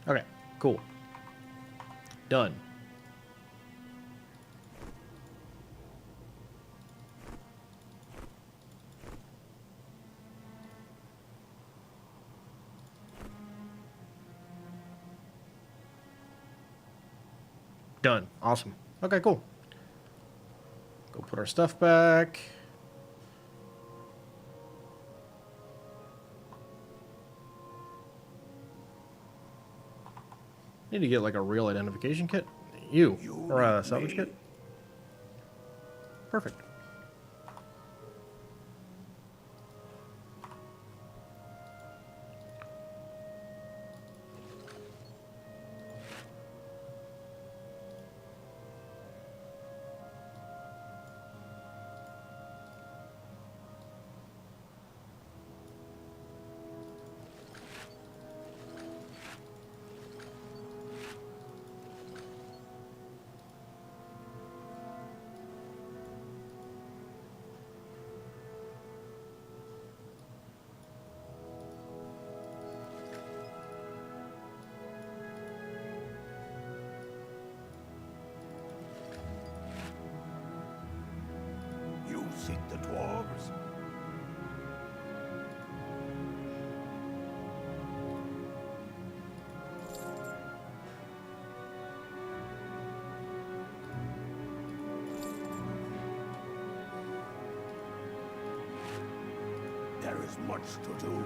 Okay, cool. Done. Done. Awesome. Okay, cool. Go put our stuff back. Need to get like a real identification kit. Or a salvage kit. Perfect. You seek the dwarves? There is much to do.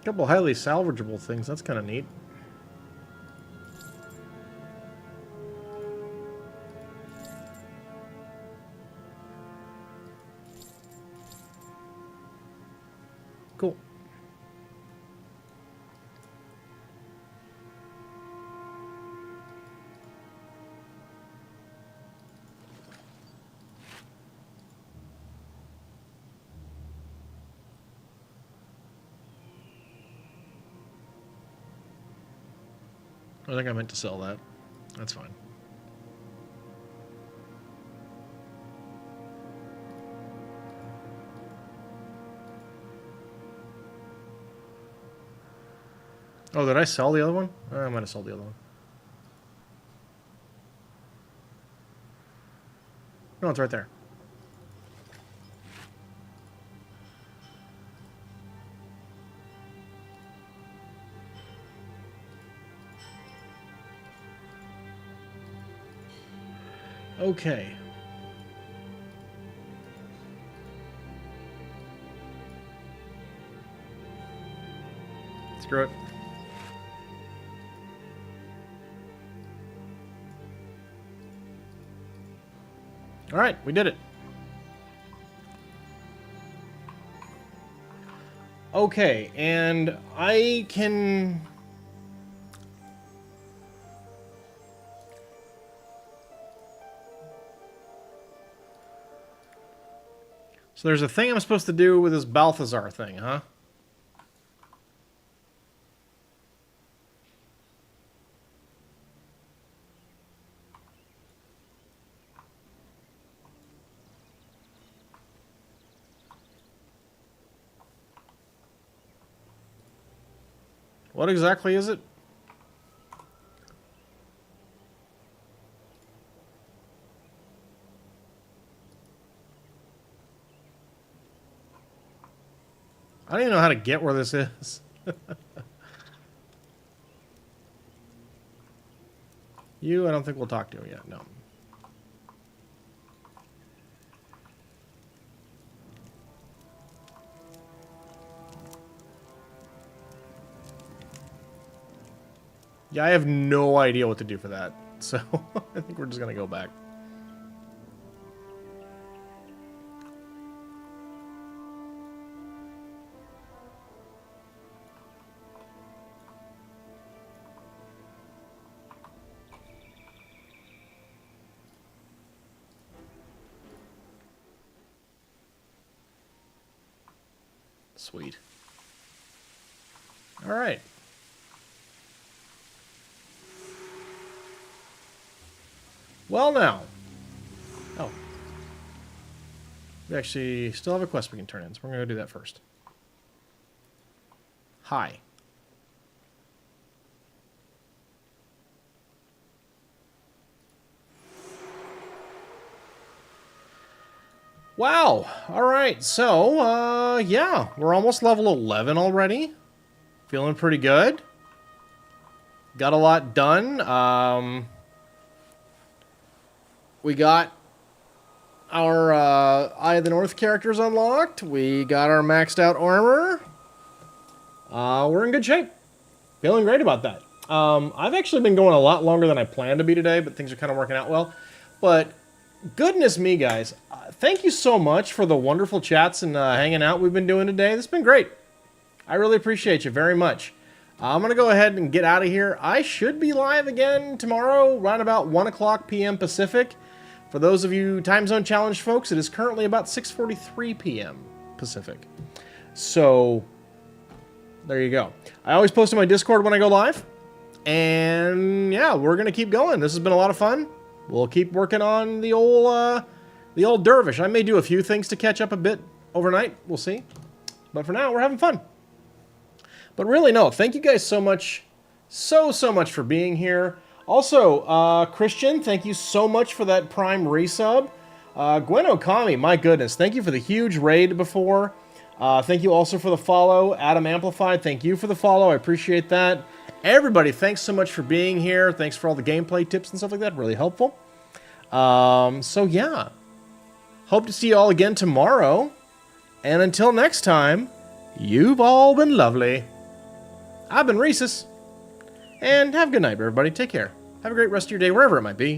Couple highly salvageable things. That's kind of neat. Cool. I think I meant to sell that. That's fine. Oh, did I sell the other one? I might have sold the other one. No, it's right there. Okay. Screw it. Alright, we did it. Okay, and I can... So there's a thing I'm supposed to do with this Balthazar thing, huh? What exactly is it? I don't even know how to get where this is. You, I don't think we'll talk to yet, no. Yeah, I have no idea what to do for that, so I think we're just gonna go back. Sweet. All right. Well, now. Oh. We actually still have a quest we can turn in, so we're going to go do that first. Hi. Wow. All right. So, yeah, we're almost level 11 already. Feeling pretty good. Got a lot done. We got our Eye of the North characters unlocked. We got our maxed out armor. We're in good shape. Feeling great about that. I've actually been going a lot longer than I planned to be today, but things are kind of working out well. But goodness me, guys. Thank you so much for the wonderful chats and hanging out we've been doing today. This has been great. I really appreciate you very much. I'm going to go ahead and get out of here. I should be live again tomorrow, around about 1 o'clock p.m. Pacific. For those of you time zone challenged folks, it is currently about 6:43 p.m. Pacific. So, there you go. I always post on my Discord when I go live. And, yeah, we're going to keep going. This has been a lot of fun. We'll keep working on the old dervish. I may do a few things to catch up a bit overnight. We'll see. But for now, we're having fun. But really, no, thank you guys so much, so much for being here. Also, Christian, thank you so much for that Prime resub. Gwen Okami, my goodness, thank you for the huge raid before. Thank you also for the follow. Adam Amplified, thank you for the follow. I appreciate that. Everybody, thanks so much for being here. Thanks for all the gameplay tips and stuff like that. Really helpful. So, yeah. Hope to see you all again tomorrow. And until next time, you've all been lovely. I've been Rhesus. And have a good night, everybody. Take care. Have a great rest of your day, wherever it might be.